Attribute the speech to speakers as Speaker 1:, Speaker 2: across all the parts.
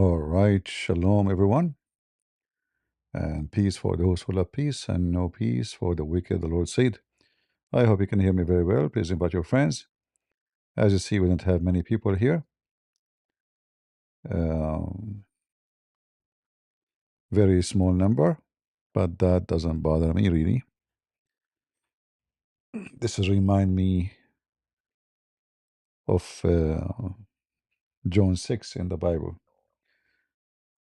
Speaker 1: All right, shalom, everyone, and peace for those who love peace, and no peace for the wicked, the Lord said. I hope you can hear me very well. Please invite your friends. As you see, we don't have many people here. Um, very small number, but that doesn't bother me really. This is remind me of John 6 in the Bible,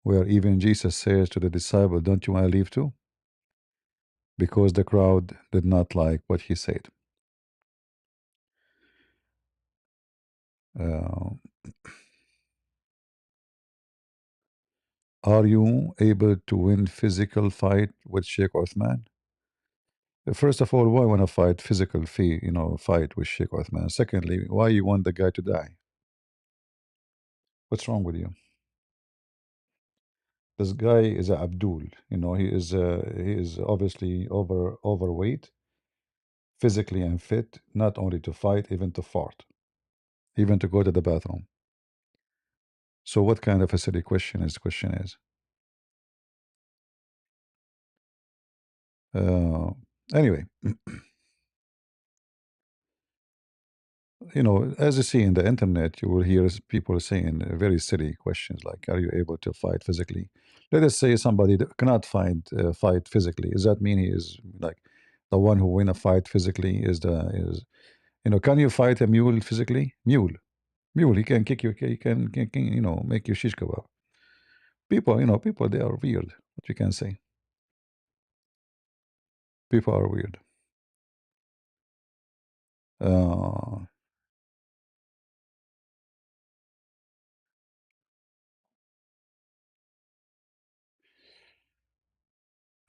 Speaker 1: where even Jesus says to the disciple, "Don't you want to leave too?" Because the crowd did not like what he said. Uh, are you able to win physical fight with Sheikh Othman? First of all, why want to fight physical fight with Sheikh Othman? Secondly, why you want the guy to die? What's wrong with you? This guy is a Abdul. He is obviously overweight, physically unfit, not only to fight, even to fart, even to go to the bathroom. So what kind of a silly question is the question is? Anyway, as you see in the internet, you will hear people saying very silly questions like, "Are you able to fight physically?" Let us say somebody that cannot fight physically. Does that mean he is like the one who win a fight physically? Can you fight a mule physically? Mule, he can kick you. He can make you shish kebab. People, they are weird. What you can say? People are weird.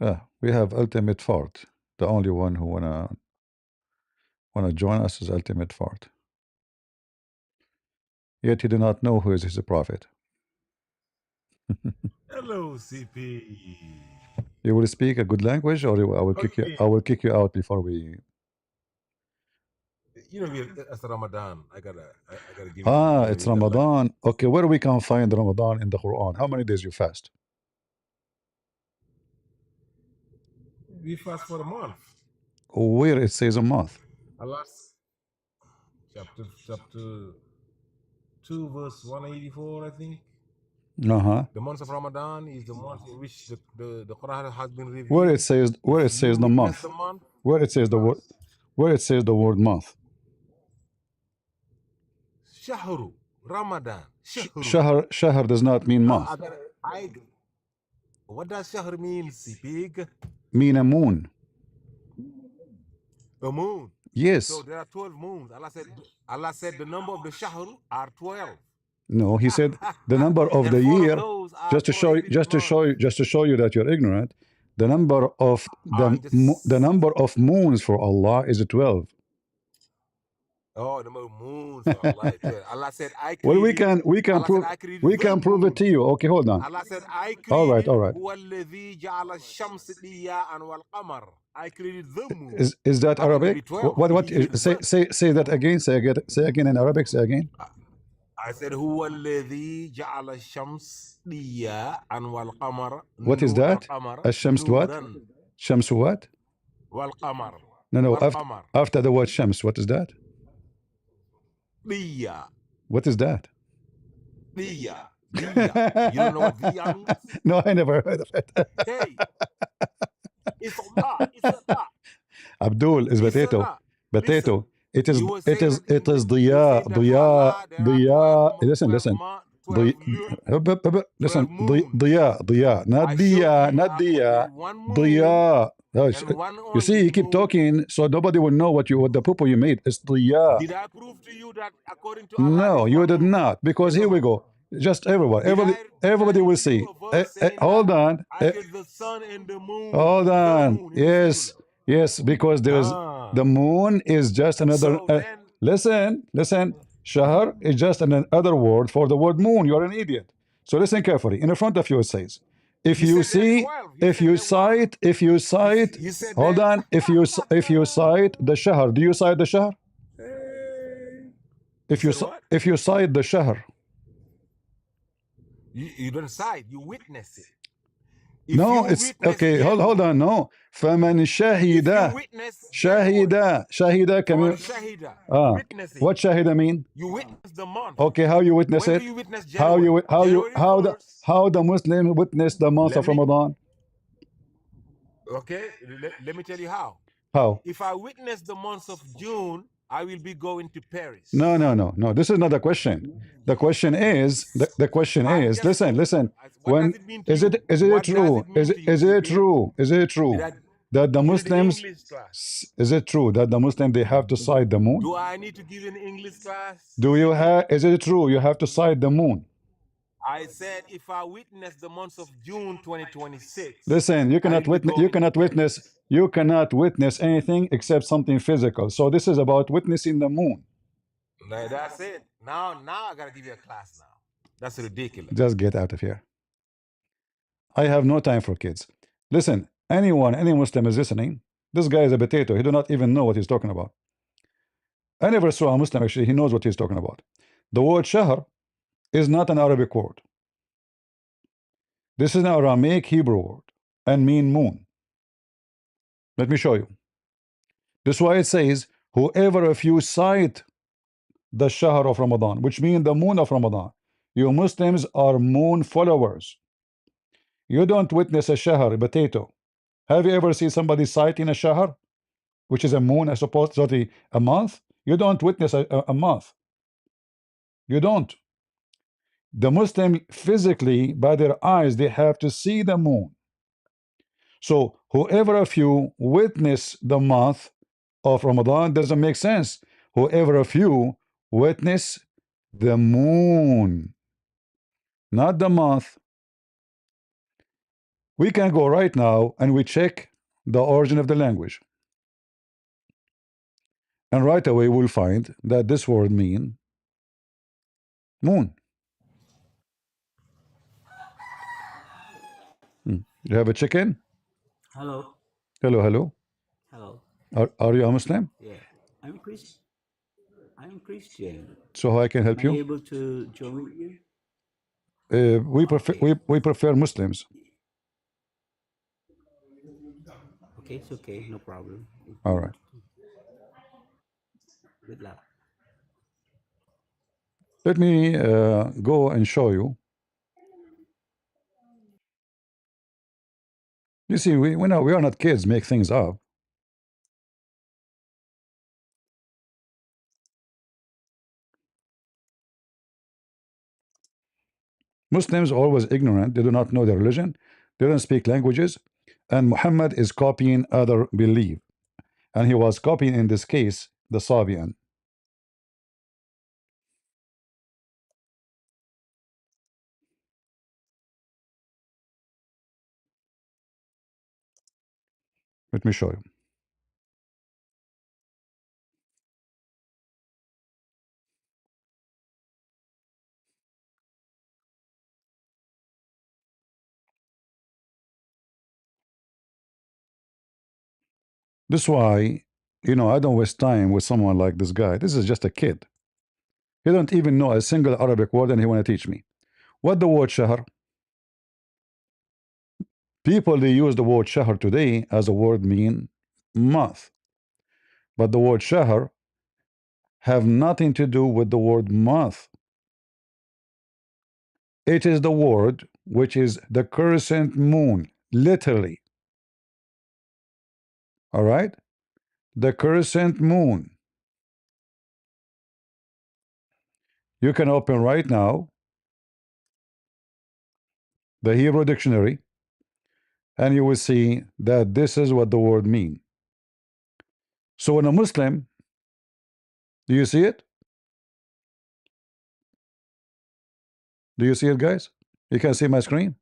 Speaker 1: Uh, we have Ultimate Fart. The only one who wanna join us is Ultimate Fart. Yet he did not know who is his prophet.
Speaker 2: Hello, CP.
Speaker 1: You will speak a good language, or I will kick you.
Speaker 2: Okay.
Speaker 1: I will kick you out before we.
Speaker 2: It's Ramadan. I gotta give it.
Speaker 1: It's Ramadan. Okay, where we can find Ramadan in the Quran? How many days you fast?
Speaker 2: We fast for a month.
Speaker 1: Where it says a month?
Speaker 2: Allah, chapter 2, verse 184, I think.
Speaker 1: Uh-huh.
Speaker 2: The month of Ramadan is the month in which the Quran has been
Speaker 1: Where it
Speaker 2: revealed.
Speaker 1: says
Speaker 2: If you
Speaker 1: the
Speaker 2: witness
Speaker 1: month?
Speaker 2: the month,
Speaker 1: Where it
Speaker 2: we
Speaker 1: says the word?
Speaker 2: fast.
Speaker 1: Where it says the word month?
Speaker 2: Shahru Ramadan. Shahru.
Speaker 1: Shahr does not mean
Speaker 2: I
Speaker 1: month.
Speaker 2: got I. What does shahr mean, CP?
Speaker 1: Mean a moon.
Speaker 2: A moon.
Speaker 1: Yes.
Speaker 2: So there are 12 moons. Allah said the number of the shahr are 12.
Speaker 1: No, he said the number of
Speaker 2: And
Speaker 1: the
Speaker 2: 4 of
Speaker 1: year.
Speaker 2: those are
Speaker 1: Just to show you,
Speaker 2: prohibited months.
Speaker 1: just to show you that you're ignorant. The number of
Speaker 2: I'm
Speaker 1: the
Speaker 2: just
Speaker 1: number of moons for Allah is 12.
Speaker 2: the number of moons for Allah is 12. Allah said I
Speaker 1: Well,
Speaker 2: created.
Speaker 1: we can
Speaker 2: Allah said
Speaker 1: prove
Speaker 2: I created the
Speaker 1: it
Speaker 2: moon.
Speaker 1: to you. Okay, hold on.
Speaker 2: Allah said I
Speaker 1: All right,
Speaker 2: created
Speaker 1: all right.
Speaker 2: huwa alladhi ja'ala ash-shamsa diya'an wal qamar. I created the moon.
Speaker 1: Is that
Speaker 2: How can it be
Speaker 1: Arabic?
Speaker 2: 12?
Speaker 1: What
Speaker 2: He said
Speaker 1: say that again? Say again in Arabic. Say again.
Speaker 2: I said huwa alladhi ja'ala ash-shams diya'an wal qamar
Speaker 1: What is
Speaker 2: wal
Speaker 1: that?
Speaker 2: qamar
Speaker 1: Shams what?
Speaker 2: nuran
Speaker 1: Shams what?
Speaker 2: wal qamar
Speaker 1: No.
Speaker 2: wal qamar
Speaker 1: After the word Shams, what is that?
Speaker 2: diya.
Speaker 1: What is that?
Speaker 2: Diya. Diya. You don't know what diya means?
Speaker 1: No, I never heard of it.
Speaker 2: Hey, it's Allah. It's Allah.
Speaker 1: Abdul is
Speaker 2: It's
Speaker 1: potato.
Speaker 2: Allah. Listen,
Speaker 1: Potato. It is
Speaker 2: you were saying that you were
Speaker 1: Diya.
Speaker 2: saying that for Allah there are 12
Speaker 1: Diya. Listen,
Speaker 2: 12
Speaker 1: listen.
Speaker 2: months,
Speaker 1: Di,
Speaker 2: 12
Speaker 1: listen.
Speaker 2: 12 moons.
Speaker 1: Diya. Not
Speaker 2: I showed
Speaker 1: Diya.
Speaker 2: you
Speaker 1: Not
Speaker 2: there
Speaker 1: Diya.
Speaker 2: is one moon
Speaker 1: Diya.
Speaker 2: and one
Speaker 1: You see,
Speaker 2: only
Speaker 1: you keep
Speaker 2: moon.
Speaker 1: talking, so nobody will know what the poo you made. It's Diya.
Speaker 2: Did I prove to you that according to Allah there
Speaker 1: No,
Speaker 2: is
Speaker 1: you
Speaker 2: one
Speaker 1: did
Speaker 2: moon?
Speaker 1: not. Because
Speaker 2: Yes or
Speaker 1: here we
Speaker 2: no?
Speaker 1: go. Just everyone.
Speaker 2: Did I
Speaker 1: Everybody
Speaker 2: read
Speaker 1: will
Speaker 2: to you
Speaker 1: see.
Speaker 2: a verse saying that
Speaker 1: Hold on.
Speaker 2: I created the sun and the moon?
Speaker 1: Hold
Speaker 2: The
Speaker 1: on.
Speaker 2: moon in the
Speaker 1: Yes.
Speaker 2: singular.
Speaker 1: Yes. Because the
Speaker 2: Ah.
Speaker 1: moon is just another.
Speaker 2: So then
Speaker 1: Listen. Shahr is just another word for the word moon. You're an idiot. So listen carefully. In front of you it says, if
Speaker 2: you
Speaker 1: you
Speaker 2: said there are
Speaker 1: see,
Speaker 2: 12. You said there were. You said
Speaker 1: hold
Speaker 2: that.
Speaker 1: on. If you cite the Shahr, do you cite the Shahr?
Speaker 2: You said what?
Speaker 1: If you cite the Shahr,
Speaker 2: You don't side, you witness it. If
Speaker 1: No,
Speaker 2: you
Speaker 1: it's
Speaker 2: witness
Speaker 1: okay. Hold on.
Speaker 2: June,
Speaker 1: No. فمن
Speaker 2: if you
Speaker 1: شهد
Speaker 2: witness January,
Speaker 1: شهد can
Speaker 2: فَمَنْ
Speaker 1: mean
Speaker 2: shahida,
Speaker 1: ah.
Speaker 2: witnessing,
Speaker 1: What shahida mean?
Speaker 2: you witness the month.
Speaker 1: Okay, how you witness
Speaker 2: When do
Speaker 1: it?
Speaker 2: you witness
Speaker 1: How
Speaker 2: January?
Speaker 1: you
Speaker 2: January 1st.
Speaker 1: how the Muslim witness the month
Speaker 2: Let
Speaker 1: of
Speaker 2: me,
Speaker 1: Ramadan?
Speaker 2: okay, let me tell you how.
Speaker 1: How?
Speaker 2: If I witness the month of June, I will be going to
Speaker 1: No,
Speaker 2: Paris.
Speaker 1: no, no, no. This is not the question. The question is the question
Speaker 2: I
Speaker 1: is
Speaker 2: just
Speaker 1: listen,
Speaker 2: told you.
Speaker 1: listen.
Speaker 2: What does
Speaker 1: When
Speaker 2: it mean to you?
Speaker 1: is it
Speaker 2: What does
Speaker 1: true?
Speaker 2: it mean to you?
Speaker 1: Is it true? Is it
Speaker 2: Did
Speaker 1: true
Speaker 2: I,
Speaker 1: that the
Speaker 2: you need an
Speaker 1: Muslims
Speaker 2: English class?
Speaker 1: is it true that the Muslim they have to side the moon?
Speaker 2: Do I need to give you an English class?
Speaker 1: Do you have is it true you have to side the moon?
Speaker 2: I said if I witness the month of June 2026,
Speaker 1: Listen, you
Speaker 2: I
Speaker 1: cannot
Speaker 2: will be
Speaker 1: witness
Speaker 2: going to Paris.
Speaker 1: you cannot witness anything except something physical. So this is about witnessing the moon.
Speaker 2: That's it. Now I gotta give you a class now. That's ridiculous.
Speaker 1: Just get out of here. I have no time for kids. Listen, any Muslim is listening. This guy is a potato. He do not even know what he's talking about. I never saw a Muslim actually. He knows what he's talking about. The word shahr is not an Arabic word. This is an Aramaic Hebrew word and mean moon. Let me show you. This is why it says, whoever of you sight the shahr of Ramadan, which means the moon of Ramadan. You Muslims are moon followers. You don't witness a shahr, a potato. Have you ever seen somebody sighting a shahr, which is a moon, I suppose, sorry, a month? You don't witness a month. You don't. The Muslim physically, by their eyes, they have to see the moon. So whoever of you witness the month of Ramadan doesn't make sense. Whoever of you witness the moon, not the month. We can go right now and we check the origin of the language. And right away we'll find that this word mean moon. You have a chicken?
Speaker 3: Hello.
Speaker 1: Hello, hello.
Speaker 3: Hello.
Speaker 1: Are you a Muslim?
Speaker 3: Yeah. I'm Chris. I'm Christian.
Speaker 1: So how I can
Speaker 3: Am
Speaker 1: help
Speaker 3: I
Speaker 1: you?
Speaker 3: able to join you? Okay.
Speaker 1: We prefer Muslims.
Speaker 3: Okay, it's okay. No problem. If
Speaker 1: All
Speaker 3: you
Speaker 1: right.
Speaker 3: want to. Good luck.
Speaker 1: Let me go and show you. You see, we are not kids, make things up. Muslims are always ignorant. They do not know their religion. They don't speak languages. And Muhammad is copying other belief. And he was copying, in this case, the Sabian. Let me show you. This is why, I don't waste time with someone like this guy. This is just a kid. He don't even know a single Arabic word and he want to teach me. What the word shahr? People, they use the word shahr today as a word mean month. But the word shahr have nothing to do with the word month. It is the word which is the crescent moon, literally. All right? The crescent moon. You can open right now the Hebrew dictionary and you will see that this is what the word mean. So when a Muslim, do you see it? Do you see it, guys? You can see my screen?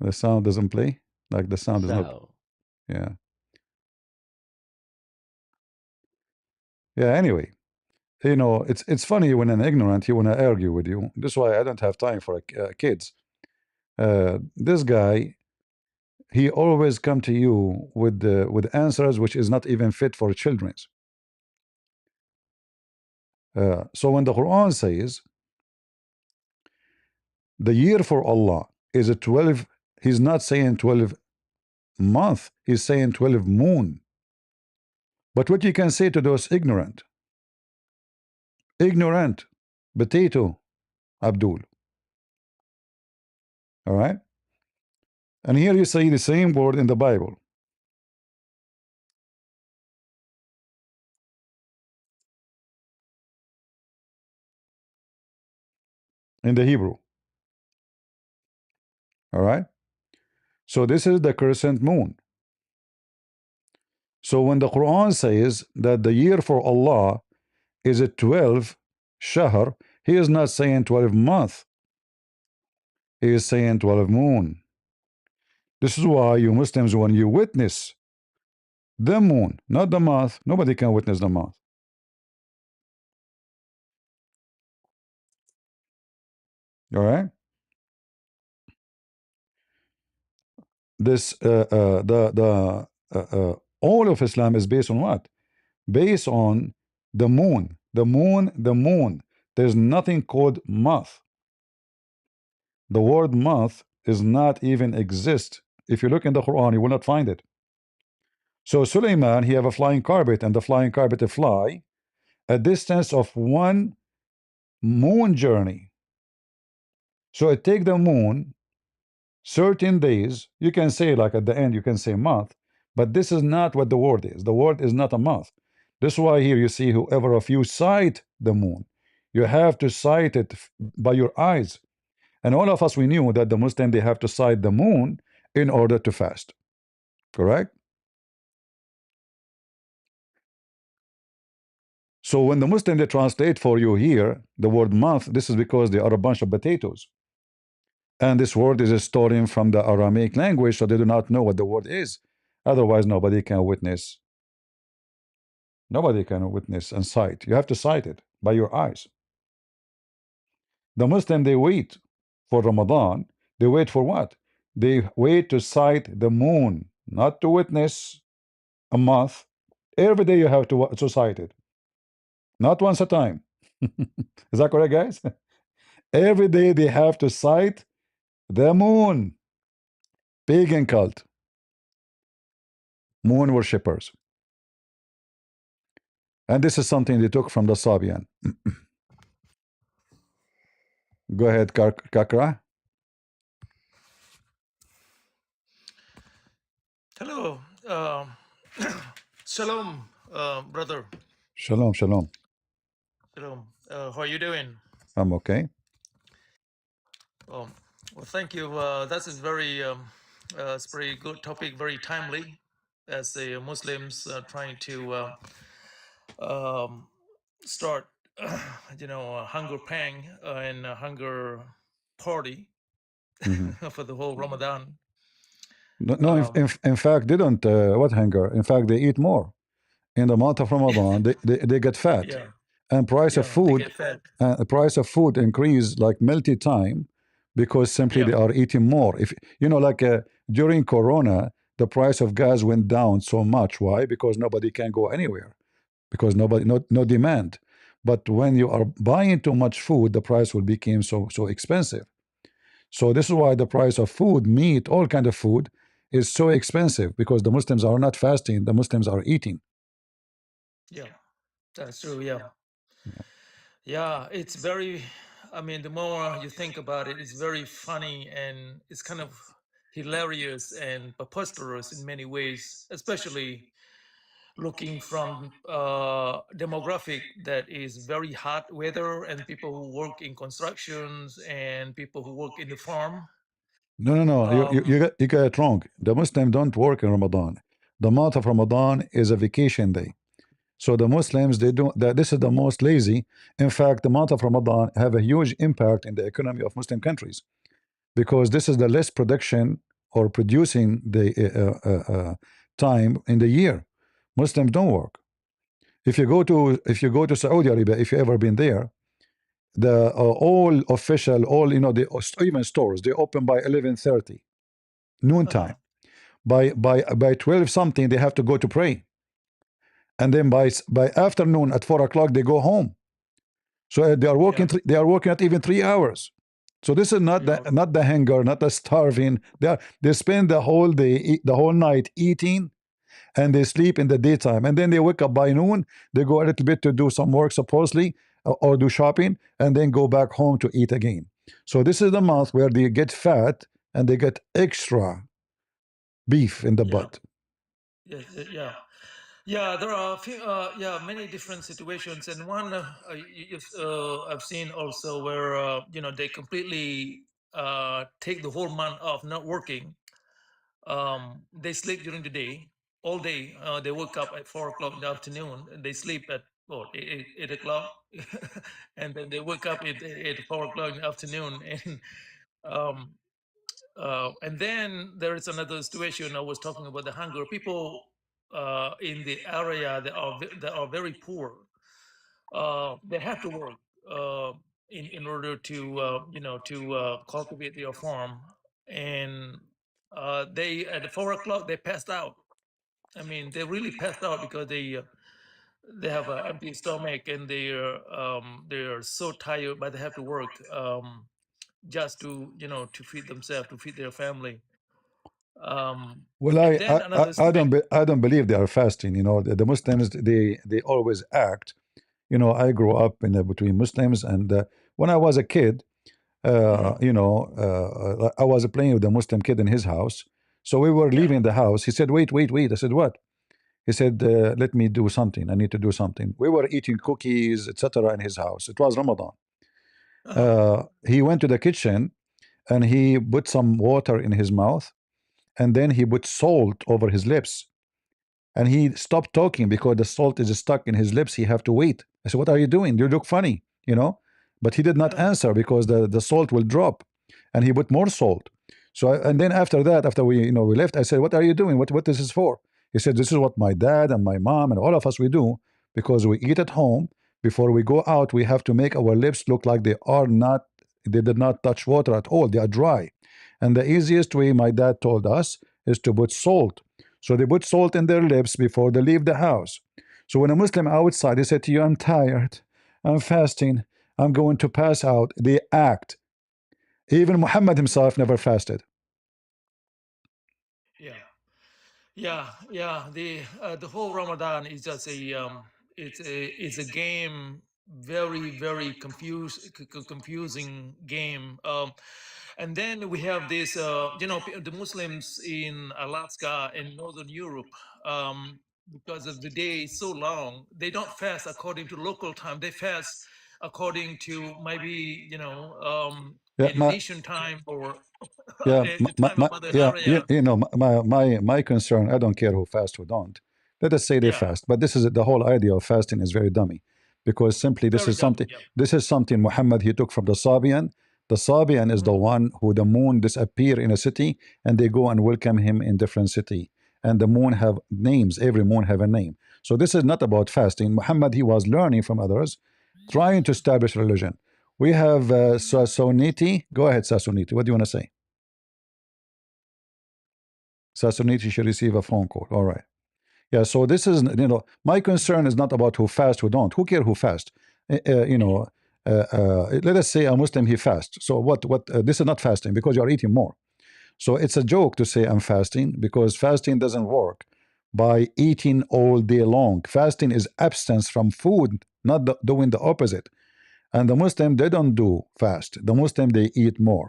Speaker 1: The sound doesn't play? Like the sound is not,
Speaker 3: So,
Speaker 1: yeah. Yeah, anyway. It's funny when an ignorant he wanna argue with you. This is why I don't have time for kids. This guy he always come to you with answers which is not even fit for children's. So when the Quran says the year for Allah is a 12, he's not saying 12 month, he's saying 12 moon. But what you can say to those ignorant potato, Abdul, all right? And here you say the same word in the Bible, in the Hebrew, all right? So this is the crescent moon. So when the Quran says that the year for Allah is a 12 shahr, he is not saying 12 month, he is saying 12 moon. This is why you Muslims, when you witness the moon, not the month, nobody can witness the month. All right? This all of Islam is based on what? Based on the moon. The moon, the moon. There's nothing called month. The word month is not even exist. If you look in the Quran, you will not find it. So Suleiman, he have a flying carpet, and the flying carpet fly a distance of 1 moon journey. So it take the moon certain days. You can say, like at the end, you can say month, but this is not what the word is. The word is not a month. This is why here you see, whoever of you sight the moon, you have to sight it by your eyes. And all of us, we knew that the Muslim, they have to sight the moon in order to fast. Correct? So when the Muslim, they translate for you here the word month, this is because they are a bunch of potatoes. And this word is stolen from the Aramaic language, so they do not know what the word is. Otherwise, nobody can witness. Nobody can witness and sight. You have to sight it by your eyes. The Muslim, they wait for Ramadan. They wait for what? They wait to sight the moon, not to witness a month. Every day you have to sight it, not once a time. Is that correct, guys? Every day they have to sight the moon. Pagan cult, moon worshippers. And this is something they took from the Sabian. Go ahead, Kakra.
Speaker 4: Hello. Shalom, brother.
Speaker 1: Shalom, shalom.
Speaker 4: Shalom. How are you doing?
Speaker 1: I'm okay.
Speaker 4: Well, thank you. That is it's very good topic, very timely, as the Muslims trying to um, start, a hunger pang and a hunger party
Speaker 1: Mhm.
Speaker 4: for the whole Ramadan.
Speaker 1: No, no,
Speaker 4: Um,
Speaker 1: in fact, they don't what hunger. In fact, they eat more. In the month of Ramadan, they get fat.
Speaker 4: yeah,
Speaker 1: And price of
Speaker 4: yeah, they
Speaker 1: food,
Speaker 4: get fed.
Speaker 1: the price of food increase like multi-time because simply
Speaker 4: Yeah,
Speaker 1: they are eating more. If like during Corona, the price of gas went down so much. Why? Because nobody can go anywhere. Because no demand. But when you are buying too much food, the price will become so expensive. So this is why the price of food, meat, all kind of food is so expensive, because the Muslims are not fasting, the Muslims are eating.
Speaker 4: yeah, that's true. Yeah. Yeah, it's very, I mean, the more you think about it, it's very funny and it's kind of hilarious and preposterous in many ways, especially looking from demographic that is very hot weather and people who work in constructions and people who work in the farm.
Speaker 1: No. You got it wrong. The Muslims don't work in Ramadan. The month of Ramadan is a vacation day. So the Muslims, they do that. This is the most lazy. In fact, the month of Ramadan have a huge impact in the economy of Muslim countries, because this is the less production or producing the time in the year. Muslims don't work. If you go to Saudi Arabia, if you ever been there, the all official, all the even stores, they open by 11:30
Speaker 4: Uh-huh.
Speaker 1: noontime. by 12 something they have to go to pray, and then by afternoon at 4 o'clock they go home. So they are working.
Speaker 4: Yeah.
Speaker 1: They are working at even 3 hours. So this is not
Speaker 4: Yeah.
Speaker 1: the hunger, not the starving. They spend the whole day, the whole night eating, and they sleep in the daytime, and then they wake up by noon. They go a little bit to do some work supposedly, or do shopping, and then go back home to eat again. So this is the month where they get fat and they get extra beef in the
Speaker 4: Yeah.
Speaker 1: butt.
Speaker 4: Yes. Yeah. Yeah. There are a few, many different situations, and one I've seen also where they completely take the whole month off not working. They sleep during the day, all day. They wake up at 4 o'clock in the afternoon, and they sleep at 8 o'clock, and then they wake up at 4 o'clock in the afternoon, um, and then there is another situation. I was talking about the hunger. People in the area that are very poor, they have to work in order to cultivate their farm, and they at 4 o'clock they passed out. I mean, they really passed out because they have an empty stomach, and they're so tired, but they have to work just to feed themselves, to feed their family.
Speaker 1: Well,
Speaker 4: And then another situation.
Speaker 1: I don't believe they are fasting. The Muslims, they always act. I grew up between Muslims, and when I was a kid,
Speaker 4: Mhm.
Speaker 1: I was playing with a Muslim kid in his house. So we were
Speaker 4: Yeah.
Speaker 1: leaving the house. He said, "Wait, wait, wait." I said, "What?" He said, "Let me do something. I need to do something." We were eating cookies, etc., in his house. It was Ramadan.
Speaker 4: Uh-huh.
Speaker 1: He went to the kitchen and he put some water in his mouth, and then he put salt over his lips, and he stopped talking because the salt is stuck in his lips. He have to wait. I said, "What are you doing? You look funny." But he did not
Speaker 4: Uh-huh.
Speaker 1: answer because the salt will drop, and he put more salt. And then after that, after we left, I said, "What are you doing? What this is for?" He said, "This is what my dad and my mom and all of us we do because we eat at home. Before we go out, we have to make our lips look like they did not touch water at all. They are dry. And the easiest way, my dad told us, is to put salt. So they put salt in their lips before they leave the house. So when a Muslim outside, they say to you, 'I'm tired, I'm fasting, I'm going to pass out,' they act. Even Muhammad himself never fasted.
Speaker 4: Yeah. Yeah. The whole Ramadan is just it's a game, very very confusing game. And then we have this the Muslims in Alaska and Northern Europe, because of the day is so long, they don't fast according to local time. They fast according to maybe
Speaker 1: Yeah,
Speaker 4: Indonesian time, or
Speaker 1: yeah,
Speaker 4: the time of Mother
Speaker 1: yeah.
Speaker 4: Naria.
Speaker 1: My concern. I don't care who fast who don't. Let us say they
Speaker 4: Yeah,
Speaker 1: fast, but this is the whole idea of fasting is very dummy, because simply this
Speaker 4: very
Speaker 1: is
Speaker 4: dumb.
Speaker 1: something.
Speaker 4: Yeah.
Speaker 1: This is something Muhammad he took from the Sabian. The Sabian is the
Speaker 4: Mhm.
Speaker 1: one who the moon disappear in a city, and they go and welcome him in different city. And the moon have names. Every moon have a name. So this is not about fasting. Muhammad he was learning from others, trying to establish religion. We have Sasoniti. Go ahead, Sasoniti. What do you want to say? Sasoniti should receive a phone call. All right. Yeah. So this is, my concern is not about who fast, who don't. Who care who fast? Let us say a Muslim he fasts. So what? This is not fasting because you are eating more. So it's a joke to say I'm fasting because fasting doesn't work by eating all day long. Fasting is abstinence from food, not doing the opposite. And the Muslim they don't do fast. The Muslim they eat more.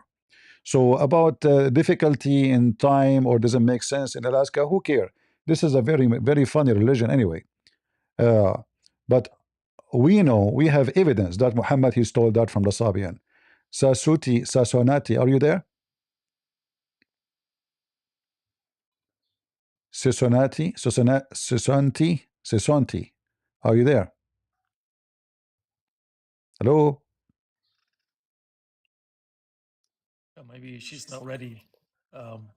Speaker 1: So about difficulty in time or doesn't make sense in Alaska, who care? This is a very very funny religion anyway. Uh, but we know we have evidence that Muhammad he stole that from the Sabian. Sasonati, are you there? Sisonti, are you there? Hello.
Speaker 4: Maybe she's not ready. Um,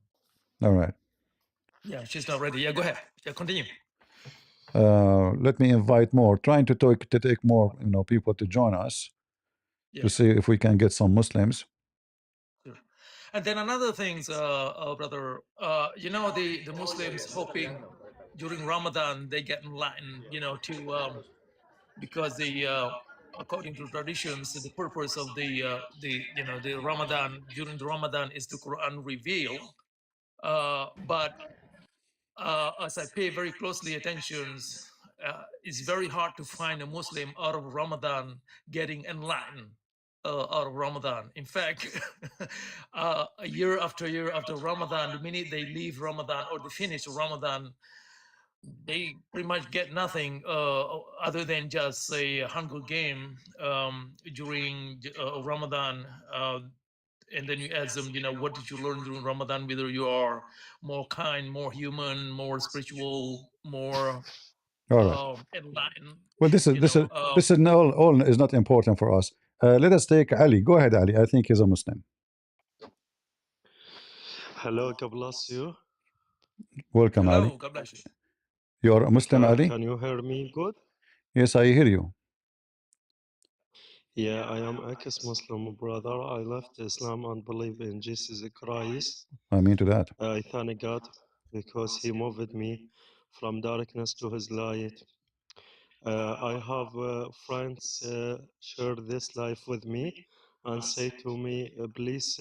Speaker 1: All right.
Speaker 4: yeah, she's not ready. Yeah, go ahead. Yeah, continue.
Speaker 1: Let me invite more. Trying to take more people to join us
Speaker 4: Yeah,
Speaker 1: to see if we can get some Muslims.
Speaker 4: sure. And then another things, brother, the Muslims hoping during Ramadan they get enlightened, to because according to traditions, the purpose of the Ramadan during the Ramadan is the Quran reveal. But as I pay very closely attentions, it's very hard to find a Muslim out of Ramadan getting enlightened out of Ramadan. In fact, year after year after Ramadan, the minute they leave Ramadan or they finish Ramadan, they pretty much get nothing other than just a Hunger Game during Ramadan. And then you ask them, what did you learn during Ramadan? Whether you are more kind, more human, more spiritual, more
Speaker 1: All right.
Speaker 4: enlightened.
Speaker 1: Well, this is
Speaker 4: You
Speaker 1: this is
Speaker 4: know,
Speaker 1: this is all is not important for us. Let us take Ali. Go ahead, Ali. I think he's a Muslim.
Speaker 5: Hello, God bless you.
Speaker 1: Welcome, Ali.
Speaker 4: hello, God bless you.
Speaker 1: You're a Muslim, Ali?
Speaker 5: Can you hear me good?
Speaker 1: Yes, I hear you.
Speaker 5: Yeah, I am ex-Muslim brother. I left Islam and believe in Jesus Christ.
Speaker 1: I mean to that.
Speaker 5: I thank God because He moved me from darkness to His light. I have friends share this life with me and say to me, please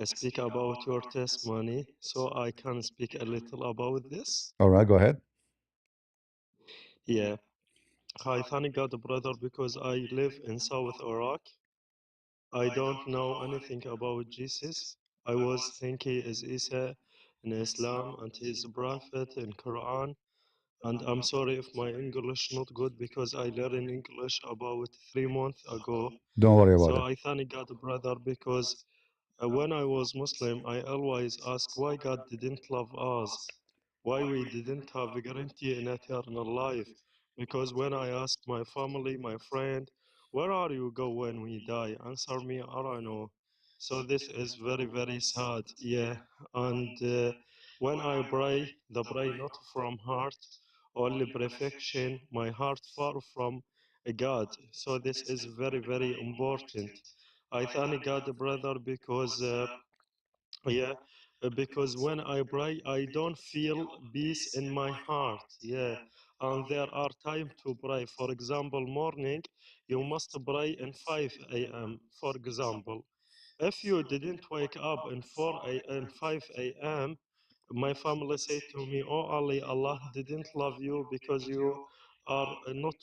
Speaker 5: speak about your testimony so I can speak a little about this.
Speaker 1: All right, go ahead.
Speaker 5: Yeah. I thank God, brother, because I live in South Iraq. I don't know anything about Jesus. I was thinking he is Isa in Islam and he is a prophet in Quran. And I'm sorry if my English not good because I learned English about 3 months ago.
Speaker 1: Don't worry about
Speaker 5: So
Speaker 1: it.
Speaker 5: I thank God, brother, because when I was Muslim, I always ask why God didn't love us, why we didn't have a guarantee in eternal life. Because when I ask my family, my friend, where are you go when we die? Answer me, I don't know. So this is very, very sad. Yeah. And when I pray, the pray not from heart, only perfection, my heart far from God. So this is very, very important. I thank God, brother, because yeah, because when I pray, I don't feel peace in my heart. Yeah, and there are time to pray. For example, morning, you must pray in 5 a.m. For example, if you didn't wake up in 5 a.m., my family say to me, "Oh Ali, Allah didn't love you because you are not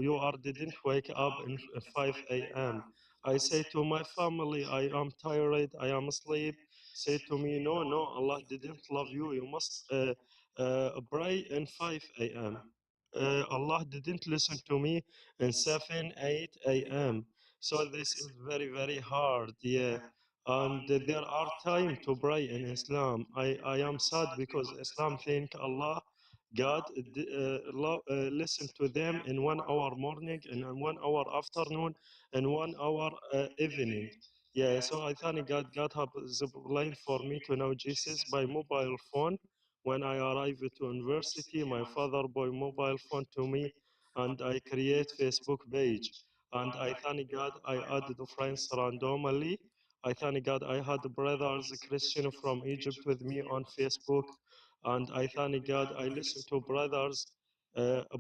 Speaker 5: you are didn't wake up in 5 a.m." I say to my family, "I am tired, I am asleep." Say to me, "No, no, Allah didn't love you. You must pray in 5 a.m." Allah didn't listen to me in 7, 8 a.m. So this is very, very hard. Yeah. And there are time to pray in Islam. I am sad because Islam think Allah, God, listen to them in 1 hour morning and in 1 hour afternoon and 1 hour evening. Yeah, so I thank God. God have the line for me to know Jesus by mobile phone. When I arrived to university, my father bought mobile phone to me, and I create Facebook page. And I thank God I added friends randomly. I thank God I had brothers Christian from Egypt with me on Facebook, and I thank God I listen to brothers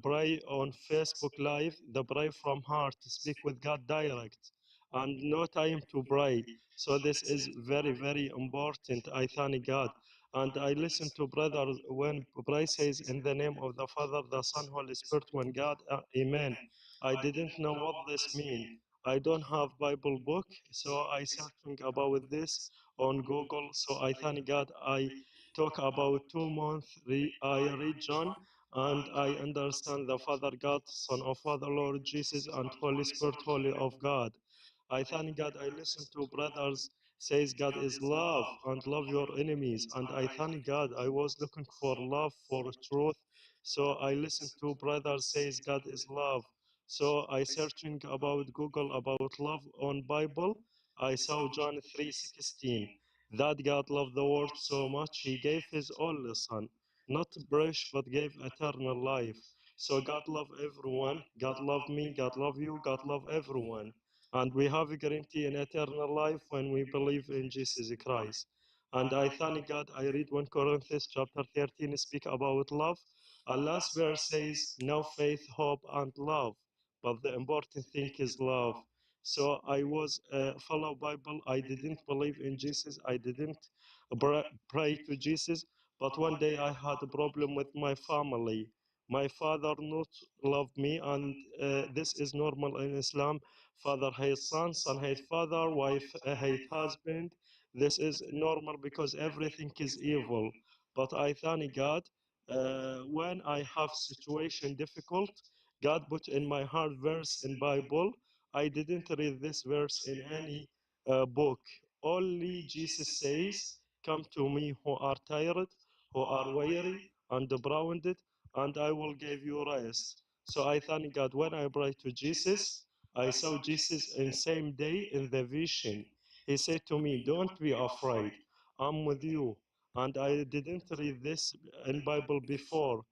Speaker 5: pray on Facebook Live, the pray from heart, speak with God direct, and no time to pray. So this is very, very important. I thank God. And I listen to brothers when pray says in the name of the Father, the Son, Holy Spirit, when God, Amen. I didn't know what this mean. I don't have Bible book, so I searching about this on Google. So I thank God I talk about 2 months. I read John and I understand the Father God, Son of Father, Lord Jesus, and Holy Spirit, Holy of God. I thank God I listen to brothers says God is love and love your enemies. And I thank God I was looking for love, for truth. So I listen to brothers says God is love. So I searching about Google about love on Bible. I saw John 3:16. That God loved the world so much he gave his only son, not brush but gave eternal life. So God love everyone. God love me. God love you. God love everyone. And we have a guarantee in eternal life when we believe in Jesus Christ. And I thank God. I read 1 Corinthians chapter 13 speak about love. And last verse says, now faith, hope, and love. But the important thing is love. So I was follow Bible. I didn't believe in Jesus. I didn't pray to Jesus. But one day I had a problem with my family. My father not love me, and this is normal in Islam. Father hates son hates father, wife hate husband. This is normal because everything is evil. But I thank God. When I have situation difficult, God put in my heart verse in Bible. I didn't read this verse in any book. Only Jesus says, come to me who are tired, who are weary and browned, and I will give you rest. So I thank God. When I pray to Jesus, I saw Jesus in same day in the vision. He said to me, don't be afraid. I'm with you. And I didn't read this in Bible before.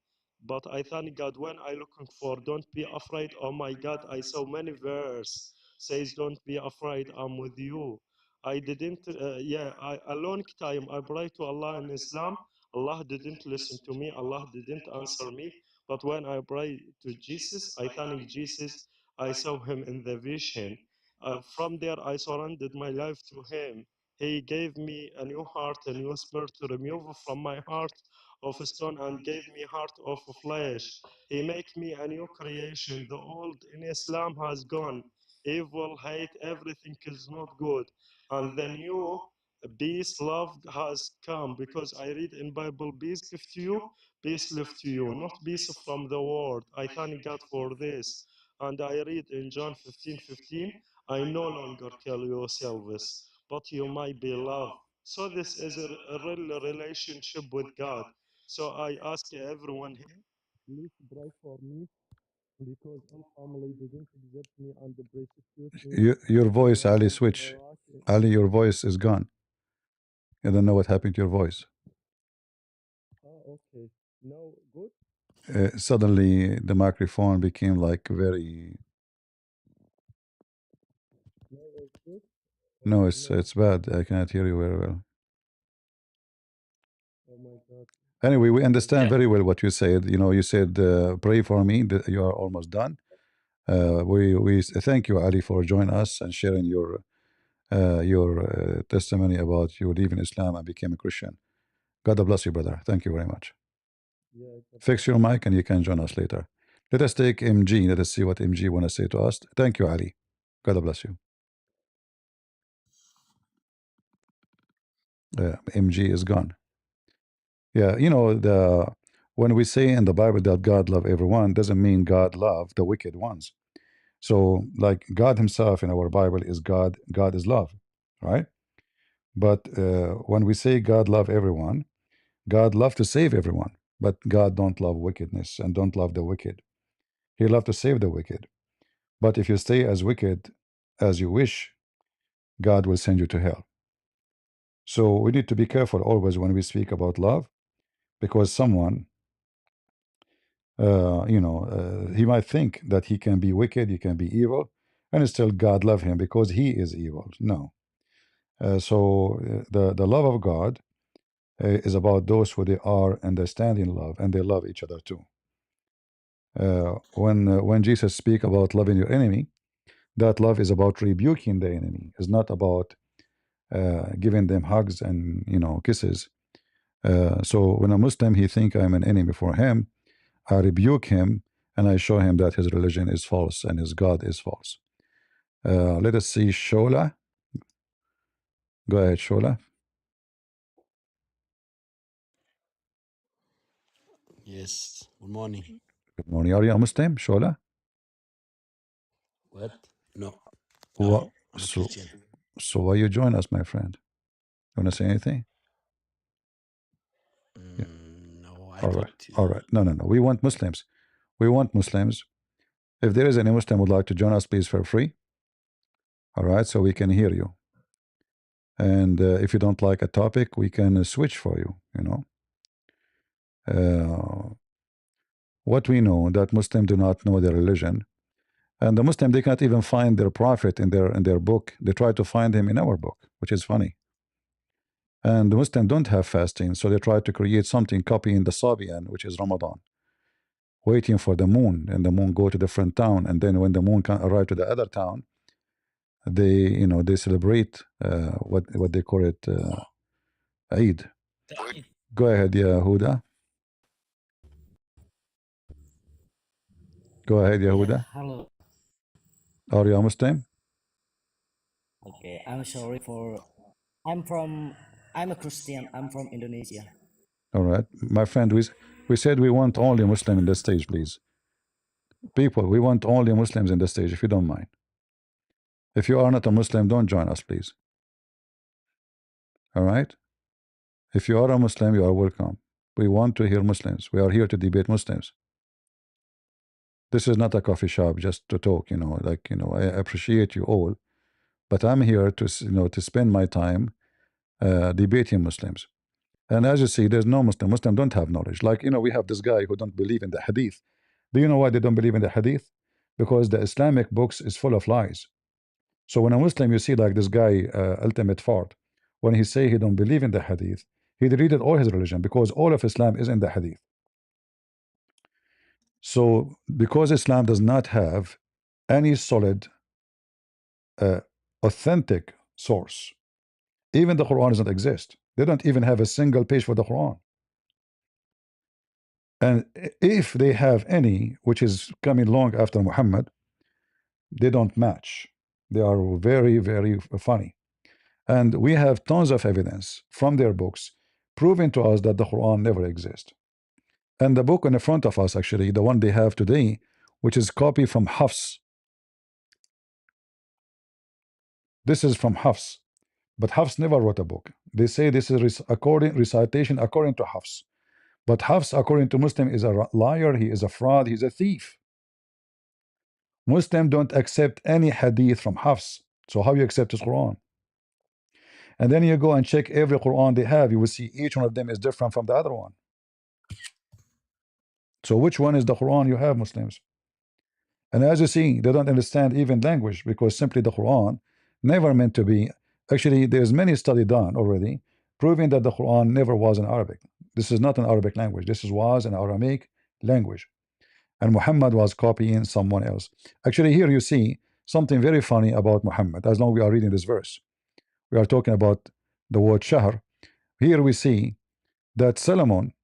Speaker 5: But I thank God when I looking for don't be afraid. Oh my God, I saw many verse says don't be afraid, I'm with you. I didn't, a long time I pray to Allah in Islam. Allah didn't listen to me. Allah didn't answer me. But when I pray to Jesus, I thank Jesus. I saw him in the vision. From there, I surrendered my life to him. He gave me a new heart, a new spirit to remove from my heart of stone and gave me heart of flesh. He make me a new creation. The old in Islam has gone. Evil, hate, everything is not good. And the new peace, love has come, because I read in Bible, peace give to you, peace live to you, not peace from the world. I thank God for this. And I read in John 15:15, I no longer kill yourselves, but you might be loved. So this is a real relationship with God. So I ask everyone here, please pray for me, because all family didn't accept me and persecute me.
Speaker 1: Your voice, Ali,
Speaker 5: And
Speaker 1: switch. Ali, your voice is gone. I don't know what happened to your voice.
Speaker 5: okay. Now good.
Speaker 1: Suddenly, the microphone became like very.
Speaker 5: Now it's good.
Speaker 1: No,
Speaker 5: No.
Speaker 1: it's bad. I cannot hear you very well.
Speaker 5: Oh my God.
Speaker 1: Anyway, we understand
Speaker 4: Yeah.
Speaker 1: very well what you said. You know, you said, pray for me. That you are almost done. We thank you, Ali, for joining us and sharing your testimony about you leaving Islam and became a Christian. God bless you, brother. Thank you very much.
Speaker 5: Yeah.
Speaker 1: Fix your mic and you can join us later. Let us take MG. Let us see what MG want to say to us. Thank you, Ali. God bless you. MG is gone. Yeah, you know, the when we say in the Bible that God love everyone, doesn't mean God love the wicked ones. So, like God Himself in our Bible is God. God is love, right? But when we say God love everyone, God love to save everyone. But God don't love wickedness and don't love the wicked. He love to save the wicked. But if you stay as wicked as you wish, God will send you to hell. So we need to be careful always when we speak about love, because someone, he might think that he can be wicked, he can be evil, and still God love him because he is evil. No. The love of God is about those who they are understanding love and they love each other too. When Jesus speak about loving your enemy, that love is about rebuking the enemy. It's not about giving them hugs and kisses. So when a Muslim he think I'm an enemy for him, I rebuke him and I show him that his religion is false and his God is false. Let us see Shola. Go ahead, Shola.
Speaker 3: Yes. Good morning.
Speaker 1: Good morning. Are you a Muslim, Shola?
Speaker 3: What? No.
Speaker 1: What?
Speaker 3: I'm a
Speaker 1: So,
Speaker 3: Christian.
Speaker 1: so why you join us, my friend? You want to say anything? Yeah.
Speaker 3: No, I
Speaker 1: All
Speaker 3: thought
Speaker 1: right. All right. No, no, no. We want Muslims. We want Muslims. If there is any Muslim would like to join us, please feel free. All right, so we can hear you. And if you don't like a topic, we can switch for you. What we know that Muslims do not know their religion, And the Muslim, they can't even find their prophet in their book. They try to find him in our book, which is funny. And the Muslim don't have fasting, so they try to create something copying the Sabian, which is Ramadan, waiting for the moon, and the moon go to different town, and then when the moon can arrive to the other town, they celebrate what they call it Eid. Go ahead, Yehuda. Go ahead,
Speaker 6: Yeah,
Speaker 1: Yehuda.
Speaker 6: hello.
Speaker 1: Are you a Muslim?
Speaker 6: Okay, I'm sorry for. I'm a Christian. I'm from Indonesia.
Speaker 1: All right, my friend. We said we want only Muslim in the stage, please. People, we want only Muslims in the stage, if you don't mind. If you are not a Muslim, don't join us, please. All right. If you are a Muslim, you are welcome. We want to hear Muslims. We are here to debate Muslims. This is not a coffee shop just to talk. I appreciate you all, but I'm here to spend my time debating Muslims. And as you see, there's no Muslim. Muslim don't have knowledge. We have this guy who don't believe in the Hadith. Do you know why they don't believe in the Hadith? Because the Islamic books is full of lies. So when a Muslim, you see like this guy, Ultimate Fard, when he say he don't believe in the Hadith, he deleted all his religion because all of Islam is in the Hadith. So because Islam does not have any solid, authentic source, even the Quran doesn't exist. They don't even have a single page for the Quran. And if they have any, which is coming long after Muhammad, they don't match. They are very, very funny. And we have tons of evidence from their books proving to us that the Quran never exists. And the book in the front of us, actually, the one they have today, which is copy from Hafs. This is from Hafs. But Hafs never wrote a book. They say this is recitation according to Hafs. But Hafs, according to Muslim, is a liar, he is a fraud, he's a thief. Muslim don't accept any hadith from Hafs. So how you accept his Quran? And then you go and check every Quran they have, you will see each one of them is different from the other one. So which one is the Quran you have, Muslims? And as you see, they don't understand even language, because simply the Quran never meant to be. Actually, there's many study done already proving that the Quran never was in Arabic. This is not an Arabic language. This was an Aramaic language. And Muhammad was copying someone else. Actually, here you see something very funny about Muhammad. As long as we are reading this verse, we are talking about the word shahr. Here we see that Solomon,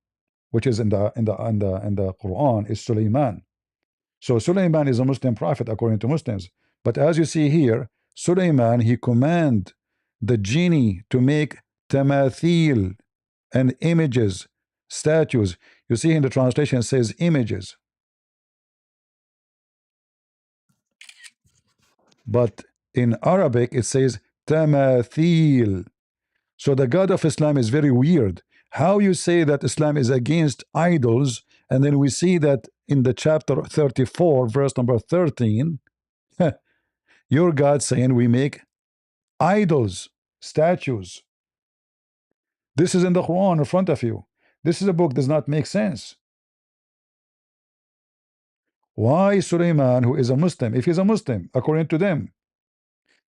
Speaker 1: which is in the Quran, is Sulaiman. So Sulaiman is a Muslim prophet according to Muslims. But as you see here, Sulaiman, he command the genie to make tamathil and images, statues. You see in the translation it says images. But in Arabic it says tamathil. So the God of Islam is very weird. How you say that Islam is against idols, and then we see that in the chapter 34, verse number 13, your God saying we make idols, statues. This is in the Quran in front of you. This is a book does not make sense. Why Sulaiman, who is a Muslim, if he's a Muslim, according to them?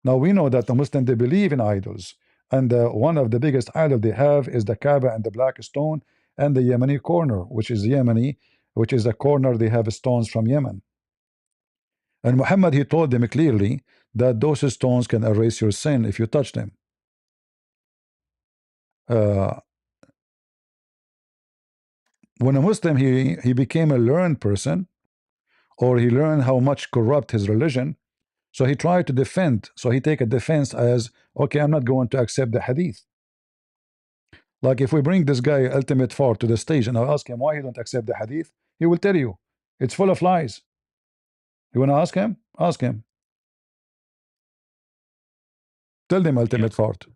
Speaker 1: Now we know that the Muslim, they believe in idols, and one of the biggest idols they have is the Kaaba and the black stone and the Yemeni corner, which is Yemeni, which is a corner they have stones from Yemen. And Muhammad, he told them clearly that those stones can erase your sin if you touch them. Uh, when a Muslim, he became a learned person, or he learned how much corrupt his religion, so he tried to defend. So he take a defense as, okay, I'm not going to accept the hadith. Like if we bring this guy Ultimate Fard to the stage and I ask him why he don't accept the hadith, he will tell you it's full of lies. You want to ask him? Ask him. Tell them, Ultimate Fard.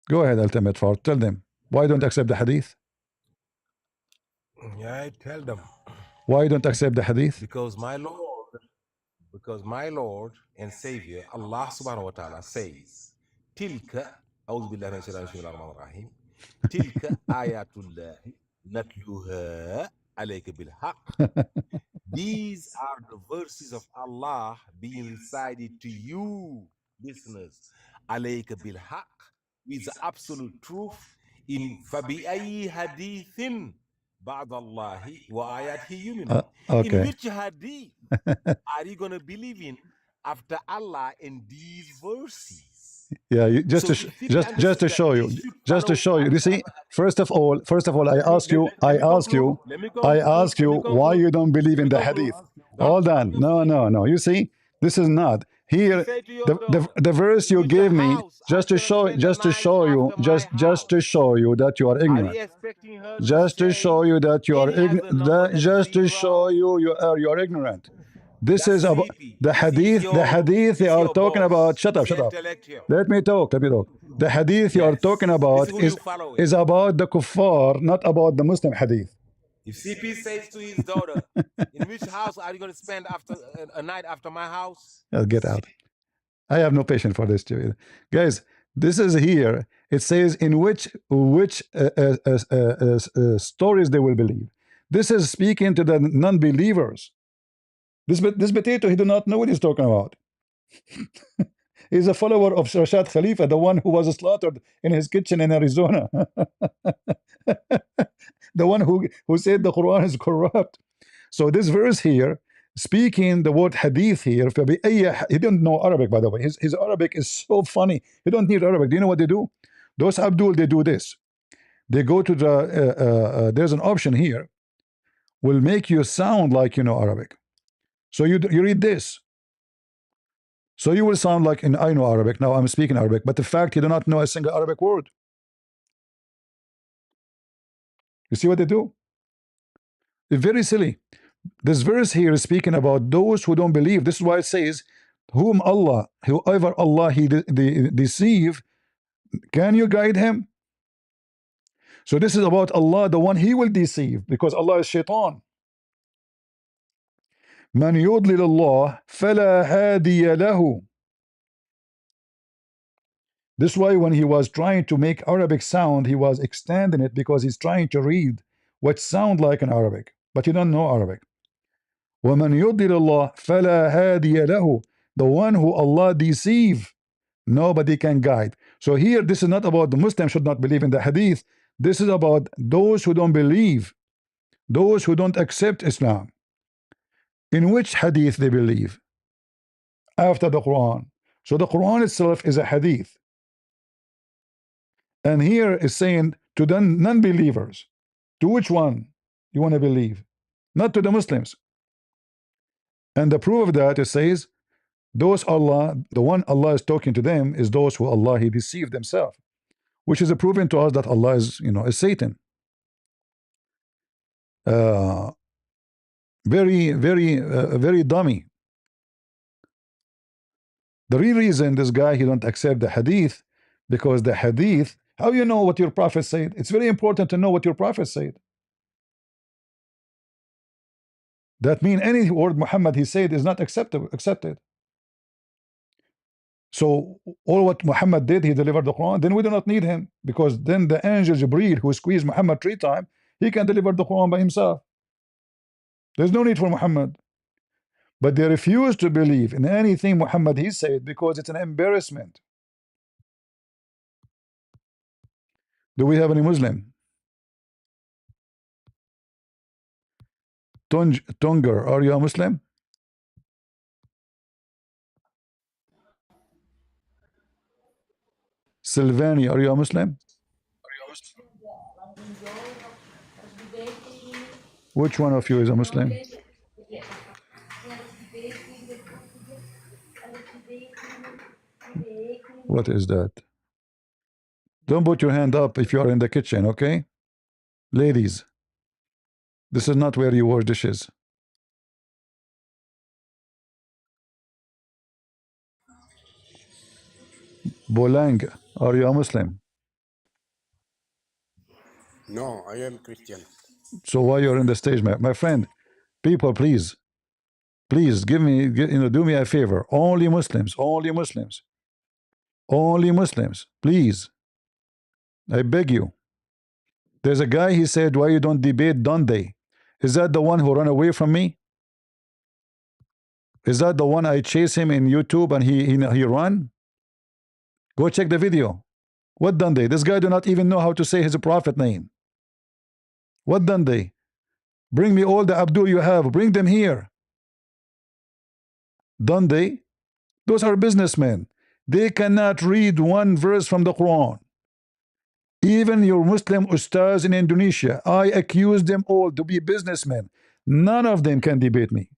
Speaker 1: Go ahead, Ultimate Fard. Tell them why don't accept the hadith.
Speaker 2: Yeah, I tell them.
Speaker 1: Why you don't accept the hadith?
Speaker 2: Because my Lord and Savior, Allah subhanahu wa ta'ala says, Tilka, أعوذ بالله من الشيطان الرجيم الرحيم, Tilka ayatullahi natluha alayka bil haqq. These are the verses of Allah being recited to you, listeners. Alayka bil haq, with the absolute truth. In fabi'ayi hadithin ba'd Allahi wa ayatihi yuminun. In
Speaker 1: Okay.
Speaker 2: which hadith are you going to believe in after Allah in these verses?
Speaker 1: Yeah,
Speaker 2: So you fit to
Speaker 1: just to
Speaker 2: understand that
Speaker 1: show
Speaker 2: we
Speaker 1: you,
Speaker 2: should
Speaker 1: just to
Speaker 2: follow.
Speaker 1: show you. You see, first of all,
Speaker 2: Let me let, let, let me conclude. Let me
Speaker 1: I
Speaker 2: conclude.
Speaker 1: ask
Speaker 2: Let
Speaker 1: you
Speaker 2: me
Speaker 1: why
Speaker 2: conclude.
Speaker 1: you don't believe
Speaker 2: Let
Speaker 1: in
Speaker 2: me
Speaker 1: the
Speaker 2: conclude.
Speaker 1: hadith.
Speaker 2: Don't
Speaker 1: Hold on,
Speaker 2: cut me off,
Speaker 1: no,
Speaker 2: please.
Speaker 1: no, no. You see, this is not
Speaker 2: You
Speaker 1: here.
Speaker 2: say to your daughter,
Speaker 1: The verse
Speaker 2: in
Speaker 1: you
Speaker 2: which
Speaker 1: gave me
Speaker 2: house are you gonna spend the
Speaker 1: just to
Speaker 2: night
Speaker 1: show you,
Speaker 2: after my
Speaker 1: just to
Speaker 2: house?
Speaker 1: show you that you are
Speaker 2: Are you
Speaker 1: ignorant.
Speaker 2: expecting her to
Speaker 1: Just to show
Speaker 2: say
Speaker 1: you that you are
Speaker 2: n as a number than
Speaker 1: just to show
Speaker 2: zero?
Speaker 1: you you are ignorant. This
Speaker 2: That's
Speaker 1: is about
Speaker 2: sleepy. This is
Speaker 1: the
Speaker 2: your
Speaker 1: hadith they
Speaker 2: this
Speaker 1: are
Speaker 2: your
Speaker 1: talking about.
Speaker 2: boss.
Speaker 1: Shut up,
Speaker 2: This
Speaker 1: shut
Speaker 2: your
Speaker 1: up.
Speaker 2: intellectual.
Speaker 1: Let me talk. Let me talk. The hadith you are talking
Speaker 2: Yes. This
Speaker 1: about
Speaker 2: is who you following.
Speaker 1: is about the kuffar, not about the Muslim hadith.
Speaker 2: If CP says to his daughter, in which house are you going to spend after a night after my house?
Speaker 1: Get out. I have no patience for this, guys. This is here. It says in which stories they will believe. This is speaking to the non-believers. This potato, he do not know what he's talking about. He's a follower of Rashad Khalifa, the one who was slaughtered in his kitchen in Arizona. The one who said the Quran is corrupt. So this verse here, speaking the word hadith here, he didn't know Arabic, by the way. His Arabic is so funny. He don't need Arabic. Do you know what they do? Those Abdul, they do this. They go to the there's an option here, will make you sound like you know Arabic. So you read this. So you will sound like I know Arabic. Now I'm speaking Arabic, but the fact you do not know a single Arabic word. You see what they do? It's very silly. This verse here is speaking about those who don't believe. This is why it says, whoever Allah he deceive, can you guide him? So this is about Allah, the one he will deceive, because Allah is shaitan. Man yudlil Allah fala hadiya lahu. This is why when he was trying to make Arabic sound, he was extending it because he's trying to read what sound like in Arabic, but you don't know Arabic. وَمَنْ يُضْلِلِ اللَّهِ فَلَا هَادِيَ لَهُ. The one who Allah deceive, nobody can guide. So here, this is not about the Muslim should not believe in the hadith. This is about those who don't believe, those who don't accept Islam. In which hadith they believe? After the Quran. So the Quran itself is a hadith. And here is saying to the non-believers, to which one you want to believe? Not to the Muslims. And the proof of that, it says, those Allah, the one Allah is talking to them is those who Allah he deceived themselves, which is a proving to us that Allah is, is Satan. Uh, very dummy. The real reason this guy he don't accept the hadith, because the hadith, how you know what your prophet said? It's very important to know what your prophet said. That means any word Muhammad he said is not accepted. So all what Muhammad did, he delivered the Quran. Then we do not need him, because then the angel Jibreel who squeezed Muhammad 3 times, he can deliver the Quran by himself. There's no need for Muhammad. But they refuse to believe in anything Muhammad he said because it's an embarrassment. Do we have any Muslim? Tunger, are you a Muslim? Sylvani, are you a Muslim? Which one of you is a Muslim? What is that? Don't put your hand up if you are in the kitchen, okay? Ladies, this is not where you wash dishes. Bolang, are you a Muslim?
Speaker 3: No, I am Christian.
Speaker 1: So why you're in the stage, my friend? People, please give me, do me a favor. Only Muslims, only Muslims, only Muslims, please. I beg you. There's a guy, he said, why you don't debate Dundee? Is that the one who ran away from me? Is that the one I chase him in YouTube and he run? Go check the video. What done they? This guy do not even know how to say his prophet name. What done they? Bring me all the Abdul you have. Bring them here. Done they? Those are businessmen. They cannot read one verse from the Quran. Even your Muslim ustaz in Indonesia, I accuse them all to be businessmen. None of them can debate me.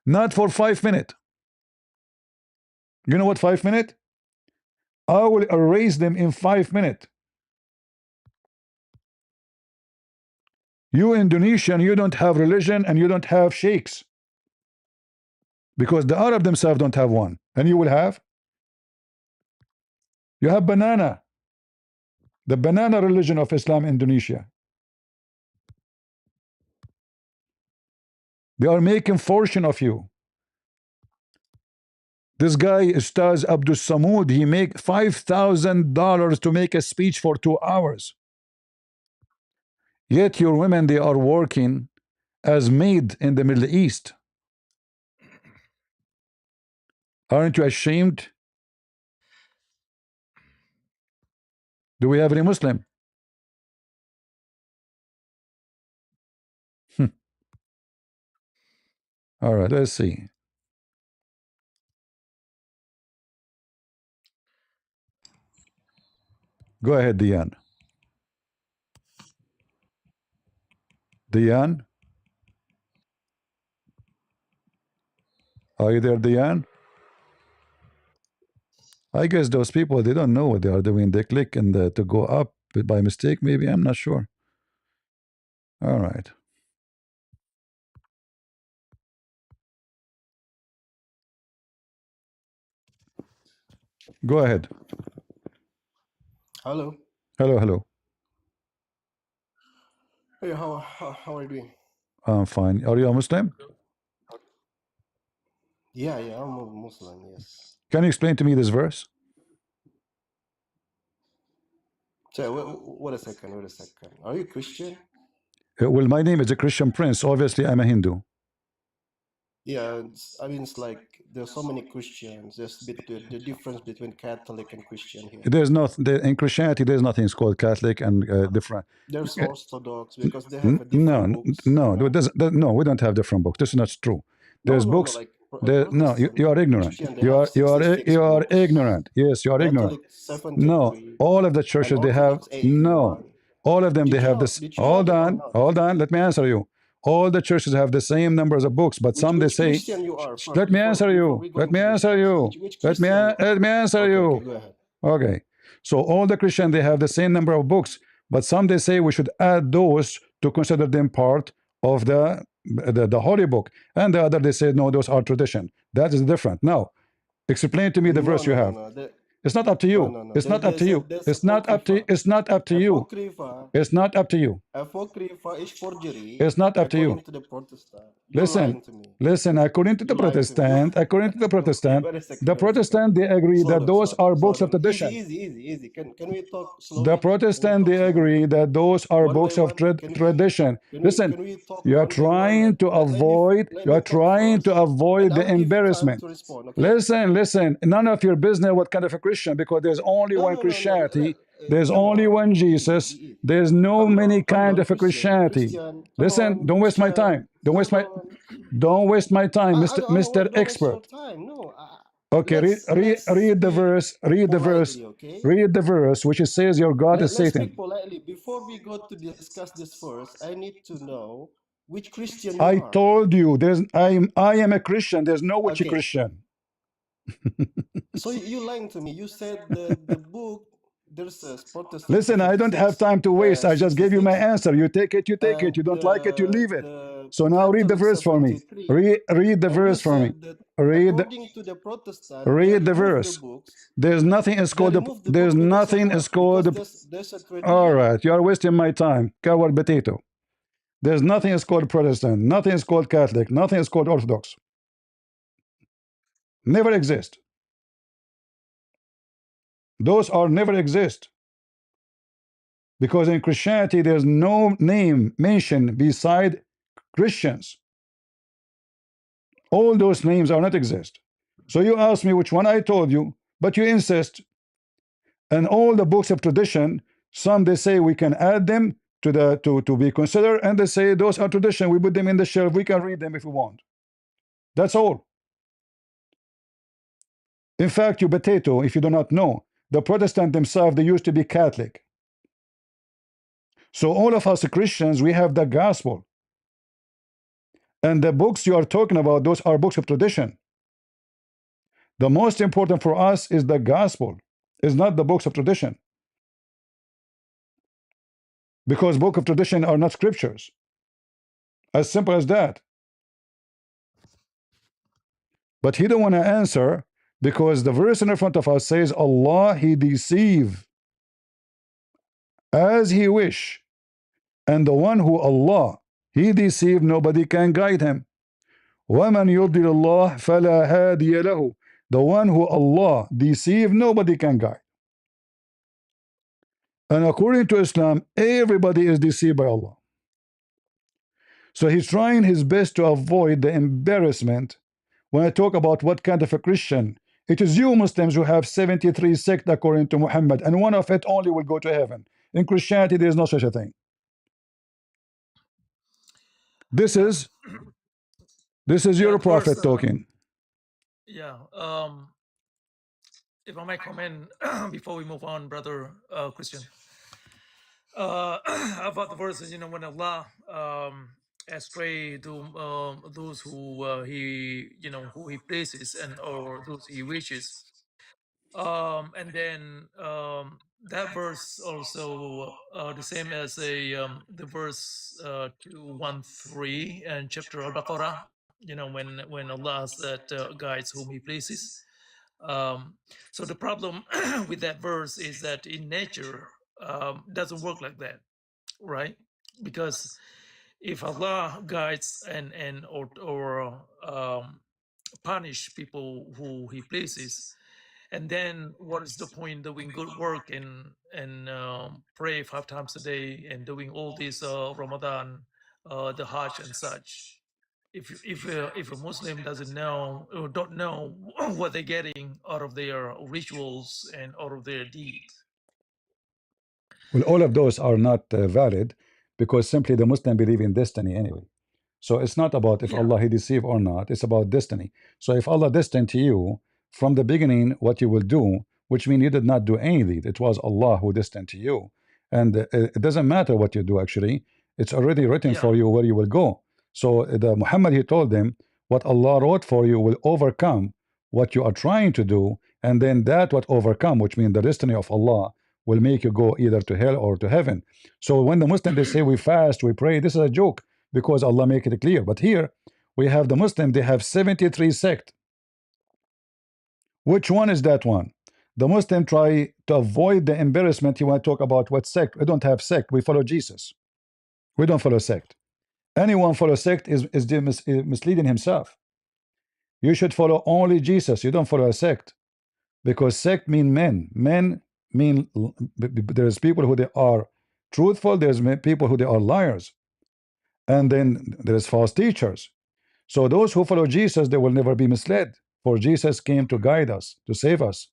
Speaker 1: Not for 5 minutes. You know what 5 minutes? I will erase them in 5 minutes. You Indonesian, you don't have religion and you don't have sheikhs. Because the Arab themselves don't have one. And you will have? You have banana. The banana religion of Islam Indonesia. They are making fortune of you. This guy, Ustaz Abdul Samud, he make $5,000 to make a speech for 2 hours. Yet your women, they are working as maid in the Middle East. Aren't you ashamed? Do we have any Muslim? All right, let's see. Go ahead, Diane. Diane? Are you there, Diane? I guess those people, they don't know what they are doing. They click and to go up by mistake, maybe. I'm not sure. All right. Go ahead.
Speaker 7: Hello.
Speaker 1: Hello, hello.
Speaker 7: Hey, how are you doing?
Speaker 1: I'm fine. Are you a Muslim?
Speaker 7: Yeah, I'm a Muslim. Yes.
Speaker 1: Can you explain to me this verse?
Speaker 7: So wait a second. Wait a second. Are you Christian?
Speaker 1: Well, my name is a Christian Prince. Obviously, I'm a Hindu.
Speaker 7: Yeah. I mean, it's like there's so many Christians. There's the difference between Catholic and Christian here.
Speaker 1: There's not in Christianity. There's nothing called Catholic and different.
Speaker 7: There's Orthodox because they have a different books.
Speaker 1: No,
Speaker 7: You know?
Speaker 1: no. We don't have different books. This is not true. There's
Speaker 7: No.
Speaker 1: books.
Speaker 7: Like
Speaker 1: No,
Speaker 7: Protestant,
Speaker 1: you are ignorant.
Speaker 7: Christian, they have 66
Speaker 1: You are
Speaker 7: books.
Speaker 1: ignorant. Yes, you are ignorant.
Speaker 7: Catholic
Speaker 1: No,
Speaker 7: 73.
Speaker 1: all of the
Speaker 7: And
Speaker 1: churches they have
Speaker 7: Orthodox 81.
Speaker 1: no. All of them they have this.
Speaker 7: Did you know
Speaker 1: Hold
Speaker 7: that or
Speaker 1: on,
Speaker 7: not?
Speaker 1: hold on. Let me answer you. All the churches have the same numbers of books, but some they
Speaker 7: Which
Speaker 1: say.
Speaker 7: Christian you are?
Speaker 1: Let me answer you. Let me answer you.
Speaker 7: Which
Speaker 1: Let me
Speaker 7: Christian you are?
Speaker 1: let me answer
Speaker 7: Okay,
Speaker 1: you.
Speaker 7: go ahead.
Speaker 1: Okay. So all the Christians they have the same number of books, but some they say we should add those to consider them part of the holy book, and the other they say no, those are tradition. That is different. Now, explain to me the verse you have. It's not up to you. It's not up to you. It's not up to. It's not up to you. It's not up to you.
Speaker 7: Apocrypha is forgery.
Speaker 1: It's not up to you.
Speaker 7: According to the Protestant. You're lying to me.
Speaker 1: Listen. According to the Protestant, the Protestant they agree that those are books of tradition.
Speaker 7: Easy. Can we talk slowly?
Speaker 1: The Protestant they agree that those are books of tradition. Listen,
Speaker 7: Can we talk
Speaker 1: you are
Speaker 7: one by one?
Speaker 1: trying to avoid. You are trying to avoid the embarrassment. Listen. None of your business what kind of a Christian, because there's only one Christianity. There's only one Jesus. There's no many kind of a Christianity. Listen, don't waste my time. Don't waste my time, Mr. Expert. Okay, read the verse. Read the verse. Read the verse which says your God is
Speaker 7: Let's
Speaker 1: Satan.
Speaker 7: speak politely. Before we go to discuss this first, I need to know which Christian you
Speaker 1: I
Speaker 7: are.
Speaker 1: told you I am a Christian. There's no which Christian.
Speaker 7: So you lying to me. You said the book there's a Protestant.
Speaker 1: Listen, I don't have time to waste. I just gave you my
Speaker 7: 66,
Speaker 1: answer. You take it, you take it. You don't like it, you leave it. So now read the
Speaker 7: Catholic
Speaker 1: verse for me.
Speaker 7: 73,
Speaker 1: Read the
Speaker 7: and you
Speaker 1: verse for me.
Speaker 7: said that
Speaker 1: Read
Speaker 7: according to the Protestant, they
Speaker 1: read the
Speaker 7: remove
Speaker 1: verse.
Speaker 7: the books.
Speaker 1: There's nothing is
Speaker 7: They
Speaker 1: called
Speaker 7: remove the
Speaker 1: there's
Speaker 7: books because of
Speaker 1: nothing
Speaker 7: what?
Speaker 1: is called
Speaker 7: Because there's a tradition.
Speaker 1: all right, you are wasting my time. Coward potato. There's nothing is called Protestant, nothing is called Catholic, nothing is called Orthodox. Never exist. Those are never exist. Because in Christianity there's no name mentioned beside Christians. All those names are not exist. So you ask me which one I told you, but you insist. And all the books of tradition, some they say we can add them to the to be considered, and they say those are tradition. We put them in the shelf. We can read them if we want. That's all. In fact, you potato, if you do not know, the Protestant themselves, they used to be Catholic. So all of us Christians, we have the gospel. And the books you are talking about, those are books of tradition. The most important for us is the gospel, is not the books of tradition. Because books of tradition are not scriptures. As simple as that. But he don't want to answer because the verse in front of us says Allah he deceive as he wish. And the one who Allah he deceive, nobody can guide him. وَمَنْ يُضْلِلِ اللَّهِ فَلَا هَادِيَ لَهُ. The one who Allah deceive, nobody can guide. And according to Islam, everybody is deceived by Allah. So he's trying his best to avoid the embarrassment when I talk about what kind of a Christian. It is you Muslims who have 73 sects according to Muhammad, and one of it only will go to heaven. In Christianity, there is no such a thing. This
Speaker 4: Yeah.
Speaker 1: is your
Speaker 4: That verse,
Speaker 1: prophet talking.
Speaker 4: yeah. If I might comment before we move on, brother Christian, about the verses, when Allah astray to those who he, who he places and or those he wishes. And then that verse also the same as the verse 213 and chapter Al-Baqarah, when Allah said guides whom he pleases. So the problem with that verse is that in nature doesn't work like that, right? Because if Allah guides and or punish people who he pleases, and then what is the point doing good work and pray 5 times a day and doing all this Ramadan, the Hajj and such? If a Muslim doesn't know or don't know what they're getting out of their rituals and out of their deeds.
Speaker 1: Well, all of those are not valid because simply the Muslim believe in destiny anyway. So it's not about if
Speaker 4: Yeah,
Speaker 1: Allah he deceive or not. It's about destiny. So if Allah destined to you from the beginning what you will do, which means you did not do anything. It was Allah who destined to you, and it doesn't matter what you do. Actually, it's already written
Speaker 4: yeah,
Speaker 1: for you where you will go. So the Muhammad he told them what Allah wrote for you will overcome what you are trying to do, and then that what overcome, which means the destiny of Allah, will make you go either to hell or to heaven. So when the Muslims they say we fast, we pray, this is a joke because Allah make it clear. But here we have the Muslim, they have 73 sect. Which one is that one? The Muslim try to avoid the embarrassment. You want to talk about what sect? We don't have sect. We follow Jesus. We don't follow sect. Anyone follow sect is misleading himself. You should follow only Jesus. You don't follow a sect because sect mean men. Men mean there's people who they are truthful. There's people who they are liars, and then there's false teachers. So those who follow Jesus, they will never be misled. For Jesus came to guide us, to save us.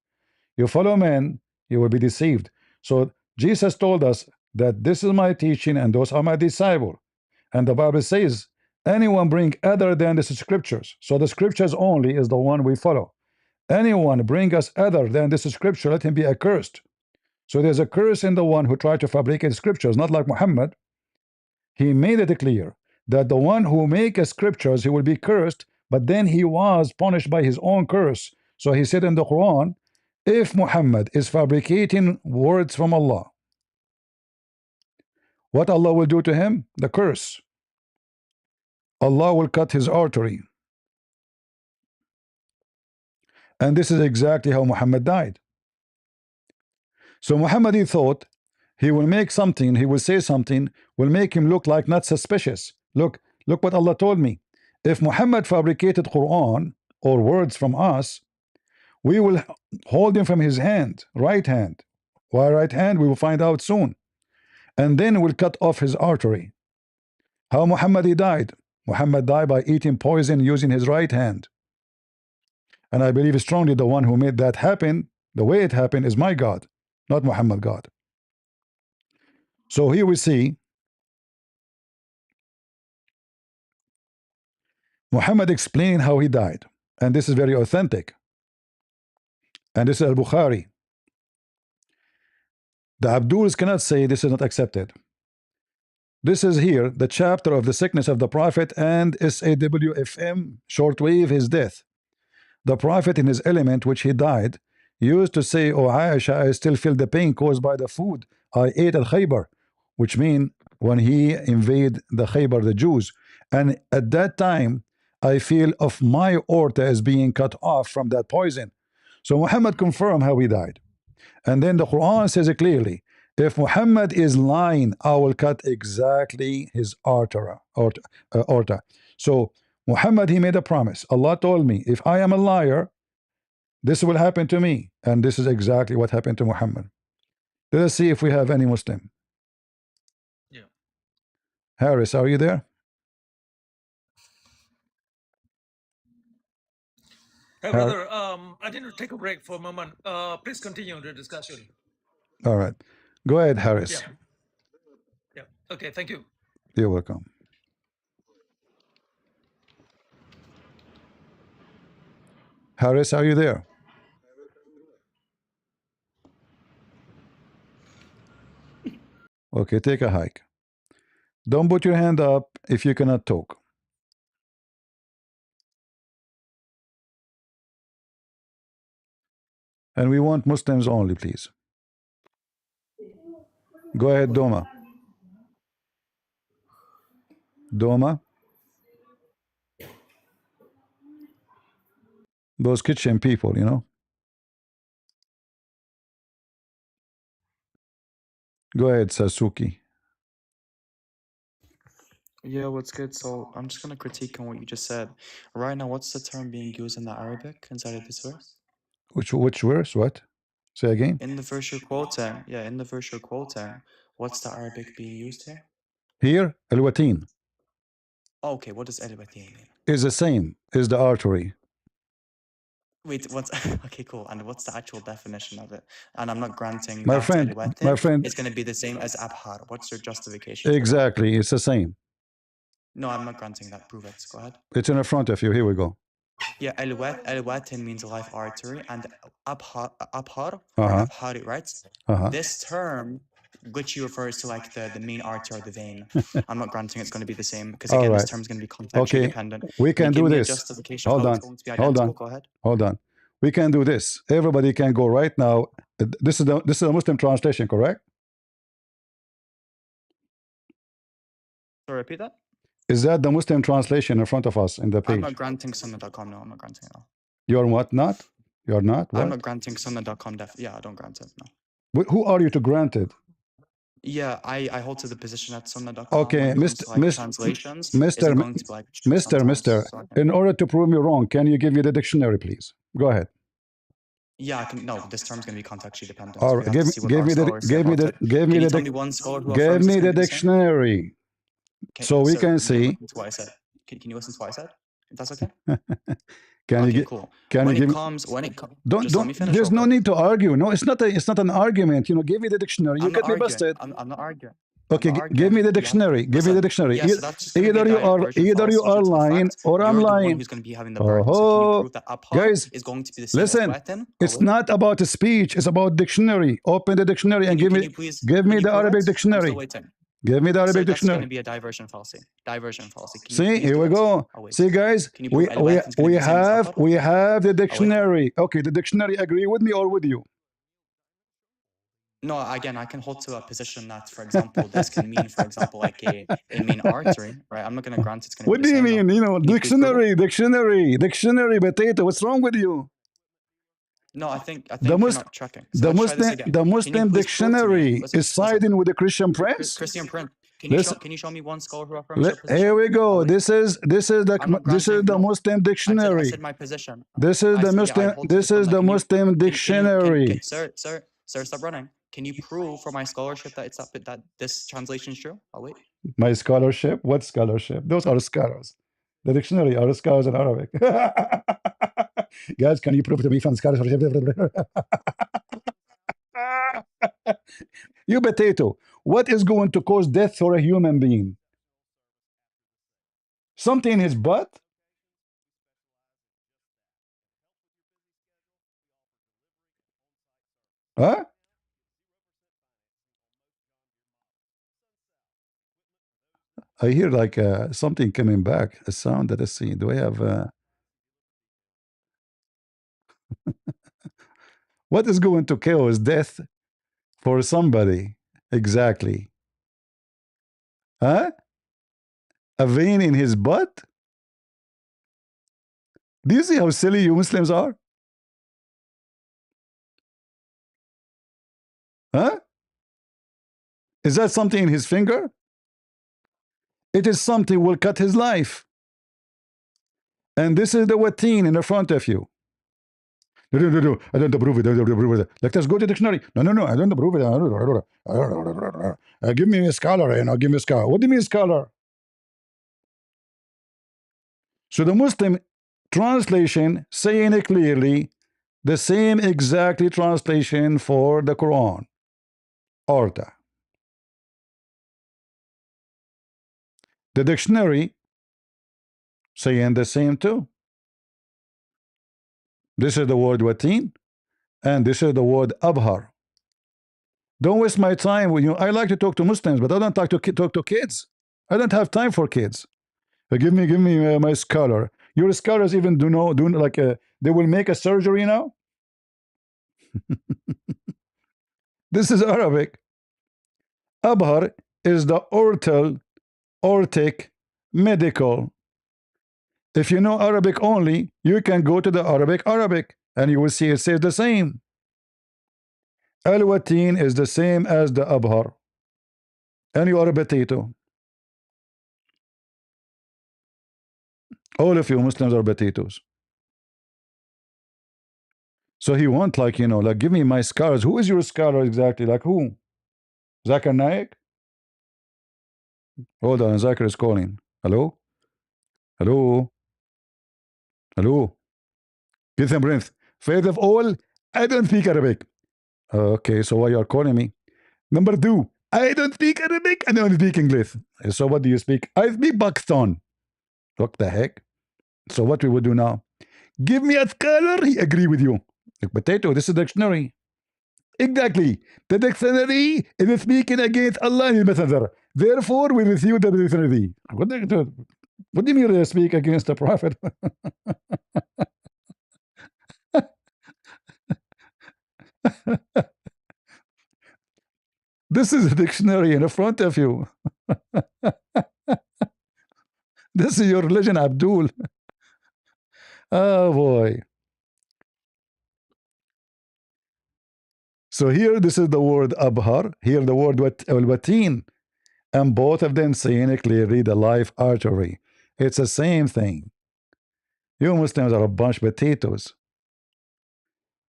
Speaker 1: You follow men, you will be deceived. So Jesus told us that this is my teaching and those are my disciples. And the Bible says, anyone bring other than the scriptures. So the scriptures only is the one we follow. Anyone bring us other than this scripture, let him be accursed. So there's a curse in the one who tried to fabricate scriptures, not like Muhammad. He made it clear that the one who makes scriptures, he will be cursed, but then he was punished by his own curse. So he said in the Quran, if Muhammad is fabricating words from Allah, what Allah will do to him? The curse. Allah will cut his artery. And this is exactly how Muhammad died. So Muhammad he thought he will make something, he will say something, will make him look like not suspicious. Look what Allah told me. If Muhammad fabricated Quran or words from us, we will hold him from his hand, right hand. Why right hand? We will find out soon. And then we'll cut off his artery. How Muhammad he died? Muhammad died by eating poison using his right hand. And I believe strongly the one who made that happen, the way it happened, is my God, not Muhammad God. So here we see Muhammad explaining how he died. And this is very authentic. And this is Al-Bukhari. The Abduls cannot say this is not accepted. This is here the chapter of the sickness of the Prophet and SAWFM, shortwave, his death. The Prophet in his element, which he died, used to say, "Oh Aisha, I still feel the pain caused by the food I ate at Khaybar," which means when he invaded the Khaybar, the Jews. And at that time, I feel of my aorta is being cut off from that poison. So Muhammad confirmed how he died. And then the Quran says it clearly, if Muhammad is lying, I will cut exactly his aorta. So Muhammad, he made a promise. Allah told me, if I am a liar, this will happen to me. And this is exactly what happened to Muhammad. Let us see if we have any Muslim.
Speaker 4: Yeah.
Speaker 1: Harris, are you there?
Speaker 4: Hey, brother, I need to take a break for a moment. Please continue the discussion.
Speaker 1: All right. Go ahead, Harris.
Speaker 4: Yeah. Yeah. Okay, thank you.
Speaker 1: You're welcome. Harris, are you there? Okay, take a hike. Don't put your hand up if you cannot talk. And we want Muslims only, please. Go ahead, Doma. Doma. Those kitchen people, you know. Go ahead, Sasuke.
Speaker 8: Yeah, what's good? So I'm just gonna critique on what you just said. Right now, what's the term being used in the Arabic inside of this verse?
Speaker 1: Which verse? What? Say again.
Speaker 8: In the verse you're quoting, yeah, in the verse you're quoting, what's the Arabic being used here?
Speaker 1: Here, al-watin
Speaker 8: Okay, what does al-watin mean?
Speaker 1: is the same as the artery.
Speaker 8: Wait, what's okay, cool. And what's the actual definition of it? And I'm not granting
Speaker 1: My
Speaker 8: that
Speaker 1: friend,
Speaker 8: al-watin is gonna be the same as abhar. What's your justification?
Speaker 1: Exactly, it's the same.
Speaker 8: No, I'm not granting that. Prove it. Go ahead.
Speaker 1: It's in the front of you. Here we go.
Speaker 8: Yeah, al-watin means life artery, and abhar or
Speaker 1: Uh-huh.
Speaker 8: abhari, right?
Speaker 1: Uh-huh.
Speaker 8: This term literally refers to like the main artery or the vein. I'm not granting it's going to be the same because again, this term is going to be contextually dependent.
Speaker 1: We can do this.
Speaker 8: Justification
Speaker 1: Hold
Speaker 8: how
Speaker 1: on.
Speaker 8: it's going to be identical. Go ahead.
Speaker 1: Hold on. We can do this. Everybody can go right now. This is the Muslim translation, correct?
Speaker 8: So repeat that.
Speaker 1: Is that the Muslim translation in front of us in the page?
Speaker 8: I'm not granting sunnah.com. No, I'm not granting it. No.
Speaker 1: You're what? Not? You're not? What?
Speaker 8: I'm not granting sunnah.com. Yeah, I don't grant it. No.
Speaker 1: Who are you to grant it?
Speaker 8: Yeah, I hold to the position at sunnah.com.
Speaker 1: Okay,
Speaker 8: translations.
Speaker 1: Mister. In order to prove me wrong, can you give me the dictionary, please? Go ahead.
Speaker 8: Yeah, I can. No, this term's going to be contextually dependent.
Speaker 1: All right, give me the dictionary, so we can see.
Speaker 8: What I said. Can you listen to what I said? If that's okay.
Speaker 1: Cool. Can you give me? Don't. There's no need to argue. No, it's not an argument. You know, give me the dictionary. You get me busted.
Speaker 8: I'm not arguing.
Speaker 1: Okay, give me the dictionary. Give me the dictionary. Either you are lying or I'm lying.
Speaker 8: Who's going to be having the burden. So can you prove that
Speaker 1: guys,
Speaker 8: is going to be the same
Speaker 1: listen. It's not about a speech. It's about dictionary. Open the dictionary and give me the Arabic dictionary. Give me the Arabic dictionary.
Speaker 8: That's going to be a diversion fallacy.
Speaker 1: See, here we go. See, guys, we have the dictionary. Okay, the dictionary agree with me or with you?
Speaker 8: No, again, I can hold to a position that, for example, this can mean, for example, like a main artery, right? I'm not going to grant it's going to be
Speaker 1: What do you mean? You know, dictionary, potato. What's wrong with you?
Speaker 8: No, I think you're not tracking. So
Speaker 1: the Muslim dictionary is siding with the Christian Prince.
Speaker 8: Christian Prince. Can you show me one scholar who affirms your position?
Speaker 1: Here we go. This is the Muslim dictionary.
Speaker 8: I said my position.
Speaker 1: This is the Muslim dictionary.
Speaker 8: Sir, stop running. Can you prove from my scholarship that it's up that this translation is true? I'll wait.
Speaker 1: My scholarship? What scholarship? Those are scholars. The dictionary are scholars in Arabic. Guys, can you prove to me from scholarship? You potato. What is going to cause death for a human being? Something in his butt? Huh? I hear like something coming back, a sound that I see. Do I have what is going to cause death for somebody? Exactly. Huh? A vein in his butt? Do you see how silly you Muslims are? Huh? Is that something in his finger? It is something will cut his life. And this is the watin in the front of you. No, I don't approve it. I don't approve it. Like, let's go to dictionary. No, I don't approve it. Give me a scholar, give me a scholar. What do you mean scholar? So the Muslim translation saying it clearly, the same exactly translation for the Quran. Orta. The dictionary saying the same too. This is the word watin, and this is the word abhar. Don't waste my time with you. I like to talk to Muslims, but I don't like to talk to kids. I don't have time for kids. Give me my scholar. Your scholars even do like they will make a surgery now. This is Arabic. Abhar is the ortic, medical. If you know Arabic only, you can go to the Arabic, and you will see it says the same. Al-Watin is the same as the Abhar. And you are a potato. All of you Muslims are potatoes. So he want like, like give me my scholars. Who is your scholar exactly? Like who? Zakir Naik? Hold on, Zakir is calling. Hello? Hello? Hello? Get some breath. First of all, I don't speak Arabic. Okay, so why you are calling me? Number two, I don't speak Arabic and I don't speak English. So what do you speak? I speak Pakistan. What the heck? So what we would do now? Give me a scholar, he agree with you. Like, potato, this is dictionary. Exactly. The dictionary is speaking against Allah and His Messenger. Therefore, we refute the dictionary. What do you mean they speak against the Prophet? This is a dictionary in front of you. This is your religion, Abdul. Oh boy. So here, this is the word abhar. Here, the word watin. And both of them saying it clearly, the life artery. It's the same thing. You Muslims are a bunch of potatoes.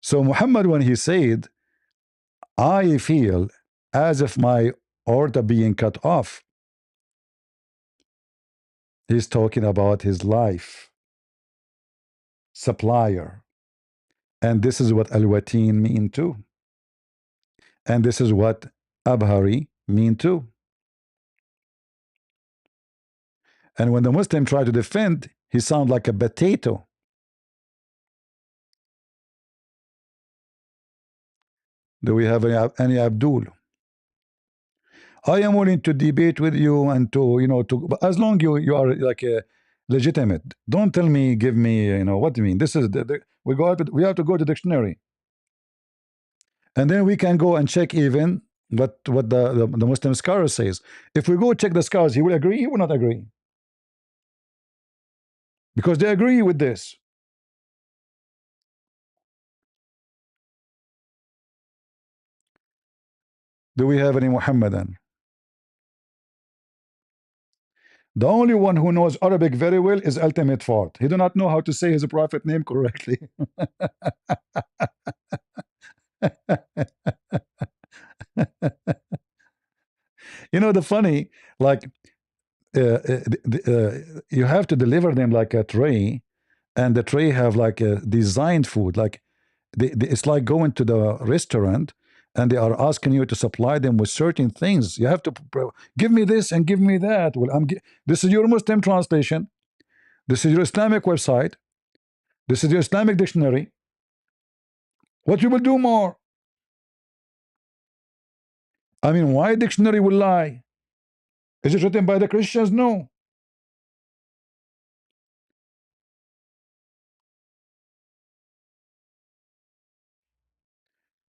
Speaker 1: So Muhammad, when he said, I feel as if my aorta being cut off, he's talking about his life supplier. And this is what al-watin mean too. And this is what abhari mean too. And when the Muslim try to defend, he sound like a potato. Do we have any Abdul? I am willing to debate with you and to as long you are like a legitimate. Don't tell me, give me, what do you mean? This is we have to go to dictionary, and then we can go and check even what the Muslim scholar says. If we go check the scholars, he will agree. He will not agree because they agree with this. Do we have any Muhammadan? The only one who knows Arabic very well is Ultimate Fort. He do not know how to say his prophet name correctly. You know, the funny, like, you have to deliver them like a tray, and the tray have like a designed food. Like, it's like going to the restaurant and they are asking you to supply them with certain things. You have to give me this and give me that. Well, this is your Muslim translation. This is your Islamic website. This is your Islamic dictionary. What you will do more? I mean, why dictionary will lie? Is it written by the Christians? No.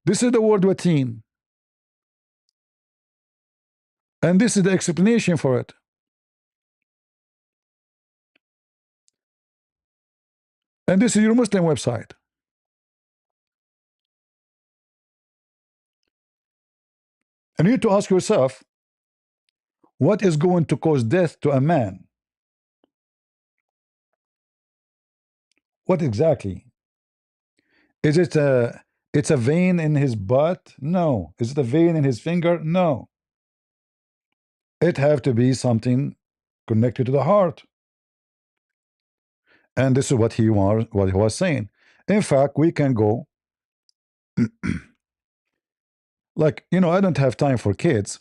Speaker 1: This is the word wateen. And this is the explanation for it. And this is your Muslim website. And you need to ask yourself, what is going to cause death to a man? What exactly? Is it it's a vein in his butt? No. Is it a vein in his finger? No. It have to be something connected to the heart. And this is what he was saying. In fact, we can go like, you know, I don't have time for kids.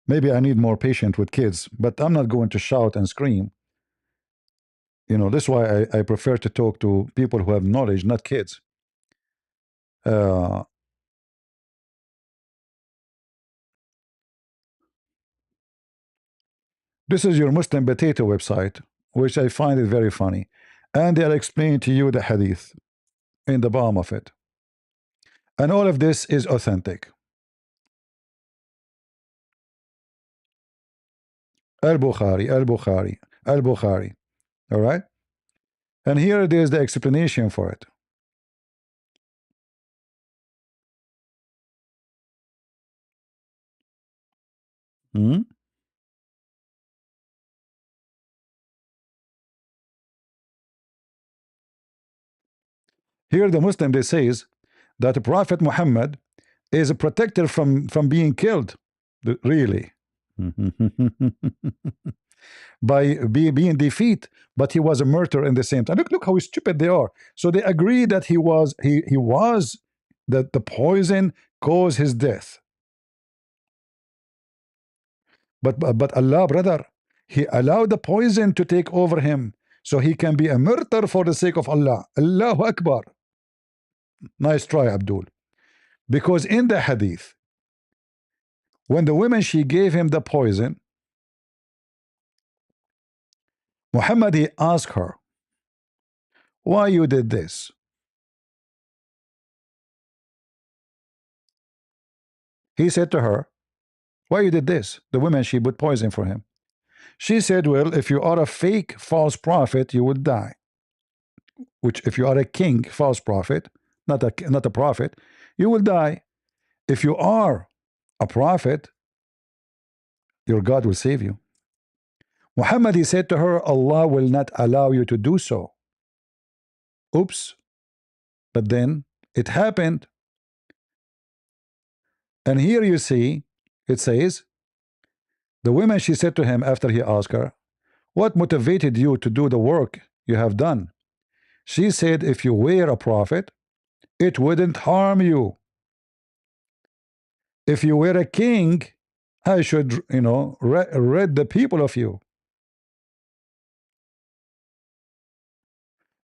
Speaker 1: Maybe I need more patience with kids, but I'm not going to shout and scream. You know, this is why I prefer to talk to people who have knowledge, not kids. This is your Muslim potato website, which I find it very funny. And they'll explain to you the hadith in the bottom of it. And all of this is authentic. Al-Bukhari, Al-Bukhari, Al-Bukhari. All right? And here it is, the explanation for it. Hmm? Here the Muslim, they says that the Prophet Muhammad is a protector from being killed. Really. By being defeat, but he was a murderer in the same time. Look how stupid they are. So they agree that he was that the poison caused his death. But Allah, brother, He allowed the poison to take over him, so he can be a murderer for the sake of Allah. Allahu Akbar. Nice try, Abdul. Because in the hadith, when the woman, she gave him the poison, Muhammad, he asked her, why you did this? He said to her, why you did this? The woman, she put poison for him. She said, well, if you are a fake false prophet, you would die. Which, if you are a king, false prophet, not a prophet, you will die. If you are a prophet, your God will save you. Muhammad, he said to her, Allah will not allow you to do so. Oops. But then it happened. And here you see, it says, the woman, she said to him after he asked her, what motivated you to do the work you have done? She said, if you were a prophet, it wouldn't harm you. If you were a king, I should, you know, rid the people of you.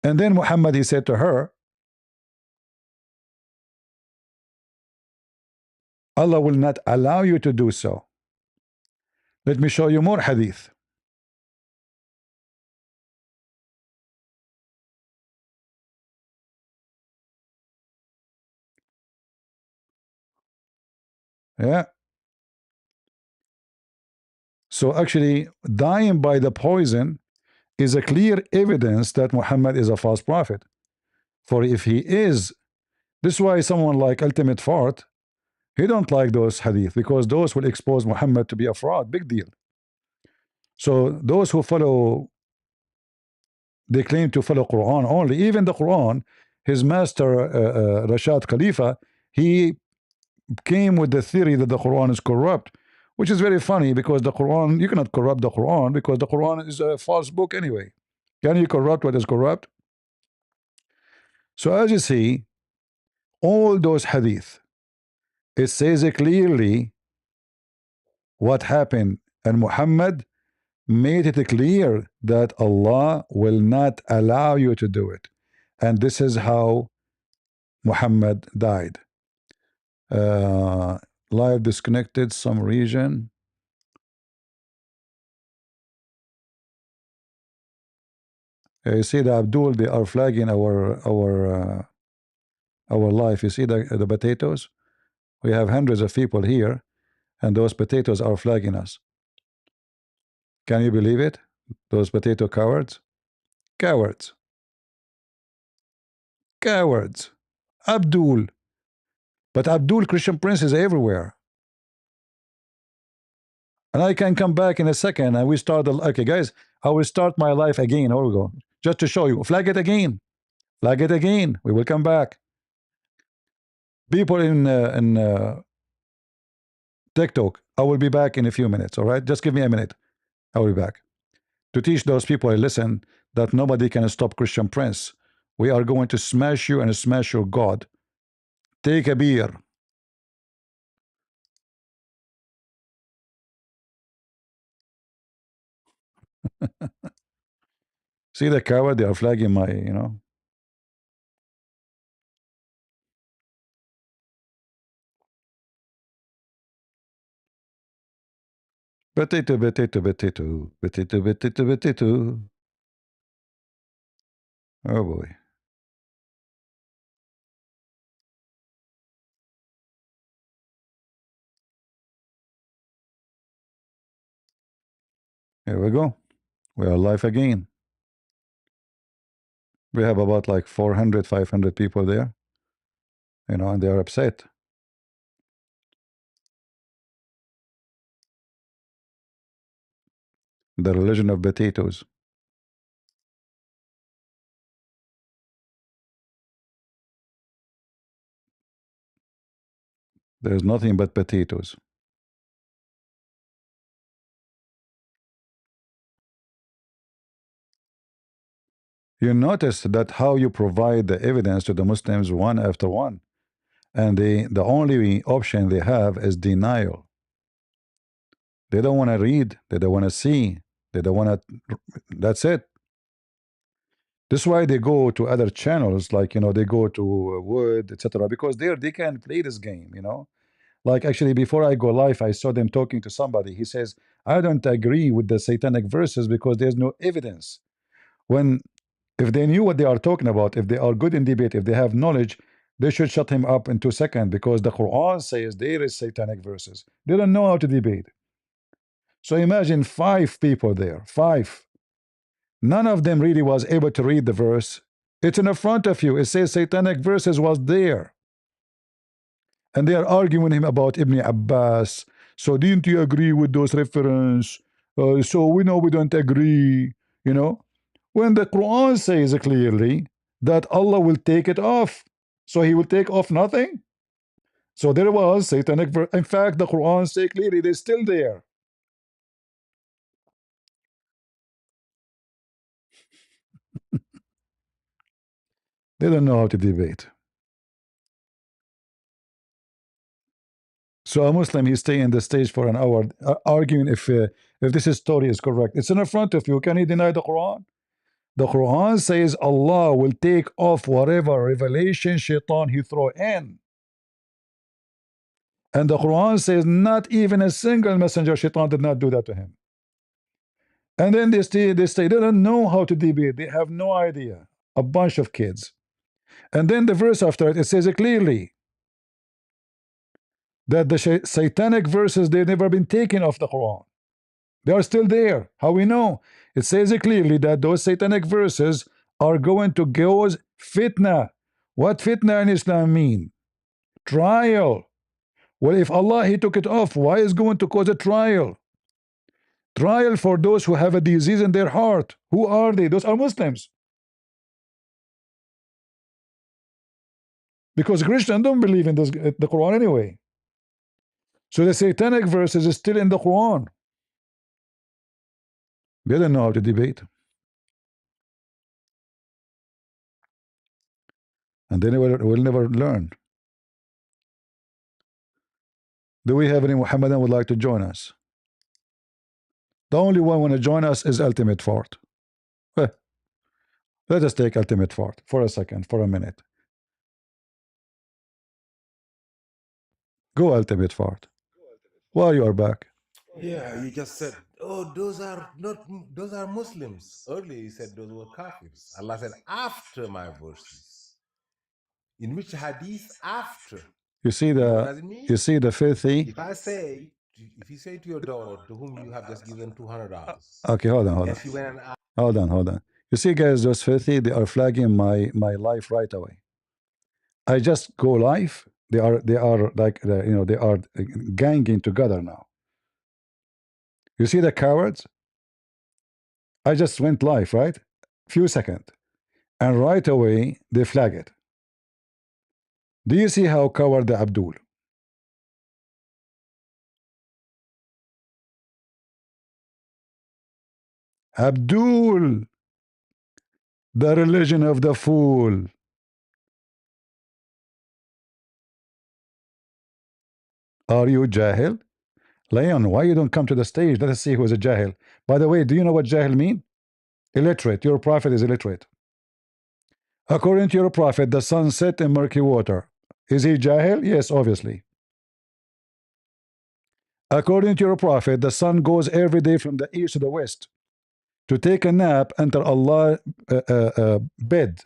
Speaker 1: And then Muhammad, he said to her, Allah will not allow you to do so. Let me show you more hadith. Yeah. So actually, dying by the poison is a clear evidence that Muhammad is a false prophet. For if he is, this is why someone like Ultimate Fart, he don't like those hadith, because those will expose Muhammad to be a fraud. Big deal. So those who follow, they claim to follow Quran only. Even the Quran, his master Rashad Khalifa, he came with the theory that the Quran is corrupt, which is very funny because the Quran, you cannot corrupt the Quran because the Quran is a false book anyway. Can you corrupt what is corrupt? So as you see, all those hadith, it says clearly what happened, and Muhammad made it clear that Allah will not allow you to do it. And this is how Muhammad died. Live disconnected some region. You see the Abdul, they are flagging our life. You see the potatoes? We have hundreds of people here, and those potatoes are flagging us. Can you believe it? Those potato cowards? Cowards. Cowards. Abdul. But Abdul, Christian Prince, is everywhere. And I can come back in a second and we start the, okay guys, I will start my life again. Here we go. Just to show you. Flag it again. Flag it again. We will come back. People in TikTok, I will be back in a few minutes. All right, just give me a minute. I will be back to teach those people I listen that nobody can stop Christian Prince. We are going to smash you and smash your God. Take a beer. See the coward? They are flagging my, you know. Potato, potato, potato, potato, potato, potato. Oh boy. Here we go. We are live again. We have about like 400, 500 people there, you know, and they are upset. The religion of potatoes. There's nothing but potatoes. You notice that how you provide the evidence to the Muslims one after one, and the only option they have is denial. They don't want to read, they don't want to see, they don't want to, that's it. This is why they go to other channels, like, you know, they go to Wood, etc., because there they can play this game, you know. Like actually, before I go live, I saw them talking to somebody. He says, I don't agree with the satanic verses because there's no evidence. When, if they knew what they are talking about, if they are good in debate, if they have knowledge, they should shut him up in 2 seconds because the Quran says there is satanic verses. They don't know how to debate. So imagine 5 people there, 5. None of them really was able to read the verse. It's in the front of you. It says satanic verses was there. And they are arguing him about Ibn Abbas. So didn't you agree with those reference? So we know we don't agree, you know. When the Quran says clearly that Allah will take it off, so he will take off nothing. So there was satanic verse. In fact, the Quran say clearly they're still there. They don't know how to debate. So a Muslim, he stay in the stage for an hour arguing if this story is correct. It's in front of you. Can he deny the Quran? The Quran says Allah will take off whatever revelation shaitan he throw in. And the Quran says not even a single messenger shaitan did not do that to him. And then they don't know how to debate. They have no idea. A bunch of kids. And then the verse after it, it says it clearly that the satanic verses, they've never been taken off the Quran. They are still there. How we know? It says it clearly that those satanic verses are going to cause fitna. What fitna in Islam mean? Trial. Well, if Allah he took it off, why is going to cause a trial? Trial for those who have a disease in their heart. Who are they? Those are Muslims. Because Christians don't believe in this, the Quran anyway. So the satanic verses is still in the Quran. They don't know how to debate. And they will never learn. Do we have any Muhammadan would like to join us? The only one want to join us is Ultimate Fort. Let us take Ultimate Fort for a second, for a minute. Go Ultimate Fort. While you are back.
Speaker 2: Yeah, you just said, oh, those are not, those are Muslims. Earlier you said those were Kafirs. Allah said, after my verses. In which hadith after?
Speaker 1: You see
Speaker 2: You know what
Speaker 1: the
Speaker 2: does it mean?
Speaker 1: you see the filthy.
Speaker 2: If you say to your daughter, to whom you have just given $200,
Speaker 1: Okay, hold on.
Speaker 2: and she went and asked,
Speaker 1: Hold on. You see, guys, those filthy, they are flagging my life right away. I just go live. They are like they are ganging together now. You see the cowards? I just went live, right? Few seconds, and right away they flag it. Do you see how coward Abdul? Abdul, the religion of the fool. Are you Jahil? Leon, why you don't come to the stage? Let us see who is a Jahil. By the way, do you know what Jahil mean? Illiterate. Your prophet is illiterate. According to your prophet, the sun set in murky water. Is he Jahil? Yes, obviously. According to your prophet, the sun goes every day from the east to the west to take a nap under Allah's bed.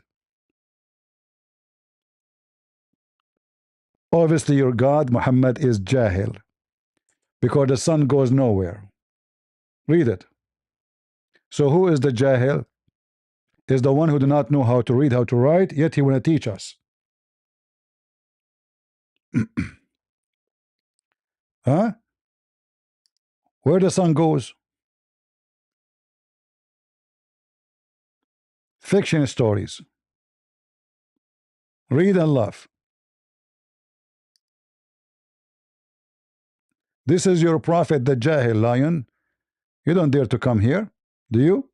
Speaker 1: Obviously, your God, Muhammad, is Jahil because the sun goes nowhere. Read it. So who is the Jahil? Is the one who do not know how to read, how to write, yet he want to teach us. Huh? Where the sun goes? Fiction stories. Read and laugh. This is your prophet, the Jahil lion. You don't dare to come here, do you?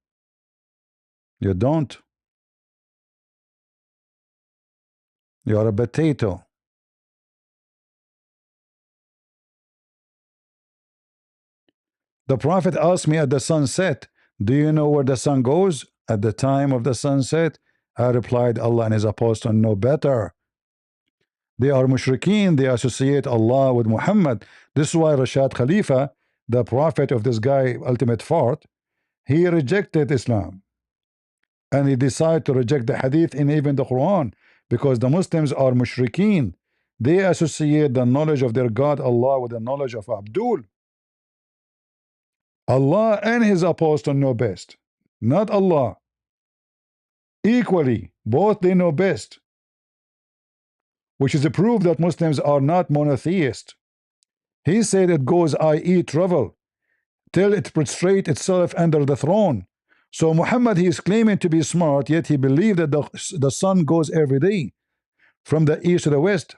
Speaker 1: You don't. You are a potato. The prophet asked me at the sunset, do you know where the sun goes? At the time of the sunset, I replied, Allah and his apostle know better. They are mushrikeen, they associate Allah with Muhammad. This is why Rashad Khalifa, the prophet of this guy, Ultimate Fort, he rejected Islam. And he decided to reject the hadith and even the Quran because the Muslims are mushrikeen. They associate the knowledge of their God, Allah, with the knowledge of Abdul. Allah and his apostle know best, not Allah. Equally, both they know best, which is a proof that Muslims are not monotheist. He said it goes, i.e., travel, till it prostrate itself under the throne. So Muhammad, he is claiming to be smart, yet he believed that the sun goes every day from the east to the west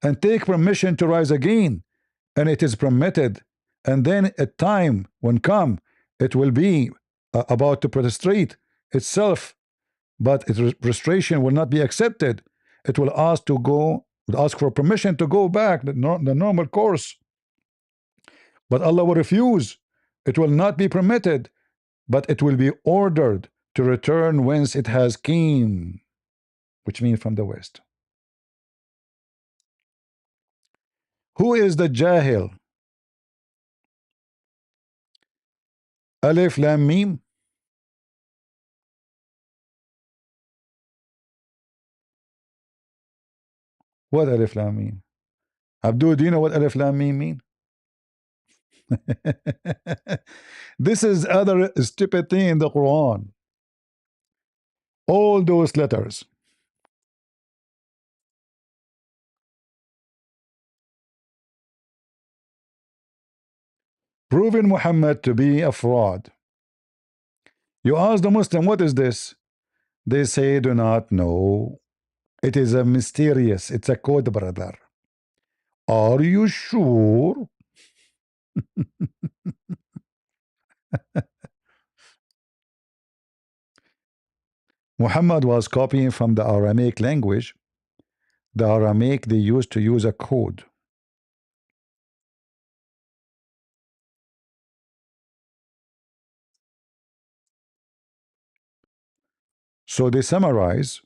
Speaker 1: and take permission to rise again, and it is permitted. And then a time when come, it will be about to prostrate itself, but its prostration will not be accepted. It will ask to go, will ask for permission to go back the normal course, but Allah will refuse. It will not be permitted, but it will be ordered to return whence it has came, which means from the west. Who is the Jahil? Alif Lam Mim. What Alif Lam Mim? Abdul, do you know what Alif Lam Mim mean? This is other stupid thing in the Quran. All those letters. Proving Muhammad to be a fraud. You ask the Muslim, what is this? They say, do not know. It is a mysterious, it's a code, brother. Are you sure? Muhammad was copying from the Aramaic language. The Aramaic, they used to use a code. So they summarize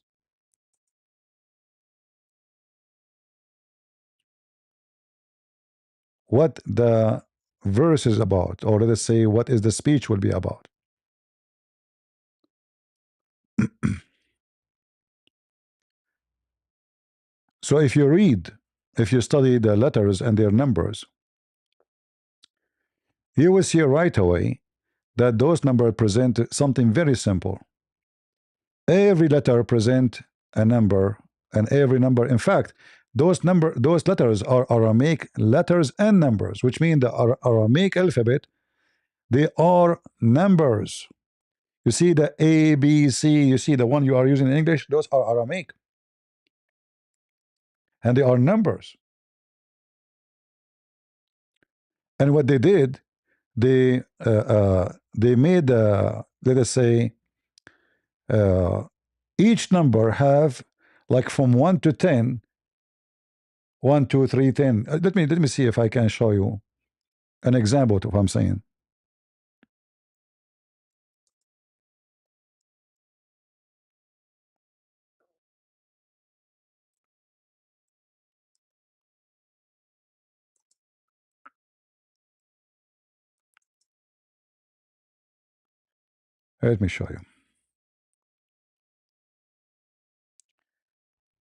Speaker 1: what the verse is about, or let us say what is the speech will be about. So if you read, if you study the letters and their numbers, you will see right away that those numbers present something very simple. Every letter represent a number, and every number, in fact, those letters are Aramaic letters and numbers, which mean the Aramaic alphabet, they are numbers. You see the A, B, C, you see the one you are using in English, those are Aramaic. And they are numbers. And what they did, they made, let us say, each number have like from 1 to 10, 1, 2, 3, 10. Let me see if I can show you an example of what I'm saying. Let me show you.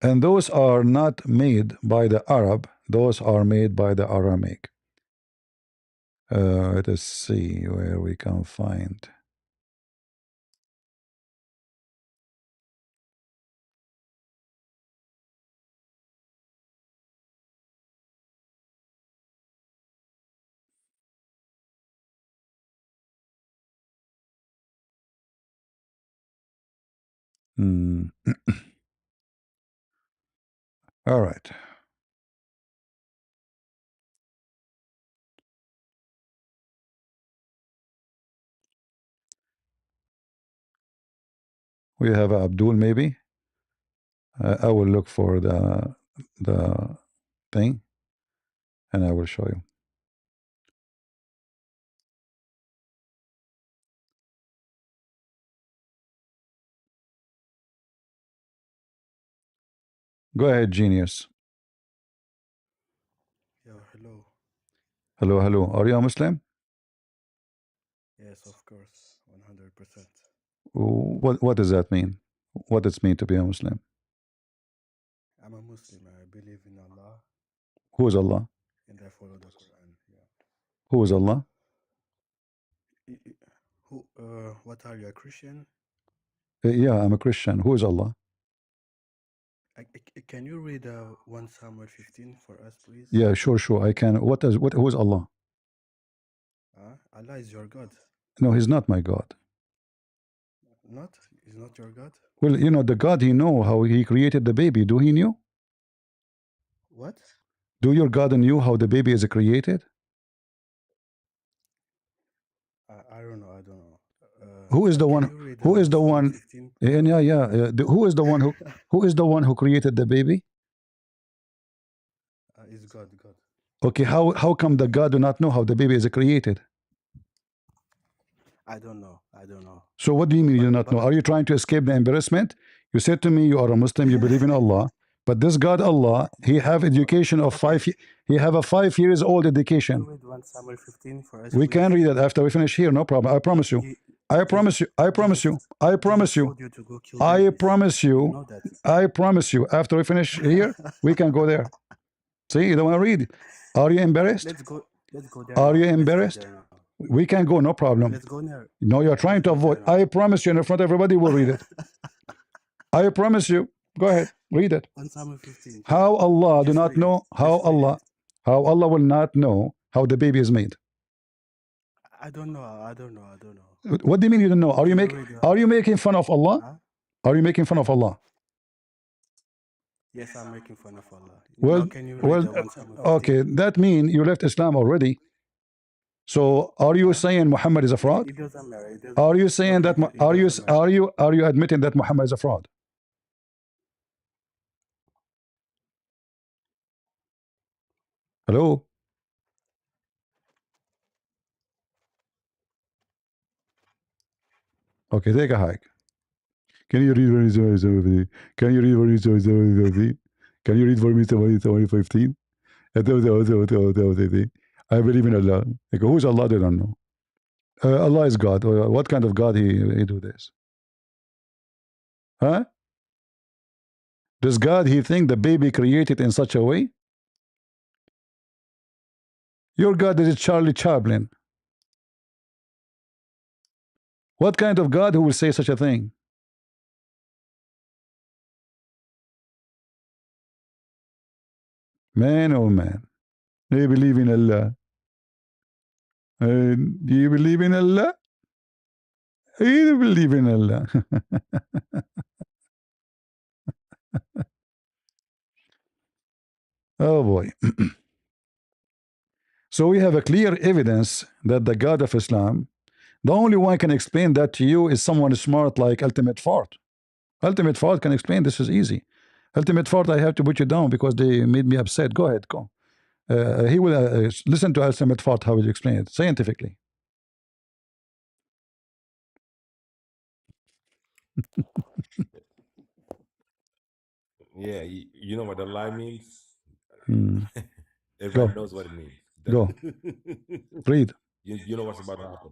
Speaker 1: And those are not made by the Arab, those are made by the Aramaic. Let us see where we can find. All right. We have Abdul maybe. I will look for the thing and I will show you. Go ahead, genius.
Speaker 9: Yeah, hello.
Speaker 1: Hello, hello. Are you a Muslim?
Speaker 9: Yes, of course, 100%.
Speaker 1: What does that mean? What does it mean to be a Muslim?
Speaker 9: I'm a Muslim. I believe in Allah
Speaker 1: Who is Allah?
Speaker 9: and I follow the Quran. Yeah.
Speaker 1: Who is Allah?
Speaker 9: Who? What are you, a Christian?
Speaker 1: Yeah, I'm a Christian. Who is Allah?
Speaker 9: Can you read 1 Samuel 15 for us, please?
Speaker 1: Yeah, sure. I can. Who is Allah?
Speaker 9: Allah is your God.
Speaker 1: No, he's not my God.
Speaker 9: Not? He's not your God?
Speaker 1: Well, the God he know how he created the baby. Do he knew?
Speaker 9: What?
Speaker 1: Do your God knew how the baby is created?
Speaker 9: I don't know. I don't know.
Speaker 1: Who is the
Speaker 9: Can
Speaker 1: one?
Speaker 9: you read
Speaker 1: Who is
Speaker 9: 1
Speaker 1: the
Speaker 9: Samuel
Speaker 1: one?
Speaker 9: 15?
Speaker 1: Who is the one who? Who is the one who created the baby?
Speaker 9: Is God. God.
Speaker 1: Okay, how come the God do not know how the baby is created?
Speaker 9: I don't know. I don't know.
Speaker 1: So what do you mean you do not know? Are you trying to escape the embarrassment? You said to me you are a Muslim, you believe in Allah, but this God Allah, he have education of
Speaker 9: Okay.
Speaker 1: he have a 5 years old
Speaker 9: Can
Speaker 1: education.
Speaker 9: you read 1 Samuel 15 for us,
Speaker 1: We
Speaker 9: please?
Speaker 1: can read it after we finish here, no problem. I promise you. I promise you. I promise you. I promise you.
Speaker 9: told you to go kill
Speaker 1: I
Speaker 9: babies.
Speaker 1: promise
Speaker 9: You
Speaker 1: you.
Speaker 9: know that.
Speaker 1: I promise you. After we finish here, we can go there. See, you don't want to read. Are you embarrassed?
Speaker 9: Let's go. Let's go there
Speaker 1: Are
Speaker 9: now.
Speaker 1: you
Speaker 9: Let's go
Speaker 1: embarrassed?
Speaker 9: there now.
Speaker 1: We can go, no problem.
Speaker 9: Let's go there.
Speaker 1: No, you're trying
Speaker 9: Let's
Speaker 1: to
Speaker 9: go
Speaker 1: avoid.
Speaker 9: there now.
Speaker 1: I promise you, in front of everybody, we'll read it. I promise you. Go ahead, read it.
Speaker 9: 1 Samuel 15.
Speaker 1: How Allah do
Speaker 9: Just
Speaker 1: not
Speaker 9: read it.
Speaker 1: know
Speaker 9: Just read it.
Speaker 1: how Allah will not know how the baby is made.
Speaker 9: I don't know. I don't know. I don't know.
Speaker 1: What do you mean you don't know?
Speaker 9: Can you read
Speaker 1: Are you making fun of Allah?
Speaker 9: huh?
Speaker 1: Are you making fun of Allah?
Speaker 9: Yes, I'm making fun of Allah.
Speaker 1: Well,
Speaker 9: Now, can you read
Speaker 1: well,
Speaker 9: the 115?
Speaker 1: okay. That means you left Islam already. So are you
Speaker 9: Huh?
Speaker 1: saying Muhammad is a fraud?
Speaker 9: It doesn't matter. It doesn't.
Speaker 1: Are you saying
Speaker 9: Okay,
Speaker 1: that?
Speaker 9: it doesn't matter.
Speaker 1: Are you admitting that Muhammad is a fraud? Hello. Okay, take a hike. Can you read for me? Can you read for me? Can you read for me 2015? I believe in Allah. Like, who's Allah? They don't know. Allah is God. What kind of God he do this? Huh? Does God he think the baby created in such a way? Your God is Charlie Chaplin. What kind of God who will say such a thing? Man, oh man. They believe in Allah. Do you believe in Allah? You believe in Allah. Oh boy. So we have a clear evidence that the God of Islam, the only one can explain that to you is someone smart like Ultimate Fort. Ultimate Fort can explain this is easy. Ultimate Fort, I have to put you down because they made me upset. Go ahead, go. He will listen to Ultimate Fort how he explain it scientifically.
Speaker 2: Yeah, you know what the lie means?
Speaker 1: Hmm.
Speaker 2: Everybody
Speaker 1: Go,
Speaker 2: knows what it means.
Speaker 1: go, read,
Speaker 2: You know what's about to happen.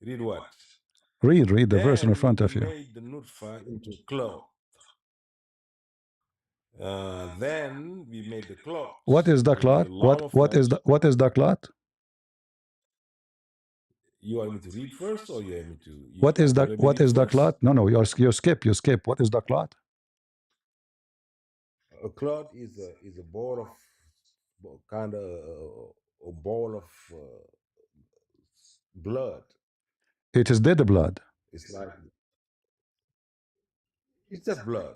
Speaker 2: Read what?
Speaker 1: read the verse in
Speaker 2: Then
Speaker 1: front
Speaker 2: we
Speaker 1: of you.
Speaker 2: made the nutfa into cloth. Then we made the cloth
Speaker 1: What is the
Speaker 2: into
Speaker 1: clot?
Speaker 2: a long of flesh.
Speaker 1: What is the clot?
Speaker 2: You want me to read first, or you want me to? Let me
Speaker 1: What
Speaker 2: read
Speaker 1: is the
Speaker 2: first.
Speaker 1: clot? No, you skip. What is the clot?
Speaker 2: A clot is a ball of kind of a ball of blood.
Speaker 1: It is dead blood.
Speaker 2: It's like it's just blood.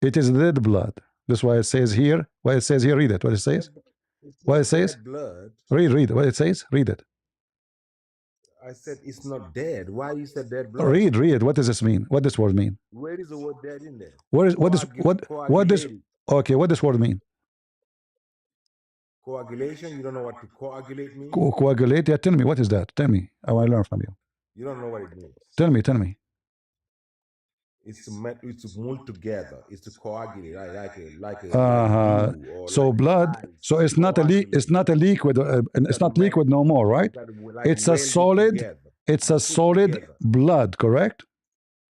Speaker 1: It is dead blood. That's why it says here. Why it says here? Read it. What it says?
Speaker 2: It's
Speaker 1: What
Speaker 2: not
Speaker 1: it says?
Speaker 2: dead blood.
Speaker 1: Read. What it says? Read it.
Speaker 2: I said it's not dead. Why you said dead blood?
Speaker 1: Read. What does this mean? What does this word mean?
Speaker 2: Where is the word dead in there?
Speaker 1: What is what does
Speaker 2: Coagulated.
Speaker 1: okay? What does word mean?
Speaker 2: Coagulation. You don't know what to coagulate means.
Speaker 1: Coagulate. Yeah, tell me what is that? Tell me. I want to learn from you.
Speaker 2: You don't know what it means.
Speaker 1: Tell me.
Speaker 2: It's to mold together. It's to coagulate, like glue or
Speaker 1: So
Speaker 2: like
Speaker 1: blood.
Speaker 2: ice.
Speaker 1: So it's not a
Speaker 2: Coagulate.
Speaker 1: it's not a liquid.
Speaker 2: You
Speaker 1: It's
Speaker 2: got to
Speaker 1: not liquid no more, right?
Speaker 2: like
Speaker 1: It's a
Speaker 2: weld it
Speaker 1: solid.
Speaker 2: together.
Speaker 1: It's a
Speaker 2: Put
Speaker 1: solid
Speaker 2: together.
Speaker 1: blood, correct?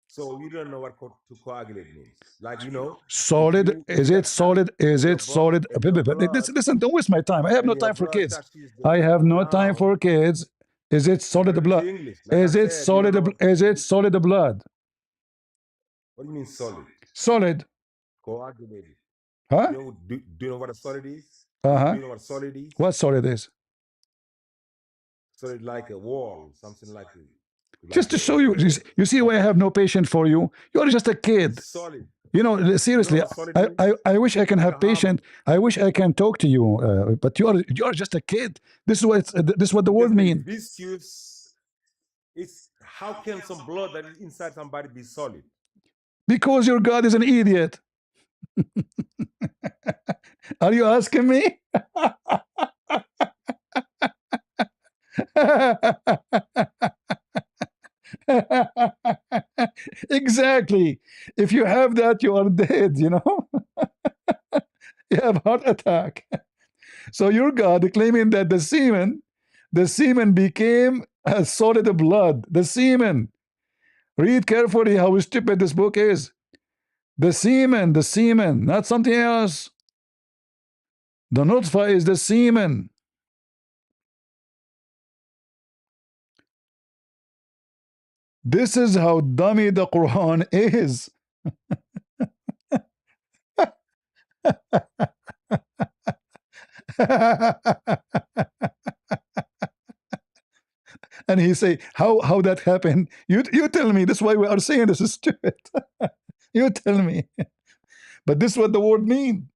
Speaker 2: So you don't know what to coagulate means. Like
Speaker 1: Solid. Is it solid? Is it solid?
Speaker 2: if your blood
Speaker 1: Listen, don't waste my time. I have no
Speaker 2: when your
Speaker 1: time for
Speaker 2: blood
Speaker 1: kids.
Speaker 2: touches
Speaker 1: I
Speaker 2: the
Speaker 1: have no time
Speaker 2: ground,
Speaker 1: for kids. Is it
Speaker 2: you
Speaker 1: solid
Speaker 2: better use
Speaker 1: blood?
Speaker 2: your English. Like I said, you don't know what
Speaker 1: Is it solid blood?
Speaker 2: do you mean solid?
Speaker 1: Solid.
Speaker 2: Coagulated.
Speaker 1: Huh?
Speaker 2: Do you know what a solid is?
Speaker 1: Uh-huh.
Speaker 2: Do you know what solid is?
Speaker 1: What solid is?
Speaker 2: Solid like a wall, something like
Speaker 1: Just to show you, you see why I have no patience for you. You're just a kid.
Speaker 2: It's solid.
Speaker 1: You know, seriously, I wish I can
Speaker 2: Like
Speaker 1: have patience. I wish I can talk to you, but you're just a kid. This is what the word means.
Speaker 2: Viscous. It's how can some blood that is inside somebody be solid?
Speaker 1: Because your God is an idiot. Are you asking me? Exactly. If you have that, you are dead, you know? You have heart attack. So your God claiming that the semen became a solid blood. The semen. Read carefully how stupid this book is. The semen, not something else. The nutfa is the semen. This is how dummy the Quran is. And he say, how that happened? You tell me. That's why we are saying this is stupid. You tell me. But this is what the word mean.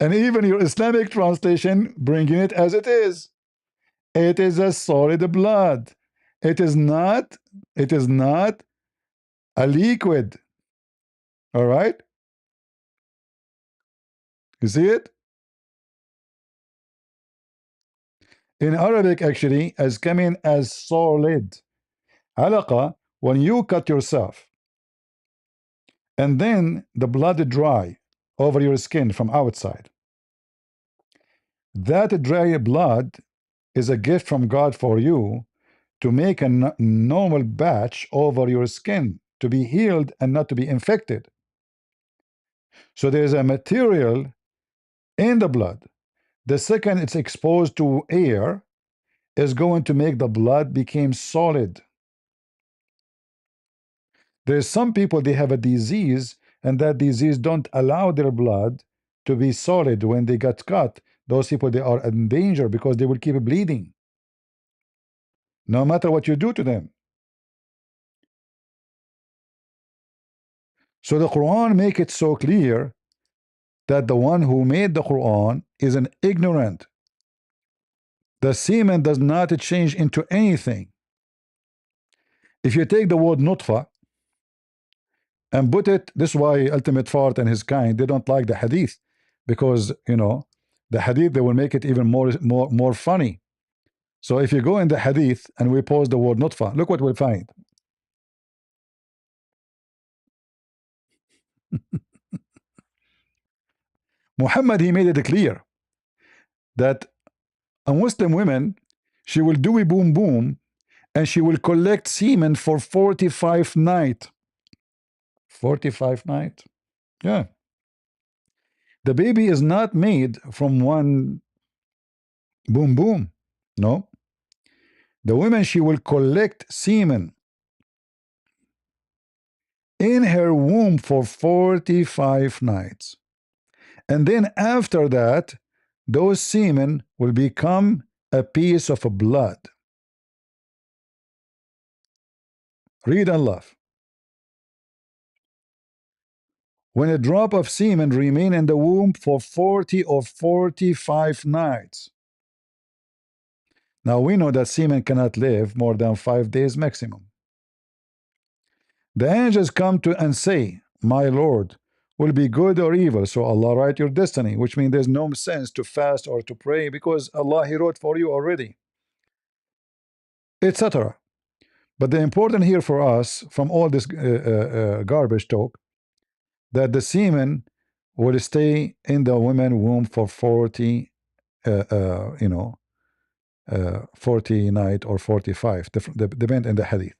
Speaker 1: And even your Islamic translation bringing it as it is. It is a solid blood. It is not a liquid. All right? You see it? In Arabic, actually, as coming as solid. Alaqa, when you cut yourself, and then the blood dry over your skin from outside. That dry blood is a gift from God for you to make a normal batch over your skin to be healed and not to be infected. So there's a material in the blood. The second it's exposed to air is going to make the blood become solid. There's some people, they have a disease, and that disease don't allow their blood to be solid when they got cut. Those people, they are in danger because they will keep bleeding no matter what you do to them. So the Quran make it so clear that the one who made the Quran is an ignorant. The semen does not change into anything. If you take the word nutfa and put it this way, Ultimate Fart and his kind, they don't like the hadith because, you know, the hadith, they will make it even more funny. So if you go in the hadith and we pause the word nutfa, look what we'll find. Muhammad, he made it clear that a Muslim woman, she will do a boom boom and she will collect semen for 45 nights. 45 nights. Yeah. The baby is not made from one boom boom. No. The woman, she will collect semen in her womb for 45 nights. And then after that, those semen will become a piece of blood. Read and laugh. When a drop of semen remain in the womb for 40 or 45 nights. Now we know that semen cannot live more than 5 days maximum. The angels come to and say, my Lord, will be good or evil, so Allah write your destiny, which means there's no sense to fast or to pray because Allah, He wrote for you already, etc. But the important here for us from all this garbage talk, that the semen will stay in the woman womb for 40 40 night or 45, depend on the hadith.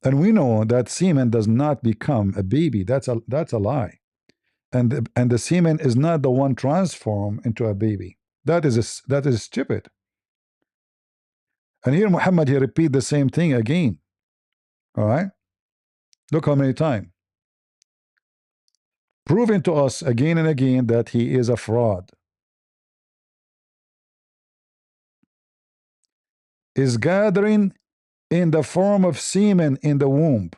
Speaker 1: And we know that semen does not become a baby. That's a lie. And the semen is not the one transformed into a baby. That is stupid. And here Muhammad, he repeat the same thing again. All right, look how many times, proving to us again and again that he is a fraud. Is gathering in the form of semen in the womb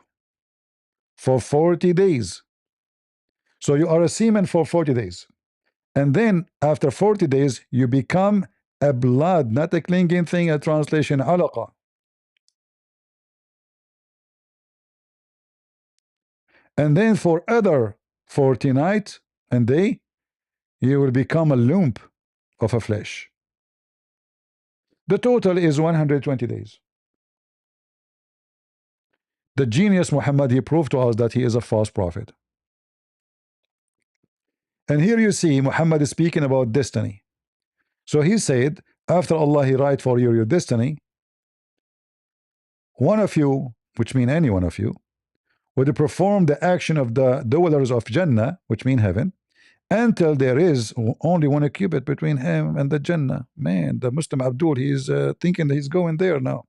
Speaker 1: for 40 days. So you are a semen for 40 days. And then after 40 days, you become a blood, not a clinging thing, a translation, alaqa. And then for other 40 nights and day, you will become a lump of a flesh. The total is 120 days. The genius Muhammad, he proved to us that he is a false prophet. And here you see Muhammad is speaking about destiny. So he said, after Allah, he write for you your destiny, one of you, which mean any one of you, would perform the action of the dwellers of Jannah, which mean heaven, until there is only one cubit between him and the Jannah. Man, the Muslim Abdul, he's thinking that he's going there now.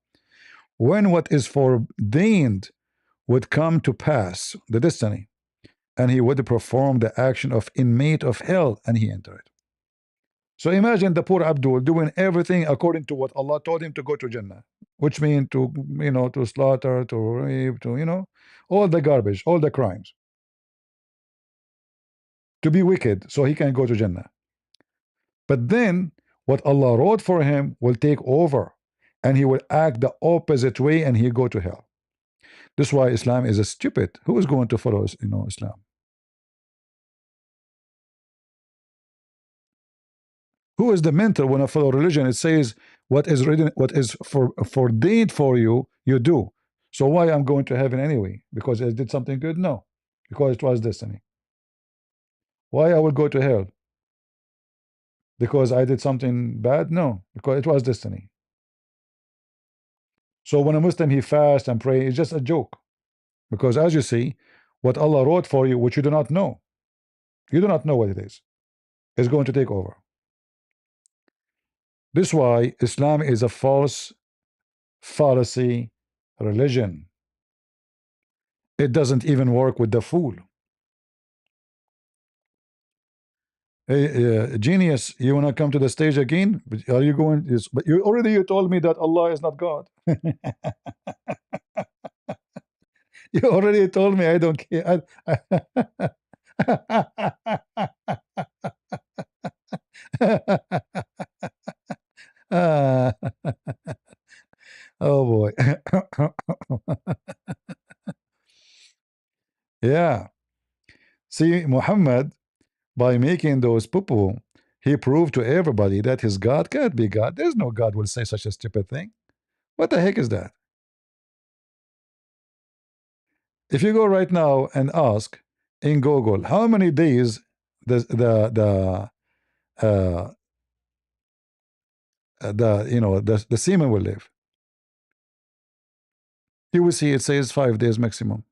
Speaker 1: When what is foreordained would come to pass, the destiny, and he would perform the action of inmate of hell, and he entered. So imagine the poor Abdul doing everything according to what Allah told him to go to Jannah, which means to, to slaughter, to rape, to, all the garbage, all the crimes. to be wicked so he can go to Jannah. But then what Allah wrote for him will take over, and he will act the opposite way and he go to hell. This is why Islam is a stupid. Who is going to follow Islam? Who is the mentor when I follow religion? It says what is written, what is foreordained for you, you do. So why I'm going to heaven anyway? Because I did something good? No, because it was destiny. Why I will go to hell? Because I did something bad? No, because it was destiny. So when a Muslim he fast and pray, it's just a joke. Because as you see, what Allah wrote for you, which you do not know what it is going to take over. This is why Islam is a false fallacy religion. It doesn't even work with the fool. Hey, genius, you want to come to the stage again? Are you going? Yes, but you told me that Allah is not God. You already told me. I don't care. Ah, oh boy. Yeah. See, Muhammad, by making those poo-poo, he proved to everybody that his God can't be God. There's no God will say such a stupid thing. What the heck is that? If you go right now and ask in Google how many days uh, the semen will live, you will see it says 5 days maximum.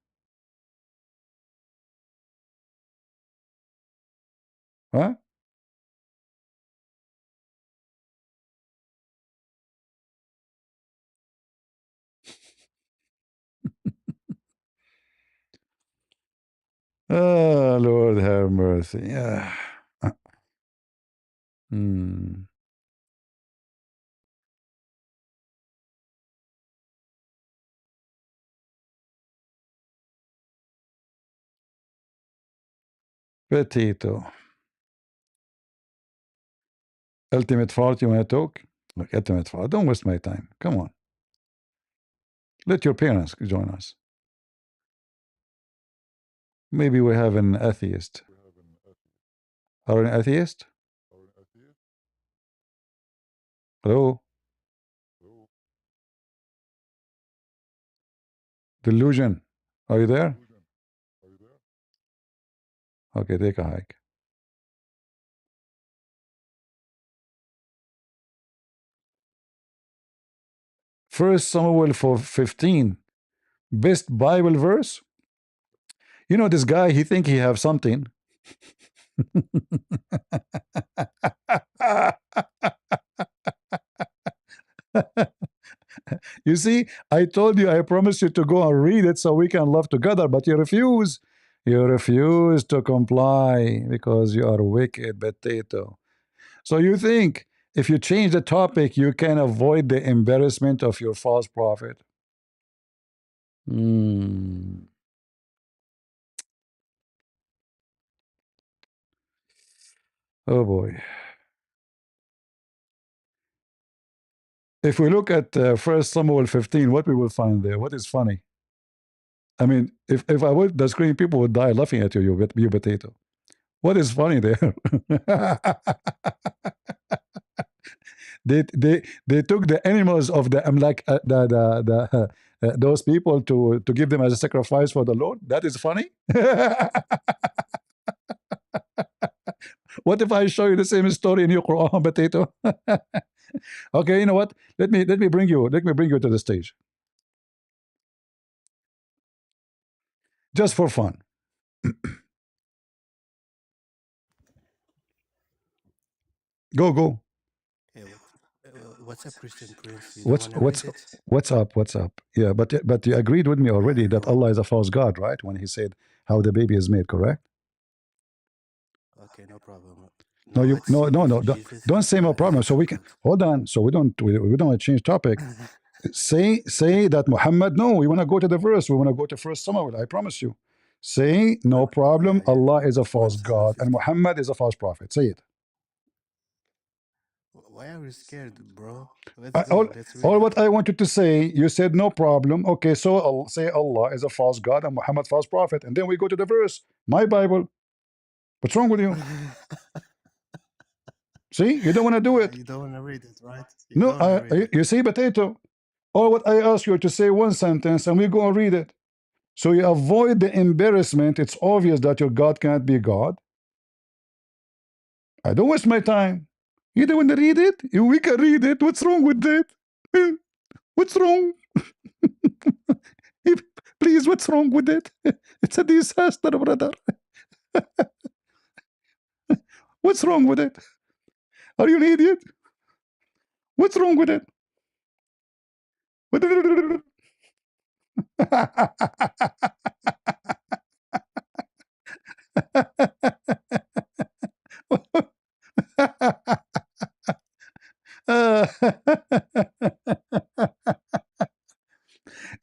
Speaker 1: Huh? Oh, Lord have mercy. Yeah. Hmm. Potato. Ultimate fault, you want to talk? Look, ultimate fault. Don't waste my time. Come on. Let your parents join us. Maybe we have an atheist. Are an atheist? Hello? Delusion. Are you there? Okay, take a hike. First Samuel 15. Best Bible verse. You know this guy, he think he have something. You see, I told you, I promised you to go and read it so we can love together, but you refuse. You refuse to comply because you are a wicked potato. So you think if you change the topic, you can avoid the embarrassment of your false prophet? Hmm. Oh boy. If we look at 1 Samuel 15, what we will find there? What is funny? I mean, if I would the screen, people would die laughing at you, you potato. What is funny there? they took the animals of the like those people to give them as a sacrifice for the Lord. That is funny. What if I show you the same story in your Quran, potato? Okay, you know what? Let me bring you to the stage, just for fun. Go.
Speaker 9: Yeah, what's up, Christian Prince? You don't want to read it?
Speaker 1: What's up? Yeah, but you agreed with me already that Allah is a false God, right? When He said how the baby is made, correct?
Speaker 9: Okay, no problem.
Speaker 1: No,
Speaker 9: No,
Speaker 1: you
Speaker 9: it's
Speaker 1: no.
Speaker 9: Jesus
Speaker 1: Don't
Speaker 9: is
Speaker 1: say no
Speaker 9: is
Speaker 1: problem. So we can
Speaker 9: important.
Speaker 1: hold on. So we don't change topic. Say that Muhammad. No, we want to go to the verse. We want to go to First Samuel. I promise you. Say, no problem,
Speaker 9: yeah.
Speaker 1: Allah is a false
Speaker 9: One second,
Speaker 1: God and
Speaker 9: 50.
Speaker 1: Muhammad is a false prophet. Say it.
Speaker 9: Why are you scared, bro? Let's
Speaker 1: All,
Speaker 9: go. Let's read
Speaker 1: all
Speaker 9: it.
Speaker 1: what I wanted to say, you said no problem. Okay, so I'll say Allah is a false God and Muhammad false prophet. And then we go to the verse, my Bible. What's wrong with you? See, you don't want to do it.
Speaker 9: You don't want to read it, right? You
Speaker 1: No,
Speaker 9: don't want to read it.
Speaker 1: you see, potato. All what I ask you to say one sentence and we go and read it. So you avoid the embarrassment. It's obvious that your God can't be God. I don't waste my time. You don't want to read it? We can read it. What's wrong with that? What's wrong? Please, what's wrong with it? It's a disaster, brother. What's wrong with it? Are you an idiot? What's wrong with it?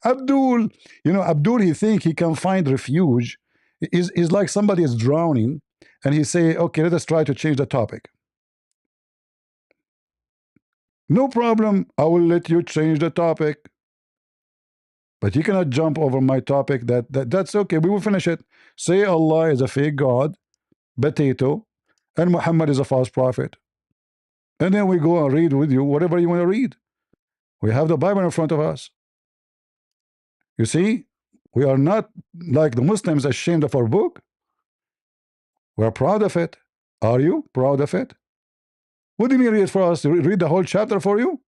Speaker 1: Abdul, Abdul, he think he can find refuge. Is like somebody is drowning, and he say, "Okay, let us try to change the topic." No problem, I will let you change the topic, but you cannot jump over my topic. That's okay. We will finish it. Say Allah is a fake God, potato, and Muhammad is a false prophet, and then we go and read with you whatever you want to read. We have the Bible in front of us. You see, we are not like the Muslims ashamed of our book. We're proud of it. Are you proud of it? What do you mean read it for us? Read the whole chapter for you?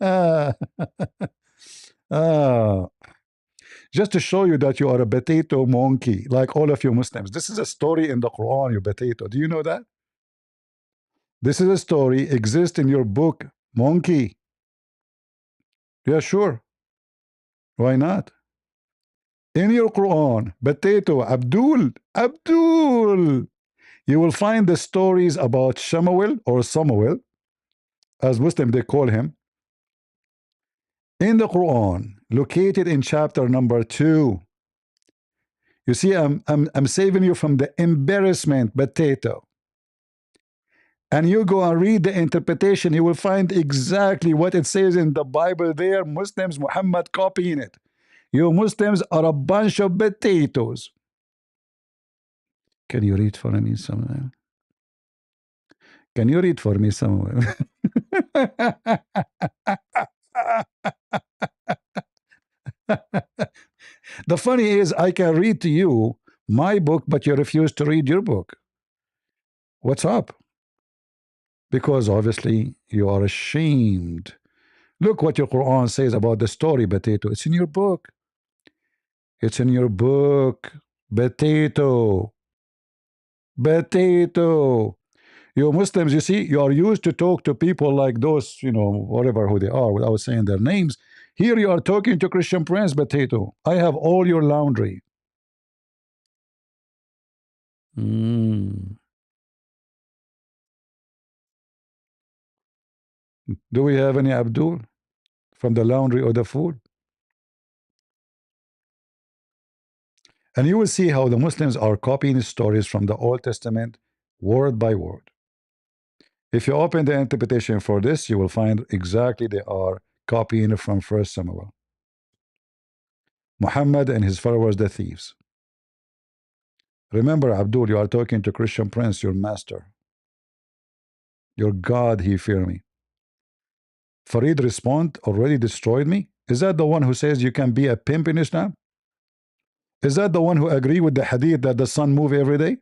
Speaker 1: Ah, ah. Just to show you that you are a potato monkey, like all of you Muslims. This is a story in the Quran, you potato. Do you know that? This is a story, exists in your book, monkey. Yeah, sure. Why not? In your Quran, potato, Abdul, you will find the stories about Shemuel or Samuel, as Muslim they call him, in the Quran, located in chapter number 2. You see, I'm saving you from the embarrassment, potato. And you go and read the interpretation, you will find exactly what it says in the Bible there. Muslims, Muhammad copying it. You Muslims are a bunch of potatoes. Can you read for me somewhere? Can you read for me somewhere? The funny is, I can read to you my book, but you refuse to read your book. What's up? Because obviously you are ashamed. Look what your Quran says about the story, potato. It's in your book. It's in your book. Potato. Potato. You Muslims, you see, you are used to talk to people like those, whatever who they are, without saying their names. Here you are talking to Christian Prince, potato. I have all your laundry. Mm. Do we have any Abdul from the laundry or the food? And you will see how the Muslims are copying stories from the Old Testament word by word. If you open the interpretation for this, you will find exactly they are copying from 1 Samuel. Muhammad and his followers, the thieves. Remember, Abdul, you are talking to Christian Prince, your master. Your God, he fear me. Farid respond, already destroyed me? Is that the one who says you can be a pimp in Islam? Is that the one who agree with the hadith that the sun move every day?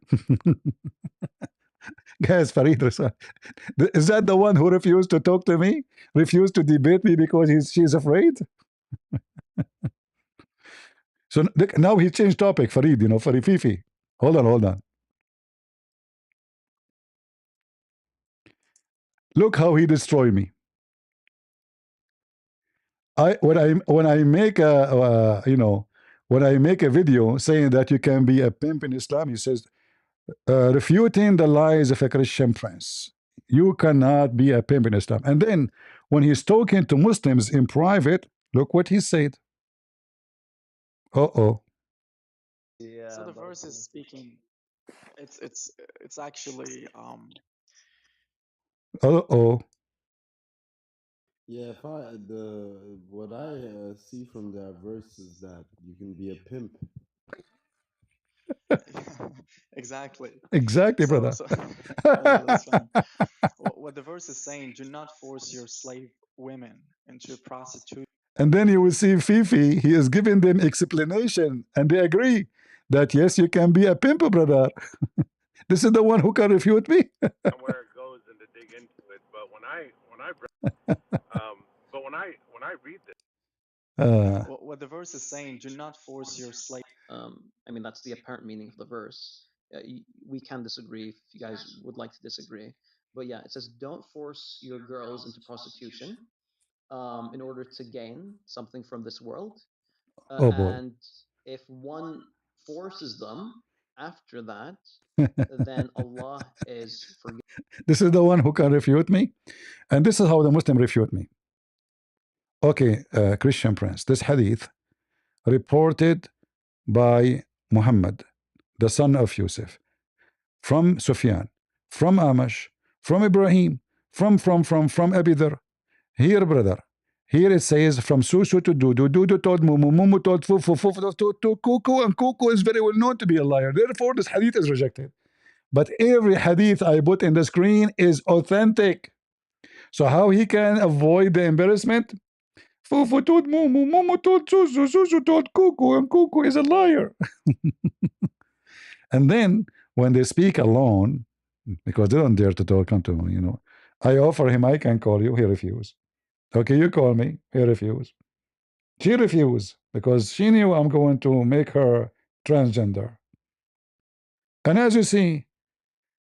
Speaker 1: Guys, Farid, is that the one who refused to talk to me? Refused to debate me because she's afraid? So now he changed topic, Farid, Farid Fifi. Hold on. Look how he destroyed me. When I make when I make a video saying that you can be a pimp in Islam, he says, refuting the lies of a Christian prince. You cannot be a pimp in Islam. And then when he's talking to Muslims in private, look what he said. Uh-oh.
Speaker 8: So the verse is speaking. It's actually
Speaker 1: Uh-oh.
Speaker 10: Yeah, if I the what I see from that verse is that you can be a pimp.
Speaker 8: exactly.
Speaker 1: Exactly,
Speaker 8: So
Speaker 1: brother.
Speaker 8: so that's fine. What the verse is saying: do not force your slave women into prostitution.
Speaker 1: And then you will see Fifi, he is giving them explanation, and they agree that yes, you can be a pimp, brother. This is the one who can refute me.
Speaker 11: Where it goes and to dig into it. But when I read this,
Speaker 8: What the verse is saying: do not force your slave.
Speaker 12: I mean, that's the apparent meaning of the verse. We can disagree if you guys would like to disagree. But yeah, it says, don't force your girls into prostitution in order to gain something from this world.
Speaker 1: Oh boy.
Speaker 12: And if one forces them after that, then Allah is forgiving.
Speaker 1: This is the one who can refute me. And this is how the Muslim refute me. Okay, Christian Prince, this hadith reported by Muhammad, the son of Yusuf, from Sufyan, from Amash, from Ibrahim, from Abi Dhar. Here, brother, here it says from Susu to Dudu, Dudu told Mumu, Mumu told Fufu, Fufu told to Kuku, and Kuku is very well known to be a liar. Therefore, this hadith is rejected. But every hadith I put in the screen is authentic. So how he can avoid the embarrassment? Fufu told Mumu, Mumu told Susu, Susu told Kuku, and Kuku is a liar. And then when they speak alone, because they don't dare to talk to me, I offer him, I can call you, he refused. Okay, you call me, he refused. She refused because she knew I'm going to make her transgender. And as you see,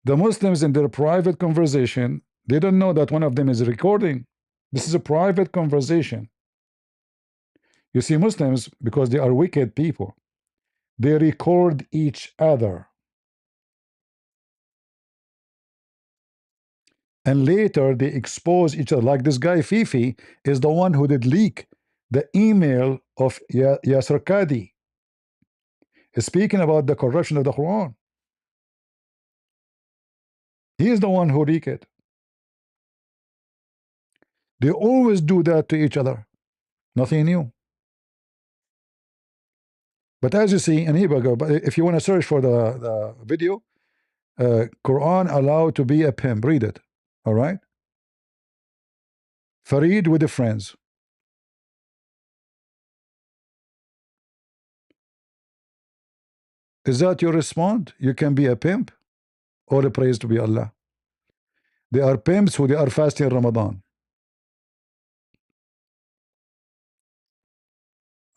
Speaker 1: the Muslims in their private conversation, they don't know that one of them is recording. This is a private conversation. You see, Muslims, because they are wicked people, they record each other. And later they expose each other. Like this guy Fifi is the one who did leak the email of Yasser Qadi, speaking about the corruption of the Quran. He is the one who leaked it. They always do that to each other. Nothing new. But as you see, and here we go. But if you want to search for the video, Quran allowed to be a pimp. Read it. All right. Farid with the friends. Is that your response? You can be a pimp? All the praise to be Allah. They are pimps who they are fasting Ramadan.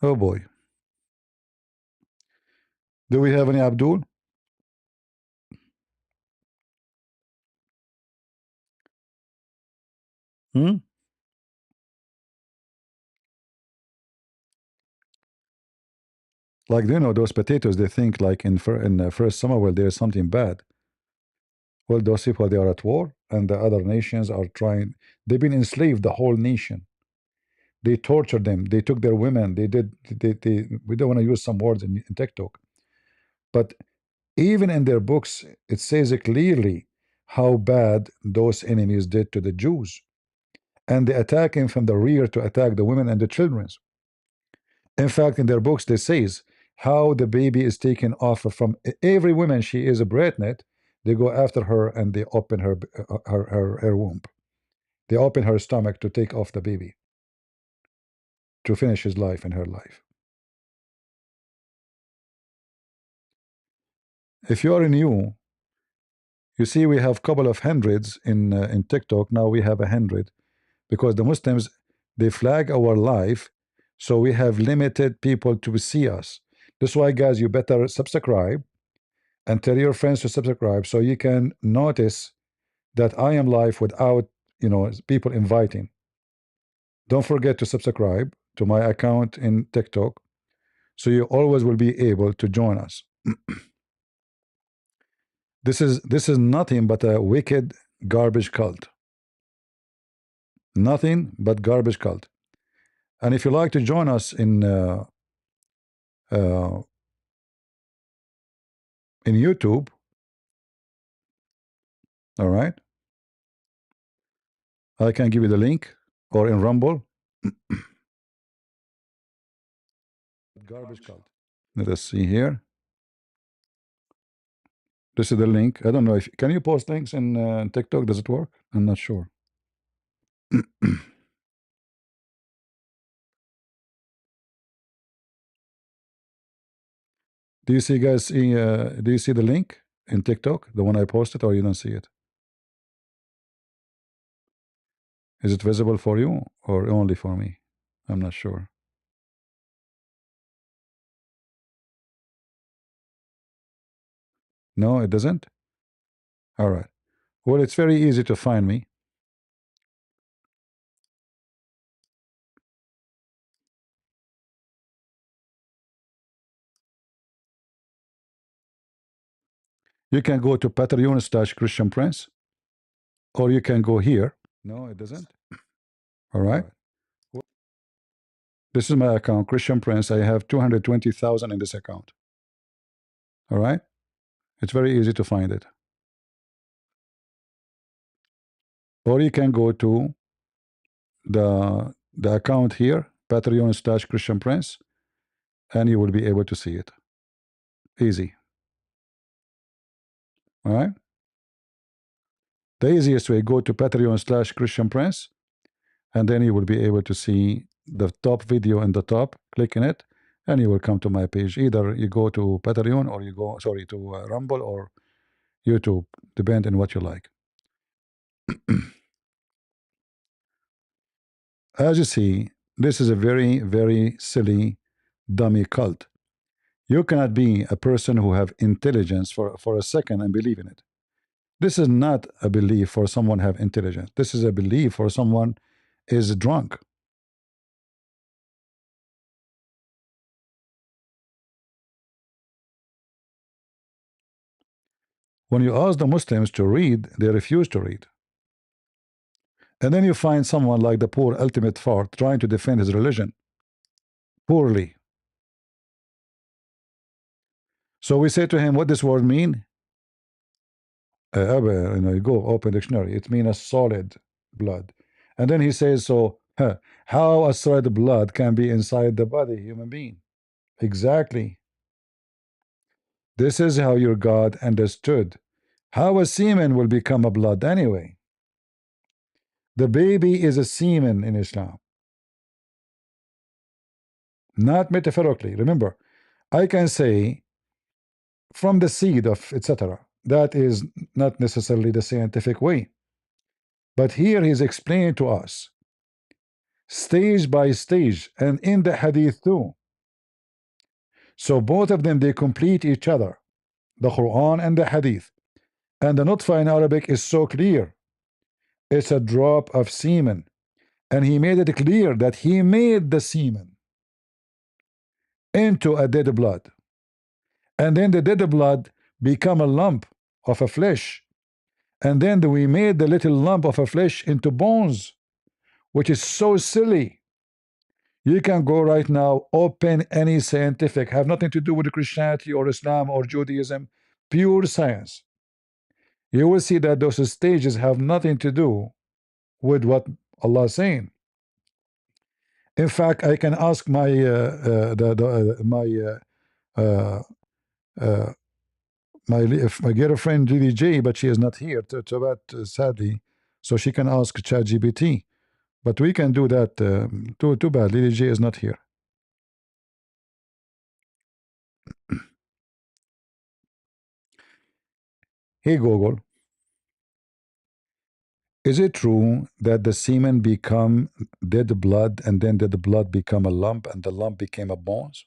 Speaker 1: Oh boy. Do we have any Abdul? Hmm? Like, those potatoes, they think like in first summer, well, there is something bad. Well, those people, they are at war, and the other nations are trying. They've been enslaved, the whole nation. They tortured them. They took their women. We don't want to use some words in TikTok. But even in their books, it says clearly how bad those enemies did to the Jews. And they attack him from the rear to attack the women and the children. In fact, in their books, they says how the baby is taken off from every woman. She is a pregnant. They go after her and they open her womb. They open her stomach to take off the baby to finish his life and her life. If you are new, you see we have couple of hundreds in TikTok. Now we have 100 because the Muslims, they flag our life, so we have limited people to see us. That's why, guys, you better subscribe and tell your friends to subscribe so you can notice that I am live without people inviting. Don't forget to subscribe to my account in TikTok so you always will be able to join us. This is nothing but a wicked garbage cult. Nothing but garbage cult. And if you like to join us in YouTube, all right, I can give you the link, or in Rumble. Garbage cult. Let us see here. This is the link. I don't know if can you post links in TikTok. Does it work? I'm not sure. Do you see guys see do you see the link in TikTok, the one I posted, or you don't see it? Is it visible for you or only for me? I'm not sure. No, it doesn't. All right. Well, it's very easy to find me. You can go to Patreon/Christian Prince, or you can go here. No, it doesn't. All right. This is my account, Christian Prince. I have 220,000 in this account. All right. It's very easy to find it. Or you can go to the account here, Patreon/Christian Prince, and you will be able to see it. Easy. All right. The easiest way, go to Patreon/Christian Prince, and then you will be able to see the top video in the top. Click in it, and you will come to my page. Either you go to Patreon, or you go, sorry, to Rumble or YouTube, depend on what you like. As you see, this is a very, very silly, dummy cult. You cannot be a person who have intelligence for a second and believe in it. This is not a belief for someone have intelligence. This is a belief for someone is drunk. When you ask the Muslims to read, they refuse to read. And then you find someone like the poor ultimate fart trying to defend his religion poorly. So we say to him, what does this word mean? You go open dictionary. It means a solid blood. And then he says, so how a solid blood can be inside the body, human being? Exactly. This is how your God understood how a semen will become a blood anyway. The baby is a semen in Islam. Not metaphorically. Remember, I can say from the seed of etc. That is not necessarily the scientific way. But here he's explaining to us stage by stage, and in the hadith too. So both of them, they complete each other, the Quran and the hadith. And the nutfa in Arabic is so clear. It's a drop of semen. And he made it clear that he made the semen into a dead blood. And then the dead blood become a lump of a flesh. And then we made the little lump of a flesh into bones, which is so silly. You can go right now, open any scientific, have nothing to do with Christianity or Islam or Judaism, pure science. You will see that those stages have nothing to do with what Allah is saying. In fact, I can ask my my girlfriend Lily J, but she is not here to that sadly, so she can ask ChatGPT. But we can do that. Too bad Lily J is not here. Hey Google, is it true that the semen become dead blood and then dead blood become a lump and the lump became a bones?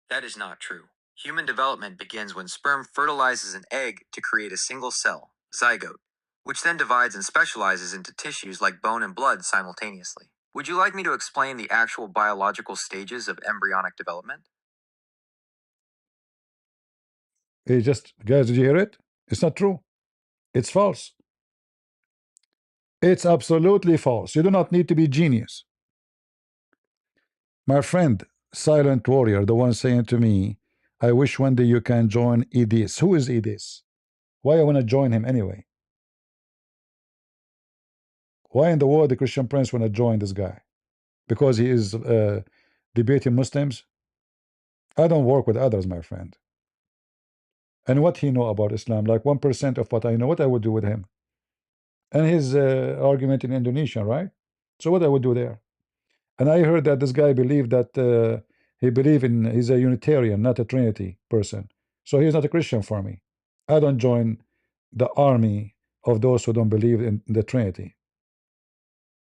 Speaker 13: That is not true. Human development begins when sperm fertilizes an egg to create a single cell, zygote, which then divides and specializes into tissues like bone and blood simultaneously. Would you like me to explain the actual biological stages of embryonic development?
Speaker 1: Hey, just guys, did you hear it? It's not true. It's false. It's absolutely false. You do not need to be genius. My friend, Silent Warrior, the one saying to me, I wish one day you can join Edis. Who is Edis? Why I want to join him anyway? Why in the world the Christian Prince want to join this guy? Because he is debating Muslims? I don't work with others, my friend. And what he know about Islam, like 1% of what I know, what I would do with him. And his argument in Indonesia, right? So what I would do there? And I heard that this guy believed that he's a Unitarian, not a Trinity person. So he's not a Christian for me. I don't join the army of those who don't believe in the Trinity.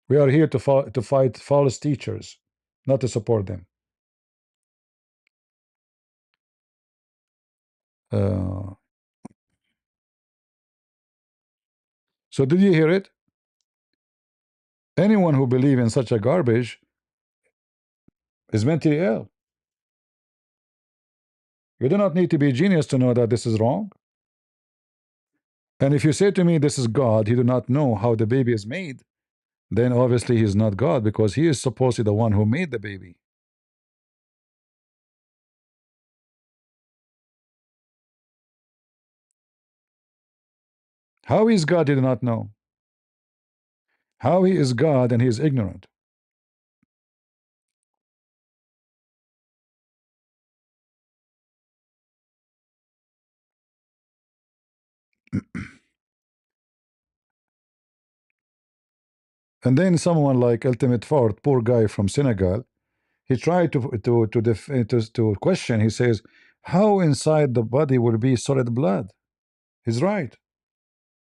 Speaker 1: We are here to fight false teachers, not to support them. So did you hear it? Anyone who believes in such a garbage is mentally ill. You do not need to be a genius to know that this is wrong. And if you say to me this is God, he do not know how the baby is made, then obviously he's not God, because he is supposedly the one who made the baby. How is God? He do not know. How he is God and he is ignorant. And then someone like Ultimate Fort, poor guy from Senegal, he tried to question. He says, how inside the body will be solid blood? He's right.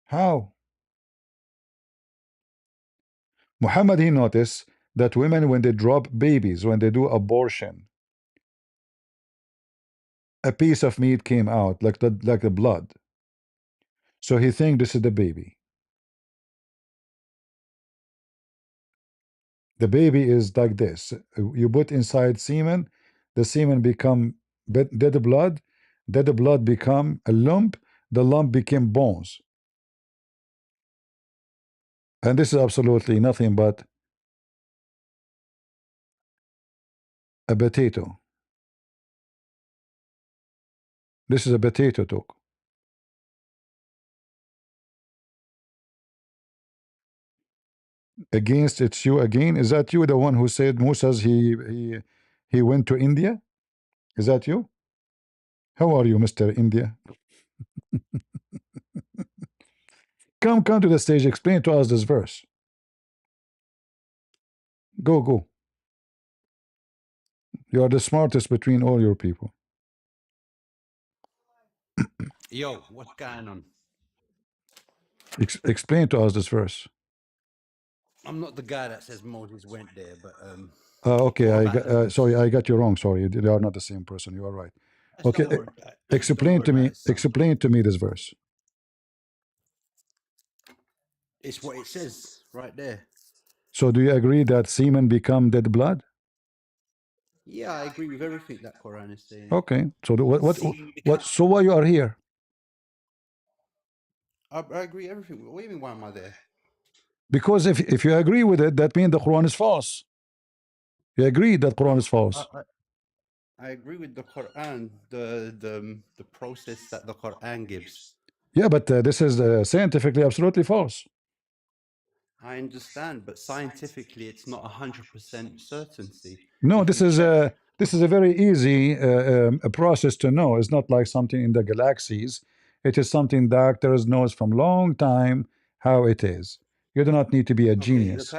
Speaker 1: How? Muhammad, he noticed that women, when they drop babies, when they do abortion, a piece of meat came out like the blood. So he think this is the baby. The baby is like this. You put inside semen, the semen become dead blood. Dead blood become a lump. The lump became bones. And this is absolutely nothing but a potato. This is a potato talk. Against it's you again. Is that you, the one who said Musa's he went to India? Is that you? How are you, Mr. India? Come to the stage. Explain to us this verse. Go. You are the smartest between all your people.
Speaker 3: Yo, what's going on?
Speaker 1: Explain to us this verse.
Speaker 3: I'm not the guy that says Moses went there, but
Speaker 1: Okay,
Speaker 3: what
Speaker 1: I
Speaker 3: about the
Speaker 1: got,
Speaker 3: verse?
Speaker 1: sorry, I got you wrong. Sorry, they are not the same person. You are right. Okay,
Speaker 3: Don't worry about it. Don't
Speaker 1: explain
Speaker 3: worry
Speaker 1: to
Speaker 3: about
Speaker 1: me.
Speaker 3: it, son.
Speaker 1: Explain to me this verse.
Speaker 3: It's what it says right there.
Speaker 1: So, do you agree that semen become dead blood?
Speaker 3: Yeah, I agree with everything that Quran is saying.
Speaker 1: Okay. So,
Speaker 3: Semen
Speaker 1: what? So, why you are here?
Speaker 3: I agree everything. What do you mean? Why am I there?
Speaker 1: Because if you agree with it, that means the Quran is false. You agree that Quran is false.
Speaker 3: I agree with the Quran, the process that the Quran gives.
Speaker 1: Yeah, but this is scientifically absolutely false.
Speaker 3: I understand, but scientifically, it's not 100% certainty.
Speaker 1: No,
Speaker 3: If
Speaker 1: this
Speaker 3: you
Speaker 1: is
Speaker 3: check,
Speaker 1: a very easy a process to know. It's not like something in the galaxies. It is something doctors knows from long time how it is. You do not need to be a
Speaker 3: okay,
Speaker 1: genius.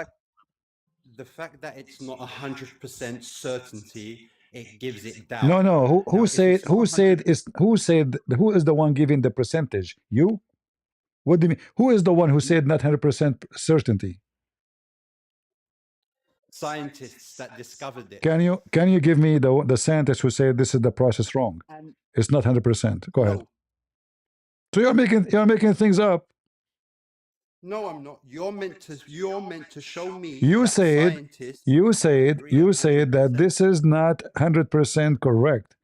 Speaker 3: the fact that it's not 100% certainty, it gives it doubt.
Speaker 1: No. Who
Speaker 3: Now, if
Speaker 1: said
Speaker 3: it's not 100,
Speaker 1: who is the one giving the percentage? You? What do you mean? Who is the one who said not 100% certainty?
Speaker 3: scientists that discovered it.
Speaker 1: Can you give me the scientist who said this is the process wrong?
Speaker 3: And
Speaker 1: It's not 100%. Go ahead.
Speaker 3: no,
Speaker 1: So you're making things up.
Speaker 3: no, I'm not. You're meant to show me
Speaker 1: You
Speaker 3: that
Speaker 1: said
Speaker 3: scientists
Speaker 1: you said
Speaker 3: agree
Speaker 1: you said that
Speaker 3: 100%.
Speaker 1: this is not 100% correct.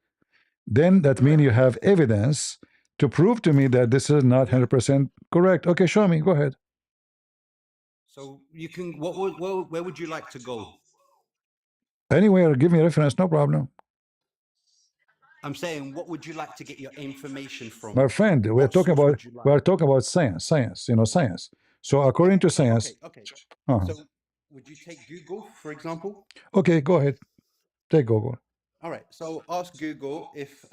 Speaker 1: Then that means
Speaker 3: Correct.
Speaker 1: you have evidence to prove to me that this is not 100% correct. Okay, show me. Go ahead.
Speaker 3: So you can. Where would you like to go?
Speaker 1: Anywhere, give me a reference, no problem.
Speaker 3: I'm saying, what would you like to get your information from?
Speaker 1: My friend,
Speaker 3: What source would you like?
Speaker 1: we're talking about science, science. So according to science,
Speaker 3: Okay.
Speaker 1: uh-huh.
Speaker 3: So would you take Google, for example?
Speaker 1: Okay, go ahead. Take Google.
Speaker 3: All right. So ask Google if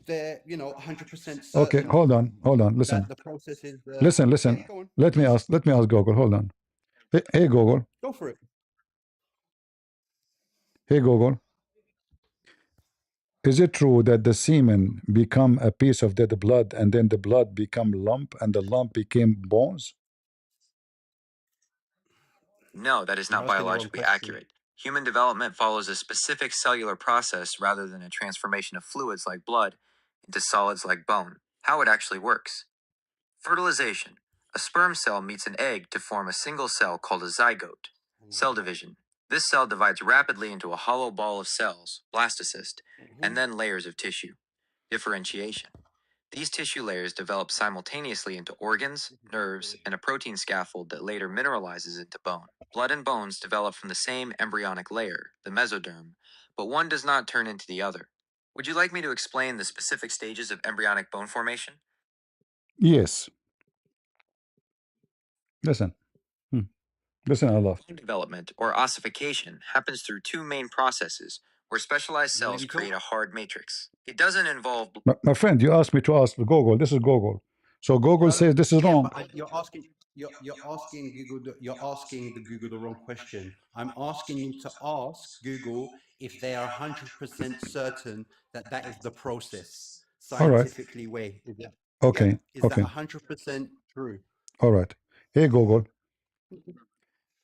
Speaker 3: they're 100%
Speaker 1: Okay,
Speaker 3: certain
Speaker 1: hold on. Listen.
Speaker 3: that the process is.
Speaker 1: Listen.
Speaker 3: Yeah, go on.
Speaker 1: Let me ask Google. Hold on. Hey Google.
Speaker 3: Go for it.
Speaker 1: Hey Google. Is it true that the semen become a piece of dead blood and then the blood become lump and the lump became bones?
Speaker 13: No, that is
Speaker 3: You're
Speaker 13: not
Speaker 3: asking the wrong
Speaker 13: biologically
Speaker 3: question.
Speaker 13: accurate. Human development follows a specific cellular process rather than a transformation of fluids like blood into solids like bone. How it actually works. Fertilization. A sperm cell meets an egg to form a single cell called a zygote. Cell division. This cell divides rapidly into a hollow ball of cells, blastocyst, and then layers of tissue. Differentiation. These tissue layers develop simultaneously into organs, nerves, and a protein scaffold that later mineralizes into bone. Blood and bones develop from the same embryonic layer, the mesoderm, but one does not turn into the other. Would you like me to explain the specific stages of embryonic bone formation?
Speaker 1: Yes. Listen. Listen, I love.
Speaker 13: Bone development, or ossification, happens through two main processes where specialized cells create a hard matrix. It doesn't involve.
Speaker 1: My friend, you asked me to ask Google. This is Google. So Google says this is wrong.
Speaker 3: But you're asking Google. You're asking the Google the wrong question. I'm asking you to ask Google if they are 100% certain that that is the process
Speaker 1: All right.
Speaker 3: scientifically way.
Speaker 1: Okay.
Speaker 3: Is that 100% true?
Speaker 1: All right. Hey Google.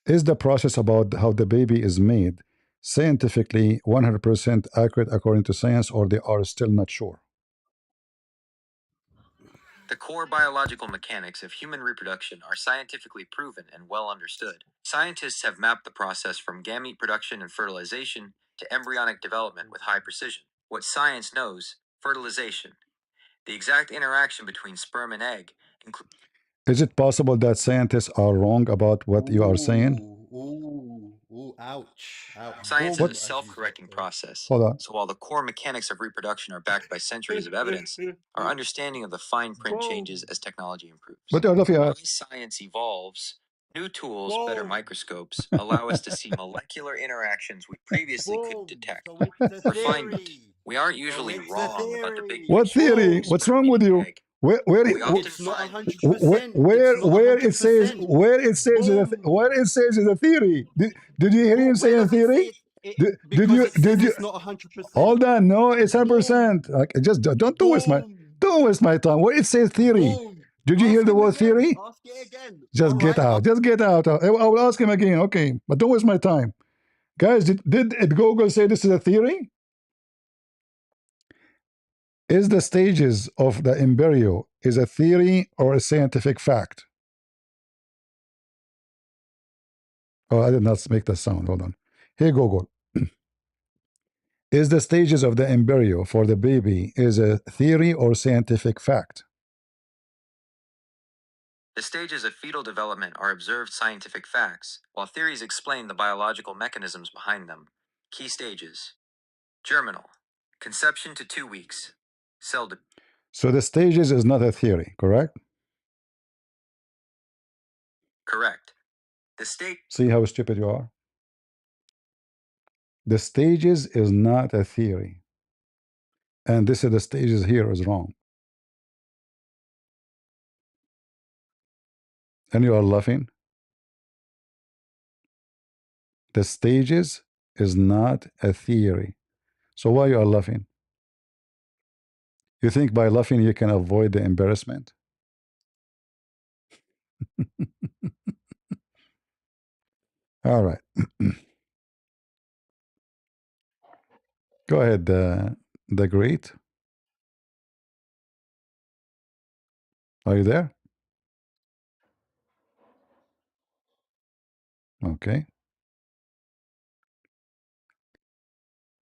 Speaker 1: Is the process about how the baby is made scientifically 100% accurate according to science, or they are still not sure?
Speaker 13: The core biological mechanics of human reproduction are scientifically proven and well understood. Scientists have mapped the process from gamete production and fertilization to embryonic development with high precision. What science knows, fertilization, the exact interaction between sperm and egg,
Speaker 1: Is it possible that scientists are wrong about what you are saying?
Speaker 3: Ouch.
Speaker 13: Science
Speaker 3: Boom,
Speaker 13: is a
Speaker 3: as you
Speaker 13: self-correcting
Speaker 3: say.
Speaker 13: process.
Speaker 1: Hold on.
Speaker 13: So while the core mechanics of reproduction are backed by centuries of evidence, our understanding of the fine print changes as technology improves.
Speaker 1: But
Speaker 13: As science evolves, new tools, better microscopes, allow us to see molecular interactions we previously couldn't detect.
Speaker 3: So it's a
Speaker 13: Refinement.
Speaker 3: theory.
Speaker 13: We aren't usually
Speaker 3: it's a
Speaker 13: wrong about the big
Speaker 3: theory.
Speaker 1: What theory? What's wrong with you? Where
Speaker 13: We often
Speaker 3: It's not
Speaker 13: find
Speaker 3: 100%. It's not
Speaker 1: where it says
Speaker 3: 100%.
Speaker 1: where it says is a theory? Did you hear him
Speaker 3: Where
Speaker 1: saying
Speaker 3: does it
Speaker 1: theory?
Speaker 3: say it?
Speaker 1: Did
Speaker 3: Because
Speaker 1: you
Speaker 3: it says it's not 100%.
Speaker 1: hold on? No, it's 100%.
Speaker 3: Boom.
Speaker 1: Like, just don't waste my time. Where it says theory?
Speaker 3: Boom.
Speaker 1: Did you hear
Speaker 3: Ask
Speaker 1: the
Speaker 3: him
Speaker 1: word
Speaker 3: again.
Speaker 1: theory?
Speaker 3: Ask it again.
Speaker 1: Just
Speaker 3: All
Speaker 1: get
Speaker 3: right.
Speaker 1: out. Just get out. I will ask him again. Okay, but don't waste my time, guys. Did Google say this is a theory? Is the stages of the embryo is a theory or a scientific fact? Oh, I did not make that sound. Hold on. Hey Google. Is the stages of the embryo for the baby is a theory or scientific fact?
Speaker 13: the stages of fetal development are observed scientific facts, while theories explain the biological mechanisms behind them. Key stages. Germinal. Conception to 2 weeks. Cell division.
Speaker 1: So the stages is not a theory, correct?
Speaker 13: Correct. The state.
Speaker 1: See how stupid you are? The stages is not a theory. And this is the stages here is wrong. And you are laughing? The stages is not a theory. So why you are laughing? You think by laughing you can avoid the embarrassment? All right. Go ahead, the great. Are you there? Okay.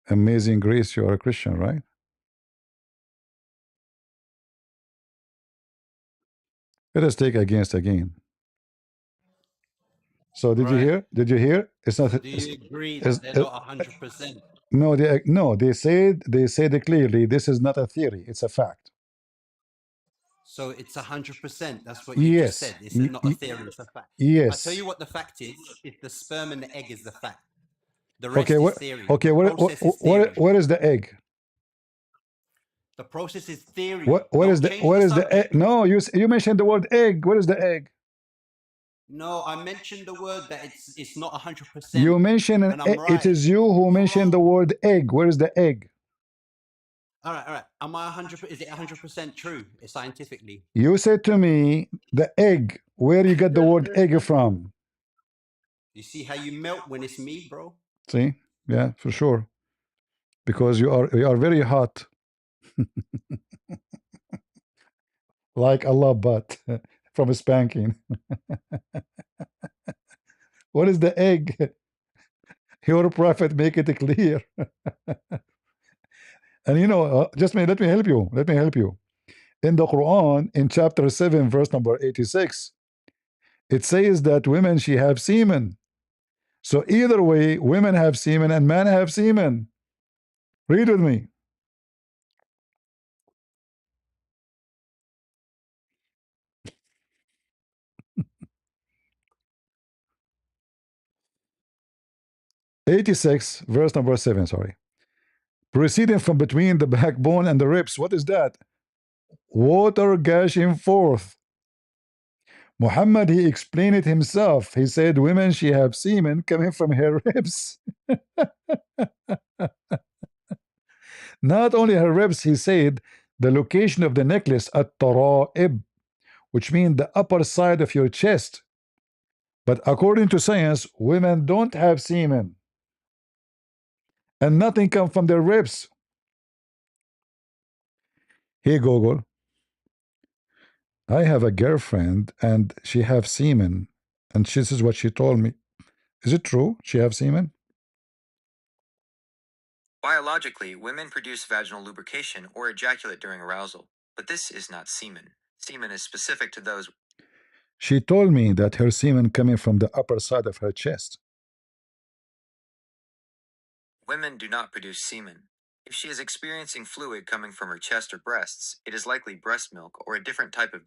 Speaker 1: Amazing Grace, you are a Christian, right? Let us take against again. So did you
Speaker 3: Right.
Speaker 1: hear? Did you hear? It's not.
Speaker 3: So do you agree
Speaker 1: It's,
Speaker 3: that they're not 100%?
Speaker 1: no, they said it clearly. This is not a theory. It's a fact.
Speaker 3: So it's 100%. That's what you just
Speaker 1: Yes.
Speaker 3: said. It's not a theory, it's a fact. I tell
Speaker 1: Yes.
Speaker 3: you what the fact is the sperm and the egg is the fact. The
Speaker 1: Okay.
Speaker 3: rest is theory.
Speaker 1: Okay.
Speaker 3: The process is theory.
Speaker 1: What is the egg?
Speaker 3: The process is theory.
Speaker 1: What
Speaker 3: Don't
Speaker 1: is
Speaker 3: change the
Speaker 1: the egg?
Speaker 3: subject.
Speaker 1: No, you mentioned the word egg. What is the egg?
Speaker 3: No, I mentioned the word that it's not 100%,
Speaker 1: You mentioned an
Speaker 3: and I'm
Speaker 1: egg. It
Speaker 3: right.
Speaker 1: is you who mentioned the word egg. Where is the egg?
Speaker 3: All right. Am I 100? Is it 100% true scientifically?
Speaker 1: You said to me the egg. Where you get the word egg from?
Speaker 3: You see how you melt when it's me, bro?
Speaker 1: See? Yeah, for sure. Because you are very hot, like Allah, but from a spanking. What is the egg? Your prophet make it clear. And just let me help you. Let me help you. In the Quran, in chapter 7, verse number 86, it says that women she have semen. So either way, women have semen and men have semen. Read with me. 86, verse number 7, sorry. Proceeding from between the backbone and the ribs. What is that? Water gushing forth. Muhammad, he explained it himself. He said, women, she have semen coming from her ribs. Not only her ribs, he said, the location of the necklace at tara'ib, which means the upper side of your chest. But according to science, women don't have semen. And nothing comes from their ribs. Hey, Google, I have a girlfriend and she have semen. And this is what she told me. Is it true? She have semen?
Speaker 13: Biologically, women produce vaginal lubrication or ejaculate during arousal, but this is not semen. Semen is specific to those.
Speaker 1: She told me that her semen coming from the upper side of her chest.
Speaker 13: Women do not produce semen. If she is experiencing fluid coming from her chest or breasts, it is likely breast milk or a different type of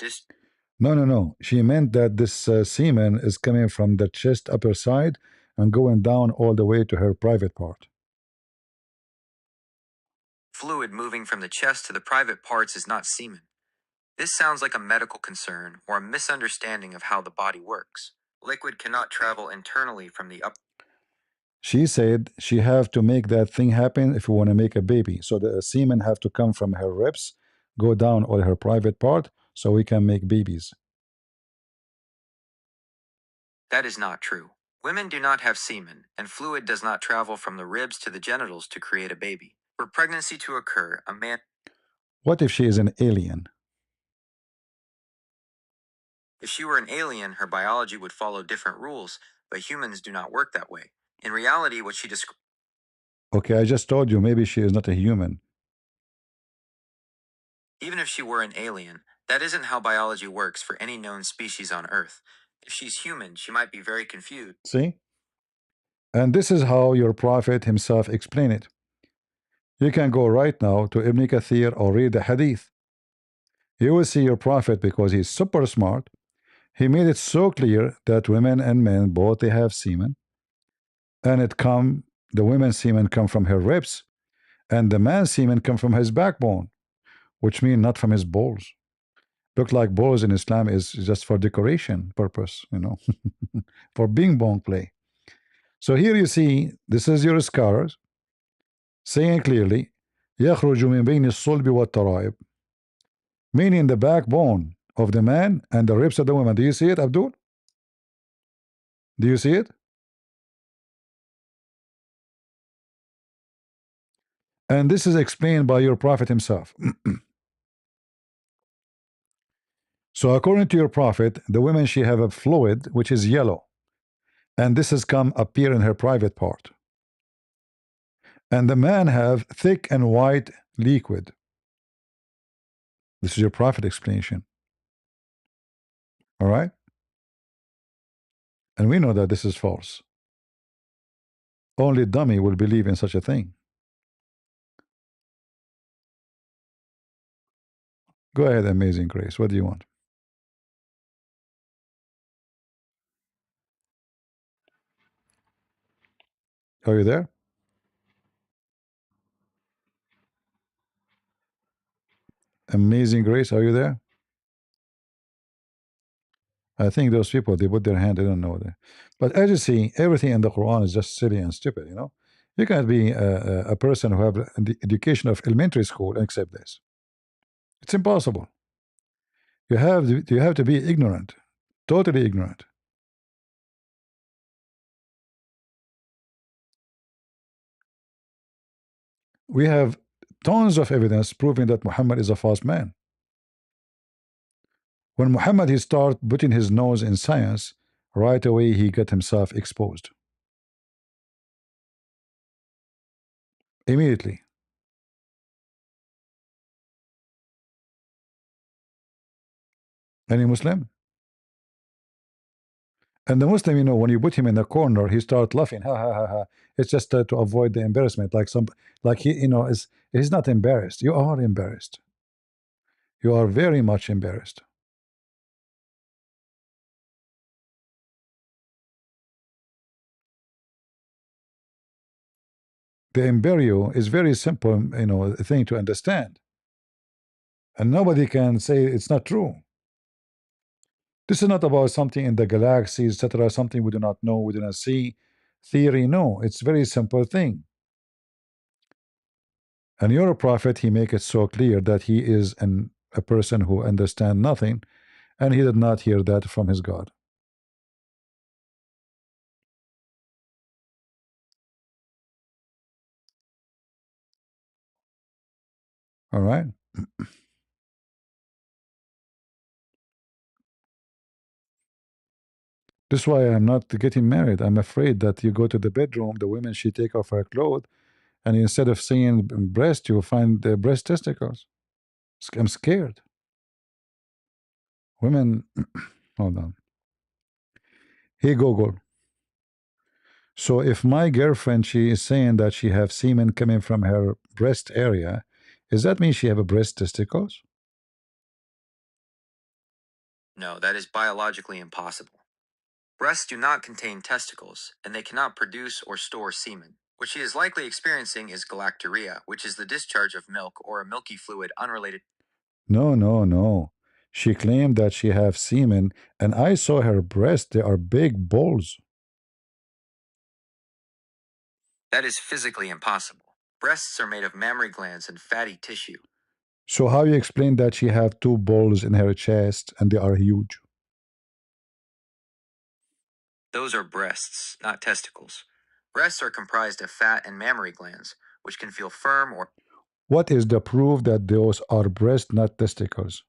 Speaker 1: No. She meant that this semen is coming from the chest upper side and going down all the way to her private part.
Speaker 13: fluid moving from the chest to the private parts is not semen. This sounds like a medical concern or a misunderstanding of how the body works. Liquid cannot travel internally from the upper.
Speaker 1: She said she have to make that thing happen if you want to make a baby. So the semen have to come from her ribs, go down all her private part, so we can make babies.
Speaker 13: That is not true. Women do not have semen, and fluid does not travel from the ribs to the genitals to create a baby. For pregnancy to occur, a man.
Speaker 1: What if she is an alien?
Speaker 13: If she were an alien, her biology would follow different rules, but humans do not work that way. In reality, what she describes.
Speaker 1: Okay, I just told you maybe she is not a human.
Speaker 13: Even if she were an alien, that isn't how biology works for any known species on Earth. If she's human, she might be very confused.
Speaker 1: See? And this is how your prophet himself explained it. You can go right now to Ibn Kathir or read the hadith. You will see your prophet, because he's super smart, he made it so clear that women and men both they have semen, and the women's semen come from her ribs, and the man's semen come from his backbone, which means not from his balls. Look like balls in Islam is just for decoration purpose, for bing bong play. So here you see, this is your scholars saying clearly, يخرج من بين الصلب والترائب, meaning the backbone of the man and the ribs of the woman. Do you see it, Abdul? Do you see it? And this is explained by your prophet himself. So according to your prophet, the women, she have a fluid which is yellow, and this has come appear in her private part. And the man have thick and white liquid. This is your prophet explanation. All right? And we know that this is false. Only a dummy will believe in such a thing. Go ahead, Amazing Grace. What do you want? Are you there? Amazing Grace, are you there? I think those people, they put their hand, they don't know that. But as you see, everything in the Quran is just silly and stupid, you know? You can't be a person who have the education of elementary school and accept this. It's impossible. You have to be ignorant, totally ignorant. We have tons of evidence proving that Muhammad is a false man. When Muhammad he started putting his nose in science, right away he got himself exposed. Immediately. Any Muslim? And the Muslim, you know, when you put him in a corner, he starts laughing. Ha ha ha ha. It's just to avoid the embarrassment. Like he, you know, is he's not embarrassed. You are embarrassed. You are very much embarrassed. The embryo is very simple, you know, thing to understand. And nobody can say it's not true. This is not about something in the galaxy, etc., something we do not know, we do not see. Theory, no, it's very simple thing. And your prophet, he make it so clear that he is a person who understand nothing, and he did not hear that from his God. All right. This is why I'm not getting married. I'm afraid that you go to the bedroom, the women, she take off her clothes, and instead of seeing breast, you find the breast testicles. I'm scared. Women, hold on. Hey Google. So if my girlfriend, she is saying that she have semen coming from her breast area, does that mean she have a breast testicles?
Speaker 13: No, that is biologically impossible. Breasts do not contain testicles, and they cannot produce or store semen. What she is likely experiencing is galactorrhea, which is the discharge of milk or a milky fluid unrelated.
Speaker 1: No, no, no. She claimed that she have semen, and I saw her breast. They are big balls.
Speaker 13: That is physically impossible. Breasts are made of mammary glands and fatty tissue.
Speaker 1: So how you explain that she have two balls in her chest and they are huge?
Speaker 13: Those are breasts, not testicles. Breasts are comprised of fat and mammary glands, which can feel firm or.
Speaker 1: What is the proof that those are breasts, not testicles?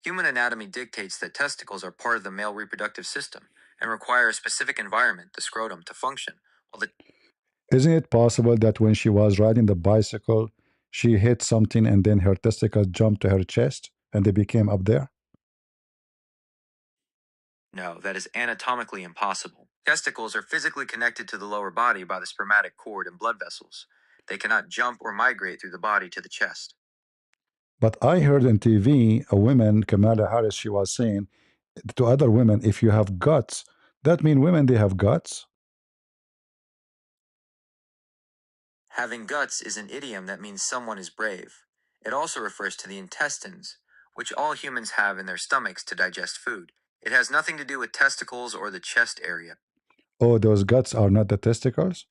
Speaker 13: Human anatomy dictates that testicles are part of the male reproductive system and require a specific environment, the scrotum, to function, while the.
Speaker 1: Isn't it possible that when she was riding the bicycle, she hit something and then her testicles jumped to her chest and they became up there?
Speaker 13: No, that is anatomically impossible. Testicles are physically connected to the lower body by the spermatic cord and blood vessels. They cannot jump or migrate through the body to the chest.
Speaker 1: But I heard on TV a woman, Kamala Harris, she was saying to other women, if you have guts, that means women, they have guts?
Speaker 13: Having guts is an idiom that means someone is brave. It also refers to the intestines, which all humans have in their stomachs to digest food. It has nothing to do with testicles or the chest area.
Speaker 1: Oh, those guts are not the testicles?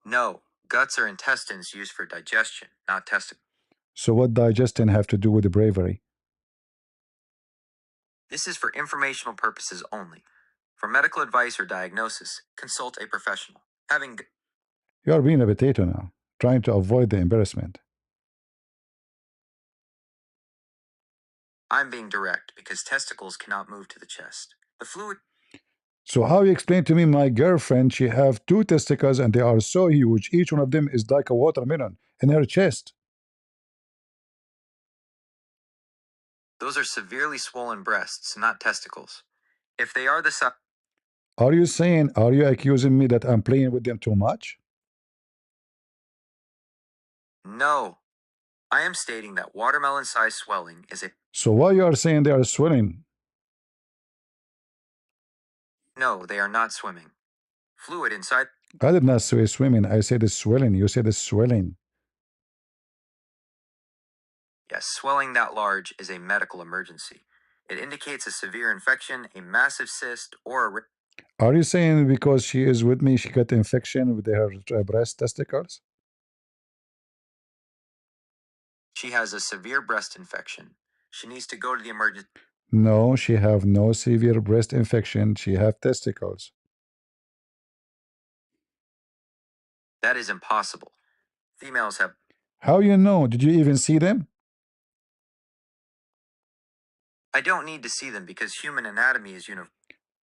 Speaker 13: No, guts are intestines used for digestion, not testicles.
Speaker 1: So what digestion have to do with the bravery?
Speaker 13: This is for informational purposes only. For medical advice or diagnosis, consult a professional.
Speaker 1: You are being a potato now, trying to avoid the embarrassment.
Speaker 13: I'm being direct because testicles cannot move to the chest. The fluid.
Speaker 1: So how you explain to me my girlfriend, she have two testicles and they are so huge, each one of them is like a watermelon in her chest.
Speaker 13: Those are severely swollen breasts, not testicles. If they are the size.
Speaker 1: Are you accusing me that I'm playing with them too much?
Speaker 13: No. I am stating that watermelon-sized swelling is a.
Speaker 1: So why you are saying they are swelling?
Speaker 13: No, they are not swimming. Fluid inside.
Speaker 1: I did not say swimming. I said it's swelling. You said it's swelling.
Speaker 13: Yes, swelling that large is a medical emergency. It indicates a severe infection, a massive cyst, or a.
Speaker 1: Are you saying because she is with me, she got infection with her breast testicles?
Speaker 13: She has a severe breast infection. She needs to go to the emergency.
Speaker 1: No, she have no severe breast infection. She have testicles.
Speaker 13: That is impossible. Females have.
Speaker 1: How you know? Did you even see them?
Speaker 13: I don't need to see them because human anatomy is universal.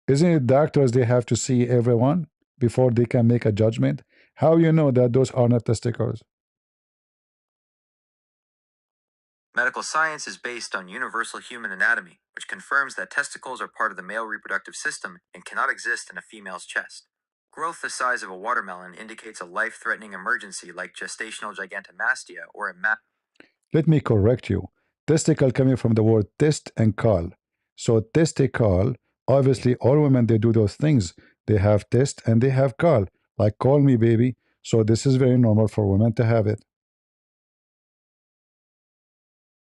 Speaker 1: Isn't it doctors they have to see everyone before they can make a judgment? How you know that those are not testicles?
Speaker 13: Medical science is based on universal human anatomy, which confirms that testicles are part of the male reproductive system and cannot exist in a female's chest. Growth the size of a watermelon indicates a life-threatening emergency like gestational gigantomastia or a
Speaker 1: Let me correct you. Testicle coming from the word test and call. So testicle, obviously all women they do those things. They have test and they have call, like call me baby. So this is very normal for women to have it.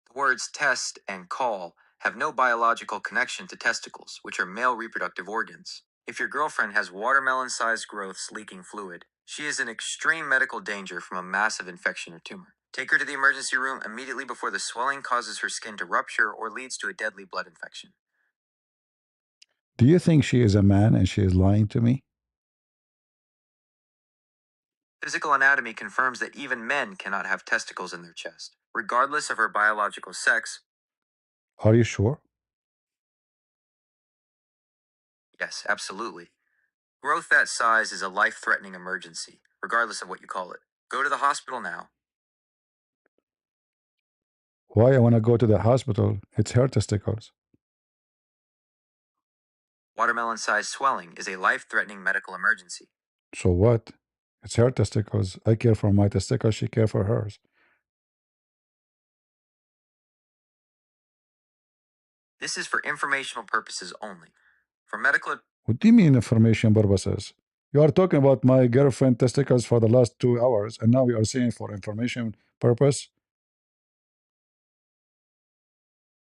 Speaker 13: The words test and call have no biological connection to testicles, which are male reproductive organs. If your girlfriend has watermelon-sized growths leaking fluid, she is in extreme medical danger from a massive infection or tumor. Take her to the emergency room immediately before the swelling causes her skin to rupture or leads to a deadly blood infection.
Speaker 1: Do you think she is a man and she is lying to me?
Speaker 13: Physical anatomy confirms that even men cannot have testicles in their chest, regardless of her biological sex.
Speaker 1: Are you sure?
Speaker 13: Yes, absolutely. Growth that size is a life-threatening emergency, regardless of what you call it. Go to the hospital now.
Speaker 1: Why I want to go to the hospital? It's her testicles.
Speaker 13: Watermelon-sized swelling is a life-threatening medical emergency.
Speaker 1: So what? It's her testicles. I care for my testicles. She care for hers.
Speaker 13: This is for informational purposes only. For medical.
Speaker 1: What do you mean information purposes? You are talking about my girlfriend testicles for the last 2 hours, and now you are saying for information purpose?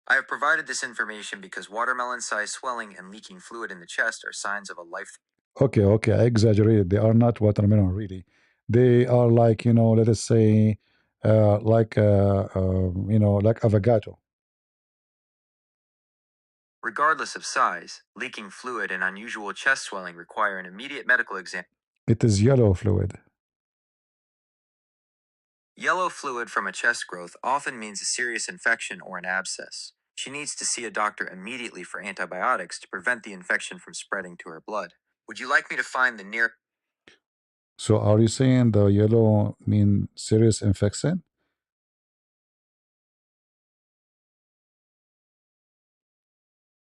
Speaker 13: I have provided this information because watermelon-sized swelling and leaking fluid in the chest are signs of a life.
Speaker 1: Okay, I exaggerated. They are not watermelon, really. They are like, let us say, like, like avocado.
Speaker 13: Regardless of size, leaking fluid and unusual chest swelling require an immediate medical exam.
Speaker 1: It is yellow fluid.
Speaker 13: Yellow fluid from a chest growth often means a serious infection or an abscess. She needs to see a doctor immediately for antibiotics to prevent the infection from spreading to her blood. Would you like me to find the near?
Speaker 1: So are you saying the yellow mean serious infection?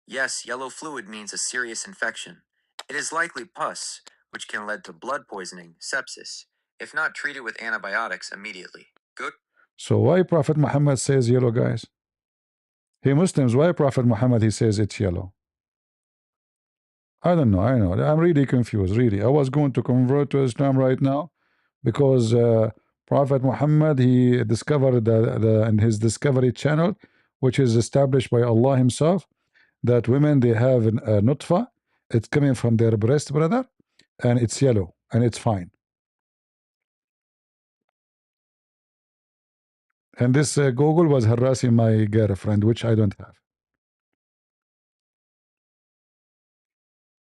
Speaker 13: Yes, yellow fluid means a serious infection. It is likely pus, which can lead to blood poisoning, sepsis, if not treated with antibiotics immediately. Good.
Speaker 1: So why Prophet Muhammad says yellow, guys? Hey Muslims, why Prophet Muhammad he says it's yellow? I don't know. I'm really confused. Really, I was going to convert to Islam right now because Prophet Muhammad he discovered in his Discovery Channel, which is established by Allah Himself, that women they have a nutfa. It's coming from their breast, brother, and it's yellow and it's fine. And this Google was harassing my girlfriend, which I don't have.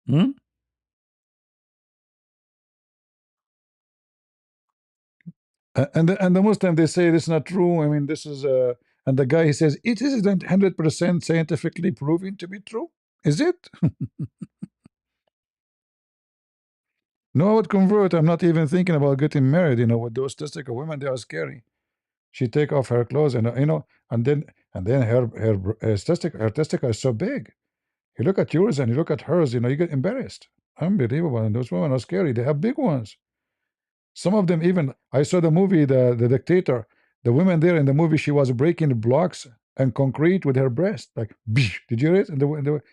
Speaker 1: Hmm? And the Muslim they say this is not true. I mean, this is and the guy he says it isn't 100% scientifically proven to be true. Is it? No, I would convert. I'm not even thinking about getting married. With those testicle women, they are scary. She take off her clothes and And then her testicle is so big. You look at yours and you look at hers, you get embarrassed. Unbelievable. And those women are scary. They have big ones. Some of them even, I saw the movie, the Dictator. The woman there in the movie, she was breaking blocks and concrete with her breast. Like, did you read it?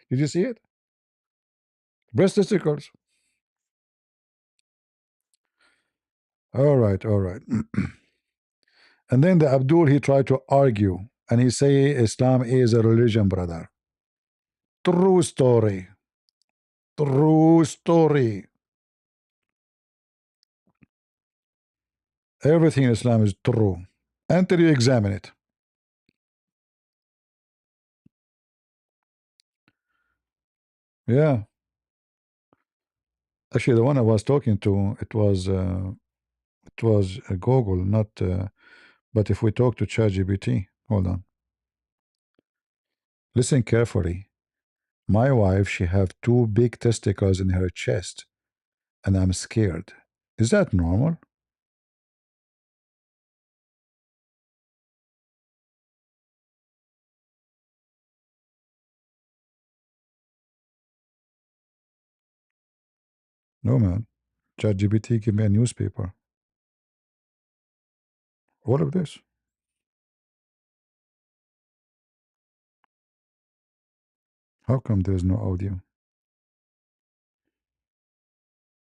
Speaker 1: Did you see it? Breast testicles. All right, all right. And then the Abdul, he tried to argue. And he say Islam is a religion, brother. True story. True story. Everything in Islam is true until you examine it. Yeah. Actually, the one I was talking to, it was Google, not. But if we talk to ChatGPT, hold on. Listen carefully. My wife, she have two big testicles in her chest, and I'm scared. Is that normal? No, man. ChatGPT give me a newspaper. All of this. How come there is no audio?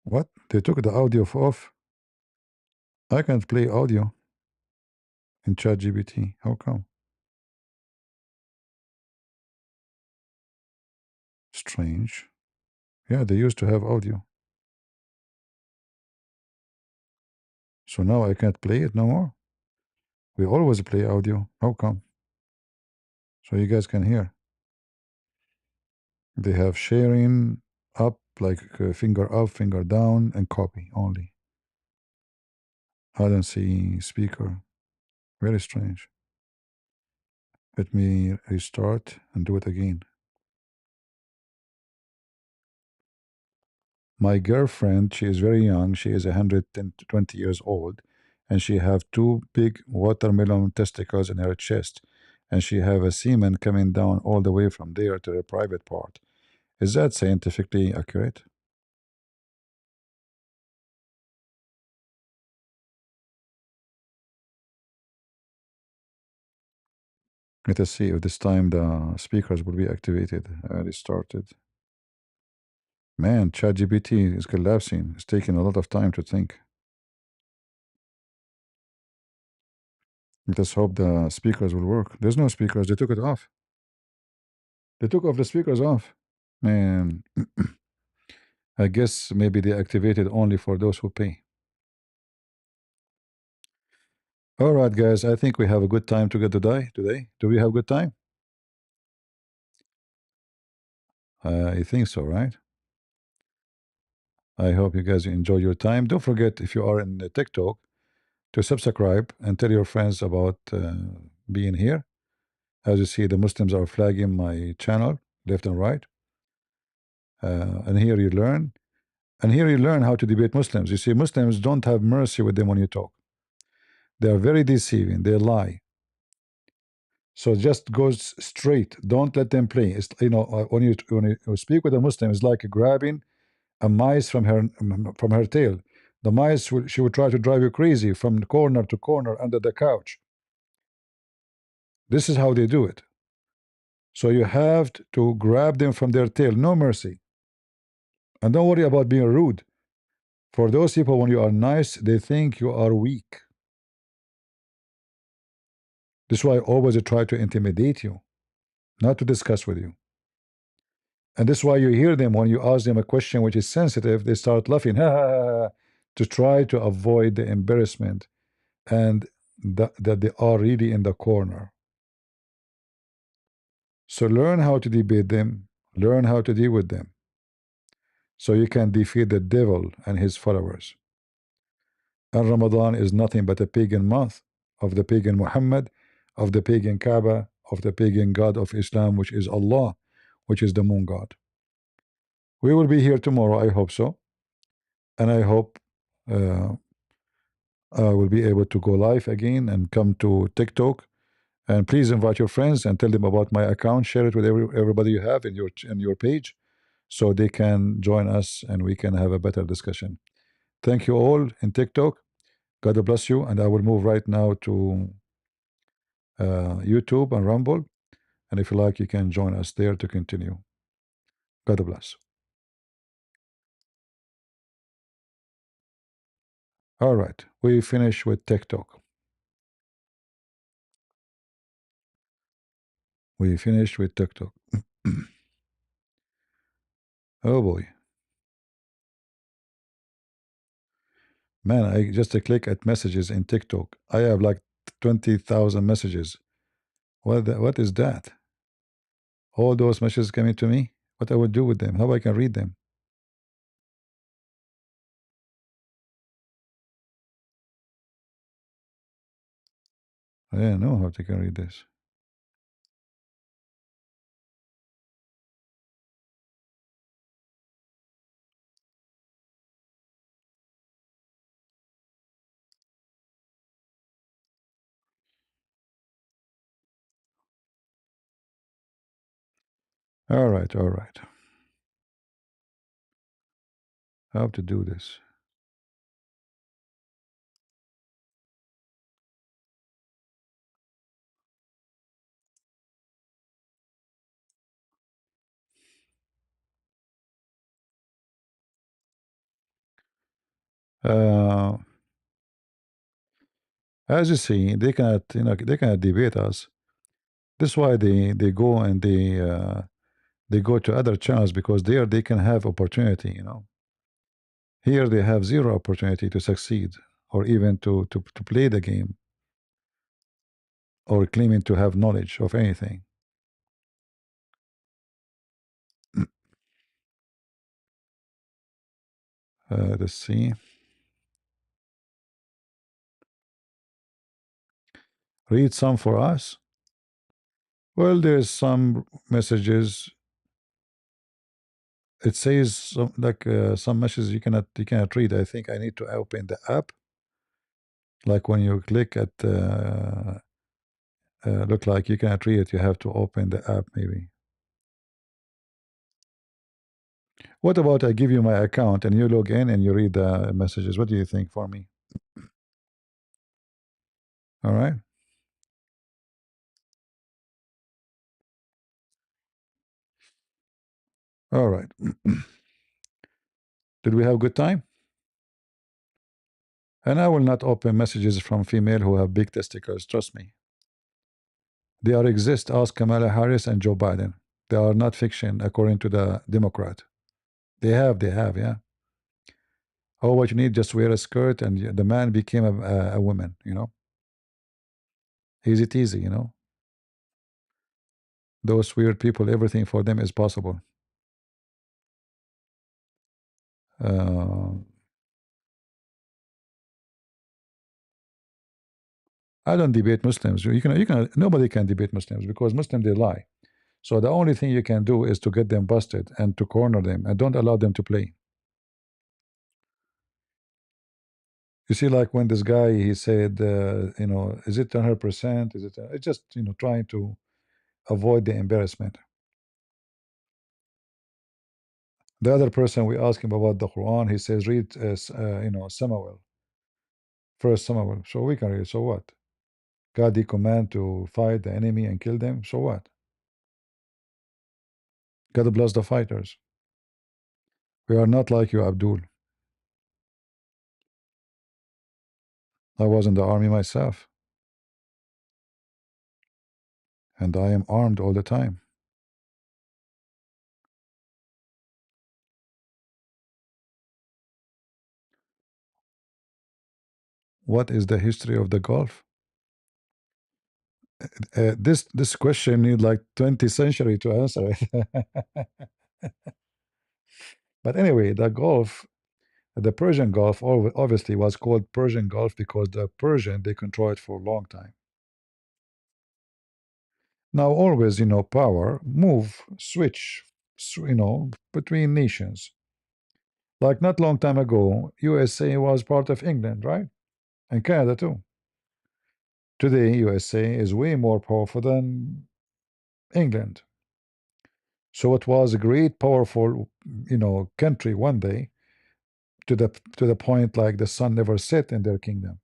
Speaker 1: What? They took the audio off? I can't play audio in ChatGPT. How come? Strange. Yeah, they used to have audio. So now I can't play it no more. We always play audio. How come? So you guys can hear. They have sharing up, like finger up, finger down, and copy only. I don't see speaker. Very strange. Let me restart and do it again. My girlfriend, she is very young. She is 120 years old, and she have two big watermelon testicles in her chest, and she have a semen coming down all the way from there to the private part. Is that scientifically accurate? Let us see if this time the speakers will be activated. Restarted. Man, ChatGPT is collapsing. It's taking a lot of time to think. Let us hope the speakers will work. There's no speakers. They took it off. They took off the speakers off. Man, I guess maybe they activated only for those who pay. All right, guys. I think we have a good time together today. Do we have a good time? I think so, right? I hope you guys enjoy your time. Don't forget, if you are in TikTok, to subscribe and tell your friends about being here. As you see, the Muslims are flagging my channel left and right. And here you learn. And here you learn how to debate Muslims. You see, Muslims don't have mercy with them when you talk. They are very deceiving. They lie. So just goes straight. Don't let them play. It's, when you speak with a Muslim, it's like grabbing a mice from her tail. The mice she will try to drive you crazy from corner to corner under the couch. This is how they do it. So you have to grab them from their tail. No mercy. And don't worry about being rude. For those people, when you are nice, they think you are weak. This is why I always try to intimidate you, not to discuss with you. And this is why you hear them when you ask them a question which is sensitive, they start laughing, ha, ha, ha, ha, to try to avoid the embarrassment and that they are really in the corner. So learn how to debate them, learn how to deal with them, so you can defeat the devil and his followers. And Ramadan is nothing but a pagan month of the pagan Muhammad, of the pagan Kaaba, of the pagan God of Islam, which is Allah, which is the moon god. We will be here tomorrow, I hope so. And I hope I will be able to go live again and come to TikTok And please invite your friends and tell them about my account. Share it with everybody you have in your page, so they can join us and we can have a better discussion. Thank you all in TikTok. God bless you. And I will move right now to YouTube and Rumble. And if you like, you can join us there to continue. God bless. All right, we finish with TikTok. We finished with TikTok. Oh boy. Man, I just click at messages in TikTok. I have like 20,000 messages. What is that? All those messages coming to me? What I would do with them? How I can read them? I don't know how to can read this. All right, all right. How to do this? Uh, as you see, they cannot, they cannot debate us. That's why they go and they go to other channels, because there they can have opportunity. Here they have zero opportunity to succeed, or even to play the game, or claiming to have knowledge of anything. Let's see. Read some for us. Well, there's some messages. It says some messages you cannot read. I think I need to open the app. Like when you click at look like you cannot read it. You have to open the app maybe. What about I give you my account and you log in and you read the messages? What do you think for me? All right. All right. Did we have a good time? And I will not open messages from female who have big testicles. Trust me. They are exist. Ask Kamala Harris and Joe Biden. They are not fiction, according to the Democrat. They have, yeah. Oh, what you need, just wear a skirt, and the man became a woman. Easy teasy. Those weird people, everything for them is possible. Uh, I don't debate Muslims. Nobody can debate Muslims, because Muslims, they lie. So the only thing you can do is to get them busted and to corner them and don't allow them to play. You see, like when this guy, he said, is it 100%? Is it? It's just trying to avoid the embarrassment. The other person, we ask him about the Quran. He says, read, Samuel, First Samuel. So we can read. So what? God, he command to fight the enemy and kill them. So what? God bless the fighters. We are not like you, Abdul. I was in the army myself, and I am armed all the time. What is the history of the Gulf? This question need like 20th century to answer it. But anyway, the Persian Gulf obviously was called Persian Gulf because the Persian, they controlled it for a long time. Now always, power move, switch, between nations. Like not long time ago, USA was part of England, right? And Canada too. Today, USA is way more powerful than England. So it was a great, powerful, country one day, to the point like the sun never set in their kingdom.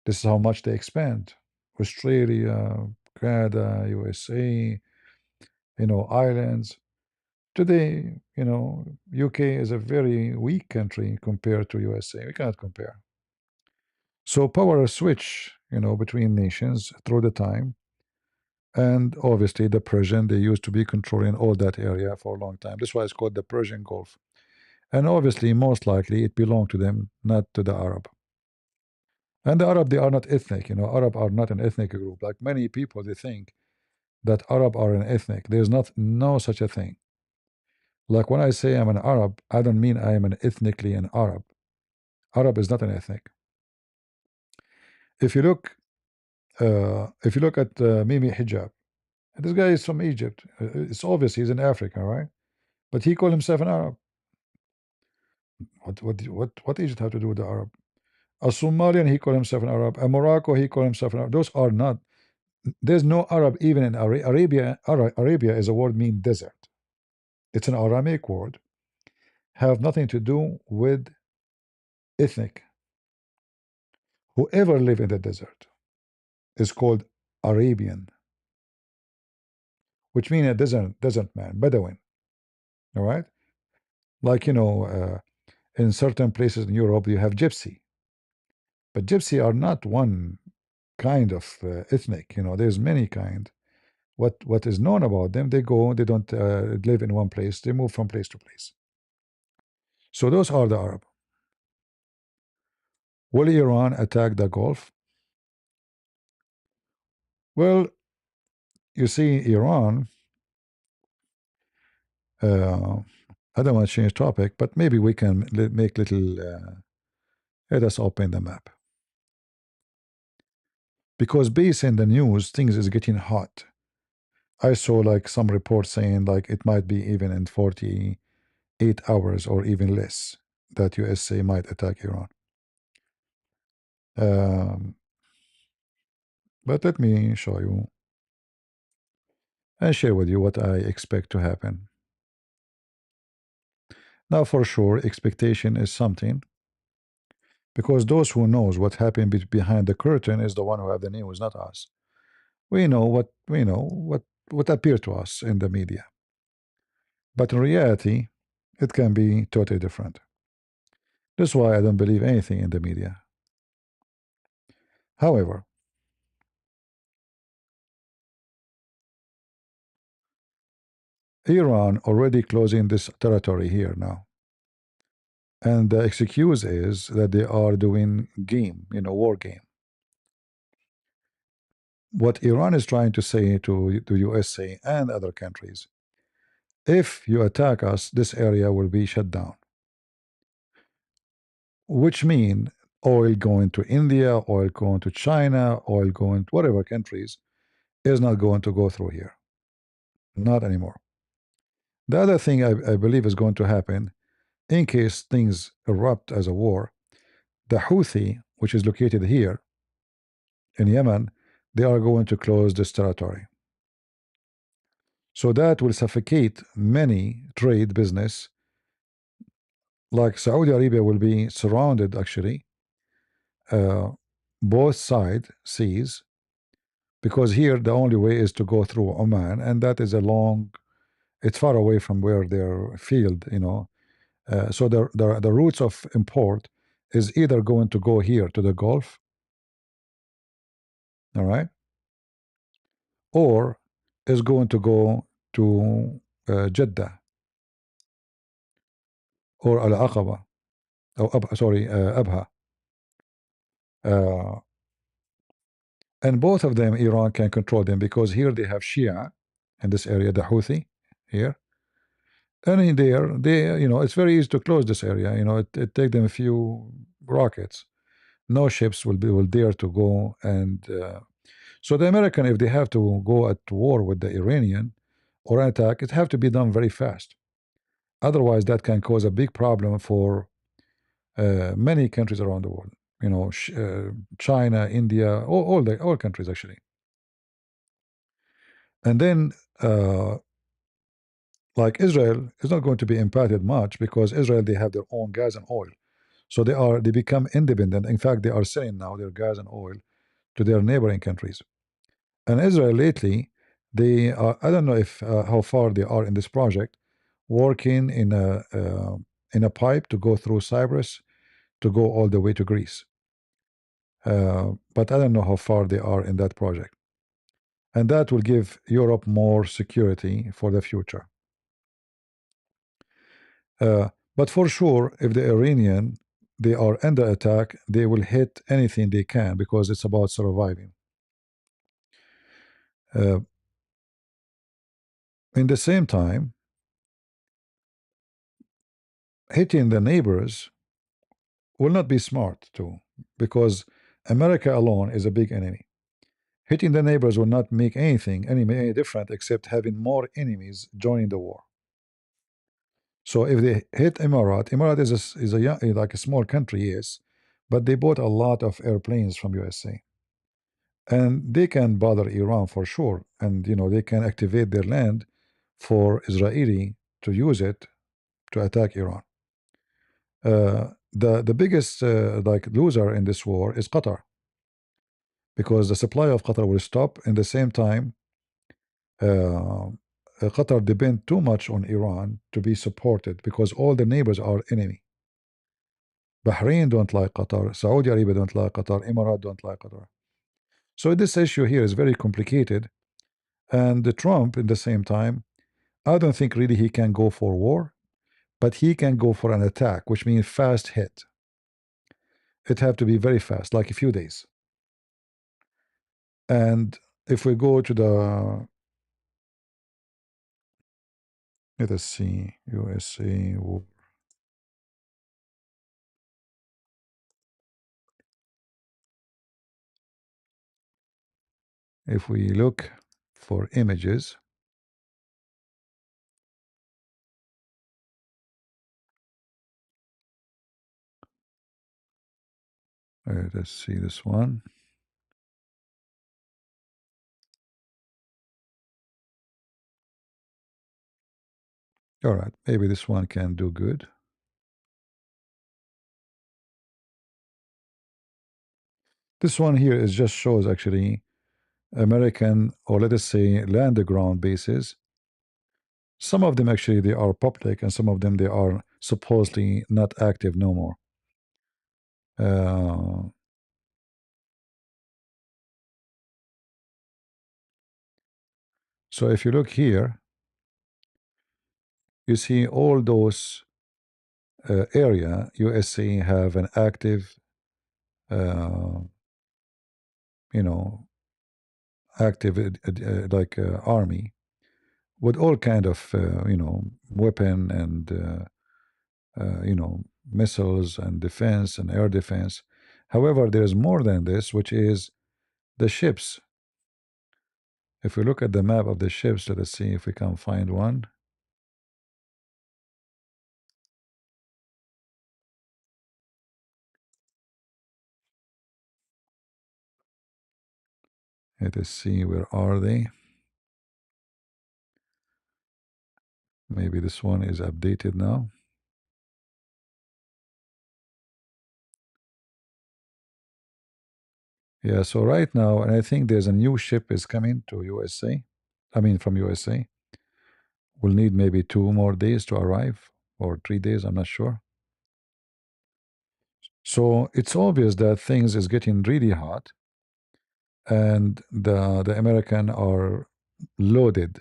Speaker 1: This is how much they expand. Australia, Canada, USA, islands. Today, UK is a very weak country compared to USA. We cannot compare. So power switch, between nations through the time. And obviously the Persian, they used to be controlling all that area for a long time. That's why it's called the Persian Gulf. And obviously, most likely, it belonged to them, not to the Arab. And the Arab, they are not ethnic. Arab are not an ethnic group. Like many people, they think that Arab are an ethnic. There's not no such a thing. Like when I say I'm an Arab, I don't mean I am an ethnically an Arab. Arab is not an ethnic. If you look, at Mimi Hijab, this guy is from Egypt. It's obvious he's in Africa, right? But he called himself an Arab. What Egypt have to do with the Arab? A Somalian, he called himself an Arab. A Morocco, he called himself an Arab. Those are not. There's no Arab even in Arabia. Arabia is a word mean desert. It's an Aramaic word. Have nothing to do with ethnic. Whoever live in the desert is called Arabian, which means a desert man, Bedouin. All right, like in certain places in Europe you have Gypsy, but Gypsy are not one kind of ethnic. There's many kind. What is known about them? They don't live in one place. They move from place to place. So those are the Arab. Will Iran attack the Gulf? Well, you see, Iran. I don't want to change topic, but maybe we can make little. Let us open the map, because based in the news, things is getting hot. I saw like some reports saying like it might be even in 48 hours or even less that USA might attack Iran. But let me show you and share with you what I expect to happen. Now, for sure, expectation is something, because those who knows what happened behind the curtain is the one who have the news, not us. We know what appear to us in the media, but in reality, it can be totally different. That's why I don't believe anything in the media. However, Iran already closing this territory here now. And the excuse is that they are doing game, war game. What Iran is trying to say to the USA and other countries, if you attack us, this area will be shut down. Which mean oil going to India, oil going to China, oil going to whatever countries is not going to go through here. Not anymore. The other thing I believe is going to happen, in case things erupt as a war, the Houthi, which is located here in Yemen, they are going to close this territory. So that will suffocate many trade business. Like Saudi Arabia will be surrounded actually, both side seas, because here the only way is to go through Oman, and that is a long. It's far away from where their field. So the routes of import is either going to go here to the Gulf, all right, or is going to go to Jeddah or Al Aqaba, or Abha. Uh, and both of them, Iran can control them, because here they have Shia in this area, the Houthi here. And in there, it's very easy to close this area. It take them a few rockets. No ships will dare to go, and so the American, if they have to go at war with the Iranian or an attack, it have to be done very fast. Otherwise, that can cause a big problem for many countries around the world. China, India, all countries actually. And then like Israel is not going to be impacted much because Israel, they have their own gas and oil. So they become independent. In fact, they are selling now their gas and oil to their neighboring countries. And Israel lately, they are, I don't know if how far they are in this project, working in a pipe to go through Cyprus to go all the way to Greece. But I don't know how far they are in that project. And that will give Europe more security for the future. But for sure, if the Iranian they are under attack, they will hit anything they can because it's about surviving. In the same time, hitting the neighbors will not be smart too, because America alone is a big enemy. Hitting the neighbors will not make any different except having more enemies joining the war. So if they hit Emirat is a like a small country, yes, but they bought a lot of airplanes from USA, and they can bother Iran for sure, and they can activate their land for Israeli to use it to attack Iran. The biggest like loser in this war is Qatar, because the supply of Qatar will stop. In the same time, Qatar depend too much on Iran to be supported because all the neighbors are enemy. Bahrain don't like Qatar, Saudi Arabia don't like Qatar, Emirat don't like Qatar. So this issue here is very complicated, and Trump, in the same time, I don't think really he can go for war, but he can go for an attack, which means fast hit. It have to be very fast, like a few days. And if we go to the, let us see, USA war. If we look for images, let's see this one. All right, maybe this one can do good. This one here is just shows actually American, or let us say land ground bases. Some of them actually they are public, and some of them they are supposedly not active no more. So if you look here, you see all those area USA have an active, uh, active like army with all kind of weapon and missiles and defense and air defense. However, there is more than this, which is the ships. If we look at the map of the ships, let us see if we can find one. Let us see, where are they? Maybe this one is updated now. Yeah, so right now, and I think there's a new ship is coming to USA. I mean, from USA. We'll need maybe 2 more days to arrive, or 3 days, I'm not sure. So it's obvious that things is getting really hot, and the American are loaded.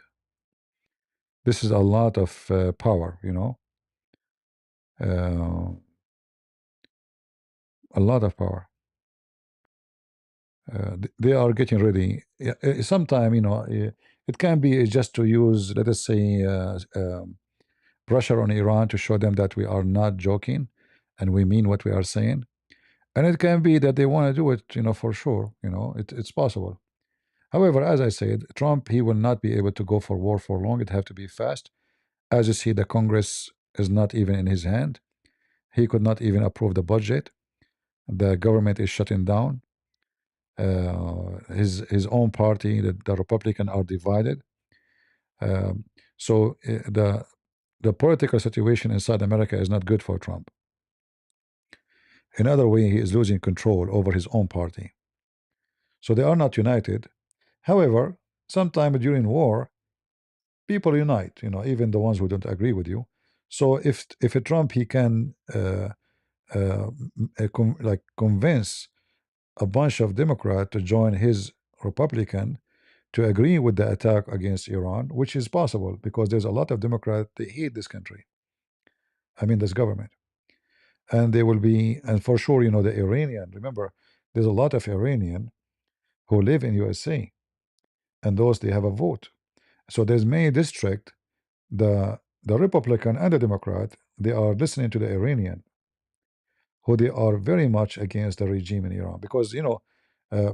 Speaker 1: This is a lot of power, a lot of power. They are getting ready. Yeah, sometime, it can be just to use, let us say, pressure on Iran to show them that we are not joking and we mean what we are saying. And it can be that they want to do it, for sure. It's possible. However, as I said, Trump, he will not be able to go for war for long. It have to be fast. As you see, the Congress is not even in his hand. He could not even approve the budget. the government is shutting down. His own party, the Republican, are divided. So the political situation inside America is not good for Trump. Another way, he is losing control over his own party. So they are not united. However, sometime during war, people unite. Even the ones who don't agree with you. So if a Trump, he can like convince a bunch of Democrats to join his Republican to agree with the attack against Iran, which is possible because there's a lot of Democrats, they hate this country. I mean, this government. And they will be, and for sure, the Iranian, remember, there's a lot of Iranian who live in USA, and those, they have a vote. So there's many district, the Republican and the Democrat, they are listening to the Iranian, who they are very much against the regime in Iran because uh,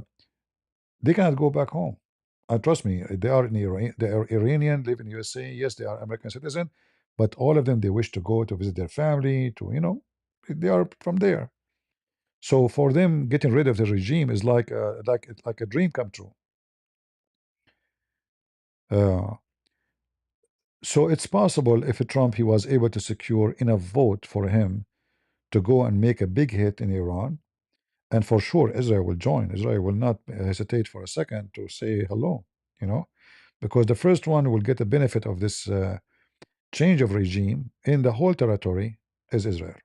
Speaker 1: they cannot go back home. Trust me, they are in Iran. They are Iranian, live in USA. Yes, they are American citizen, but all of them, they wish to go to visit their family. They are from there. So for them, getting rid of the regime is like a dream come true. Uh, so it's possible if Trump, he was able to secure enough vote for him to go and make a big hit in Iran, and for sure Israel will join. Israel will not hesitate for a second to say hello, because the first one will get the benefit of this change of regime in the whole territory is Israel.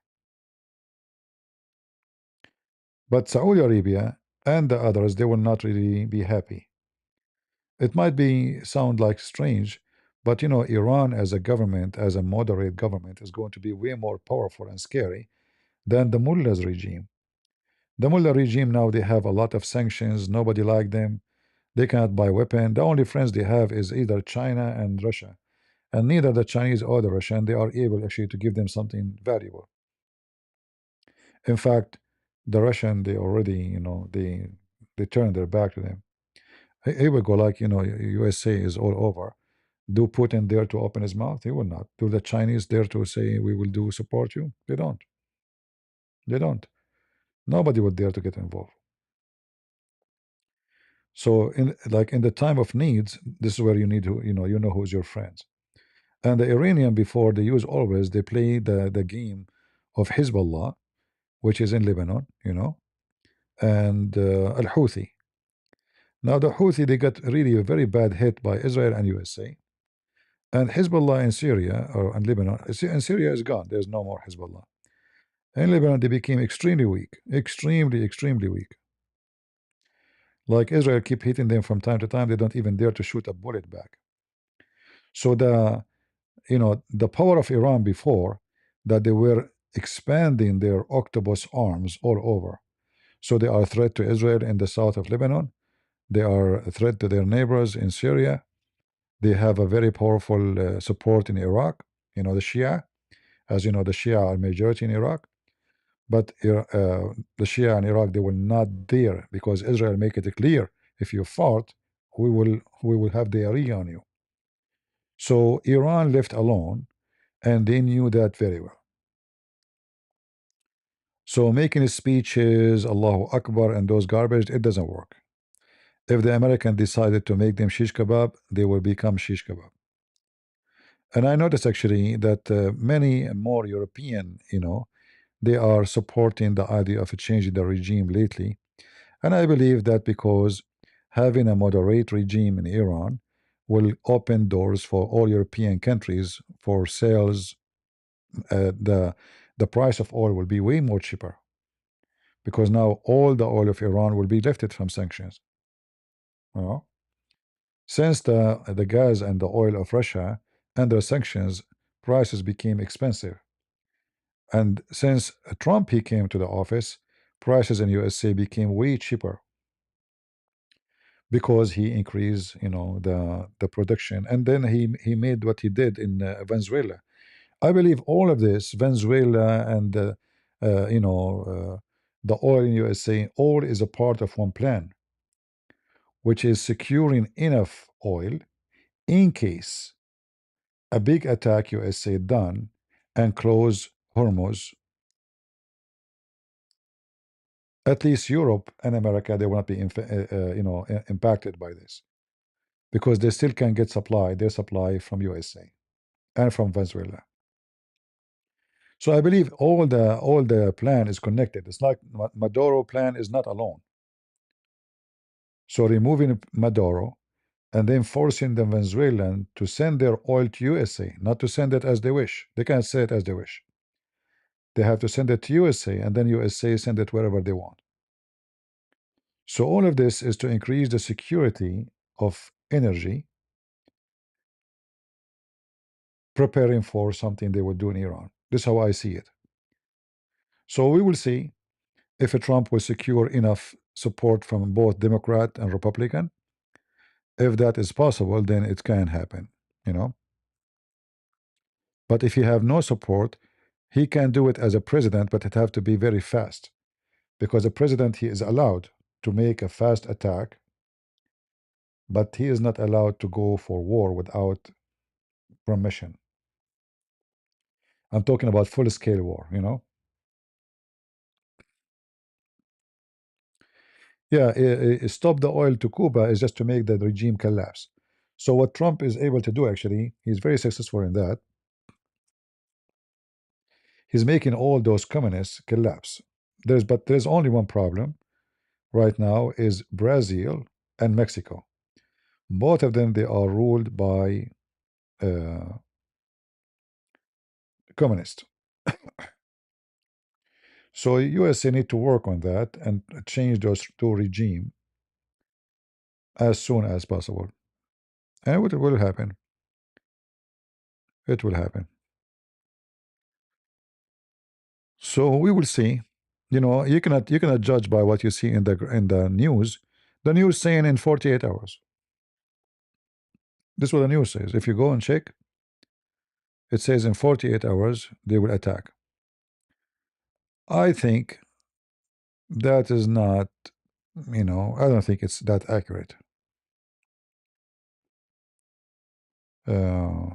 Speaker 1: But Saudi Arabia and the others, they will not really be happy. It might be sound like strange, but Iran as a government, as a moderate government, is going to be way more powerful and scary than the mullah's regime. The mullah regime now, they have a lot of sanctions. Nobody like them. They cannot buy weapon. The only friends they have is either China and Russia, and neither the Chinese or the Russian, they are able actually to give them something valuable. In fact, the Russian, they already, they turned their back to them. He will go like, USA is all over. Do Putin dare to open his mouth? He will not. Do the Chinese dare to say we will do support you? They don't. They don't. Nobody would dare to get involved. So in the time of needs, this is where you need to, who's your friends. And the Iranian, before, they use always, they play the game of Hezbollah, which is in Lebanon, and Al Houthi. Now the Houthi, they got really a very bad hit by Israel and USA. And Hezbollah in Syria or in Lebanon, in Syria is gone. There's no more Hezbollah. In Lebanon, they became extremely weak, extremely, extremely weak. Like Israel keep hitting them from time to time. They don't even dare to shoot a bullet back. So the power of Iran before, that they were expanding their octopus arms all over. So they are a threat to Israel in the south of Lebanon. They are a threat to their neighbors in Syria. They have a very powerful support in Iraq. The Shia, as you know, the Shia are majority in Iraq. But the Shia in Iraq, they will not dare, because Israel make it clear: if you fart, we will have diarrhea on you. So Iran left alone, and they knew that very well. So making speeches, Allahu Akbar, and those garbage, it doesn't work. If the American decided to make them shish kebab, they will become shish kebab. And I noticed actually that many more European, they are supporting the idea of changing the regime lately. And I believe that because having a moderate regime in Iran will open doors for all European countries for sales. The price of oil will be way more cheaper, because now all the oil of Iran will be lifted from sanctions. You know? Since the gas and the oil of Russia under sanctions, prices became expensive. And since Trump, he came to the office, prices in USA became way cheaper, because he increased, the production, and then he made what he did in Venezuela. I believe all of this, Venezuela and the oil in USA, all is a part of one plan, which is securing enough oil in case a big attack USA done and close Hormuz. at least Europe and America, they will not be impacted by this because they still can get their supply from USA and from Venezuela. So I believe all the plan is connected. It's like Maduro plan is not alone. So removing Maduro and then forcing the Venezuelan to send their oil to USA, not to send it as they wish. They can't say it as they wish. They have to send it to USA, and then USA send it wherever they want. So all of this is to increase the security of energy, preparing for something they will do in Iran. This is how I see it. So we will see if Trump will secure enough support from both Democrat and Republican. If that is possible, then it can happen, you know. But if he have no support, he can do it as a president, but it have to be very fast. Because a president, he is allowed to make a fast attack, but he is not allowed to go for war without permission. I'm talking about full-scale war, you know. Yeah, stop the oil to Cuba is just to make the regime collapse. So what Trump is able to do, actually, he's very successful in that. He's making all those communists collapse. There's only one problem right now is Brazil and Mexico. Both of them, they are ruled by communists. So USA need to work on that and change those two regime as soon as possible. And it will happen. It will happen. So we will see. You know, you cannot judge by what you see in the news. The news saying in 48 hours. This is what the news says. If you go and check, it says in 48 hours they will attack. I think that is not, I don't think it's that accurate. Uh,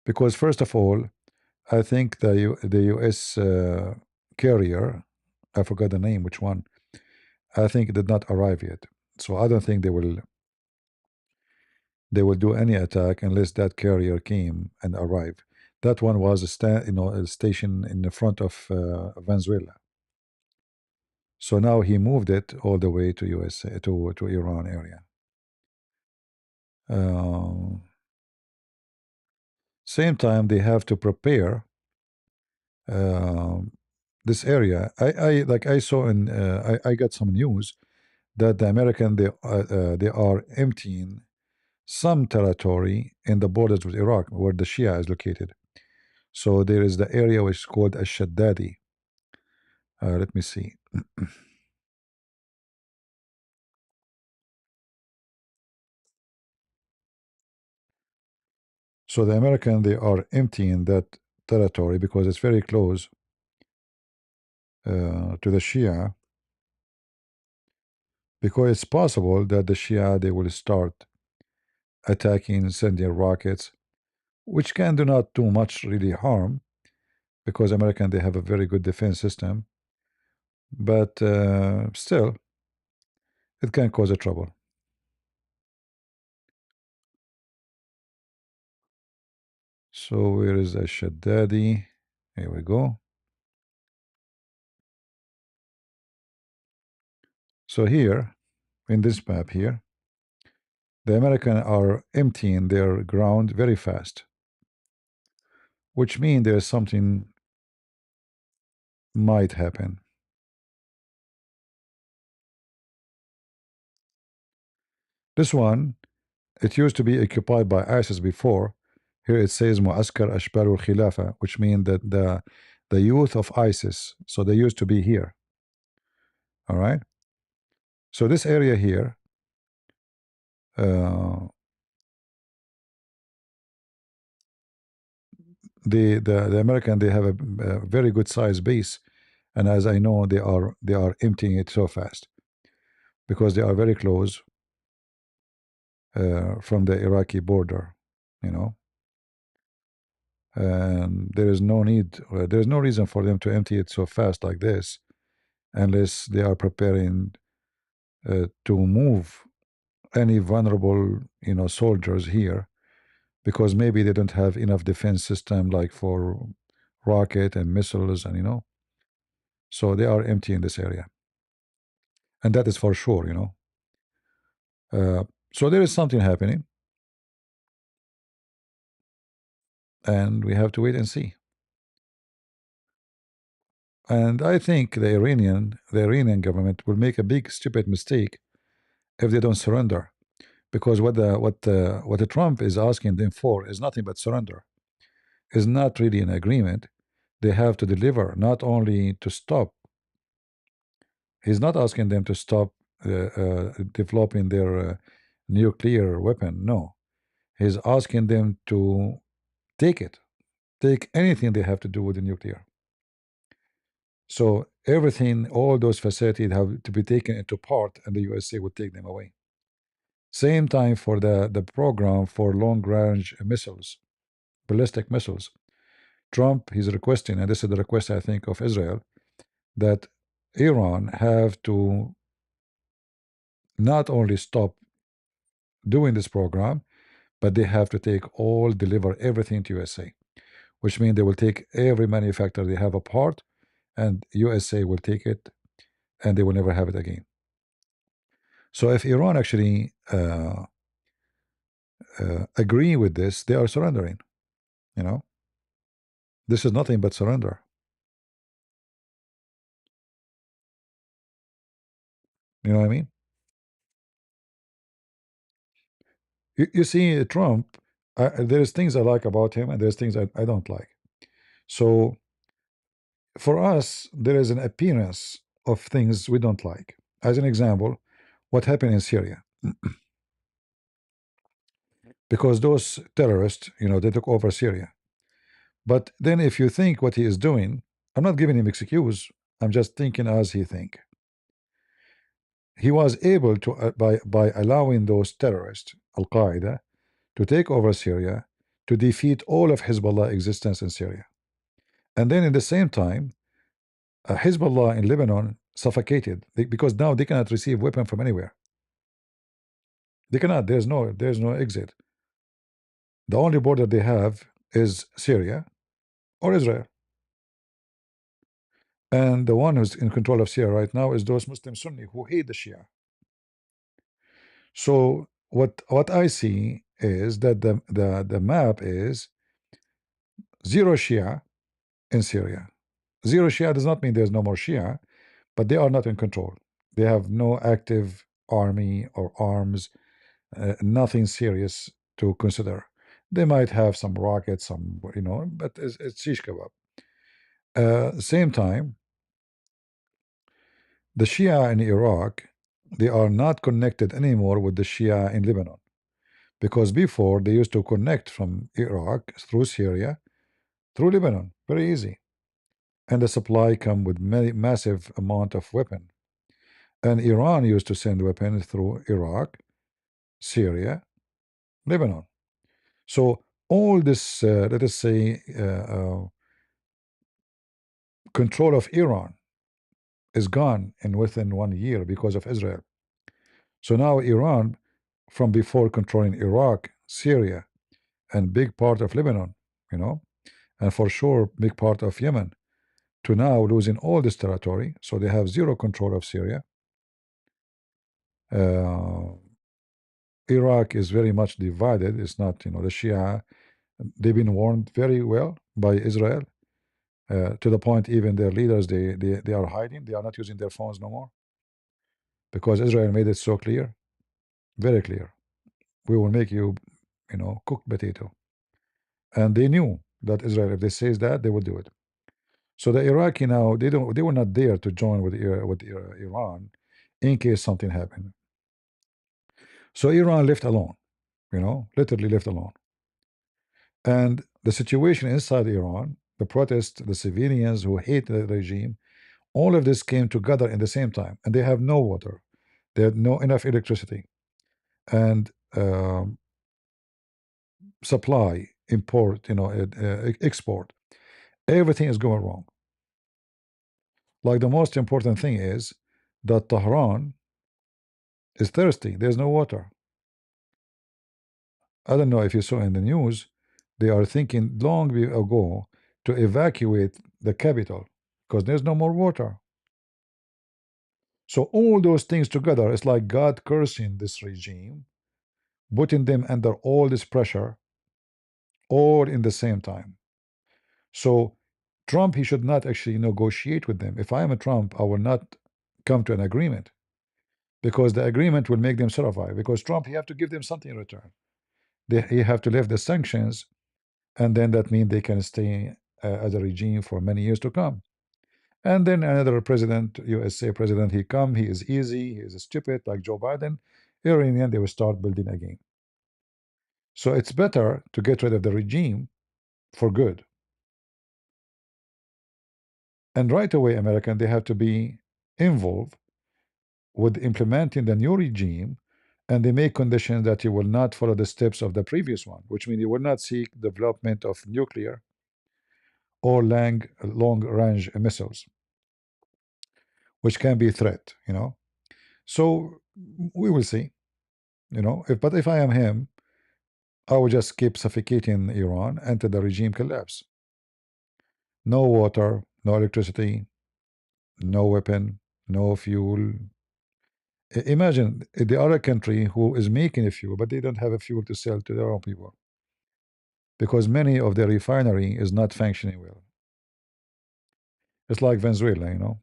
Speaker 1: because first of all, I think the U.S. Carrier, I forgot the name, which one, I think it did not arrive yet. So I don't think they will do any attack unless that carrier came and arrived. That one was a station in the front of Venezuela. So now he moved it all the way to USA to Iran area. Same time they have to prepare this area. I saw in I got some news that the American they are emptying some territory in the borders with Iraq where the Shia is located. So there is the area which is called Ash-Shaddadi. Let me see. So the American, they are emptying that territory because it's very close to the Shia. Because it's possible that the Shia, they will start attacking, sending rockets, which can do not too much really harm because American, they have a very good defense system. But still, it can cause a trouble. So where is Ash-Shaddadi? Here we go. So here, in this map here, the American are emptying their ground very fast, which means there's something might happen. This one, it used to be occupied by ISIS before. Here it says Mu'askar Ashbar al-Khilafa, which means that the youth of ISIS. So they used to be here. All right. So this area here, the American, they have a very good size base, and as I know, they are emptying it so fast because they are very close from the Iraqi border, you know. and there is no need, there is no reason for them to empty it so fast like this, unless they are preparing to move any vulnerable, soldiers here, because maybe they don't have enough defense system like for rocket and missiles, and so they are emptying this area, and that is for sure. So there is something happening, and we have to wait and see. And I think the Iranian government will make a big stupid mistake if they don't surrender, because what the Trump is asking them for is nothing but surrender. Is not really an agreement. They have to deliver, not only to stop. He's not asking them to stop developing their nuclear weapon. No, he's asking them to take it, take anything they have to do with the nuclear. So everything, all those facilities have to be taken into part, and the USA would take them away. Same time for the program for long range missiles, ballistic missiles. Trump, he's requesting, and this is the request I think of Israel, that Iran have to not only stop doing this program, but they have to deliver everything to USA, which means they will take every manufacturer they have apart, and USA will take it, and they will never have it again. So if Iran actually agree with this, they are surrendering. This is nothing but surrender. You know what I mean? You see, Trump, there's things I like about him, and there's things I don't like. So for us, there is an appearance of things we don't like. As an example, what happened in Syria. Because those terrorists, they took over Syria. But then if you think what he is doing, I'm not giving him excuse, I'm just thinking as he think. He was able to, by allowing those terrorists, Al-Qaeda, to take over Syria, to defeat all of Hezbollah existence in Syria. And then in the same time, Hezbollah in Lebanon suffocated because now they cannot receive weapon from anywhere. They cannot. There's no exit. The only border they have is Syria or Israel. And the one who's in control of Syria right now is those Muslim Sunni who hate the Shia. So what I see is that the map is zero Shia in Syria. Zero Shia does not mean there's no more Shia, but they are not in control. They have no active army or arms, nothing serious to consider. They might have some rockets, but it's shish kebab. Same time, the Shia in Iraq, they are not connected anymore with the Shia in Lebanon, because before they used to connect from Iraq through Syria through Lebanon, very easy, and the supply come with massive amount of weapon. And Iran used to send weapons through Iraq, Syria, Lebanon. So all this, let us say, control of Iran is gone and within 1 year because of Israel. So now Iran, from before controlling Iraq, Syria, and big part of Lebanon, and for sure big part of Yemen, to now losing all this territory, so they have zero control of Syria. Iraq is very much divided. It's not, the Shia, they've been warned very well by Israel, to the point even their leaders, they are hiding. They are not using their phones no more, because Israel made it so clear, very clear. We will make you, cooked potato. And they knew that Israel, if they says that, they will do it. So the Iraqi now, they were not there to join with Iran in case something happened. So Iran left alone, literally left alone. And the situation inside Iran, the protests, the civilians who hate the regime, all of this came together in the same time, and they have no water, they had no enough electricity, and supply import, export. Everything is going wrong. Like the most important thing is that Tehran is thirsty. There's no water. I don't know if you saw in the news, they are thinking long ago to evacuate the capital because there's no more water. So all those things together, it's like God cursing this regime, putting them under all this pressure, all in the same time. So Trump, he should not actually negotiate with them. If I am a Trump, I will not come to an agreement because the agreement will make them survive. Because Trump, he have to give them something in return. He have to lift the sanctions, and then that means they can stay as a regime for many years to come. And then another president, USA president, he come, he is easy, he is stupid, like Joe Biden. Iranian, they will start building again. So it's better to get rid of the regime for good. And right away, American, they have to be involved with implementing the new regime, and they make conditions that you will not follow the steps of the previous one, which means you will not seek development of nuclear or long range missiles, which can be a threat, So we will see, but if I am him, I will just keep suffocating Iran until the regime collapse. No water, no electricity, no weapon, no fuel. Imagine the other country who is making a fuel, but they don't have a fuel to sell to their own people because many of their refinery is not functioning well. It's like Venezuela.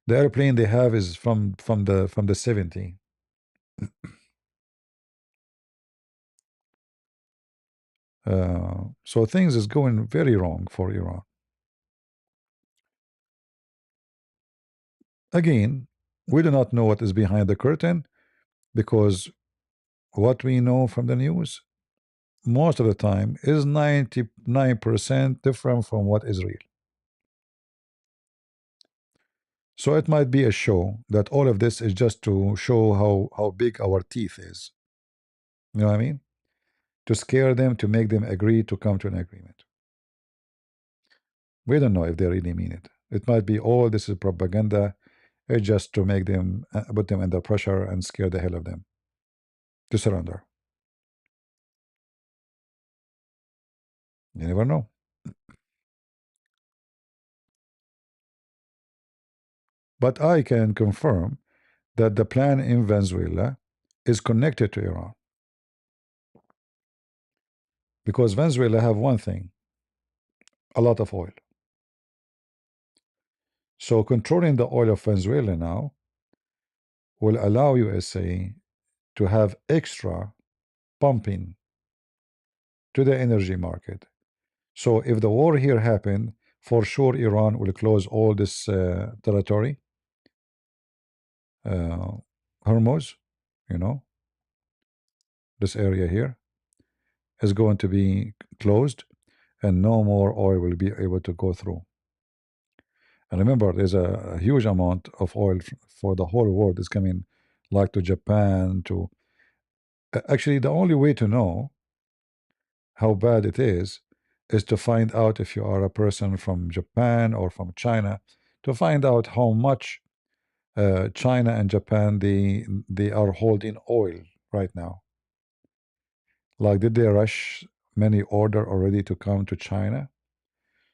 Speaker 1: The airplane they have is from the 70. So things is going very wrong for Iran. Again, we do not know what is behind the curtain because what we know from the news most of the time is 99% different from what is real. So it might be a show that all of this is just to show how big our teeth is. You know what I mean? To scare them, to make them agree to come to an agreement. We don't know if they really mean it. It might be all this is propaganda. It's just to make them put them under pressure and scare the hell of them to surrender. You never know. But I can confirm that the plan in Venezuela is connected to Iran. Because Venezuela have one thing, a lot of oil. So controlling the oil of Venezuela now will allow USA to have extra pumping to the energy market. So if the war here happened, for sure Iran will close all this territory, Hormuz, this area here is going to be closed and no more oil will be able to go through. And remember, there's a huge amount of oil for the whole world is coming, like to Japan, actually, the only way to know how bad it is to find out if you are a person from Japan or from China, to find out how much China and Japan they are holding oil right now. Like, did they rush many order already to come to China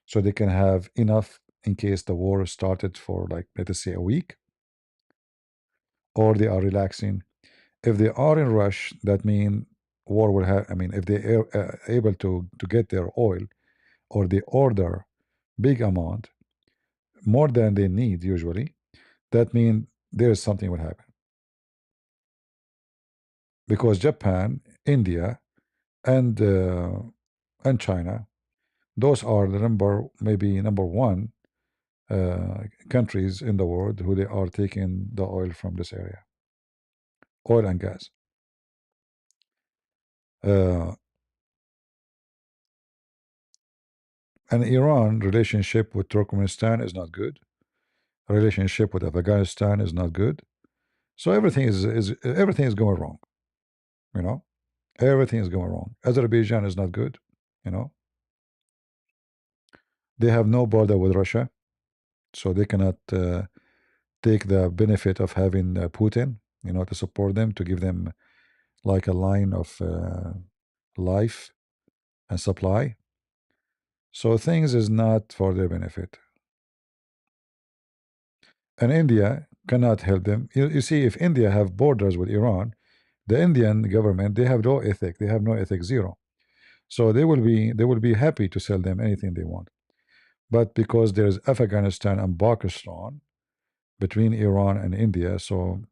Speaker 1: so they can have enough in case the war started for, like, let us say a week, or they are relaxing? If they are in rush, that mean war will have. I mean, if they are able to get their oil, or they order big amount, more than they need usually, that mean there's something will happen. Because Japan, India, and China, those are the maybe number one countries in the world who they are taking the oil from this area, oil and gas. And Iran relationship with Turkmenistan is not good. Relationship with Afghanistan is not good. So everything is going wrong, you know. Everything is going wrong. Azerbaijan is not good, you know. They have no border with Russia, so they cannot take the benefit of having Putin, to support them, to give them like a line of life and supply. So things is not for their benefit. And India cannot help them. You see, if India have borders with Iran, the Indian government, they have no ethic. They have no ethic, zero. So they will be happy to sell them anything they want. But because there's Afghanistan and Pakistan between Iran and India, so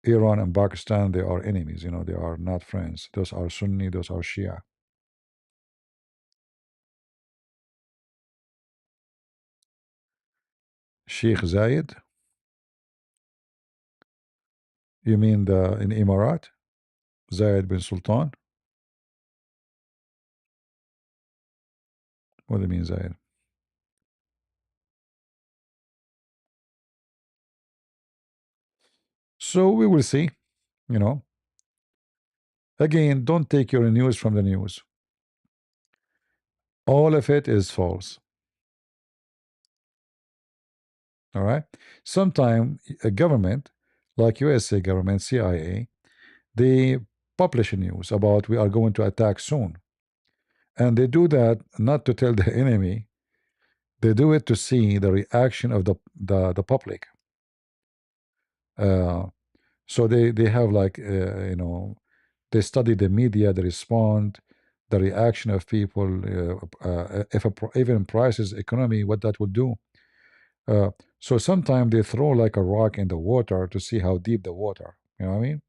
Speaker 1: Iran and Pakistan, they are enemies, they are not friends. Those are Sunni, those are Shia. Sheikh Zayed, you mean the in Emirat? Zayed bin Sultan? What do you mean Zayed? So we will see, you know. Again, don't take your news from the news. All of it is false. All right. Sometime a government, like USA government, CIA, they publish news about we are going to attack soon. And they do that not to tell the enemy, they do it to see the reaction of the public. So they have like they study the media, they respond, the reaction of people, if even prices, economy, what that would do. So sometimes they throw like a rock in the water to see how deep the water. You know what I mean?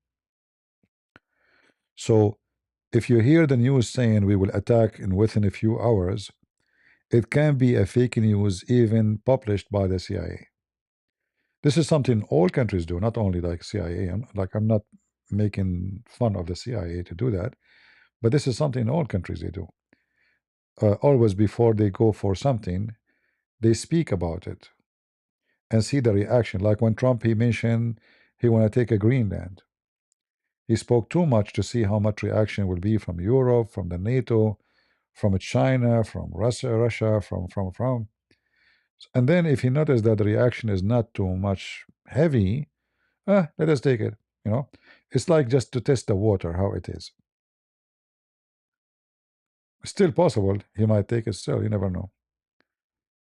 Speaker 1: So if you hear the news saying we will attack in within a few hours, it can be a fake news even published by the CIA. This is something all countries do, not only like CIA. I'm not making fun of the CIA to do that, but this is something all countries they do. Always before they go for something, they speak about it and see the reaction. Like when Trump he mentioned he want to take a Greenland. He spoke too much to see how much reaction will be from Europe, from the NATO, from China, from Russia, from. And then if he noticed that the reaction is not too much heavy, let us take it. It's like just to test the water how it is. Still possible he might take it still. You never know.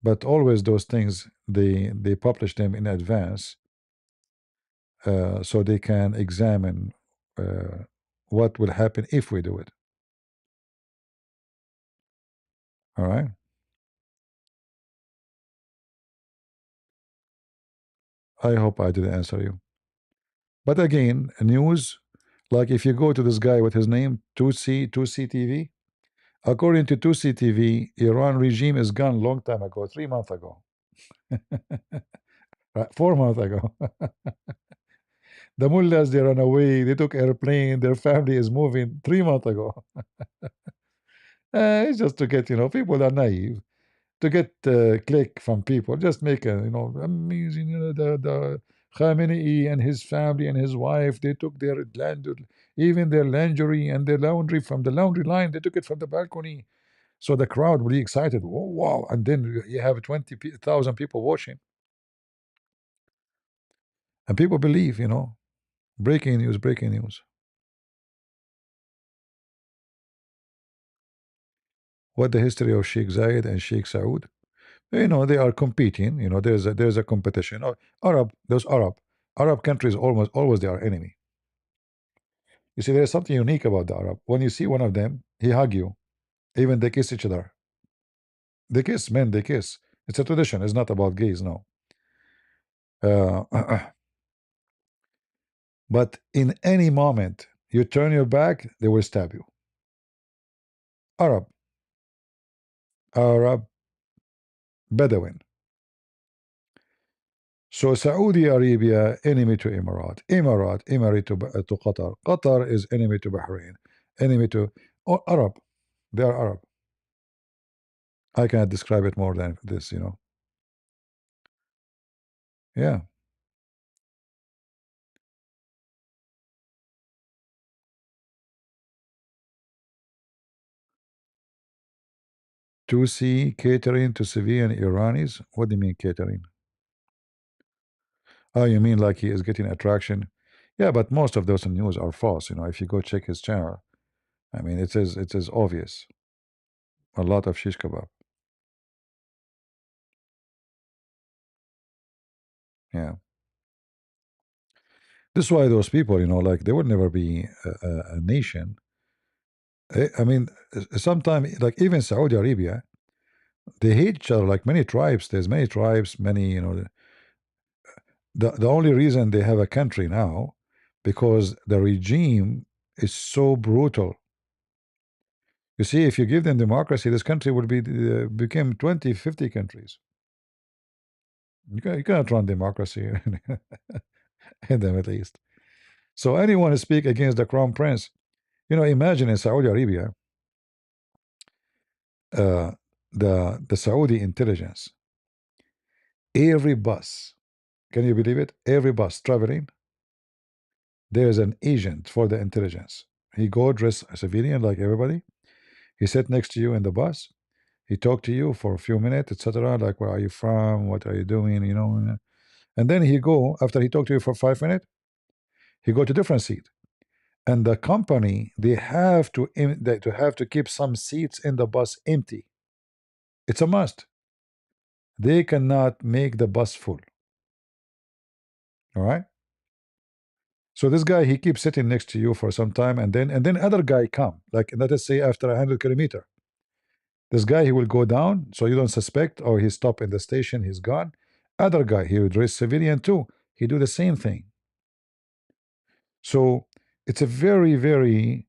Speaker 1: But always those things they publish them in advance, so they can examine what will happen if we do it. All right. I hope I didn't answer you. But again, news, like if you go to this guy with his name, 2C TV, according to 2C TV, Iran regime is gone long time ago, 3 months ago. Right, 4 months ago. The mullahs, they run away, they took airplane, their family is moving 3 months ago. It's just to get, people are naive. To get click from people, just make a, amazing, the Khamenei and his family and his wife, they took their land, even their lingerie and their laundry from the laundry line, they took it from the balcony. So the crowd really excited. Oh, wow. And then you have 20,000 people watching. And people believe, breaking news, breaking news. What the history of Sheikh Zayed and Sheikh Saud? They are competing. There's a competition. Those Arab countries almost always they are enemy. You see, there's something unique about the Arab. When you see one of them, he hug you. Even they kiss each other. They kiss, men, they kiss. It's a tradition. It's not about gays, no. But in any moment you turn your back, they will stab you. Arab, Bedouin. So Saudi Arabia, enemy to Emirat, enemy to Qatar. Qatar is enemy to Bahrain, enemy to Arab. They are Arab. I cannot describe it more than this. Yeah. Tusi catering to civilian Iranis. What do you mean catering? Oh, you mean like he is getting attraction? Yeah, but most of those news are false. If you go check his channel, I mean, it is obvious. A lot of shish kebab. Yeah. This is why those people, like they will never be a nation. I mean, sometimes, like even Saudi Arabia, they hate each other like many tribes. There's many tribes, many, the only reason they have a country now because the regime is so brutal. You see, if you give them democracy, this country will become 20, 50 countries. You cannot run democracy in the Middle East. So anyone who speak against the crown prince, imagine in Saudi Arabia, uh, the Saudi intelligence, every bus, can you believe it? Every bus traveling, there's an agent for the intelligence. He go dress a civilian like everybody. He sit next to you in the bus. He talk to you for a few minutes, etc. Like, where are you from? What are you doing? And then he go after he talk to you for 5 minutes. He go to different seat. And the company they have to keep some seats in the bus empty. It's a must. They cannot make the bus full. All right. So this guy he keeps sitting next to you for some time, and then other guy come, like let us say after 100 kilometer. This guy he will go down, so you don't suspect, or he stop in the station, he's gone. Other guy he would dress civilian too. He do the same thing. So it's a very very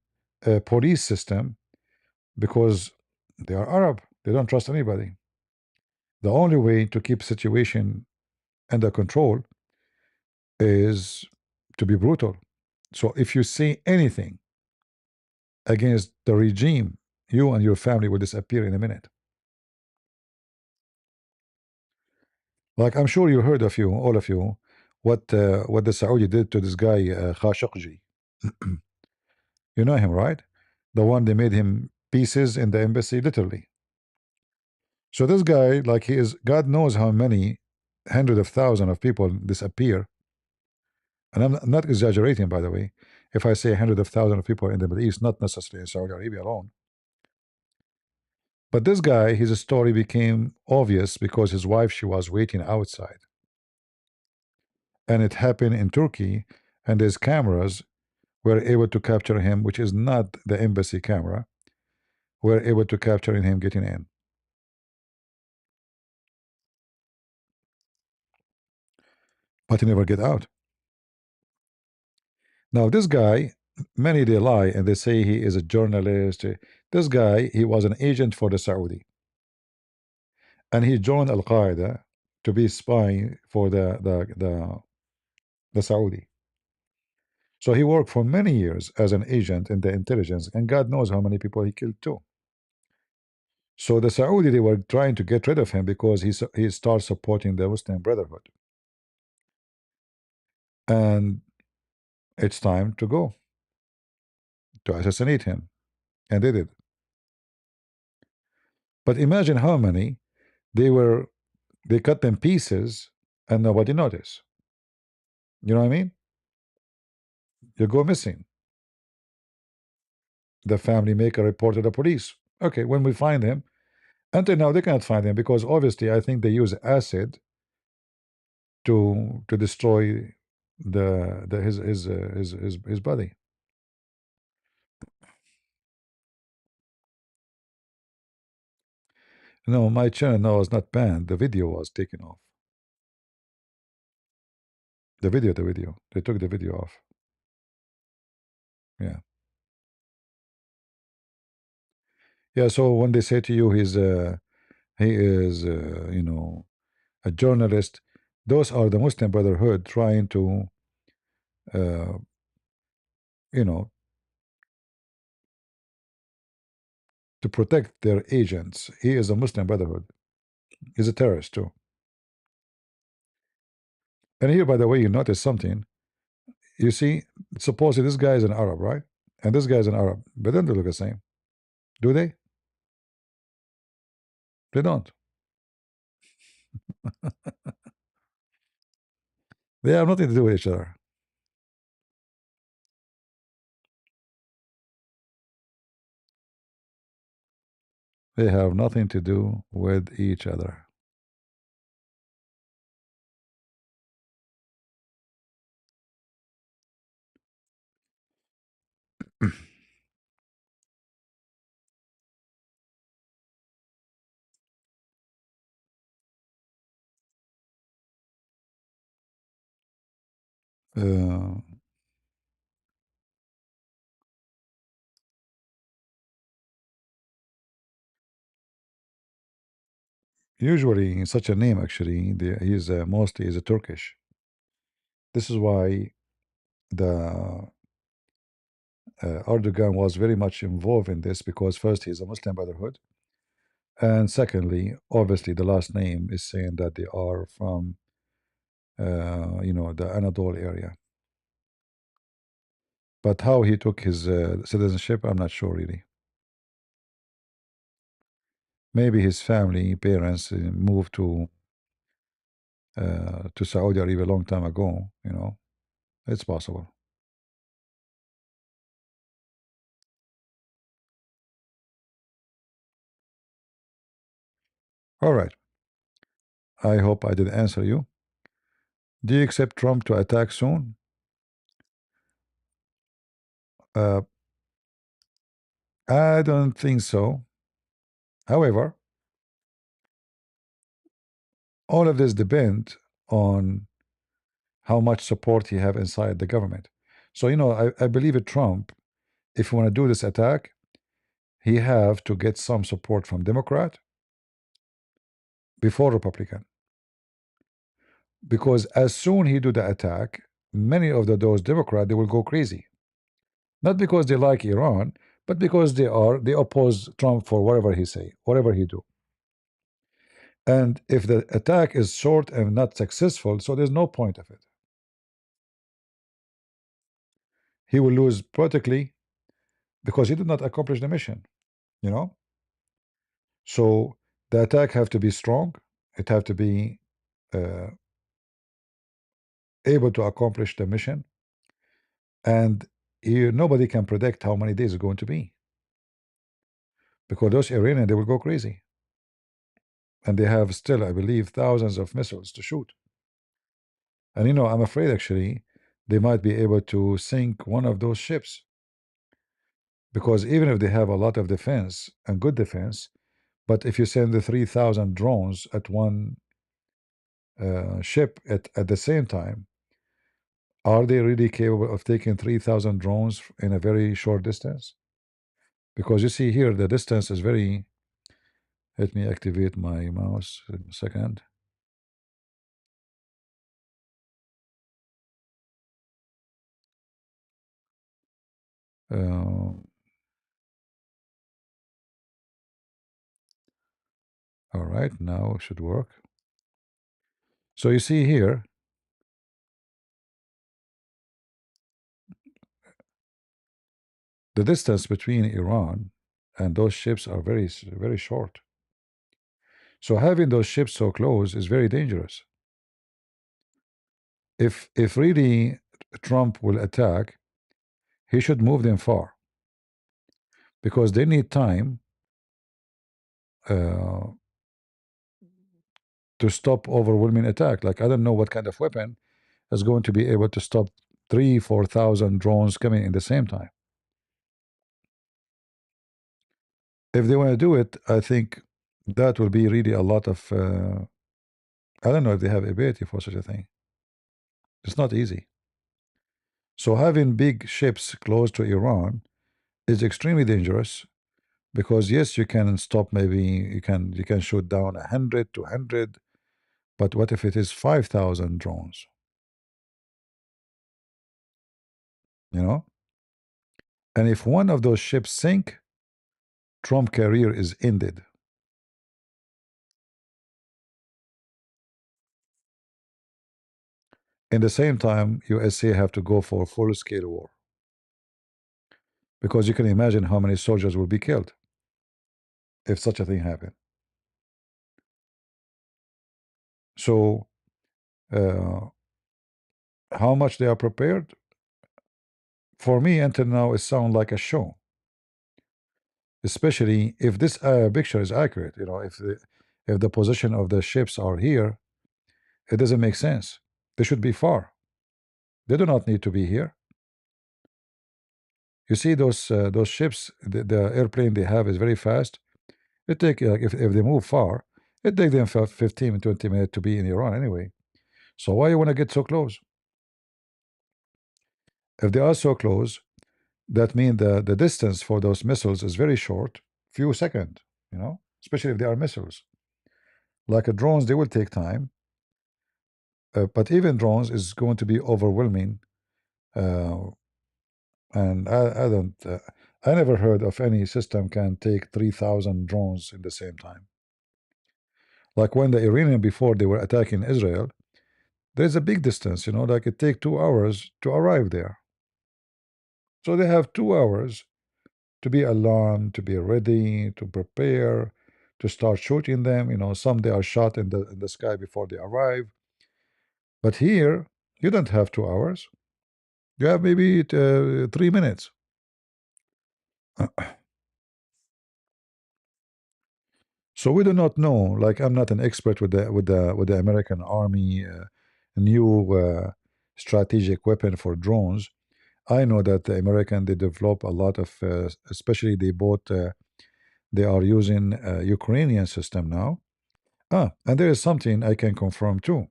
Speaker 1: police system because they are Arab. They don't trust anybody. The only way to keep situation under control is to be brutal. So if you say anything against the regime, you and your family will disappear in a minute. Like I'm sure you heard of you, all of you, what the Saudi did to this guy Khashoggi. You know him, right? The one they made him pieces in the embassy, literally. So this guy, like he is, God knows how many hundred of thousands of people disappear. And I'm not exaggerating, by the way, if I say hundred of thousands of people in the Middle East, not necessarily in Saudi Arabia alone. But this guy, his story became obvious because his wife, she was waiting outside. And it happened in Turkey, and his cameras were able to capture him, which is not the embassy camera, were able to capture him getting in. But he never get out. Now this guy, many they lie and they say he is a journalist. This guy, he was an agent for the Saudi. And he joined Al Qaeda to be spying for the Saudi. So he worked for many years as an agent in the intelligence, and God knows how many people he killed too. So the Saudi, they were trying to get rid of him because he started supporting the Muslim Brotherhood. And it's time to go to assassinate him, and they did. But imagine how many they cut them pieces and nobody noticed. You know what I mean? You go missing. The family make a report to the police. Okay, when we find him, until now they cannot find him because obviously I think they use acid to destroy his body. No, my channel now was not banned. The video was taken off. The video. They took the video off. Yeah. Yeah. So when they say to you he is a journalist, those are the Muslim Brotherhood trying to uh, you know to protect their agents. He is a Muslim Brotherhood. He's a terrorist too. And here, by the way, you notice something. You see, supposedly this guy is an Arab, right? And this guy is an Arab, but then they look the same. Do they? They don't. They have nothing to do with each other. They have nothing to do with each other. Uh, Usually, such a name actually, he's mostly is a Turkish. This is why the Erdogan was very much involved in this because first he's a Muslim Brotherhood, and secondly, obviously the last name is saying that they are from the Anadolu area. But how he took his citizenship, I'm not sure really. Maybe his family, parents moved to Saudi Arabia a long time ago. It's possible. All right. I hope I did answer you. Do you expect Trump to attack soon? Uh, I don't think so. However, all of this depends on how much support he have inside the government. So I believe that Trump, if he want to do this attack, he have to get some support from Democrat before Republican. Because as soon he do the attack, many of those Democrat they will go crazy. Not because they like Iran, but because they oppose Trump for whatever he say, whatever he do. And if the attack is short and not successful, so there's no point of it. He will lose politically because he did not accomplish the mission. You know. So the attack have to be strong. It have to be uh, able to accomplish the mission, and nobody can predict how many days it's going to be because those Iranians they will go crazy, and they have still, I believe, thousands of missiles to shoot. And I'm afraid actually they might be able to sink one of those ships because even if they have a lot of defense and good defense, but if you send the 3,000 drones at one ship at the same time, are they really capable of taking 3,000 drones in a very short distance? Because you see here the distance is very. Let me activate my mouse in a second. All right, now it should work. So you see here, the distance between Iran and those ships are very, very short. So having those ships so close is very dangerous. If really Trump will attack, he should move them far because they need time uh, to stop overwhelming attack. Like I don't know what kind of weapon is going to be able to stop 3,000-4,000 drones coming in the same time. If they want to do it, I think that will be really a lot of. I don't know if they have ability for such a thing. It's not easy. So having big ships close to Iran is extremely dangerous because yes, you can stop. Maybe you can shoot down 100, 200, but what if it is 5,000 drones? You know, and if one of those ships sink, Trump career is ended. In the same time, USA have to go for full scale war because you can imagine how many soldiers will be killed if such a thing happened. So, uh, how much they are prepared? For me, until now, it sounds like a show. Especially if this picture is accurate. You know, if the position of the ships are here, it doesn't make sense. They should be far. They do not need to be here. You see those ships, the airplane they have is very fast. It take like if they move far, it take them 15, 20 minutes to be in Iran anyway. So why you want to get so close? If they are so close, that means the distance for those missiles is very short, few seconds, you know, especially if they are missiles. Like a drones, they will take time, but even drones is going to be overwhelming. Uh, and I don't, I never heard of any system can take 3,000 drones in the same time. Like when the Iranian before they were attacking Israel, there's a big distance, you know, like it take 2 hours to arrive there. So they have 2 hours to be alarmed, to be ready, to prepare, to start shooting them. You know, some they are shot in the sky before they arrive. But here, you don't have 2 hours. You have maybe 3 minutes. So we do not know. Like I'm not an expert with the American Army new strategic weapon for drones. I know that the American they develop a lot of, especially they bought. They are using a Ukrainian system now. And there is something I can confirm too,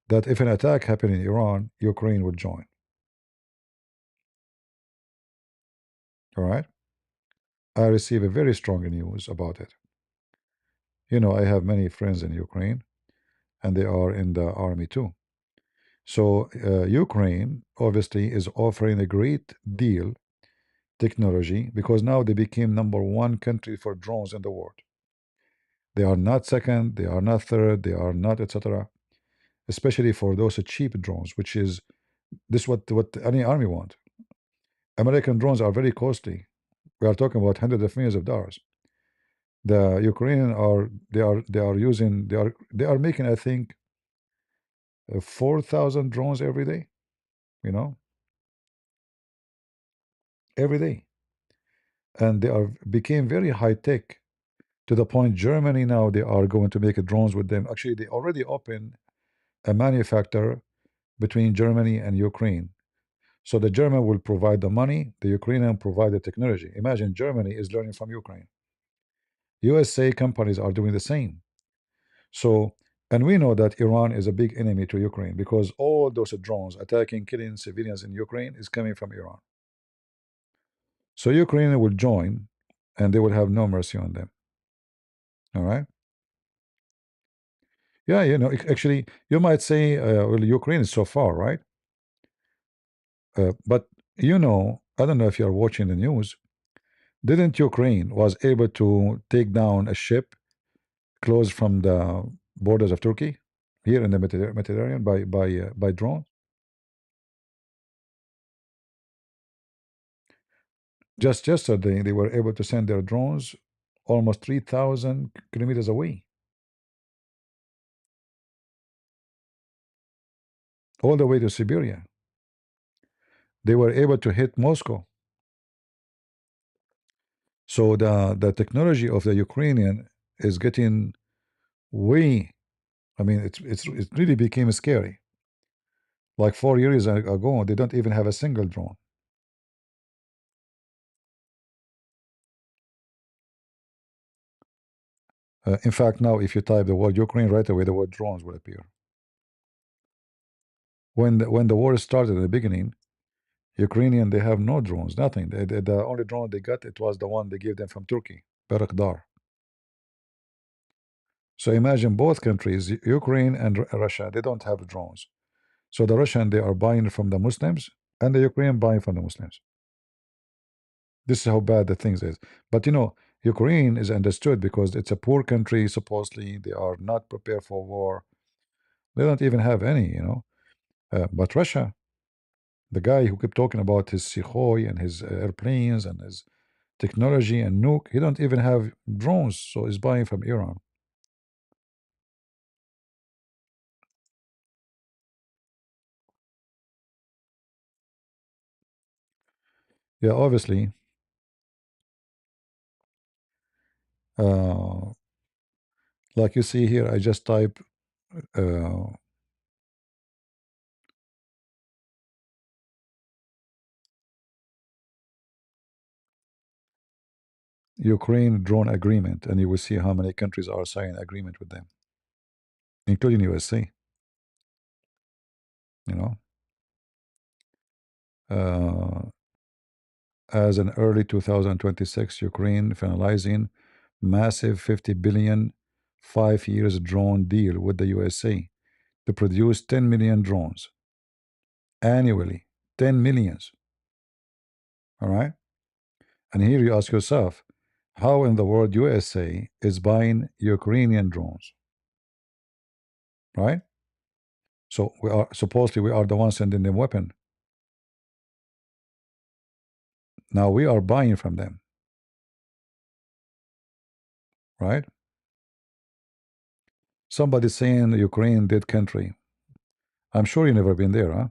Speaker 1: that if an attack happened in Iran, Ukraine would join. All right. I receive a very strong news about it. You know, I have many friends in Ukraine, and they are in the army too. So Ukraine obviously is offering a great deal technology because now they became #1 country for drones in the world. They are not second, they are not third, they are not etc. Especially for those cheap drones, which is this what any army want. American drones are very costly. We are talking about hundreds of millions of dollars. The Ukrainian are they are using they are making I think 4,000 drones every day. You know, every day, and they are became very high tech to the point Germany now they are going to make drones with them. Actually, they already opened a manufacturer between Germany and Ukraine. So the German will provide the money, the Ukrainian provide the technology. Imagine Germany is learning from Ukraine. USA companies are doing the same. So, and we know that Iran is a big enemy to Ukraine because all those drones attacking, killing civilians in Ukraine is coming from Iran. So Ukraine will join, and they will have no mercy on them. All right. Yeah, you know, actually, you might say, well, Ukraine is so far, right? But you know, I don't know if you are watching the news. Didn't Ukraine was able to take down a ship close from the borders of Turkey here in the Mediterranean by drone? Just yesterday, they were able to send their drones almost 3,000 kilometers away, all the way to Siberia. They were able to hit Moscow. So the technology of the Ukrainian is getting way. I mean, it really became scary. Like 4 years ago, they don't even have a single drone. In fact, now if you type the word Ukraine right away, the word drones will appear. When the war started in the beginning, Ukrainian they have no drones, nothing. The only drone they got it was the one they gave them from Turkey, Barakdar. So imagine both countries, Ukraine and Russia, they don't have drones. So the Russian they are buying from the Muslims, and the Ukrainian buying from the Muslims. This is how bad the things is. But you know, Ukraine is understood because it's a poor country. Supposedly, they are not prepared for war. They don't even have any, you know. But Russia, the guy who kept talking about his Sukhoi and his airplanes and his technology and nuke, he don't even have drones, so he's buying from Iran. Yeah, obviously. Uh, like you see here, I just type uh, Ukraine drone agreement, and you will see how many countries are signing agreement with them, including USA. You know, uh, as in early 2026, Ukraine finalizing massive 50 billion 5 years drone deal with the USA to produce 10 million drones annually. 10 millions. All right. And here you ask yourself, how in the world USA is buying Ukrainian drones? Right? So we are supposedly we are the ones sending them weapon. Now we are buying from them. Right? Somebody saying Ukraine dead country. I'm sure you never been there, huh?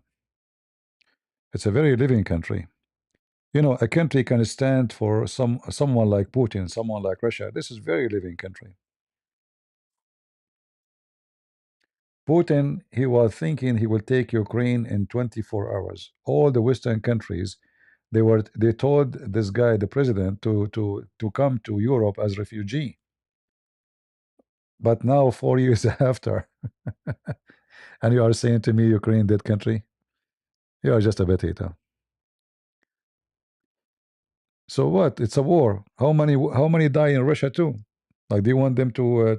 Speaker 1: It's a very living country. You know, a country can stand for someone like Putin, someone like Russia. This is very living country. Putin, he was thinking he will take Ukraine in 24 hours. All the Western countries, they told this guy, the president, to come to Europe as refugee. But now 4 years after, and you are saying to me Ukraine dead country? You are just a potato. So what? It's a war. How many die in Russia too? Like, do you want them to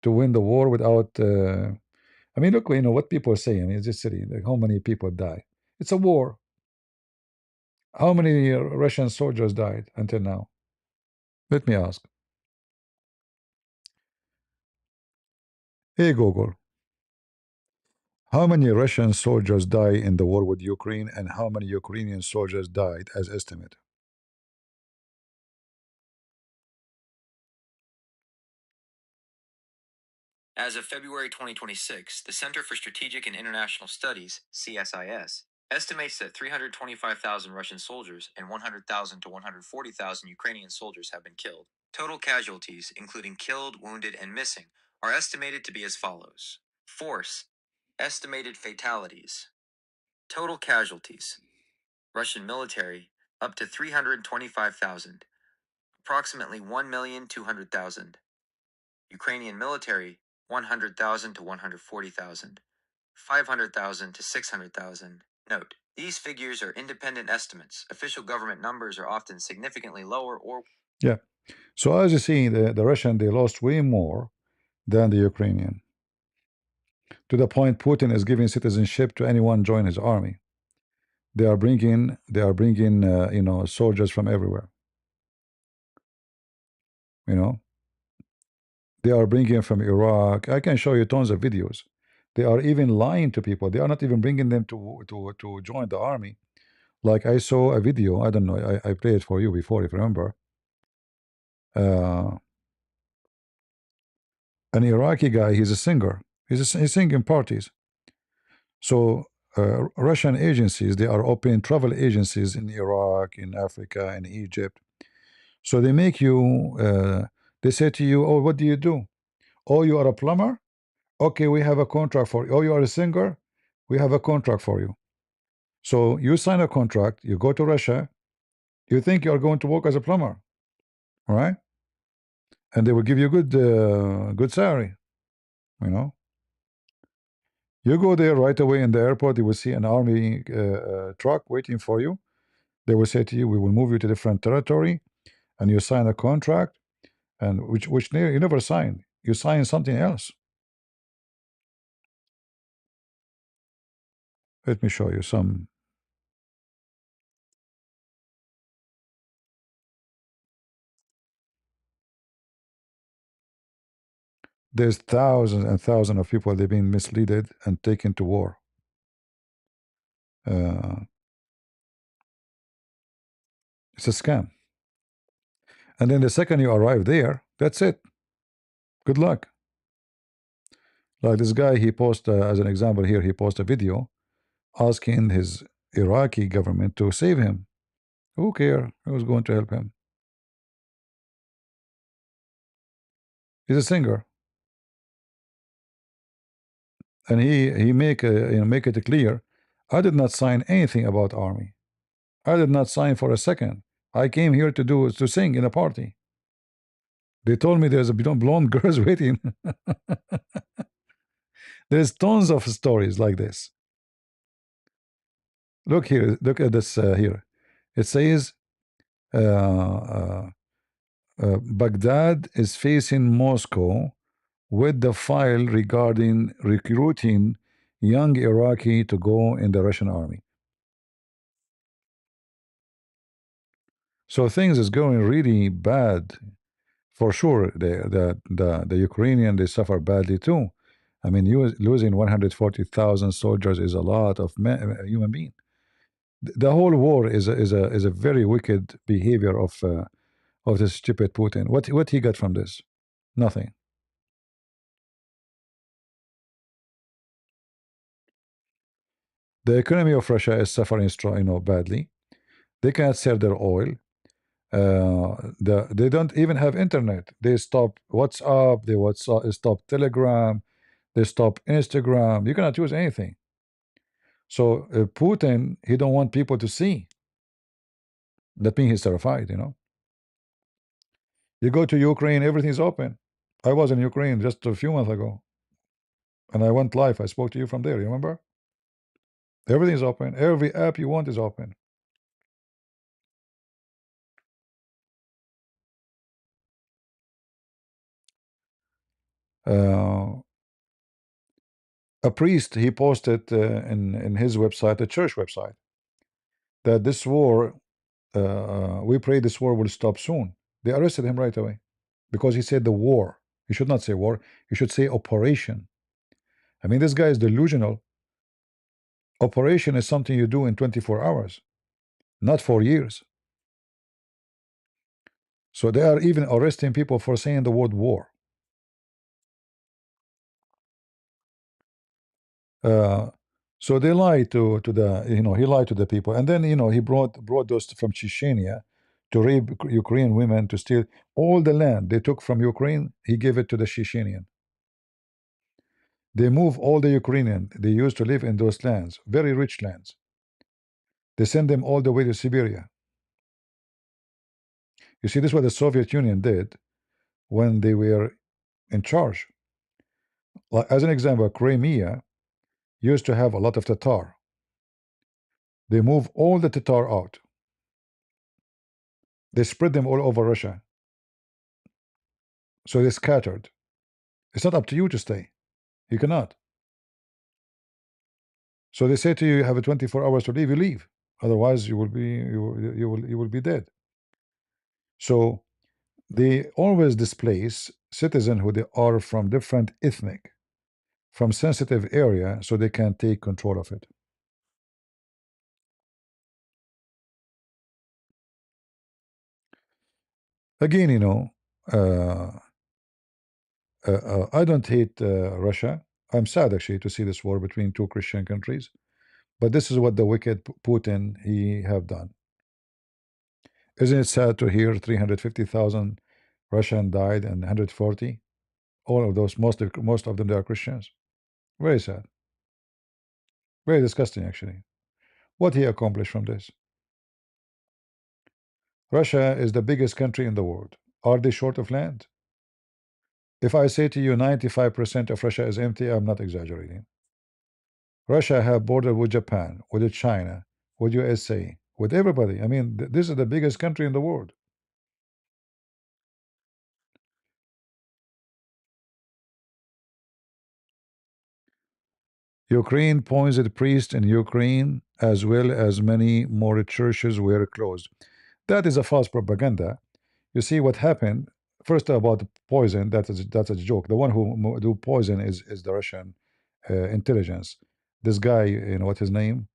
Speaker 1: win the war without? I mean, look, you know what people are saying. It's just silly. Like, how many people die? It's a war. How many Russian soldiers died until now? Let me ask. Hey Google, how many Russian soldiers die in the war with Ukraine, and how many Ukrainian soldiers died as estimate?
Speaker 13: As of February 2026, the Center for Strategic and International Studies, CSIS, estimates that 325,000 Russian soldiers and 100,000 to 140,000 Ukrainian soldiers have been killed. Total casualties, including killed, wounded, and missing, are estimated to be as follows. Force. Estimated fatalities. Total casualties. Russian military, up to 325,000. Approximately 1,200,000. Ukrainian military, 100,000 to 140,000. 500,000 to 600,000. Note, these figures are independent estimates. Official government numbers are often significantly lower or...
Speaker 1: Yeah. So as you see, the Russian, they lost way more than the Ukrainian. To the point Putin is giving citizenship to anyone join his army. They are bringing soldiers from everywhere. You know, they are bringing from Iraq. I can show you tons of videos. They are even lying to people. They are not even bringing them to join the army. Like, I saw a video. I don't know. I played it for you before, if you remember. An Iraqi guy. He's a singer. He's singing parties. So Russian agencies, they are opening travel agencies in Iraq, in Africa, in Egypt. So they make you. They say to you, "Oh, what do you do? Oh, you are a plumber. Okay, we have a contract for you. Oh, you are a singer. We have a contract for you." So you sign a contract. You go to Russia. You think you are going to work as a plumber, all right? And they will give you good salary. You know. You go there right away in the airport. You will see an army truck waiting for you. They will say to you, "We will move you to different territory," and you sign a contract, and which you never sign. You sign something else. Let me show you some. There's thousands and thousands of people they've been misled and taken to war. Uh, it's a scam. And then the second you arrive there, that's it. Good luck. Like this guy, he posted, as an example here, he posted a video asking his Iraqi government to save him. Who care? Who's going to help him? He's a singer, and he make it clear. I did not sign anything about army. I did not sign for a second. I came here to sing in a party. They told me there's a blonde girls waiting. There's tons of stories like this. Look here. Look at this here. It says Baghdad is facing Moscow with the file regarding recruiting young Iraqi to go in the Russian army. So things is going really bad for sure. The Ukrainian, they suffer badly too. I mean, losing 140,000 soldiers is a lot of human being. The whole war is a very wicked behavior of this stupid Putin. What he got from this? Nothing. The economy of Russia is suffering badly. They can't sell their oil. They don't even have internet. They stop WhatsApp. They stop Telegram. They stop Instagram. You cannot use anything. So Putin, he don't want people to see. That means he's terrified. You go to Ukraine, everything's open. I was in Ukraine just a few months ago, and I went live. I spoke to you from there. You remember? Everything's open. Every app you want is open. Uh, a priest, he posted in his website, a church website, that this war, we pray this war will stop soon. They arrested him right away because he said the war. He should not say war. He should say operation. I mean, this guy is delusional. Operation is something you do in 24 hours, not 4 years. So they are even arresting people for saying the word war. Uh, so they lied to the he lied to the people, and then he brought those from Chechnya to rape Ukrainian women, to steal all the land they took from Ukraine. He gave it to the Chechenian. They move all the Ukrainian they used to live in those lands, very rich lands. They send them all the way to Siberia. You see, this is what the Soviet Union did when they were in charge. Like, as an example, Crimea used to have a lot of Tatar. They move all the Tatar out. They spread them all over Russia. So they scattered. It's not up to you to stay. You cannot. So they say to you, you have a 24 hours to leave. You leave. Otherwise, you will be dead. So they always displace citizens who they are from different ethnic, from sensitive area, so they can take control of it. Again, I don't hate Russia. I'm sad actually to see this war between two Christian countries, but this is what the wicked Putin he have done. Isn't it sad to hear 350,000 Russian died and 140? All of those, most of them, they are Christians. Very sad. Very disgusting, actually. What he accomplished from this? Russia is the biggest country in the world. Are they short of land? If I say to you 95% of Russia is empty, I'm not exaggerating. Russia have border with Japan, with China, with USA, with everybody. I mean, this is the biggest country in the world. Ukraine poisoned priests in Ukraine, as well as many more churches were closed. That is a false propaganda. You see what happened. First, about the poison, that's a joke. The one who do poison is the Russian intelligence. This guy, what his name?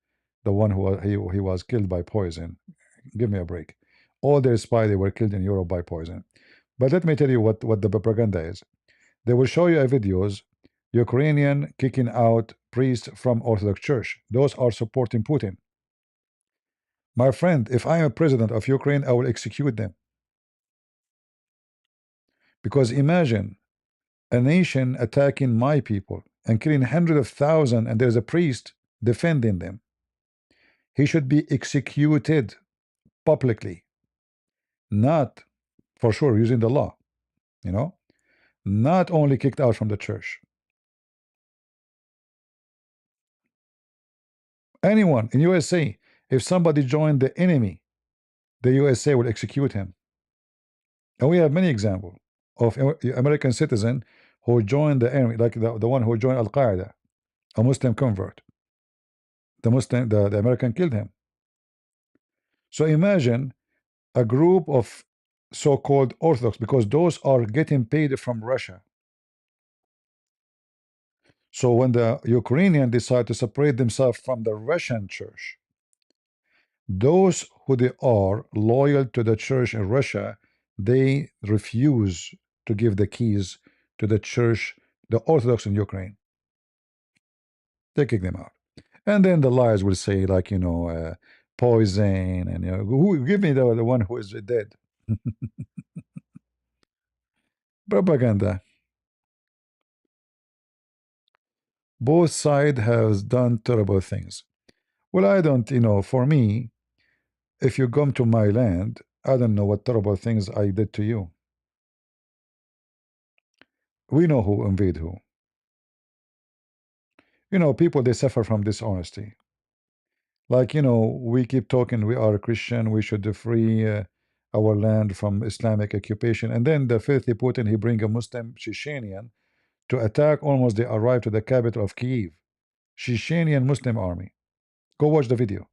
Speaker 1: The one who he was killed by poison. Give me a break. All their spy, they were killed in Europe by poison. But let me tell you what the propaganda is. They will show you a videos, Ukrainian kicking out priests from Orthodox Church. Those are supporting Putin. My friend, if I am a president of Ukraine, I will execute them. Because imagine a nation attacking my people and killing hundreds of thousands, and there's a priest defending them. He should be executed publicly, not for sure using the law, you know, not only kicked out from the church. Anyone in USA, if somebody joined the enemy, the USA will execute him. And we have many examples of American citizen who joined the enemy, like the one who joined Al Qaeda, a Muslim convert. The American killed him. So imagine a group of so-called Orthodox, because those are getting paid from Russia. So when the Ukrainian decide to separate themselves from the Russian church, those who they are loyal to the church in Russia, they refuse to give the keys to the church, the Orthodox in Ukraine. They kick them out. And then the liars will say, like, poison, and who give me the one who is dead. Propaganda. Both side has done terrible things. Well, I don't, for me, if you come to my land, I don't know what terrible things I did to you. We know who invade who. People, they suffer from dishonesty. Like, we keep talking, we are a Christian, we should free our land from Islamic occupation. And then the filthy Putin, he bring a Muslim Chechenian to attack. Almost they arrive to the capital of Kiev. Chechenian Muslim army. Go watch the video.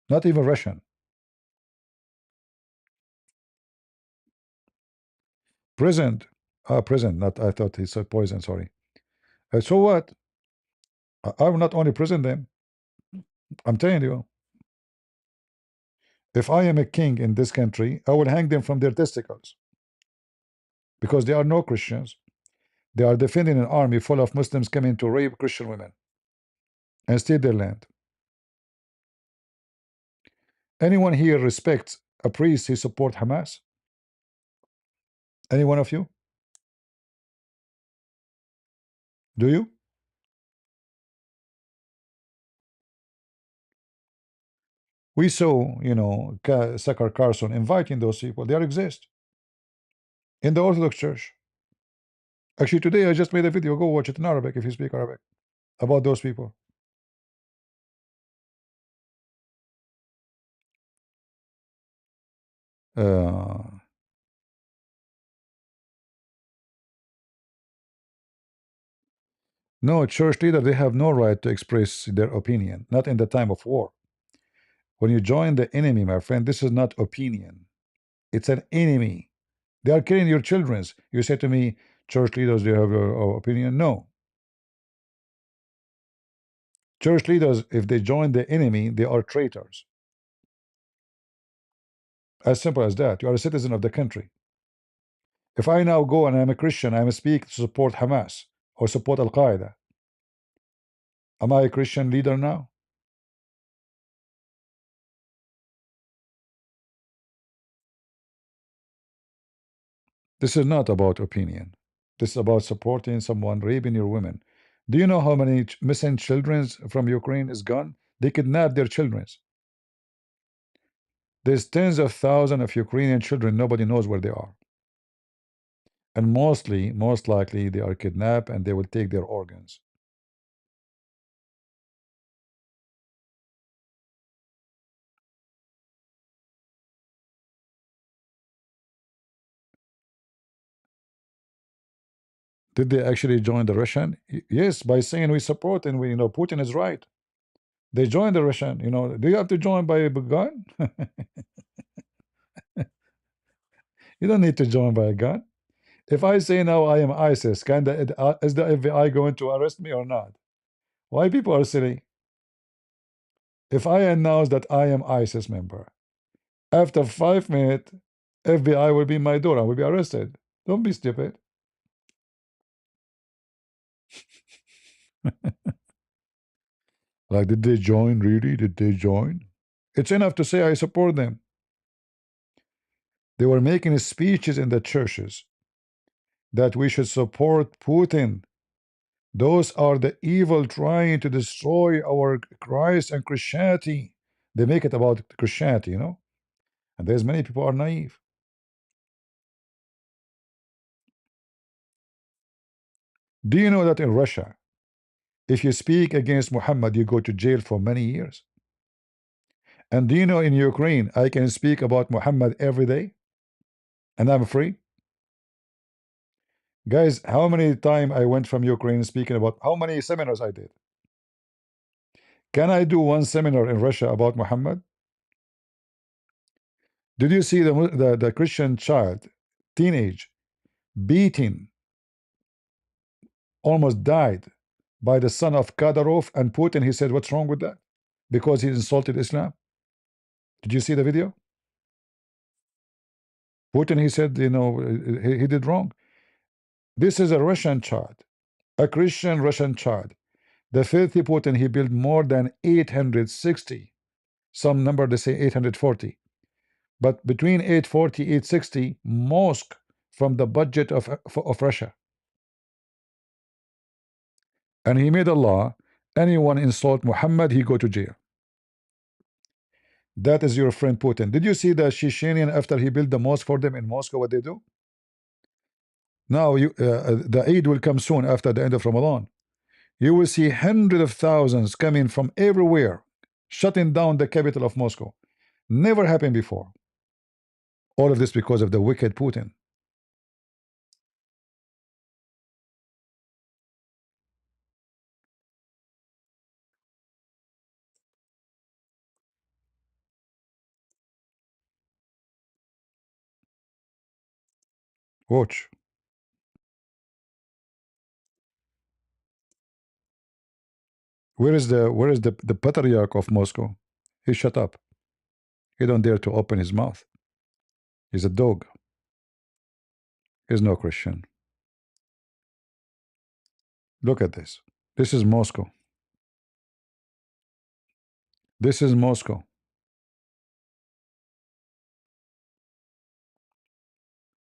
Speaker 1: Not even Russian. Present. Present. Not, I thought he said poison, sorry. So what? I will not only prison them, I'm telling you, if I am a king in this country, I will hang them from their testicles. Because they are no Christians. They are defending an army full of Muslims coming to rape Christian women and steal their land. Anyone here respects a priest who support Hamas? Any one of you? Do you? We saw, Sakar Carson inviting those people. They exist in the Orthodox Church. Actually, today I just made a video. Go watch it in Arabic if you speak Arabic about those people. No, church leader, they have no right to express their opinion, not in the time of war. When you join the enemy, my friend, this is not opinion. It's an enemy. They are killing your children. You say to me, church leaders, do you have your opinion? No. Church leaders, if they join the enemy, they are traitors. As simple as that. You are a citizen of the country. If I now go and I'm a Christian, I'm a speak to support Hamas or support Al Qaeda, am I a Christian leader now? This is not about opinion. This is about supporting someone raping your women. Do you know how many missing children from Ukraine is gone? They kidnapped their children. There's tens of thousands of Ukrainian children, nobody knows where they are. And most likely, they are kidnapped and they will take their organs. Did they actually join the Russian? Yes, by saying we support and we Putin is right. They joined the Russian. Do you have to join by a gun? You don't need to join by a gun. If I say now I am ISIS, is the FBI going to arrest me or not? Why people are silly? If I announce that I am ISIS member, after 5 minutes, FBI will be in my door. I will be arrested. Don't be stupid. Like, did they join? Really? Did they join? It's enough to say I support them. They were making speeches in the churches that we should support Putin. Those are the evil trying to destroy our Christ and Christianity. They make it about Christianity, and there's many people are naive. Do you know that in Russia, if you speak against Muhammad, you go to jail for many years? And do you know in Ukraine, I can speak about Muhammad every day and I'm free? Guys, how many times I went from Ukraine speaking about how many seminars I did? Can I do one seminar in Russia about Muhammad? Did you see the Christian child, teenage, beaten, almost died by the son of Kadyrov and Putin? He said, what's wrong with that? Because he insulted Islam. Did you see the video? Putin, he said, he did wrong. This is a Russian child, a Christian Russian child. The filthy Putin, he built more than 860. Some number they say 840. But between 840, 860 mosque from the budget of Russia. And he made a law, anyone insult Muhammad, he go to jail. That is your friend Putin. Did you see the Chechenian after he built the mosque for them in Moscow, what they do? Now the Eid will come soon after the end of Ramadan. You will see hundreds of thousands coming from everywhere, shutting down the capital of Moscow. Never happened before. All of this because of the wicked Putin. Watch. Where is the patriarch of Moscow? He shut up. He don't dare to open his mouth. He's a dog. He's no Christian. Look at this. This is Moscow. This is Moscow.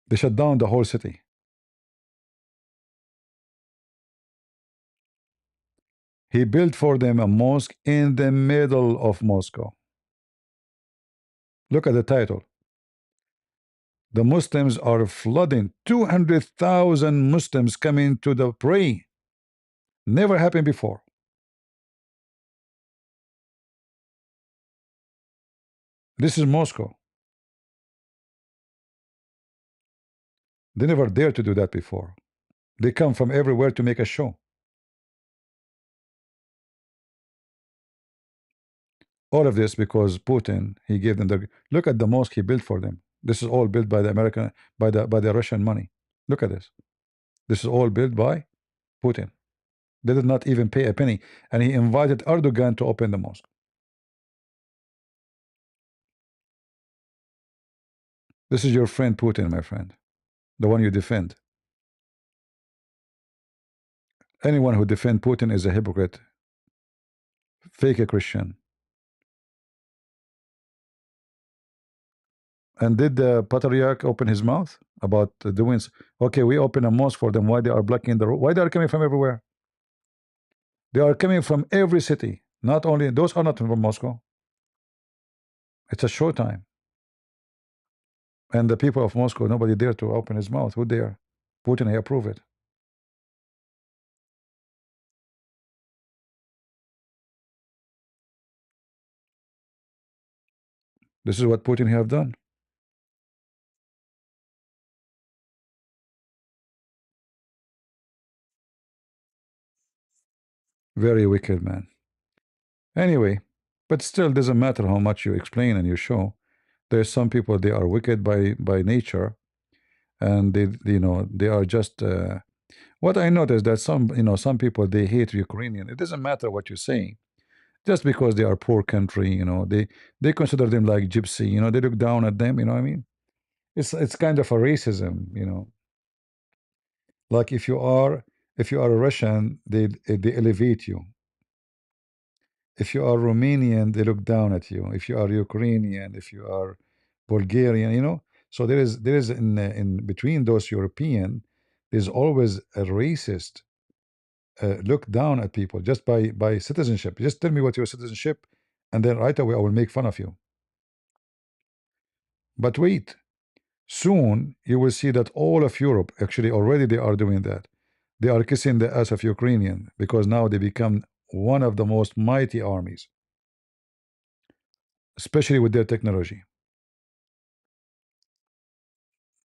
Speaker 1: They shut down the whole city. He built for them a mosque in the middle of Moscow. Look at the title. The Muslims are flooding. 200,000 Muslims coming to the pray. Never happened before. This is Moscow. They never dared to do that before. They come from everywhere to make a show. All of this because Putin, he gave them the look at the mosque he built for them. This is all built by the American, by the Russian money. Look at this. This is all built by Putin. They did not even pay a penny, and he invited Erdogan to open the mosque. This is your friend Putin, my friend, the one you defend. Anyone who defends Putin is a hypocrite, fake a Christian. And did the patriarch open his mouth about doing? Okay, we open a mosque for them. Why they are blocking the road? Why they are coming from everywhere? They are coming from every city. Not only those are not from Moscow. It's a show time. And the people of Moscow, nobody dare to open his mouth. Who dare? Putin, he approve it. This is what Putin have done. Very wicked man. Anyway, but still doesn't matter how much you explain and you show. There's some people they are wicked by nature, and they are just. What I noticed that some people they hate Ukrainian. It doesn't matter what you say, just because they are poor country. They consider them like gypsy. They look down at them. You know what I mean? It's kind of a racism. Like if you are a Russian, they elevate you. If you are Romanian, they look down at you. If you are Ukrainian, if you are Bulgarian, So there is in between those European, there's always a racist look down at people just by citizenship. Just tell me what your citizenship, and then right away I will make fun of you. But wait, soon you will see that all of Europe, actually already they are doing that. They are kissing the ass of Ukrainian because now they become one of the most mighty armies, especially with their technology.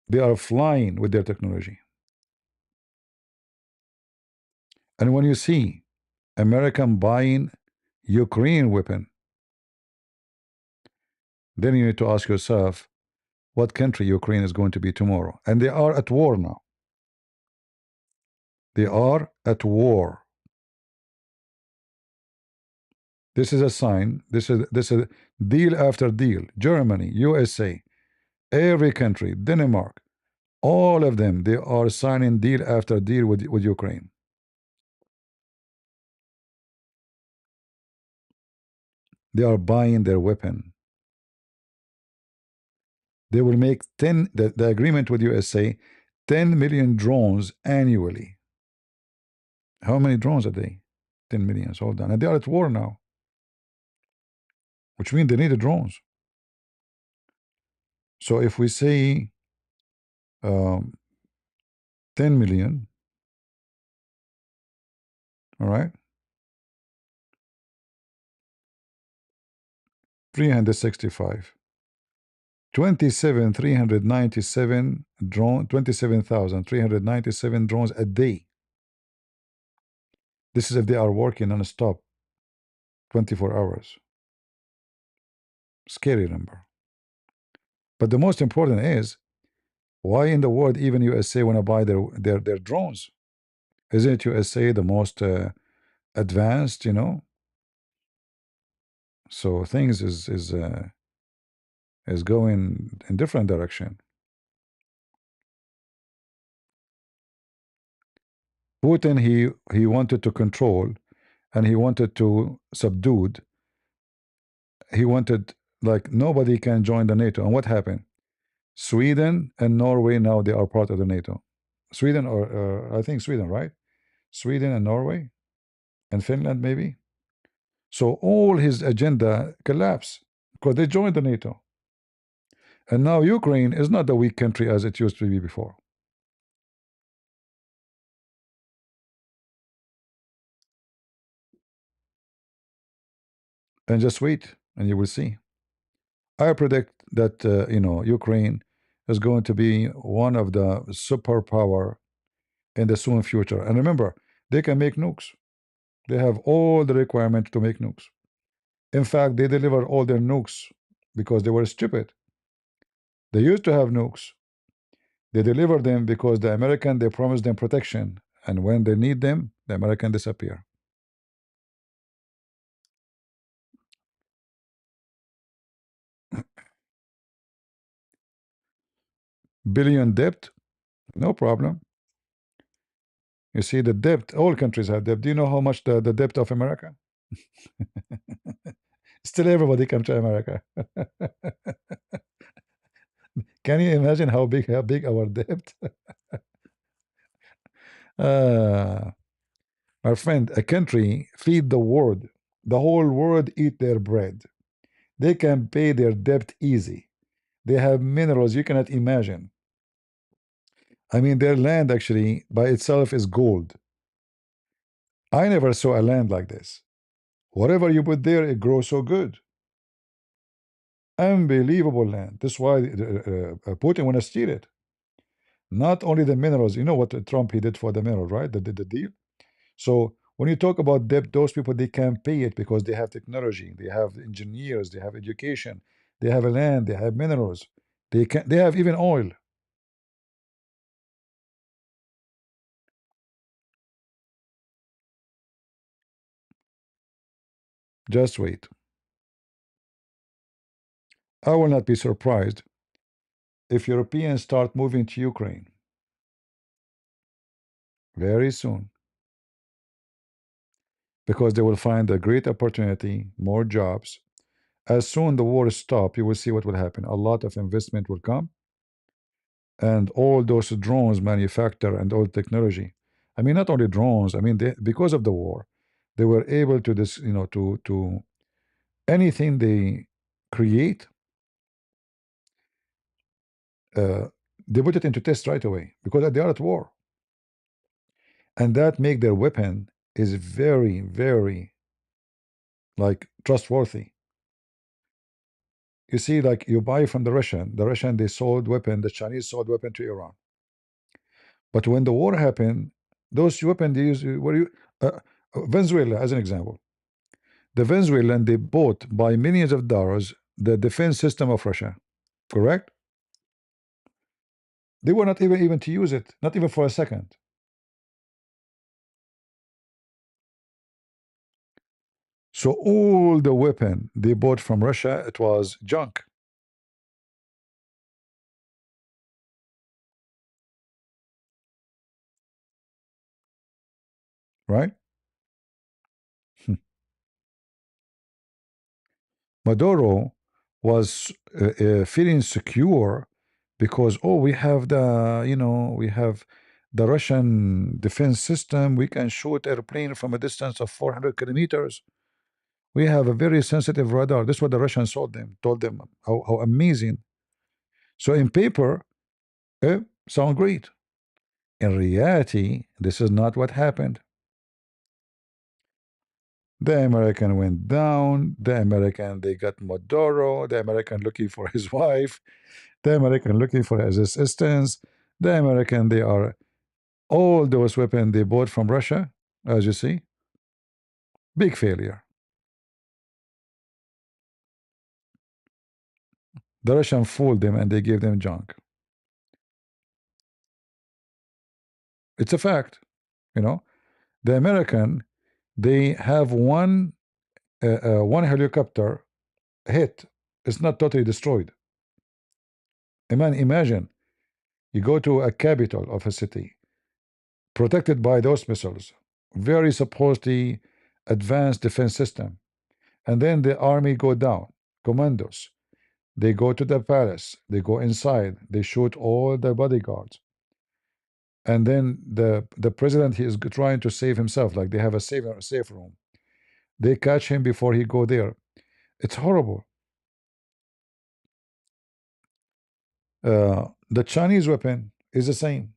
Speaker 1: They are flying with their technology. And when you see American buying Ukrainian weapon, then you need to ask yourself what country Ukraine is going to be tomorrow. And they are at war now. They are at war. This is a sign. This is deal after deal. Germany, USA, every country, Denmark, all of them, they are signing deal after deal with Ukraine. They are buying their weapon. They will make the agreement with USA, 10 million drones annually. How many drones a day? 10 million. Hold on. And they are at war now, which means they need the drones. So if we say 10 million, all right, 365, 27,397 drone, 27,397 drones a day. This is if they are working non-stop, 24 hours. Scary number. But the most important is, why in the world even USA want to buy their drones? Isn't USA the most advanced, So things is going in different direction. Putin, he wanted to control, and he wanted to subdue. He wanted, like, nobody can join the NATO. And what happened? Sweden and Norway, now they are part of the NATO. Sweden, or I think Sweden, right? Sweden and Norway and Finland maybe. So all his agenda collapsed because they joined the NATO. And now Ukraine is not a weak country as it used to be before. And just wait, and you will see. I predict that Ukraine is going to be one of the superpower in the soon future. And remember, they can make nukes. They have all the requirements to make nukes. In fact, they deliver all their nukes because they were stupid. They used to have nukes. They deliver them because the American, they promised them protection. And when they need them, the American disappear. Billion debt, no problem. You see, the debt, all countries have debt. Do you know how much the debt of America? Still everybody come to America. Can you imagine how big our debt? My friend, a country feed the world. The whole world eat their bread. They can pay their debt easy. They have minerals you cannot imagine. I mean, their land actually by itself is gold. I never saw a land like this. Whatever you put there, it grows so good. Unbelievable land. That's why Putin want to steal it. Not only the minerals. You know what Trump he did for the mineral, right? The deal. So when you talk about debt, those people they can pay it because they have technology, they have engineers, they have education, they have a land, they have minerals, they have even oil. Just wait. I will not be surprised if Europeans start moving to Ukraine very soon. because they will find a great opportunity, more jobs. As soon the war stop, you will see what will happen. A lot of investment will come, and all those drones manufacture and all technology. I mean, not only drones. I mean, because of the war, they were able to this, to anything they create, uh, they put it into test right away because they are at war, and that make their weapon is very, very like trustworthy. You see, like you buy from the Russian they sold weapon, the Chinese sold weapon to Iran. But when the war happened, those weapons they use were you Venezuela as an example. The Venezuelan they bought by millions of dollars the defense system of Russia, correct? They were not even to use it, not even for a second. So all the weapon they bought from Russia, it was junk, right? Maduro was feeling secure because we have we have the Russian defense system. We can shoot airplane from a distance of 400 kilometers. We have a very sensitive radar. This is what the Russians told them how amazing. So in paper, sound great. In reality, this is not what happened. The American went down. The American they got Maduro. The American looking for his wife. The American looking for his assistance. The American they are all those weapons they bought from Russia. As you see, big failure. The Russian fooled them and they gave them junk. It's a fact. You know, the American they have one helicopter hit. It's not totally destroyed. Imagine you go to a capital of a city protected by those missiles, very supposedly advanced defense system, and then the army go down, commandos. They go to the palace. They go inside. They shoot all the bodyguards. And then the president he is trying to save himself, like they have a safe room. They catch him before he go there. It's horrible. The Chinese weapon is the same.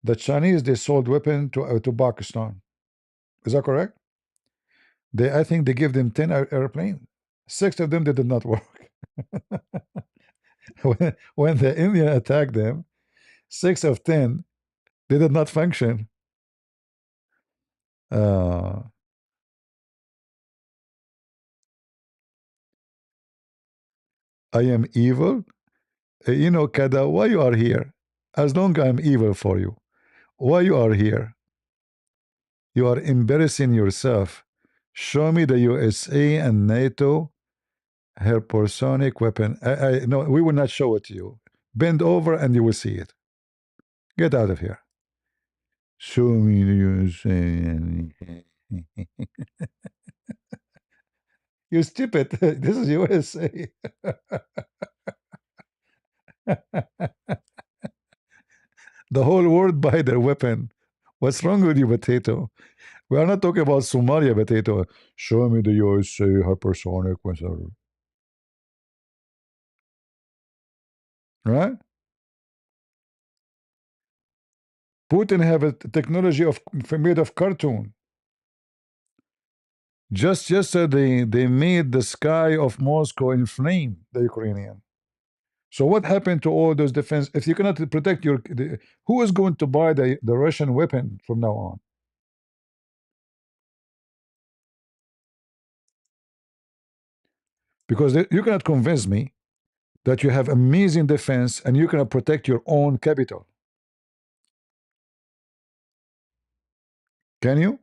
Speaker 1: The Chinese they sold weapon to Pakistan. Is that correct? I think they give them 10 airplane. 6 of them they did not work. when the Indian attacked them, 6 of 10 they did not function. Uh, I am evil. Kada, why you are here? As long I'm evil for you, why you are here? You are embarrassing yourself. Show me the USA and NATO hypersonic weapon. No, we will not show it to you. Bend over and you will see it. Get out of here. Show me the USA. You stupid. This is USA. The whole world buy their weapon. What's wrong with you, potato? We are not talking about Somalia, potato. Show me the USA hypersonic weapon. Right? Putin have a technology made of cartoon. Just yesterday, they made the sky of Moscow in flame, the Ukrainian. So what happened to all those defense? If you cannot protect who is going to buy the Russian weapon from now on? Because you cannot convince me that you have amazing defense and you cannot protect your own capital. Can you?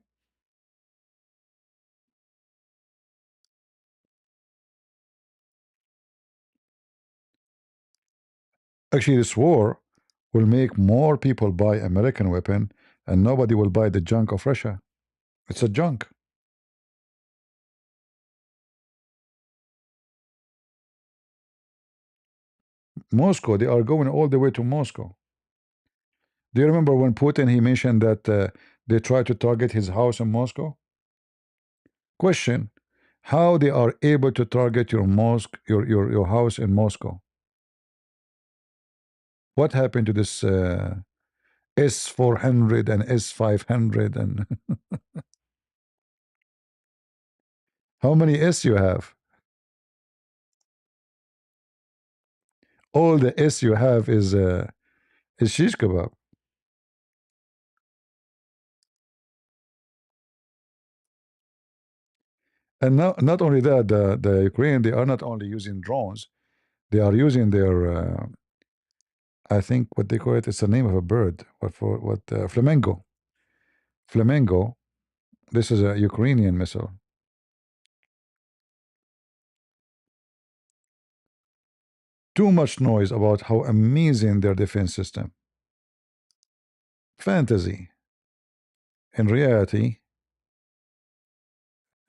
Speaker 1: Actually, this war will make more people buy American weapon and nobody will buy the junk of Russia. It's a junk. Moscow. They are going all the way to Moscow. Do you remember when Putin he mentioned that they tried to target his house in Moscow? Question: how they are able to target your mosque, your house in Moscow? What happened to this S400 and S500 and how many S you have? All the S you have is shish kebab. And not only that, the Ukraine, they are not only using drones, they are using their I think what they call it, it's the name of a bird. What flamingo. Flamingo. This is a Ukrainian missile. Too much noise about how amazing their defense system. Fantasy. In reality,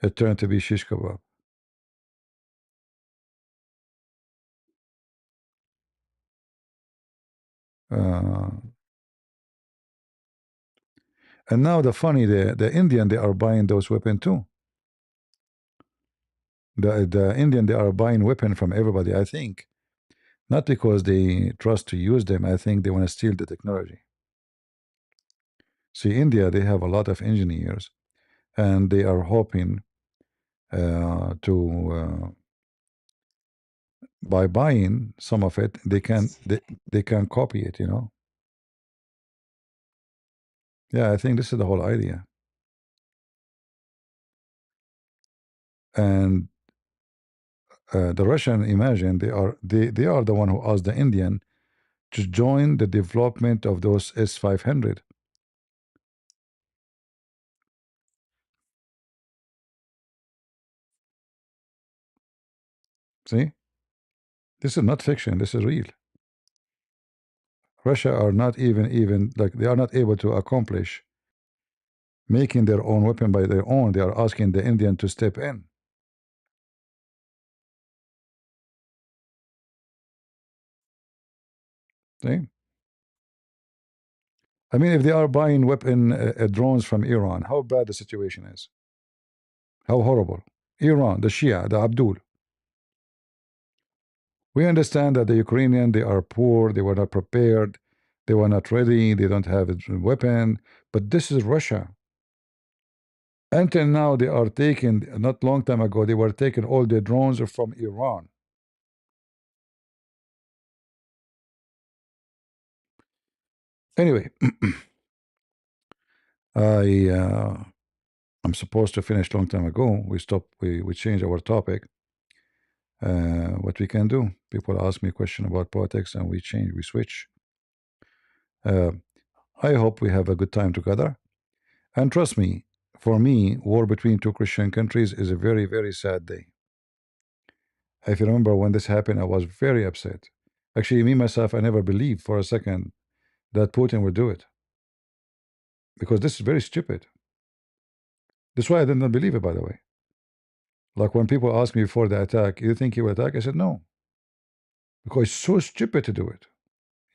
Speaker 1: it turned to be shish kebab. Uh, and now the Indian, they are buying those weapons too. The Indian, they are buying weapon from everybody, I think. Not because they trust to use them, I think they want to steal the technology. See, India, they have a lot of engineers, and they are hoping to by buying some of it, they can copy it, you know. Yeah, I think this is the whole idea. And the Russian, imagine they are the one who asked the Indian to join the development of those S500. See, this is not fiction. This is real. Russia are not even like they are not able to accomplish making their own weapon by their own. They are asking the Indian to step in. See, I mean, if they are buying weapon drones from Iran, how bad the situation is. How horrible. Iran, the Shia, the Abdul. We understand that the Ukrainian, they are poor, they were not prepared, they were not ready, they don't have a weapon. But this is Russia. Until now, they are taking, not long time ago, they were taking all the drones from Iran. Anyway, I'm supposed to finish long time ago. We stopped, we changed our topic. What we can do, people ask me a question about politics and we change, we switch. I hope we have a good time together. And trust me, for me, war between two Christian countries is a very, very sad day. If you remember when this happened, I was very upset. Actually, me myself, I never believed for a second that Putin would do it. Because this is very stupid. That's why I did not believe it, by the way. Like when people ask me before the attack, you think he will attack? I said no. Because it's so stupid to do it.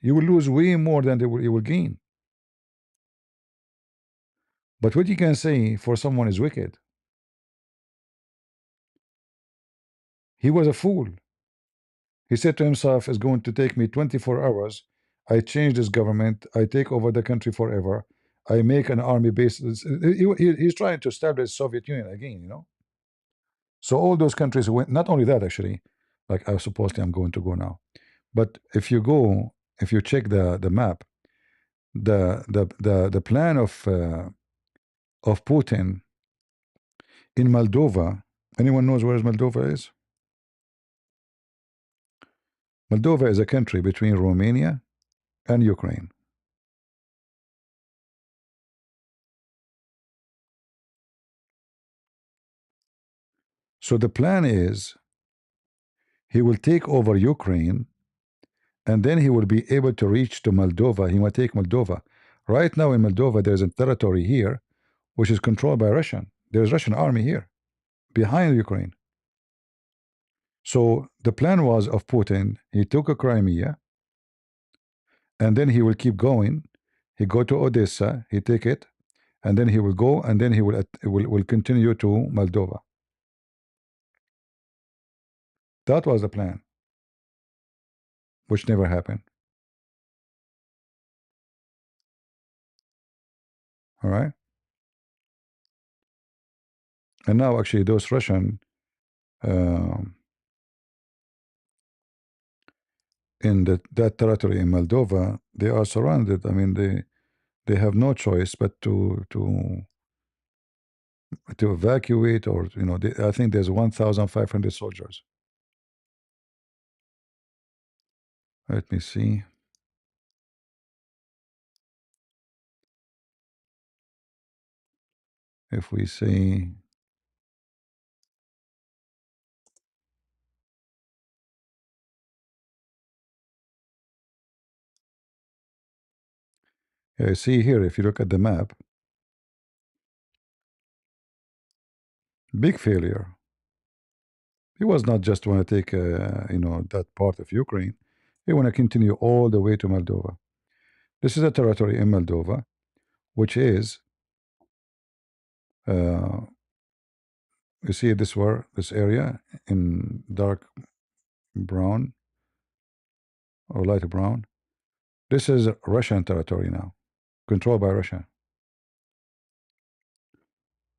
Speaker 1: You will lose way more than you will gain. But what you can say for someone is wicked. He was a fool. He said to himself, it's going to take me 24 hours. I change this government. I take over the country forever. I make an army base. He's trying to establish Soviet Union again, you know. So all those countries went, not only that, actually, like I supposedly I'm going to go now. But if you check the map, the plan of Putin in Moldova, anyone knows where Moldova is? Moldova is a country between Romania and Ukraine. So the plan is he will take over Ukraine and then he will be able to reach to Moldova. He will take Moldova. Right now in Moldova, there's a territory here which is controlled by Russian. There's Russian army here behind Ukraine. So the plan was of Putin, he took a Crimea, and then he will keep going. He go to Odessa, he take it, and then he will go, and then he will continue to Moldova. That was the plan, which never happened. All right. And now actually those Russian um, in that territory in Moldova, they are surrounded. I mean, they have no choice but to evacuate, or I think there's 1,500 soldiers. Let me see. If we say see here, if you look at the map, big failure. He was not just want to take that part of Ukraine. He want to continue all the way to Moldova. This is a territory in Moldova, which is you see this area in dark brown or light brown. This is Russian territory now, controlled by Russia.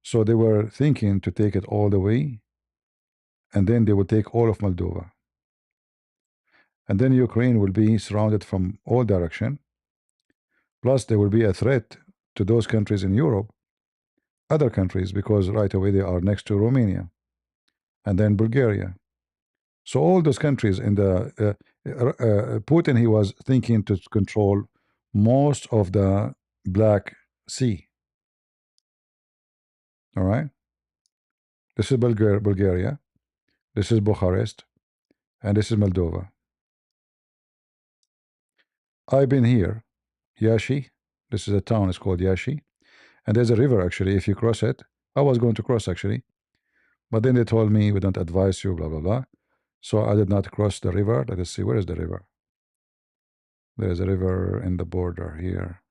Speaker 1: So they were thinking to take it all the way, and then they would take all of Moldova. And then Ukraine will be surrounded from all direction. Plus, there will be a threat to those countries in Europe, other countries, because right away they are next to Romania, and then Bulgaria. So all those countries in the Putin, he was thinking to control most of the Black Sea. All right. This is Bulgaria. This is Bucharest, and this is Moldova. I've been here, Yashi. This is a town. It's called Yashi, and there's a river actually. If you cross it, I was going to cross actually, but then they told me we don't advise you, blah blah blah. So I did not cross the river. Let us see, where is the river? There is a river in the border here.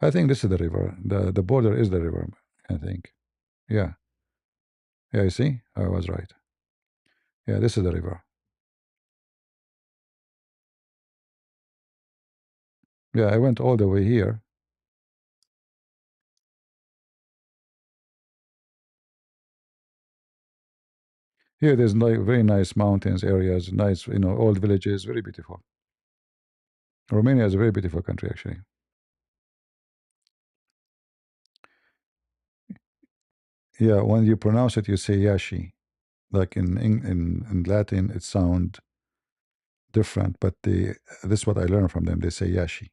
Speaker 1: I think this is the river. The border is the river, I think. Yeah. Yeah, you see? I was right. Yeah, this is the river. Yeah, I went all the way here. Here there's very nice mountains areas, nice, old villages, very beautiful. Romania is a very beautiful country actually. Yeah, when you pronounce it, you say Yashi. Like in Latin, it sound different, but this is what I learned from them. They say Yashi.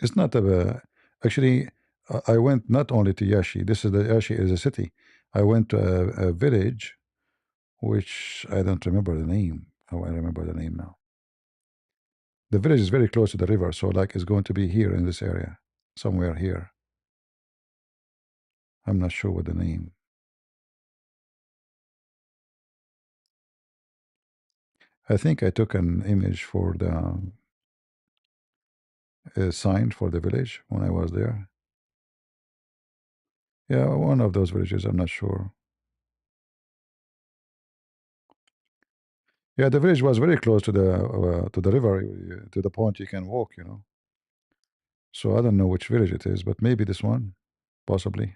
Speaker 1: It's not a actually. I went not only to Yashi. Yashi is a city. I went to a village, which I don't remember the name. Oh, I remember the name now. The village is very close to the river, so like it's going to be here in this area, somewhere here. I'm not sure what the name. I think I took an image for the sign for the village when I was there. Yeah, one of those villages. I'm not sure. Yeah, the village was very close to the river, to the point you can walk. So I don't know which village it is, but maybe this one, possibly.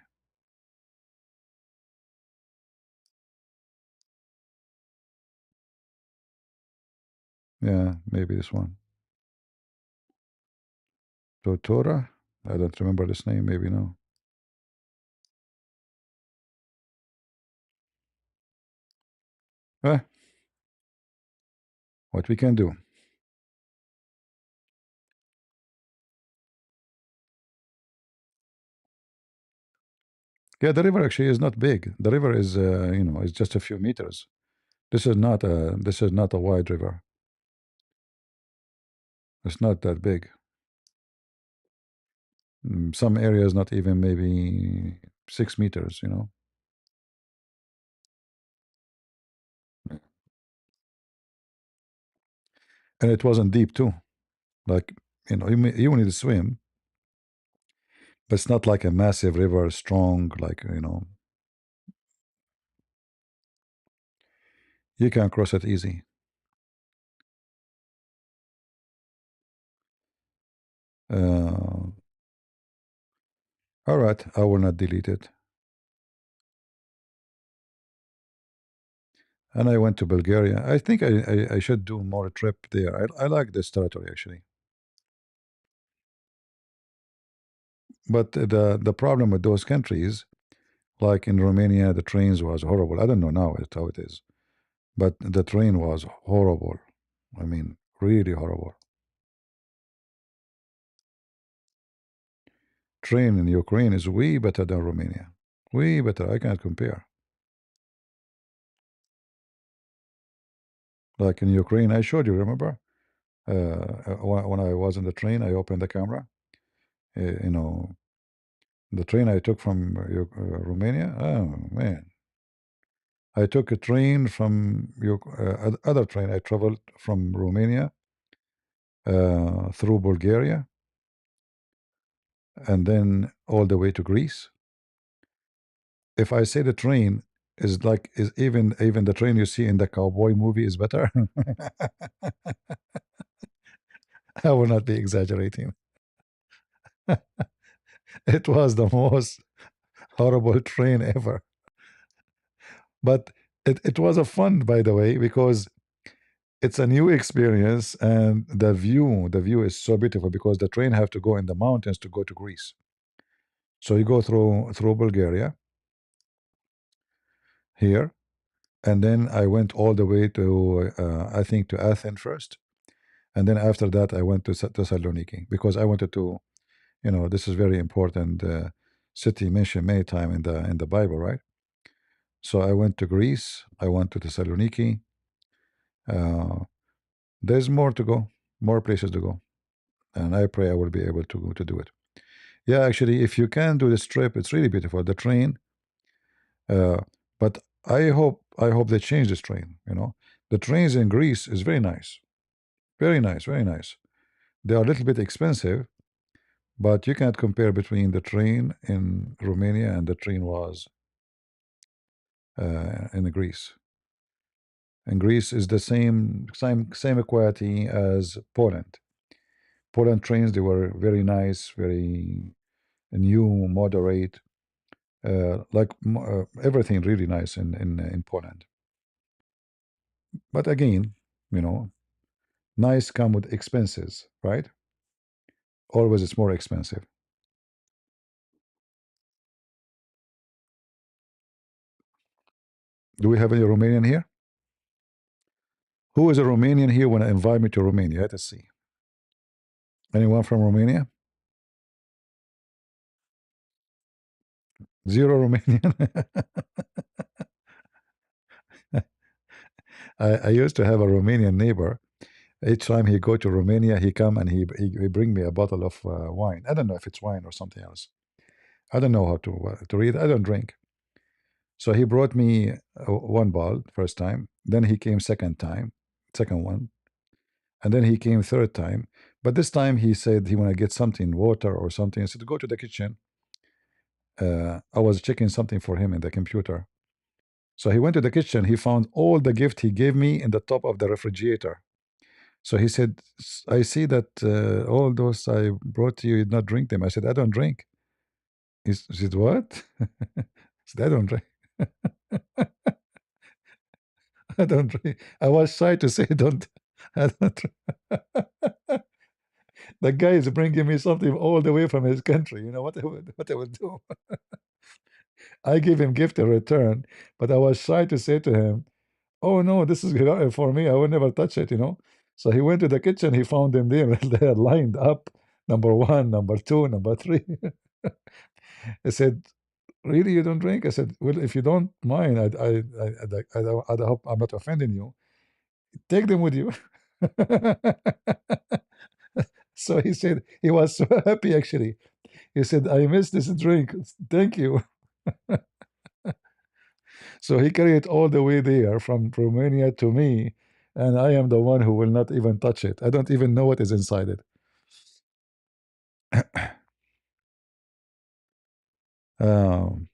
Speaker 1: Yeah, maybe this one. Totora? I don't remember this name. Maybe no. Eh, what we can do. Yeah, the river actually is not big. The river is, is just a few meters. This is not a wide river. It's not that big. Some areas not even maybe 6 meters, and it wasn't deep too. Like, you need to swim, but it's not like a massive river, strong, like, you can cross it easy. All right, I will not delete it. And I went to Bulgaria. I think I should do more trip there. I like this territory actually. But the problem with those countries, like in Romania, the trains was horrible. I don't know now how it is, but the train was horrible. I mean, really horrible. Train in Ukraine is way better than Romania. Way better. I can't compare. Like in Ukraine, I showed you, remember? When I was in the train, I opened the camera. You know, the train I took from Romania. Oh man, I took a train from other train. I traveled from Romania through Bulgaria and then all the way to Greece. If I say the train is even the train you see in the cowboy movie is better, I will not be exaggerating. It was the most horrible train ever. But it was a fun, by the way, because it's a new experience and the view is so beautiful because the train have to go in the mountains to go to Greece. So you go through Bulgaria here, and then I went all the way to I think to Athens first, and then after that I went to Thessaloniki because I wanted to, this is very important city mentioned many time in the Bible, right? So I went to Greece, I went to Thessaloniki. There's more to go, more places to go, and I pray I will be able to do it. Yeah, actually, if you can do this trip, it's really beautiful. The train, uh, but I hope they change this train. The trains in Greece is very nice, very nice, very nice. They are a little bit expensive, but you can't compare between the train in Romania and the train was in Greece. And Greece is the same quality as Poland. Poland trains, they were very nice, very new, moderate, like everything really nice in Poland. But again, you know, nice come with expenses, right? Always it's more expensive. Do we have any Romanian here? Who is a Romanian here when I invite me to Romania? Let us see. Anyone from Romania? Zero Romanian. I used to have a Romanian neighbor. Each time he go to Romania, he come and he bring me a bottle of wine. I don't know if it's wine or something else. I don't know how to read. I don't drink. So he brought me one bottle first time. Then he came second one, and then he came third time. But this time he said he want to get something, water or something. I said go to the kitchen. I was checking something for him in the computer. So he went to the kitchen. He found all the gift he gave me in the top of the refrigerator. So he said, I see that all those I brought to you, you did not drink them. I said, I don't drink. He said, what? I said, I don't drink. I don't drink. I was shy to say don't. I don't drink. The guy is bringing me something all the way from his country. You know what I would do? I gave him gift in return, but I was shy to say to him, oh no, this is for me. I will never touch it. So he went to the kitchen. He found them there. They're lined up. Number one, number two, number three. I said, really, you don't drink? I said, well, if you don't mind, I hope I'm not offending you. Take them with you. So he said he was so happy actually. He said, I miss this drink. Thank you. So he carried it all the way there from Romania to me, and I am the one who will not even touch it. I don't even know what is inside it. um,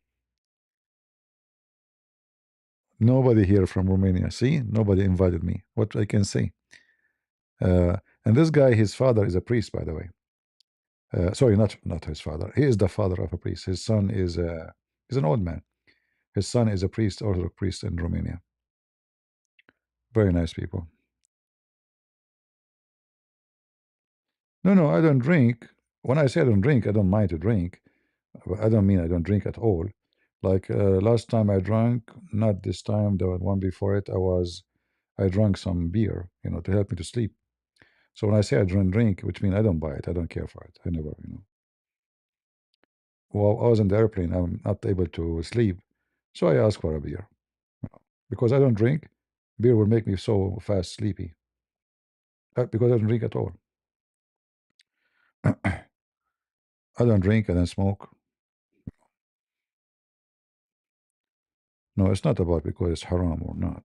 Speaker 1: Nobody here from Romania. See, nobody invited me. What I can say. And this guy, his father is a priest, by the way. Sorry, not his father. He is the father of a priest. His son is an old man. His son is a priest, Orthodox priest in Romania. Very nice people. No, no, I don't drink. When I say I don't drink, I don't mind to drink. But I don't mean I don't drink at all. Like last time I drank, not this time, the one before it, I drank some beer, to help me to sleep. So when I say I don't drink, which means I don't buy it, I don't care for it. I never. While I was in the airplane, I'm not able to sleep, so I ask for a beer. Because I don't drink, beer will make me so fast sleepy. Because I don't drink at all. I don't drink, I don't smoke. No, it's not about because it's haram or not.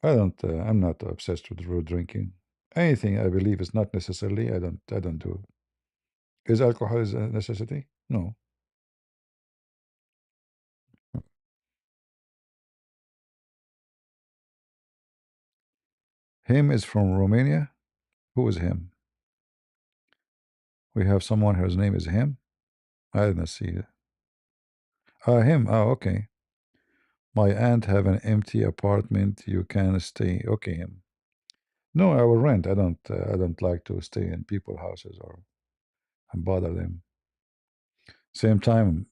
Speaker 1: I don't. I'm not obsessed with road drinking. Anything I believe is not necessarily. I don't do. Is alcohol is a necessity? No. Him is from Romania. Who is him? We have someone whose name is him. I didn't see it. Him. Oh, okay. My aunt have an empty apartment. You can stay. Okay, him. No, I will rent. I don't. I don't like to stay in people's houses or and bother them. Same time,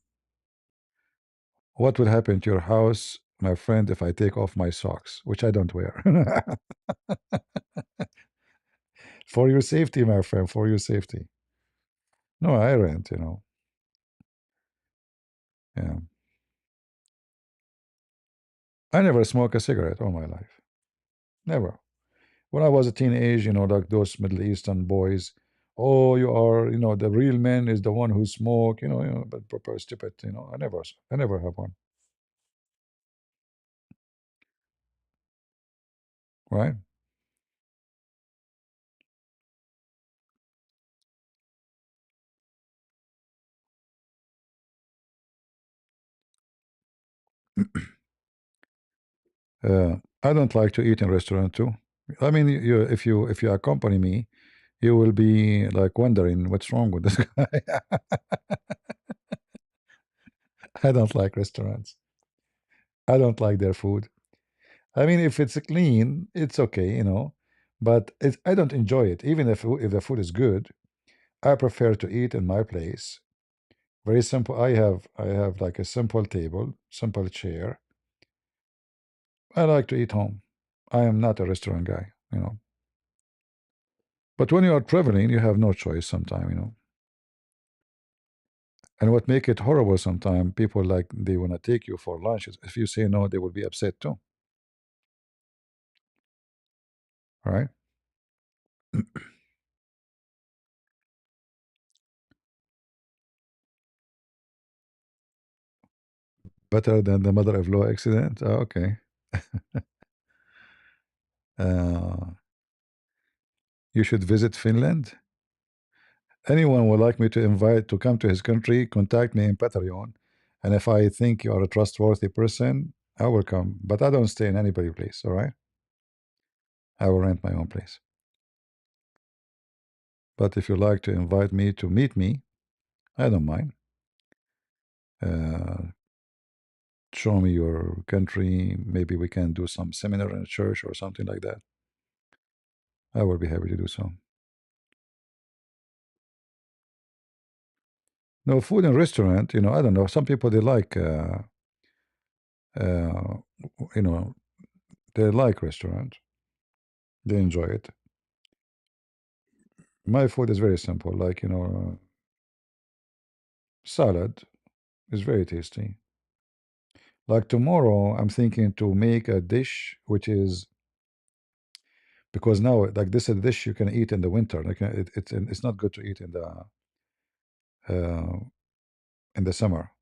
Speaker 1: what would happen to your house, my friend, if I take off my socks, which I don't wear? For your safety, my friend. For your safety. No, I rent. Yeah. I never smoke a cigarette all my life. Never. When I was a teenage, like those Middle Eastern boys, oh, you are, the real man is the one who smoke, but proper stupid, I never have one. Right? I don't like to eat in restaurant too. I mean, if you accompany me, you will be like wondering what's wrong with this guy. I don't like restaurants. I don't like their food. I mean, if it's clean, it's okay. But I don't enjoy it. Even if the food is good, I prefer to eat in my place. Very simple. I have like a simple table, simple chair. I like to eat home. I am not a restaurant guy. But when you are traveling, you have no choice sometime. And what make it horrible sometimes, people like they want to take you for lunch. If you say no, they will be upset too. Right? Better than the mother-in-law accident. Okay. uh, you should visit Finland. Anyone would like me to invite to come to his country, contact me in Patreon. And if I think you are a trustworthy person, I will come. But I don't stay in anybody's place, all right? I will rent my own place. But if you like to invite me to meet me, I don't mind. Uh, Show me your country. Maybe we can do some seminar in a church or something like that. I will be happy to do so. No, food in restaurant, I don't know. Some people they like, uh, you know, they like restaurant. They enjoy it. My food is very simple, like salad is very tasty. Like tomorrow, I'm thinking to make a dish which is because now like this is a dish you can eat in the winter. Like it's not good to eat in the uh, in the summer,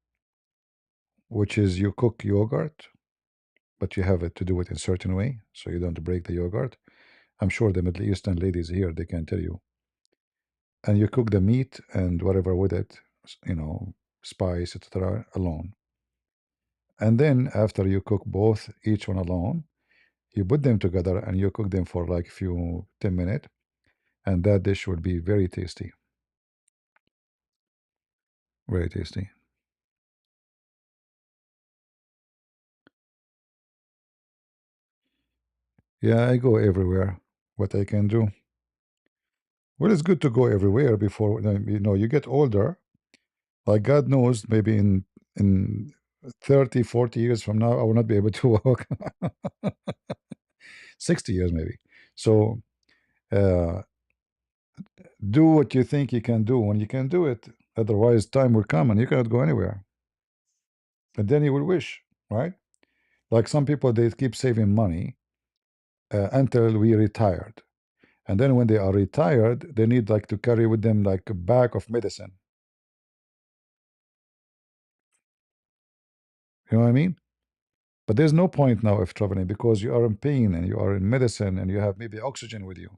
Speaker 1: which is you cook yogurt, but you have it to do it in a certain way so you don't break the yogurt. I'm sure the Middle Eastern ladies here, they can tell you. And you cook the meat and whatever with it, spice, etc., alone. And then after you cook both, each one alone, you put them together and you cook them for like few 10 minutes, and that dish will be very tasty. Very tasty. Yeah, I go everywhere. What I can do? Well, it's good to go everywhere before you get older. Like God knows, maybe in 30, 40 years from now, I will not be able to walk. 60 years maybe. So uh, do what you think you can do when you can do it. Otherwise, time will come and you cannot go anywhere. And then you will wish, right? Like some people, they keep saving money until we retired. And then when they are retired, they need like to carry with them like a bag of medicine. You know what I mean? But there's no point now of traveling because you are in pain and you are in medicine and you have maybe oxygen with you.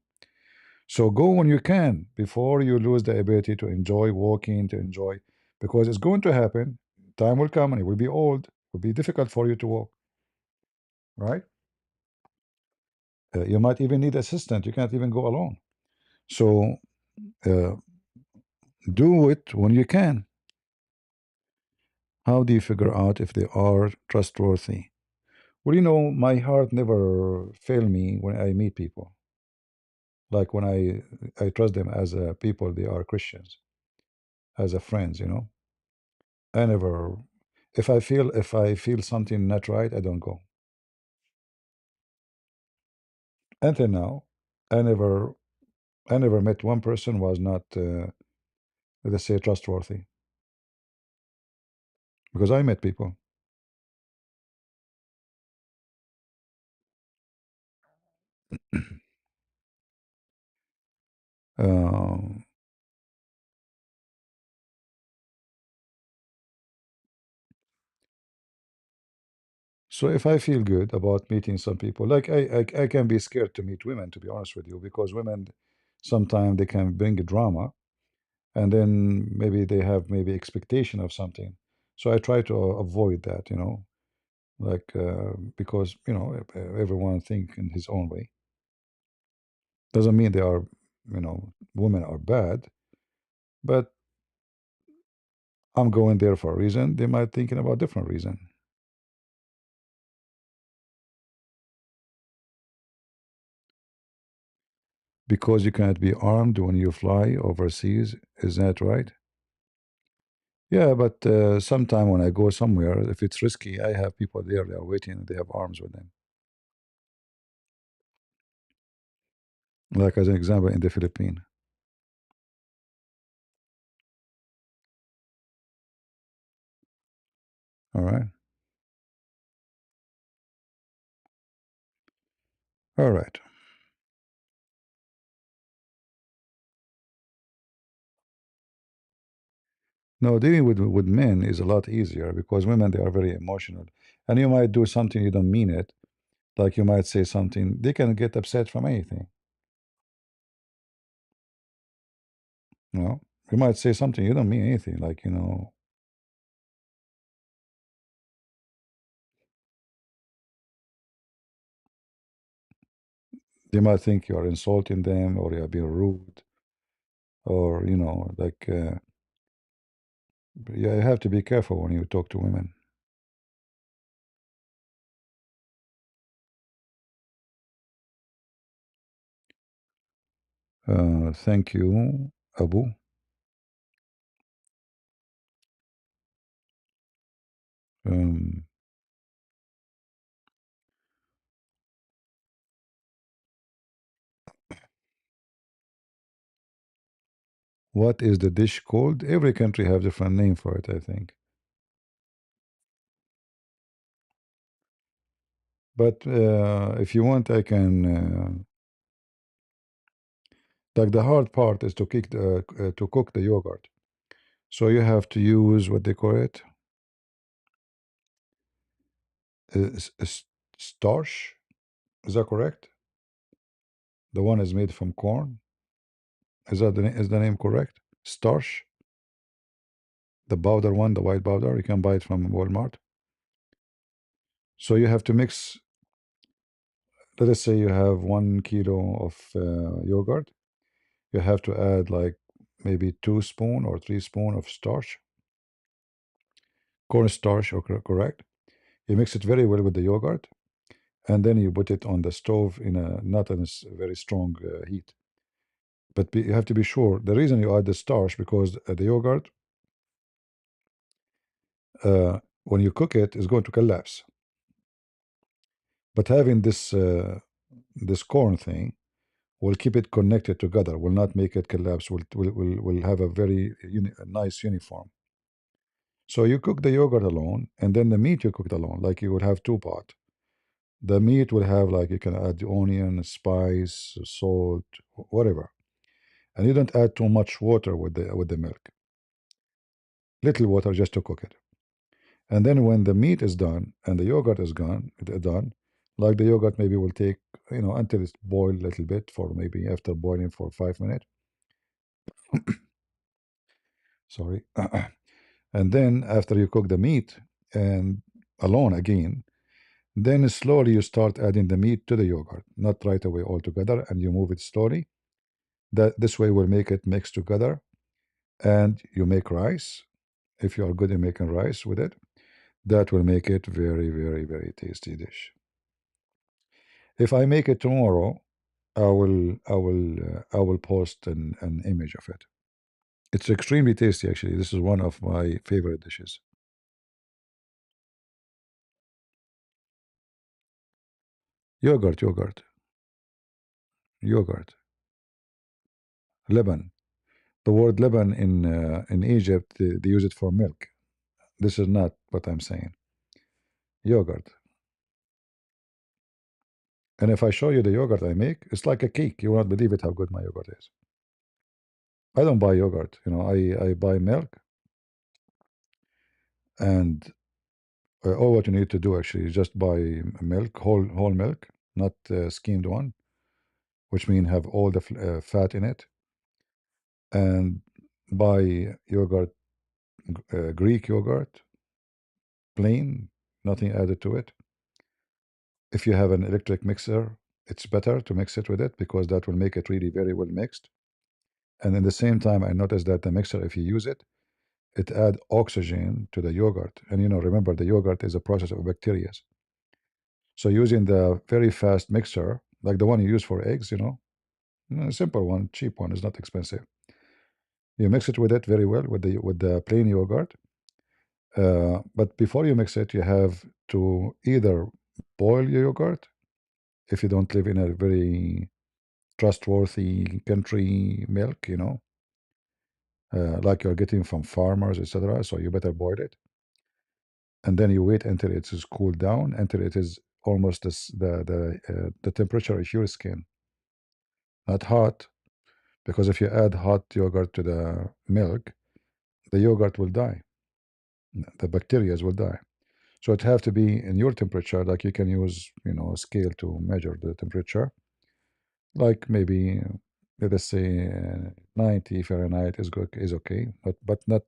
Speaker 1: So go when you can before you lose the ability to enjoy walking, to enjoy, because it's going to happen. Time will come and it will be old. It will be difficult for you to walk, right? You might even need assistant. You can't even go alone. So uh, do it when you can. How do you figure out if they are trustworthy? Well, my heart never fail me when I meet people. Like when I trust them as people, they are Christians, as a friends. I never, if I feel something not right, I don't go. Until now, I never I never met one person was not let's say trustworthy because I met people. Um, so if I feel good about meeting some people, like I can be scared to meet women, to be honest with you, because women sometimes they can bring a drama, and then maybe they have maybe expectation of something. So I try to avoid that, like because everyone think in his own way. Doesn't mean they are, women are bad, but I'm going there for a reason. They might thinking about different reason. Because you cannot be armed when you fly overseas, is that right? Yeah, but sometime when I go somewhere, if it's risky, I have people there. They are waiting. They have arms with them. Like as an example, in the Philippines. All right. All right. No, dealing with men is a lot easier because women they are very emotional, and you might do something you don't mean it, like you might say something they can get upset from anything. You know, you might say something you don't mean anything, like they might think you are insulting them or you are being rude, or like yeah, you have to be careful when you talk to women. Thank you, Abu. Um, what is the dish called? Every country have different name for it, I think. But if you want, I can. Like the hard part is to cook the yogurt. So you have to use what they call it, starch. Is that correct? The one is made from corn. Is the name correct? Starch. The powder one, the white powder, you can buy it from Walmart. So you have to mix. Let us say you have 1 kilo of yogurt. You have to add like maybe 2 spoon or 3 spoon of starch, cornstarch, or correct. You mix it very well with the yogurt, and then you put it on the stove in a not in a very strong heat. But you have to be sure. The reason you add the starch because the yogurt, when you cook it, is going to collapse. But having this corn thing will keep it connected together. Will not make it collapse. Will have a very nice uniform. So you cook the yogurt alone, and then the meat you cooked alone. Like you would have two pot. The meat will have like you can add the onion, spice, salt, whatever, and you don't add too much water with the milk. Little water just to cook it. And then when the meat is done and the yogurt is done, like the yogurt maybe will take, until it's boiled a little bit for maybe after boiling for 5 minutes. Sorry. And then after you cook the meat and alone again, then slowly you start adding the meat to the yogurt, not right away all together, and you move it slowly. That this way will make it mix together, and you make rice. If you are good at making rice with it, that will make it very, very, very tasty dish. If I make it tomorrow, I will post an image of it. It's extremely tasty, actually. This is one of my favorite dishes. Yogurt, yogurt, yogurt. Leban. The word Leban in Egypt, they use it for milk. This is not what I'm saying. Yogurt. And if I show you the yogurt I make, it's like a cake. You won't believe it how good my yogurt is. I don't buy yogurt. I buy milk, and all what you need to do actually is just buy milk, whole milk, not skimmed one, which means have all the fat in it, and buy yogurt, Greek yogurt, plain, nothing added to it. If you have an electric mixer, it's better to mix it with it because that will make it really very well mixed. And at the same time, I noticed that the mixer, if you use it, it add oxygen to the yogurt. And remember, the yogurt is a process of bacteria. So using the very fast mixer, like the one you use for eggs, a simple one, cheap one, is not expensive. You mix it with it very well with the plain yogurt. But before you mix it, you have to either boil your yogurt if you don't live in a very trustworthy country milk, like you're getting from farmers, etc. So you better boil it, and then you wait until it is cooled down, until it is almost the temperature of your skin, not hot, because if you add hot yogurt to the milk, the yogurt will die, the bacteria will die. So it have to be in your temperature, like you can use, a scale to measure the temperature, like maybe let us say 90 Fahrenheit is good, is okay, but not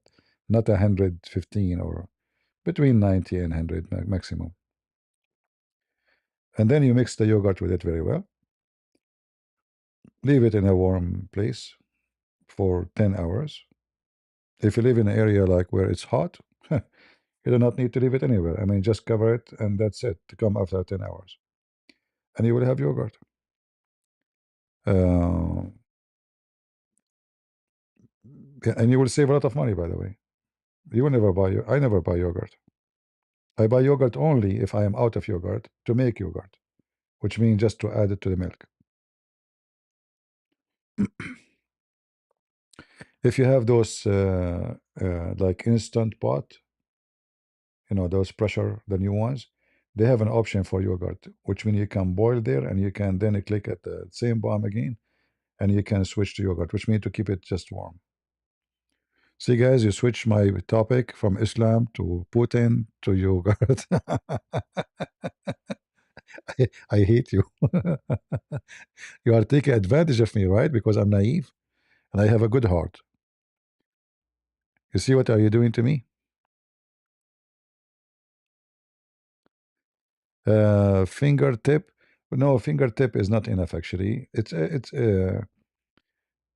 Speaker 1: 115, or between 90 and 100 maximum. And then you mix the yogurt with it very well. Leave it in a warm place for 10 hours. If you live in an area like where it's hot, you do not need to leave it anywhere. I mean, just cover it and that's it to come after 10 hours. And you will have yogurt. Uh, and you will save a lot of money, by the way. You will never buy, I never buy yogurt. I buy yogurt only if I am out of yogurt to make yogurt, which means just to add it to the milk. If you have those like instant pot, those pressure, the new ones, they have an option for yogurt, which means you can boil there and you can then click at the same bomb again and you can switch to yogurt, which means to keep it just warm. See, guys, you switch my topic from Islam to Putin to yogurt. I hate you. You are taking advantage of me, right? Because I'm naive and I have a good heart. You see what are you doing to me? Fingertip. No, fingertip is not enough actually. It's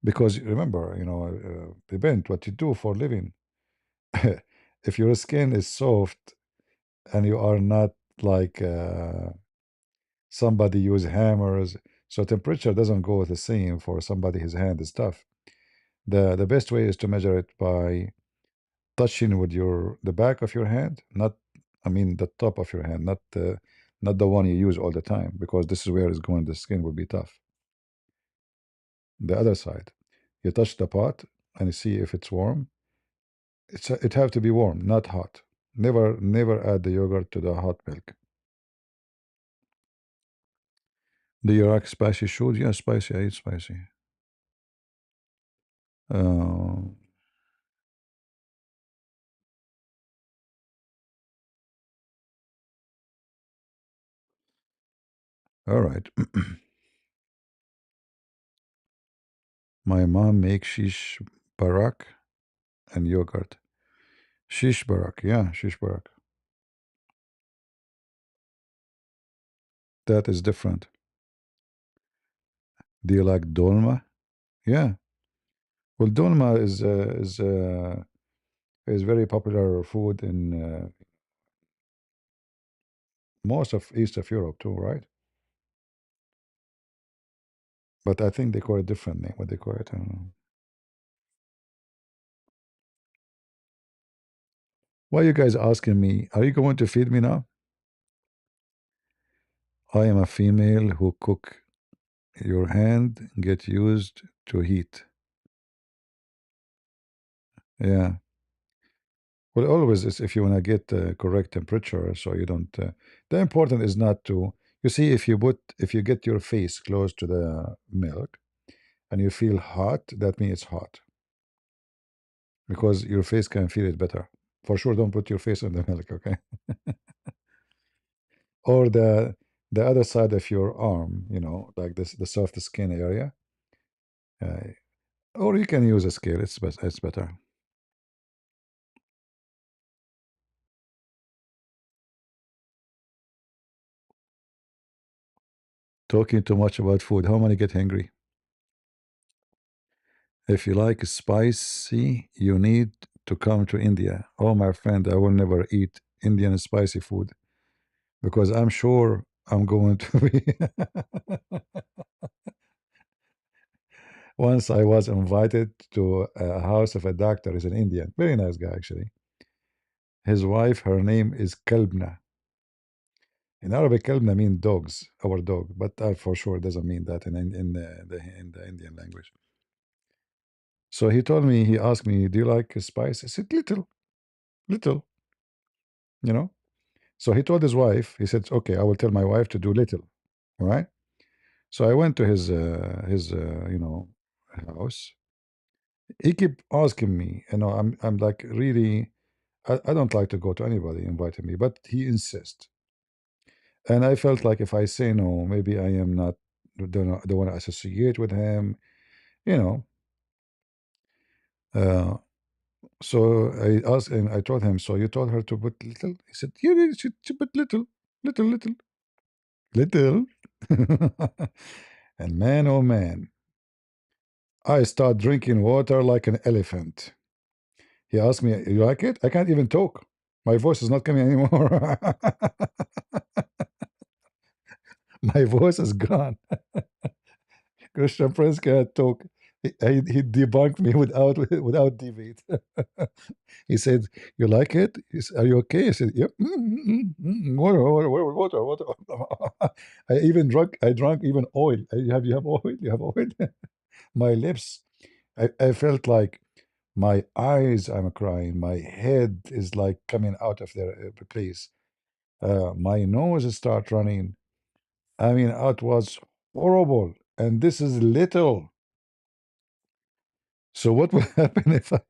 Speaker 1: because remember, depend what you do for living. If your skin is soft and you are not like somebody use hammers, so temperature doesn't go the same for somebody his hand is tough. The best way is to measure it by touching with the back of your hand, not I mean the top of your hand, not the one you use all the time, because this is where it's going. The skin will be tough. The other side, you touch the pot and you see if it's warm. It have to be warm, not hot. Never add the yogurt to the hot milk. Do you like spicy food? Yeah, spicy. I eat spicy. Uh, all right. My mom makes shish barak and yogurt. Shish barak, yeah, shish barak. That is different. Do you like dolma? Yeah. Well, dolma is very popular food in most of East of Europe too, right? But I think they call it different name. What they call it, I don't know. Why are you guys asking me? Are you going to feed me now? I am a female who cook. Your hand get used to heat. Yeah. Well, always is if you want to get correct temperature, so you don't. The important is not to. You see, if you get your face close to the milk, and you feel hot, that means it's hot because your face can feel it better. For sure, don't put your face on the milk, okay? Or the other side of your arm, like this, the soft skin area. Uh, or you can use a scale. It's better. Talking too much about food. How many get hungry? If you like spicy, you need to come to India. Oh, my friend, I will never eat Indian spicy food because I'm sure I'm going to be. Once I was invited to a house of a doctor. He's an Indian, very nice guy actually. His wife, her name is Kalbna. In Arabic, Kalbna means dogs, our dog, but for sure doesn't mean that in the Indian language. So he told me, he asked me, "Do you like spice?" I said, "Little, little," you know. So he told his wife, he said, "Okay, I will tell my wife to do little." All right. So I went to his house. He keep asking me, I'm like really, I don't like to go to anybody inviting me, but he insists. And I felt like if I say no, maybe I am not, don't want to associate with him, you know. Uh, so I asked him, I told him, so you told her to put little? He said, yeah, she put little, little, little, little. And man, oh man, I start drinking water like an elephant. He asked me, you like it? I can't even talk. My voice is not coming anymore. My voice is gone. Christian Prince can't talk. He debunked me without debate. He said, "You like it? Are you okay?" I said, "Yep." Water, water, water, water, water. I drank even oil. You have oil? You have oil? My lips. I felt like my eyes. I'm crying. My head is like coming out of their place. My nose start running. I mean, it was horrible. And this is little. So what will happen if I?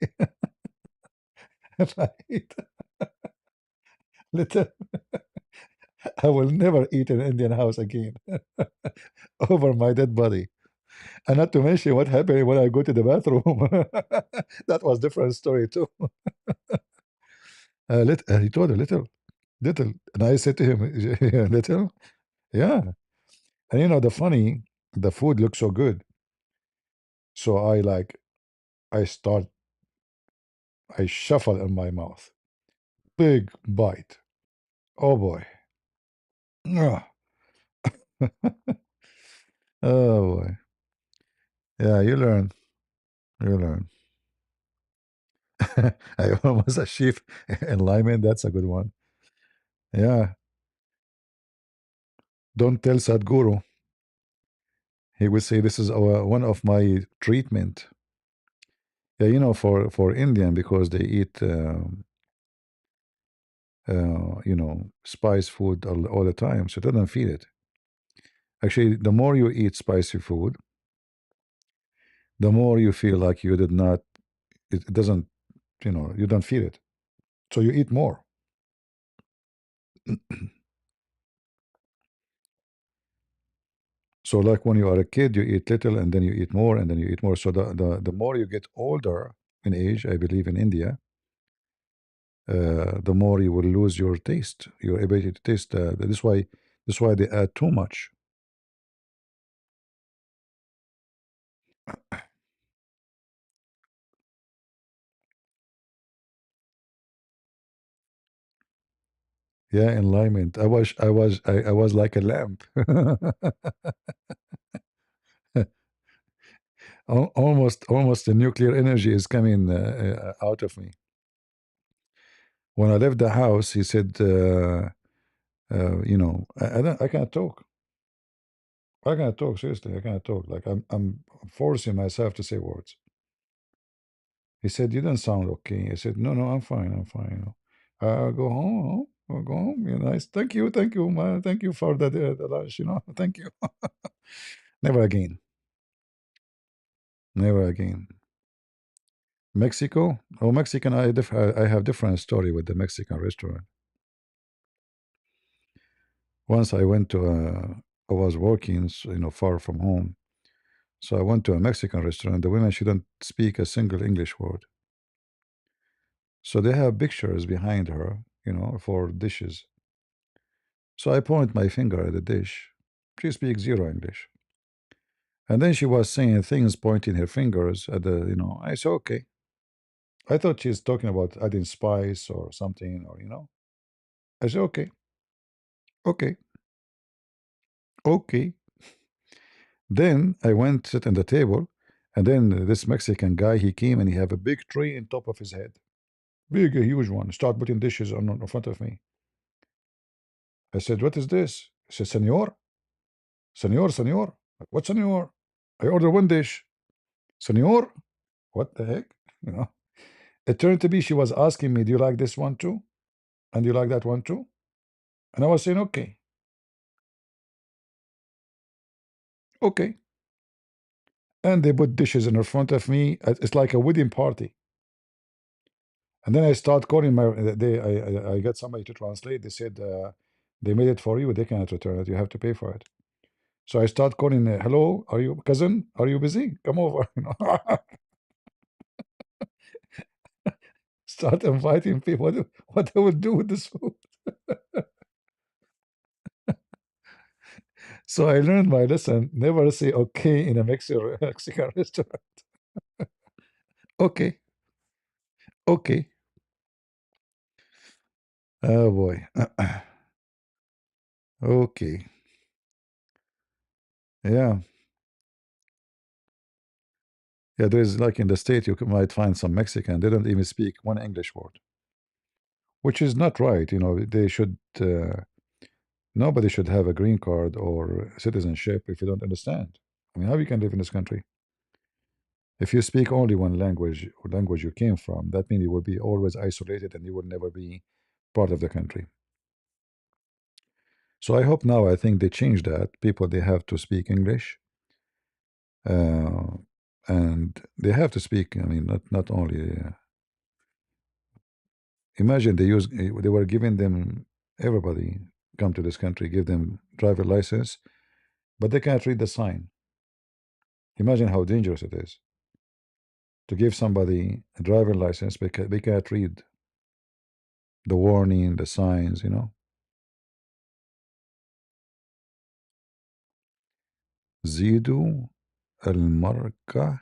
Speaker 1: If I eat little, I will never eat in an Indian house again over my dead body. And not to mention what happened when I go to the bathroom. That was different story too. He told a little, little, and I said to him, little, yeah. And the funny, the food looks so good, so I start, I shuffle in my mouth, big bite. Oh boy, ah. Oh boy, yeah, you learn, you learn. I almost achieved enlightenment. That's a good one. Yeah, don't tell Sadhguru. He would say this is one of my treatment. Yeah, for Indian, because they eat spice food all the time, so it doesn't feel it. Actually, the more you eat spicy food, the more you feel like you did not. It doesn't. You don't feel it, so you eat more. So like when you are a kid, you eat little, and then you eat more, and then you eat more. So the more you get older in age, I believe in India, the more you will lose your taste, your ability to taste. This why they add too much. Yeah, enlightenment. I was like a lamp. Almost the nuclear energy is coming out of me. When I left the house, he said, I can't talk. I can't talk, seriously. I can't talk. Like I'm forcing myself to say words. He said, "You don't sound okay." I said, "No, no, I'm fine. I'm fine. I'll go home. I'll go home. Nice. Thank you, man. Thank you for the lunch. Thank you." Never again. Never again. Mexico? Oh, Mexican. I have different story with the Mexican restaurant. Once I went to I was working, far from home. So I went to a Mexican restaurant. The women shouldn't speak a single English word. So they have pictures behind her, for dishes. So I point my finger at the dish. She speaks zero English. And then she was saying things, pointing her fingers at I said, okay. I thought she's talking about adding spice or something, or. I said, okay, okay, okay. Then I went sit at the table, and then this Mexican guy, he came and he have a big tray on top of his head. Big, a huge one. Start putting dishes on in front of me. I said, what is this? He said, Senor, Senor, Senor. What Senor? I order one dish. Senor? What the heck? You know? It turned to be she was asking me, do you like this one too? And you like that one too? And I was saying, okay. Okay. And they put dishes in front of me. It's like a wedding party. And then I start calling I got somebody to translate. They said, they made it for you. They cannot return it. You have to pay for it. So I start calling, hello, are you cousin? Are you busy? Come over. Start inviting people. What I would do with this food. So I learned my lesson. Never say okay in a Mexican restaurant. Okay. Okay. Oh boy. Okay. Yeah. Yeah, there's like in the state you might find some Mexican. They don't even speak one English word, which is not right. They should. Nobody should have a green card or citizenship if you don't understand. I mean, how you can live in this country? If you speak only one language, or language you came from, that means you will be always isolated and you will never be part of the country. So I hope now, I think they changed that. People, they have to speak English. And they have to speak, I mean, not only Imagine they were giving them everybody come to this country, give them driver license, but they can't read the sign. Imagine how dangerous it is to give somebody a driver license because they can't read the warning, the signs. زيدوا المركة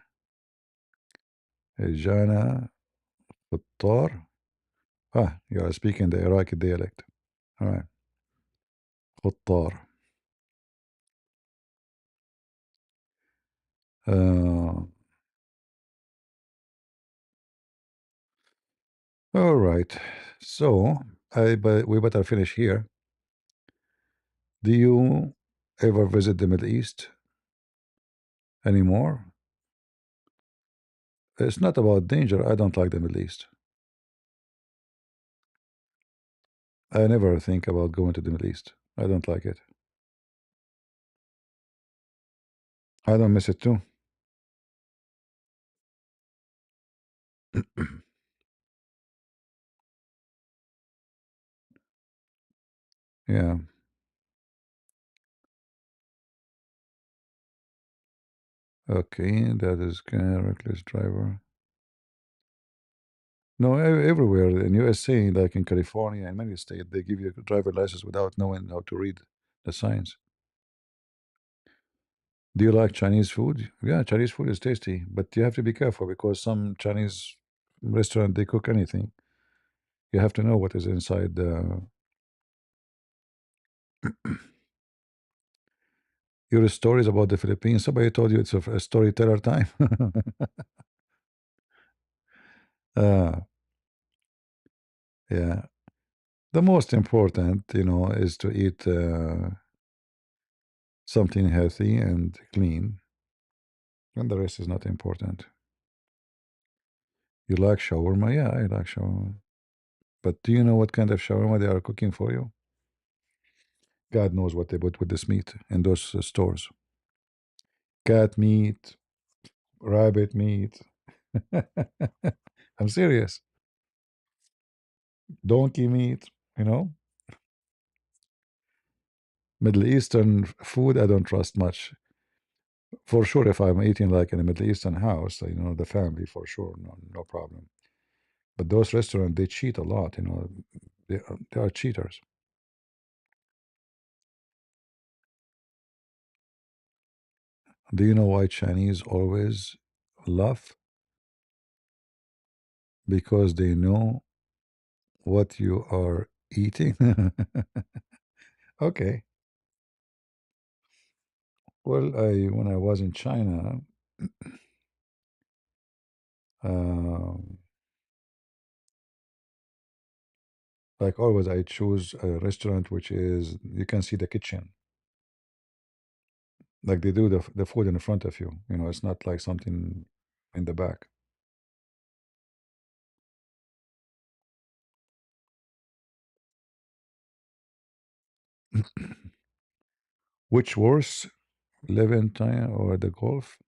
Speaker 1: جانا خطار. You are speaking the Iraqi dialect. All right. خطار. All right. So but we better finish here. Do you ever visit the Middle East anymore? It's not about danger. I don't like the Middle East. I never think about going to the Middle East. I don't like it. I don't miss it too. Yeah. Okay, that is kind of reckless driver. No, everywhere in USA, like in California and many states, they give you a driver license without knowing how to read the signs. Do you like Chinese food? Yeah, Chinese food is tasty, but you have to be careful because some Chinese restaurant they cook anything. You have to know what is inside the. Your stories about the Philippines. Somebody told you it's a storyteller time. uh, yeah. The most important, is to eat something healthy and clean, and the rest is not important. You like shawarma? Yeah, I like shawarma. But do you know what kind of shawarma they are cooking for you? God knows what they put with this meat in those stores. Cat meat, rabbit meat. I'm serious. Donkey meat, you know? Middle Eastern food, I don't trust much. For sure, if I'm eating like in a Middle Eastern house, the family, for sure, no problem. But those restaurants, they cheat a lot, they are cheaters. Do you know why Chinese always laugh? Because they know what you are eating. Okay. Well, when I was in China, um, like always, I choose a restaurant which is you can see the kitchen, like they do the food in front of you. It's not like something in the back. Which worse, live in China or the Gulf?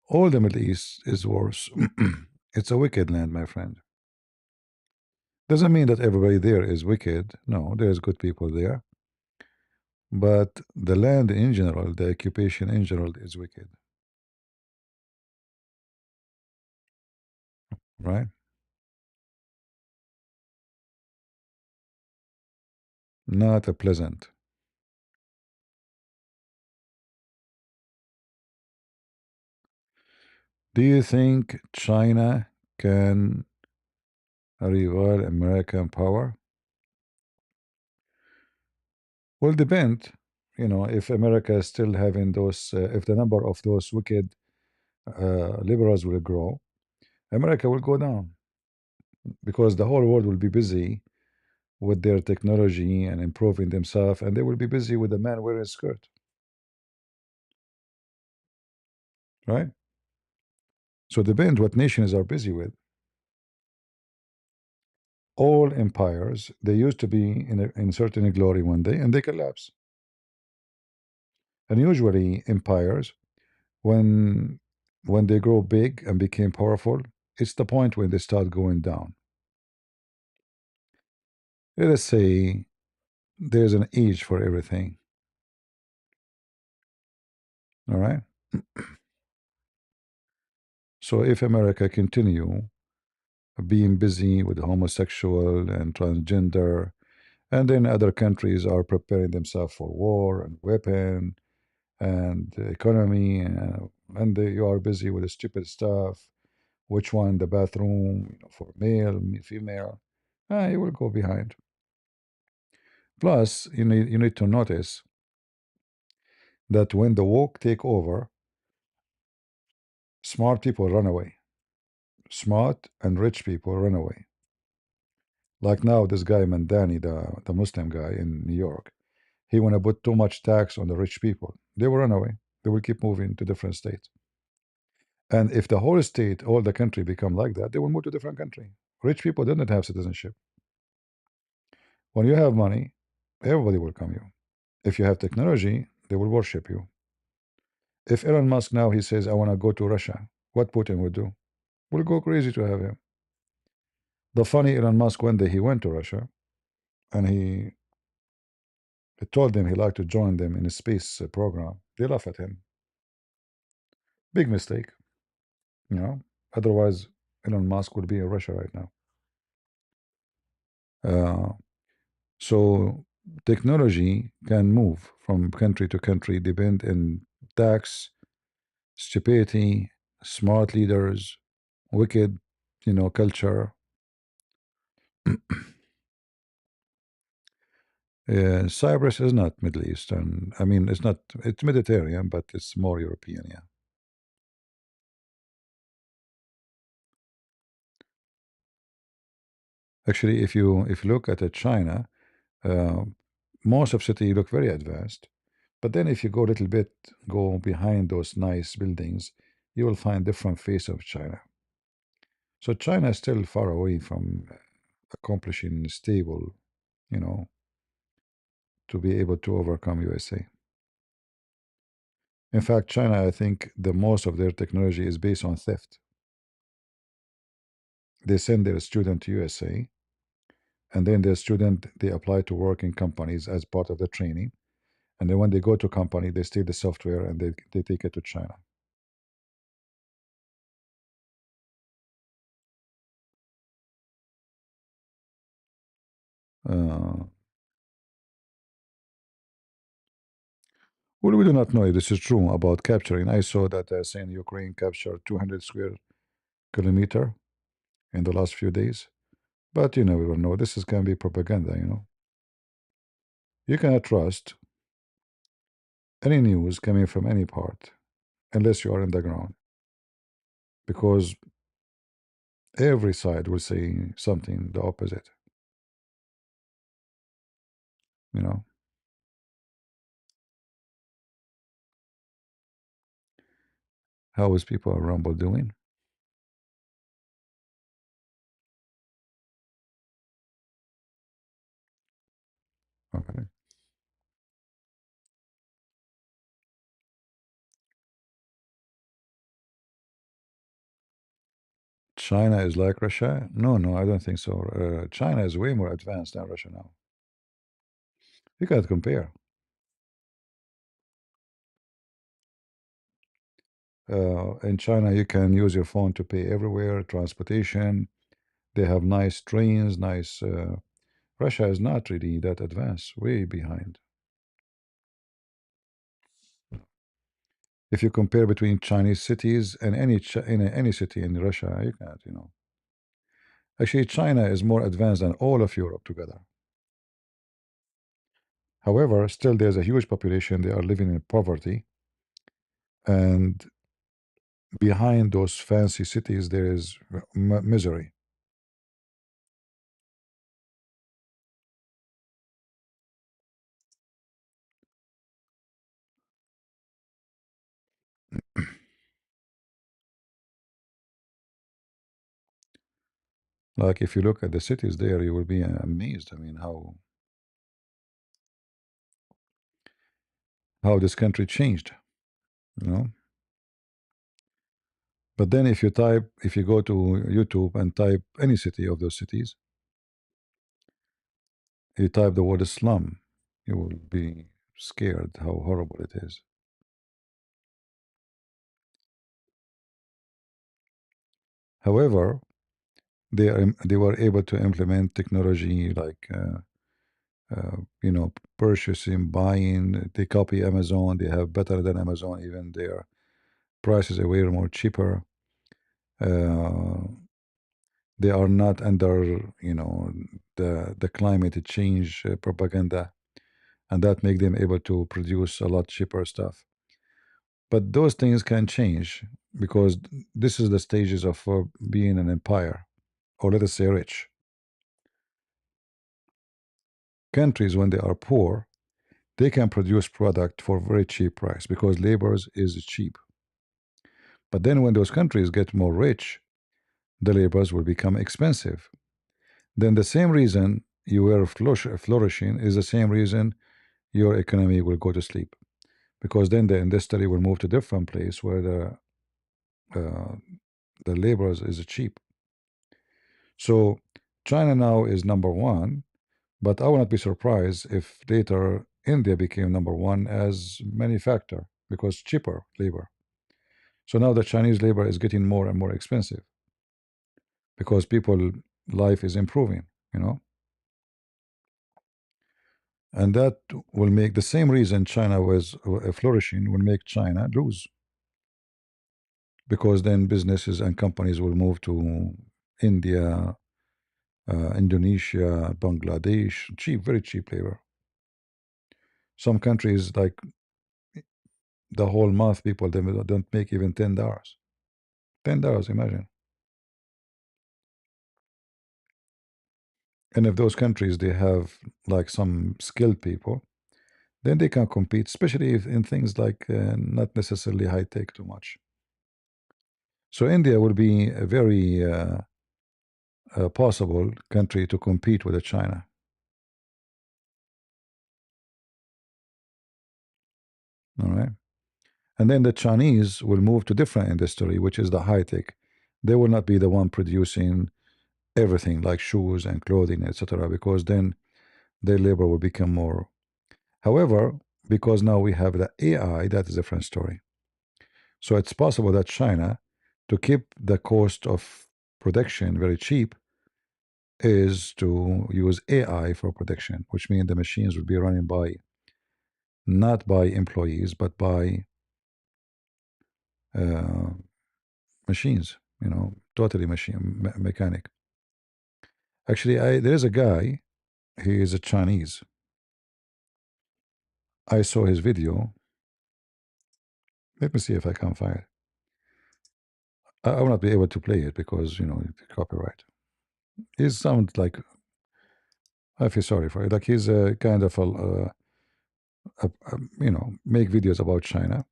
Speaker 1: All the Middle East is worse. It's a wicked land, my friend. Doesn't mean that everybody there is wicked. No, there's good people there. But the land in general, the occupation in general is wicked. Right? Not a pleasant. Do you think China can rival American power? Well, depend. If America is still having if the number of those wicked liberals will grow, America will go down because the whole world will be busy with their technology and improving themselves, and they will be busy with the man wearing a skirt, right? So depends what nations are busy with. All empires, they used to be in certain glory one day, and they collapse. And usually empires, when when they grow big and became powerful, it's the point when they start going down. Let us say there's an age for everything. All right. So if America continue being busy with homosexual and transgender, and then other countries are preparing themselves for war and weapon and economy, and you are busy with the stupid stuff. Which one the bathroom, for male, female? You will go behind. Plus, you need to notice that when the woke take over, smart people run away. Smart and rich people run away. Like now, this guy Mandani, the Muslim guy in New York, he want to put too much tax on the rich people. They will run away. They will keep moving to different states. And if the whole state, all the country become like that, they will move to different country. Rich people didn't have citizenship. When you have money, everybody will come you. If you have technology, they will worship you. If Elon Musk now he says I want to go to Russia, what Putin would do? Will go crazy to have him. The funny Elon Musk one day he went to Russia and he told them he liked to join them in a space program. They laugh at him. Big mistake, you know. Otherwise, Elon Musk would be in Russia right now. Uh, so technology can move from country to country, depend in tax, stupidity, smart leaders, wicked, culture. Cyprus is not Middle Eastern. I mean, it's not. It's Mediterranean, but it's more European. Yeah. Actually, if you look at China, uh, most of city look very advanced. But then if you go a little bit, go behind those nice buildings, you will find different face of China. So China is still far away from accomplishing stable, you know, to be able to overcome USA. In fact, China, I think the most of their technology is based on theft. They send their student to USA, and then their student they apply to work in companies as part of the training, and then when they go to company, they steal the software and they take it to China. Uh, well, we do not know if this is true about capturing. I saw that saying Ukraine captured 200 square kilometer in the last few days, but you never know. This is can be propaganda. You cannot trust any news coming from any part unless you are in the ground, because every side will say something the opposite. You know, how is people around Rumble doing? Okay. China is like Russia? No, no, I don't think so. China is way more advanced than Russia now. You can't compare. In China, you can use your phone to pay everywhere, transportation. They have nice trains, nice. Russia is not really that advanced, way behind. If you compare between Chinese cities and any city in Russia, you can't. Actually, China is more advanced than all of Europe together. However, still there's a huge population. They are living in poverty, and behind those fancy cities, there is misery. Like if you look at the cities there, you will be amazed. I mean, how this country changed. You know. But then if you go to YouTube and type any city of those cities, you type the word slum, you will be scared how horrible it is. However, they were able to implement technology like purchasing, buying. They copy Amazon. They have better than Amazon. Even their prices are way more cheaper. They are not under the climate change propaganda, and that make them able to produce a lot cheaper stuff. But those things can change because this is the stages of being an empire, or let us say rich. Countries, when they are poor, they can produce product for very cheap price because labor is cheap. But then when those countries get more rich, the labors will become expensive. Then the same reason you were flourishing is the same reason your economy will go to sleep, because then the industry will move to different place where the labor is cheap. So China now is number one, but I will not be surprised if later India became number one as manufacturer because cheaper labor. So now the Chinese labor is getting more and more expensive because people life is improving, you know. And that will make the same reason China was flourishing will make China lose, because then businesses and companies will move to India, Indonesia, Bangladesh, cheap, very cheap labor. Some countries like the whole month people they don't make even $10. $10, imagine. And if those countries they have like some skilled people, then they can compete, especially if in things like not necessarily high tech too much. So India will be a very possible country to compete with China. All right. And then the Chinese will move to different industry, which is the high tech. They will not be the one producing everything like shoes and clothing, etc., because then their labor will become more. However, because now we have the AI, that is a different story. So it's possible that China, to keep the cost of production very cheap, is to use AI for production, which means the machines will be running by not by employees but by uh, machines, totally mechanic. Actually, there is a guy, he is a Chinese. I saw his video. Let me see if I can find it. I will not be able to play it because, copyright. He sounds like, I feel sorry for it. Like he's a kind of make videos about China.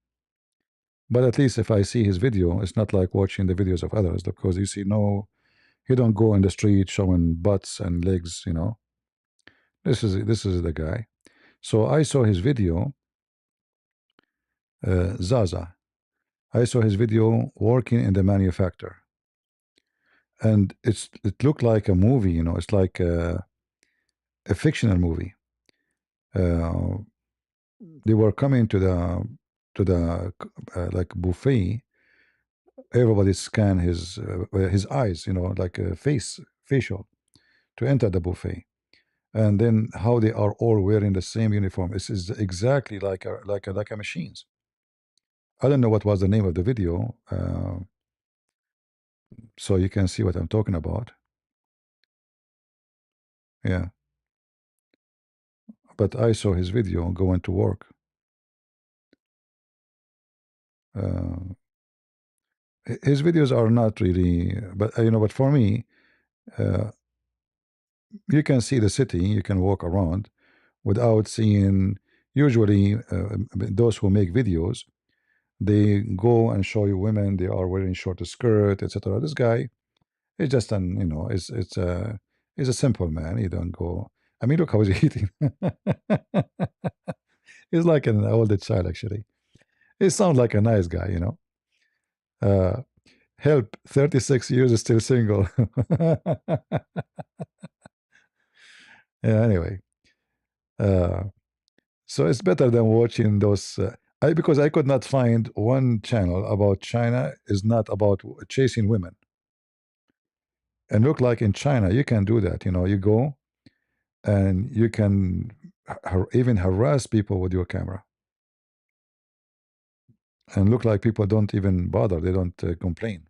Speaker 1: But at least if I see his video, it's not like watching the videos of others, because you see, no, he don't go in the street showing butts and legs. This is the guy. So I saw his video, Zaza. I saw his video working in the manufacturer, and it looked like a movie. It's like a fictional movie. Uh, they were coming to the like buffet. Everybody scan his eyes, like a facial to enter the buffet, and then how they are all wearing the same uniform. This is exactly like a machines. I don't know what was the name of the video, so you can see what I'm talking about. Yeah, but I saw his video going to work. Uh, his videos are not really, but but for me, uh, you can see the city, you can walk around without seeing. Usually, those who make videos, they go and show you women. They are wearing short skirt, etc. This guy is just it's a simple man. He don't go. I mean, look how he's eating. He's like an older child, actually. He sounds like a nice guy. Uh, help, 36 years is still single. Yeah, anyway. Uh, so it's better than watching those. Because I could not find one channel about China is not about chasing women. And look like in China, you can do that. You go and you can even harass people with your camera. And look like people don't even bother. They don't complain.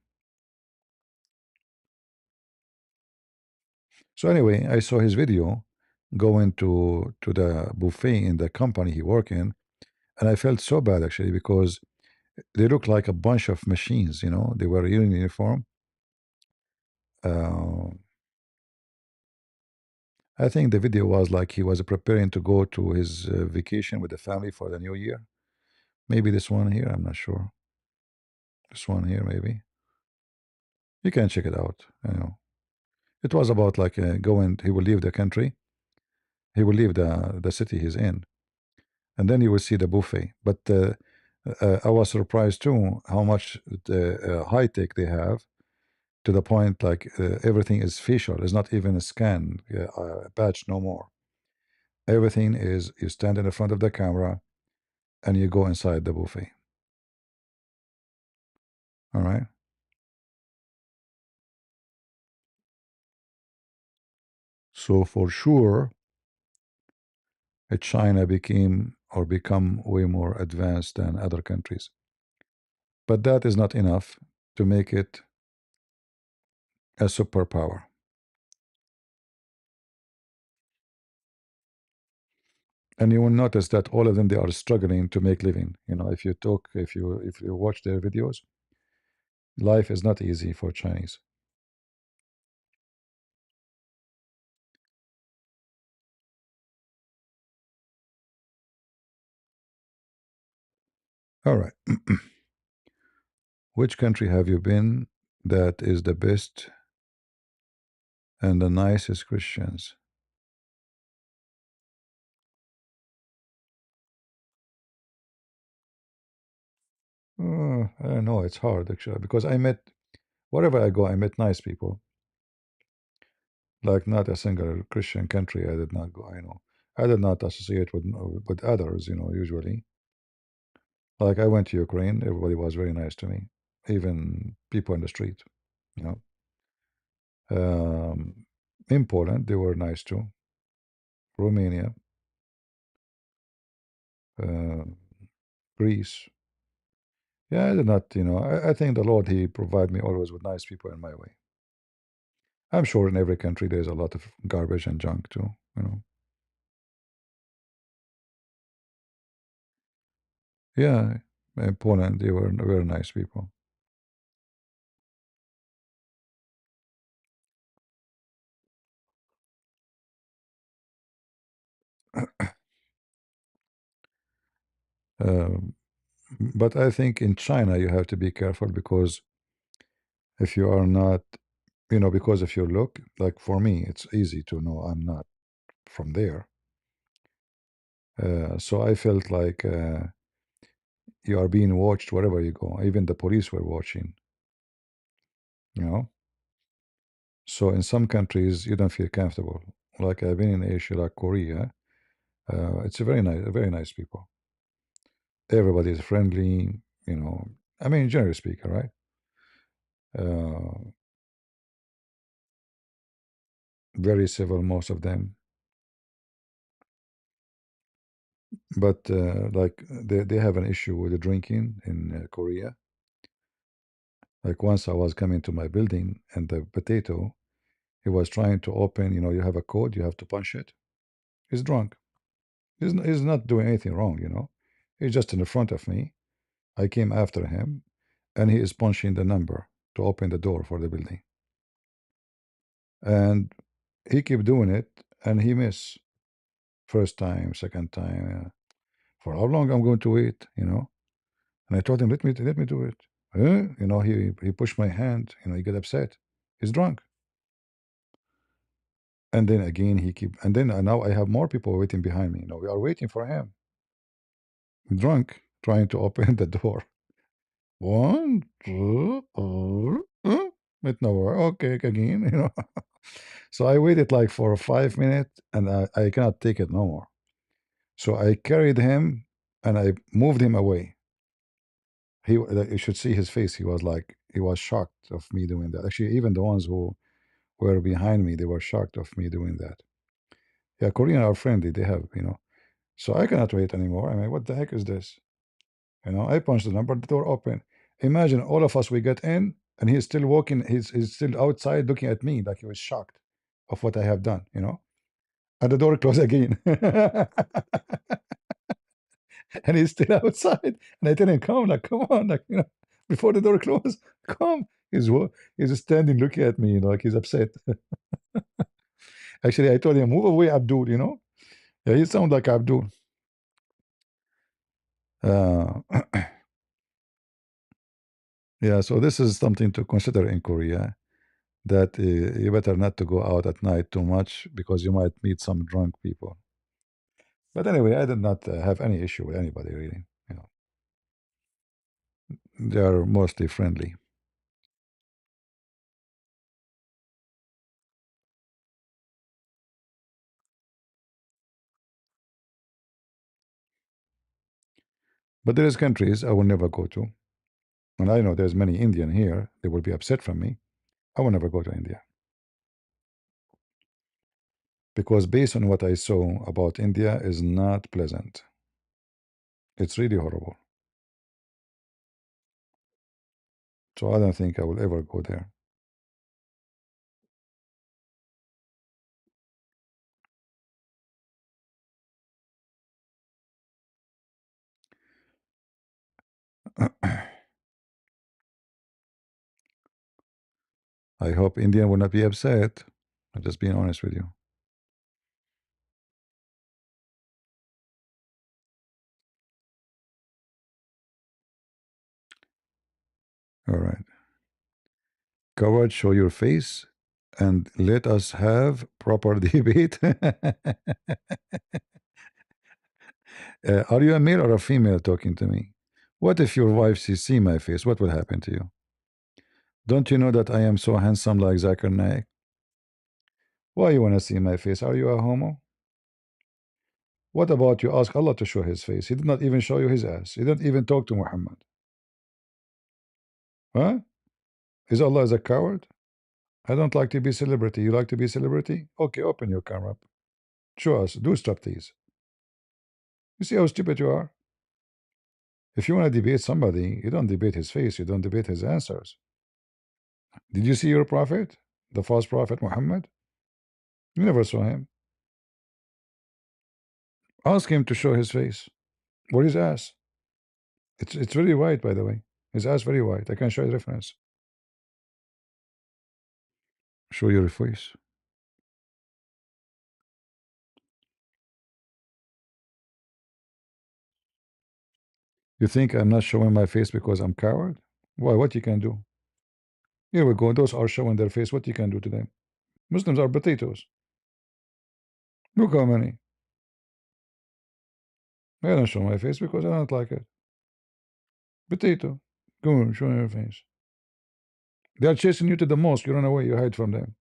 Speaker 1: So anyway, I saw his video going to the buffet in the company he worked in, and I felt so bad actually because they looked like a bunch of machines. They were in uniform. Uh, I think the video was like he was preparing to go to his vacation with the family for the new year. Maybe this one here, I'm not sure. This one here, maybe. You can check it out. It was about like going. He will leave the country. He will leave the city he's in, and then you will see the buffet. But I was surprised too how much high tech they have, to the point like everything is facial. It's not even a scan patch no more. Everything is you stand in the front of the camera and you go inside the buffet. All right. So for sure, China become way more advanced than other countries. But that is not enough to make it a superpower. And you will notice that all of them they are struggling to make living. If you watch their videos, life is not easy for Chinese. All right. Which country have you been that is the best and the nicest Christians? I don't know. It's hard actually because wherever I go, I met nice people. Like not a single Christian country I did not go. I did not associate with others. Usually, like I went to Ukraine, everybody was very nice to me, even people in the street. You know, in Poland they were nice too. Romania, uh, Greece. Yeah, I did not. I think the Lord He provide me always with nice people in my way. I'm sure in every country there's a lot of garbage and junk too. Yeah, in Poland they were very nice people. Um, but I think in China you have to be careful because if you are not, because if you look, like for me, it's easy to know I'm not from there. So I felt like you are being watched wherever you go. Even the police were watching, you know. So in some countries you don't feel comfortable. Like I've been in Asia, like Korea. It's a very nice people. Everybody is friendly, you know. I mean, generally speaking, right? Uh, very civil, most of them. But like they have an issue with the drinking in Korea. Like once I was coming to my building and the potato, he was trying to open, you have a code, you have to punch it. He's drunk. He's not doing anything wrong. He's just in the front of me. I came after him and he is punching the number to open the door for the building. And he keep doing it and he miss first time, second time. For how long I'm going to wait? And I told him, let me do it. Huh? He pushed my hand. He got upset. He's drunk. And then again, and then now I have more people waiting behind me. We are waiting for him. Drunk, trying to open the door. One, two, with nowhere. Okay, again. So I waited like for 5 minutes and I cannot take it no more. So I carried him and I moved him away. You should see his face. He was shocked of me doing that. Actually, even the ones who were behind me, they were shocked of me doing that. Yeah, Korean are friendly. They have. So I cannot wait anymore. I mean, what the heck is this? I punched the number, the door open. Imagine all of us, we get in, and he's still walking, he's still outside looking at me like he was shocked of what I have done. And the door closed again. And he's still outside. And I tell him, come, like, come on, like, before the door closed, come. He's standing looking at me, like he's upset. Actually, I told him, move away, Abdul. Yeah, he sounds like Abdul. Uh, yeah, so this is something to consider in Korea, that you better not to go out at night too much because you might meet some drunk people. But anyway, I did not have any issue with anybody really. They are mostly friendly. But there is countries I will never go to. And I know there's many Indian here. They will be upset from me. I will never go to India. Because based on what I saw about India is not pleasant. It's really horrible. So I don't think I will ever go there. I hope India will not be upset. I'm just being honest with you. All right. Coward, show your face and let us have proper debate. Are you a male or a female talking to me? What if your wife see my face? What will happen to you? Don't you know that I am so handsome like Zakir Naik? Why you want to see my face? Are you a homo? What about you ask Allah to show his face? He did not even show you his ass. He didn't even talk to Muhammad. Huh? Is Allah as a coward? I don't like to be celebrity. You like to be celebrity? Okay, open your camera up. Show us. Do striptease. You see how stupid you are? If you want to debate somebody, you don't debate his face, you don't debate his answers. Did you see your prophet? The false prophet Muhammad? You never saw him. Ask him to show his face. Or his ass. It's very white, by the way. His ass very white. I can show you the reference. Show your face. You think I'm not showing my face because I'm coward? Why? What you can do? Here we go. Those are showing their face. What you can do to them? Muslims are potatoes. Look how many. I don't show my face because I don't like it. Potato. Go on, show your face. They are chasing you to the mosque. You run away. You hide from them.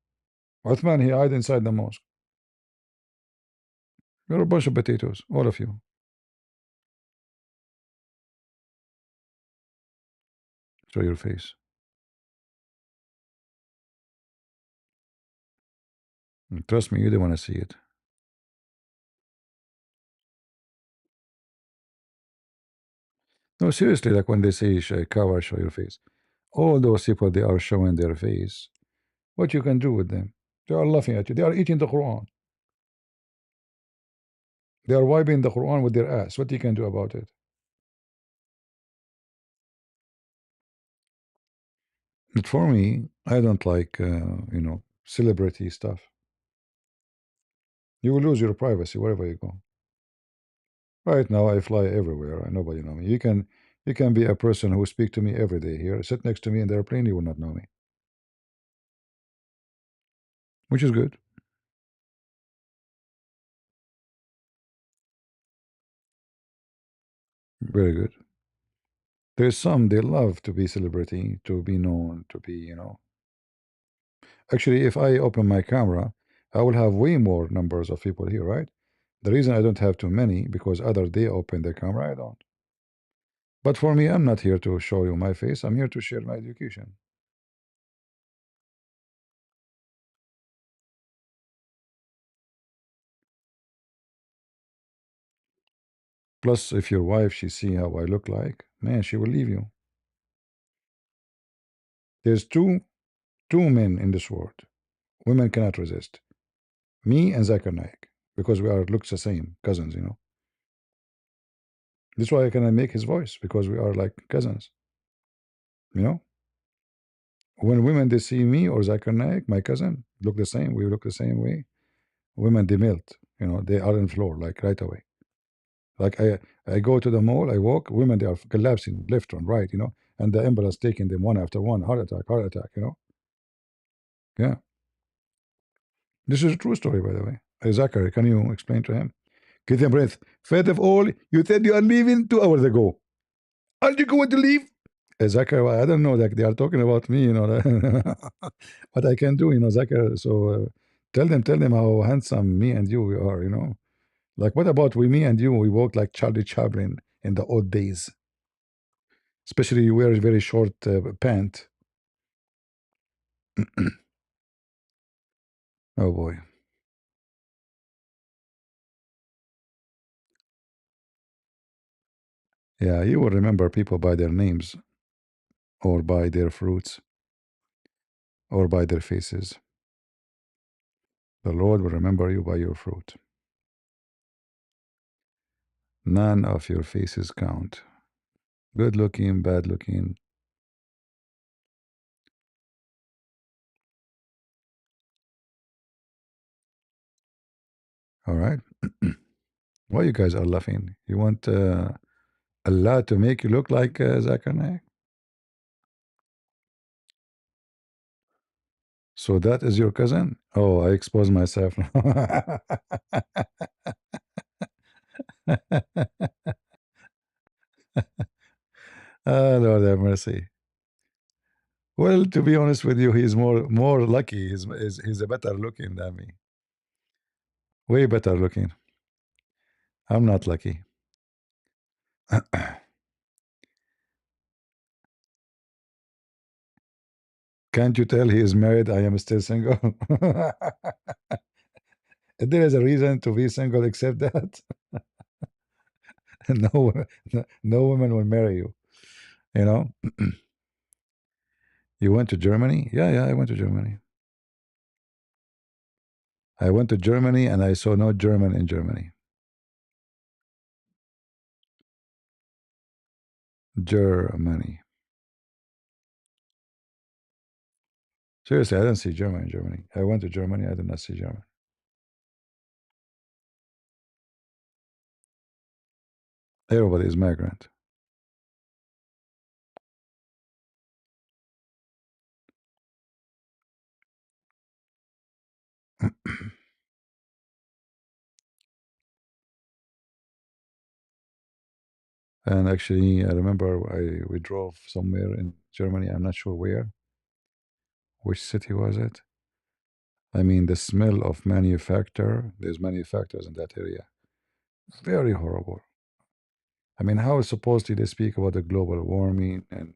Speaker 1: Uthman, he hide inside the mosque. You're a bunch of potatoes, all of you. Show your face. And trust me, you don't want to see it. No, seriously, like when they say cover, show your face. All those people, they are showing their face. What you can do with them? They are laughing at you. They are eating the Quran. They are wiping the Quran with their ass. What you can do about it? But for me, I don't like, celebrity stuff. You will lose your privacy wherever you go. Right now, I fly everywhere. And nobody know me. You can be a person who speak to me every day here. Sit next to me in the airplane, you will not know me, which is good. Very good. There's some they love to be celebrity, to be known, to be. Actually, if I open my camera, I will have way more numbers of people here, right? The reason I don't have too many because other they open their camera, I don't. But for me, I'm not here to show you my face. I'm here to share my education. Plus, if your wife she see how I look like, man, she will leave you. There's two men in this world. Women cannot resist. Me and Zakir Naik. Because we are looks the same, cousins, you know. That's why I cannot make his voice, because we are like cousins. You know? When women they see me or Zakir Naik, my cousin, look the same, we look the same way. Women they melt, you know, they are on the floor, like right away. Like I go to the mall, I walk, women they are collapsing left and right, you know, and the ambulance taking them one after one, heart attack, you know. Yeah. This is a true story, by the way. Zachary, can you explain to him? Get a breath. First of all, you said you are leaving 2 hours ago. Aren't you going to leave? Zachary, I don't know that they are talking about me, you know. What I can do, you know, Zachary. So tell them how handsome me and you we are, you know. Like, what about we, me and you? We walk like Charlie Chaplin in the old days. Especially you wear a very short pant. Oh boy. Yeah, you will remember people by their names or by their fruits or by their faces. The Lord will remember you by your fruit. None of your faces count. Good looking, bad looking. All right. Why you guys are laughing? You want Allah to make you look like Zachariah? So that is your cousin? Oh, I expose myself now. Ah, Lord have mercy. Well, to be honest with you, he's more lucky. He's a better looking than me. Way better looking. I'm not lucky. Can't you tell he is married? I am still single. There is a reason to be single except that no woman will marry you. You know. You went to Germany? Yeah, I went to Germany. I went to Germany and I saw no German in Germany. Germany. Seriously, I didn't see German in Germany. I went to Germany, I did not see German. Everybody is migrant. And actually, I remember we drove somewhere in Germany. I'm not sure where. Which city was it? I mean, the smell of manufacture. There's manufacturers in that area. Very horrible. I mean, how is supposedly they speak about the global warming and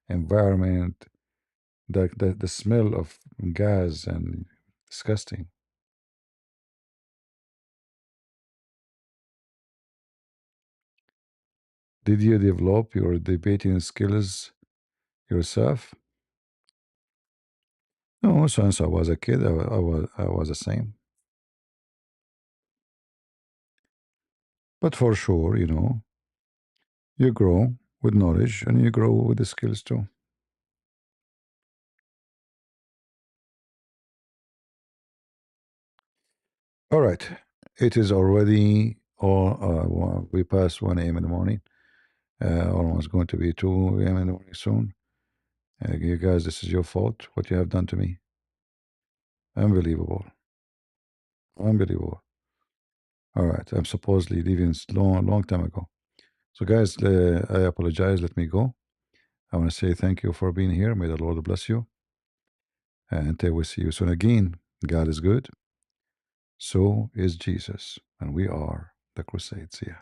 Speaker 1: environment, the smell of gas and disgusting. Did you develop your debating skills yourself? No, since I was a kid, I was the same. But for sure, you know, you grow with knowledge and you grow with the skills too. All right. It is already we passed 1 a.m. in the morning. Almost going to be 2 a.m. in the morning soon. You guys, this is your fault. What you have done to me. Unbelievable. Unbelievable. All right. I'm supposedly leaving long time ago. So, guys, I apologize. Let me go. I want to say thank you for being here. May the Lord bless you. And until we see you soon again, God is good. So is Jesus, and we are the Crusades. Yeah.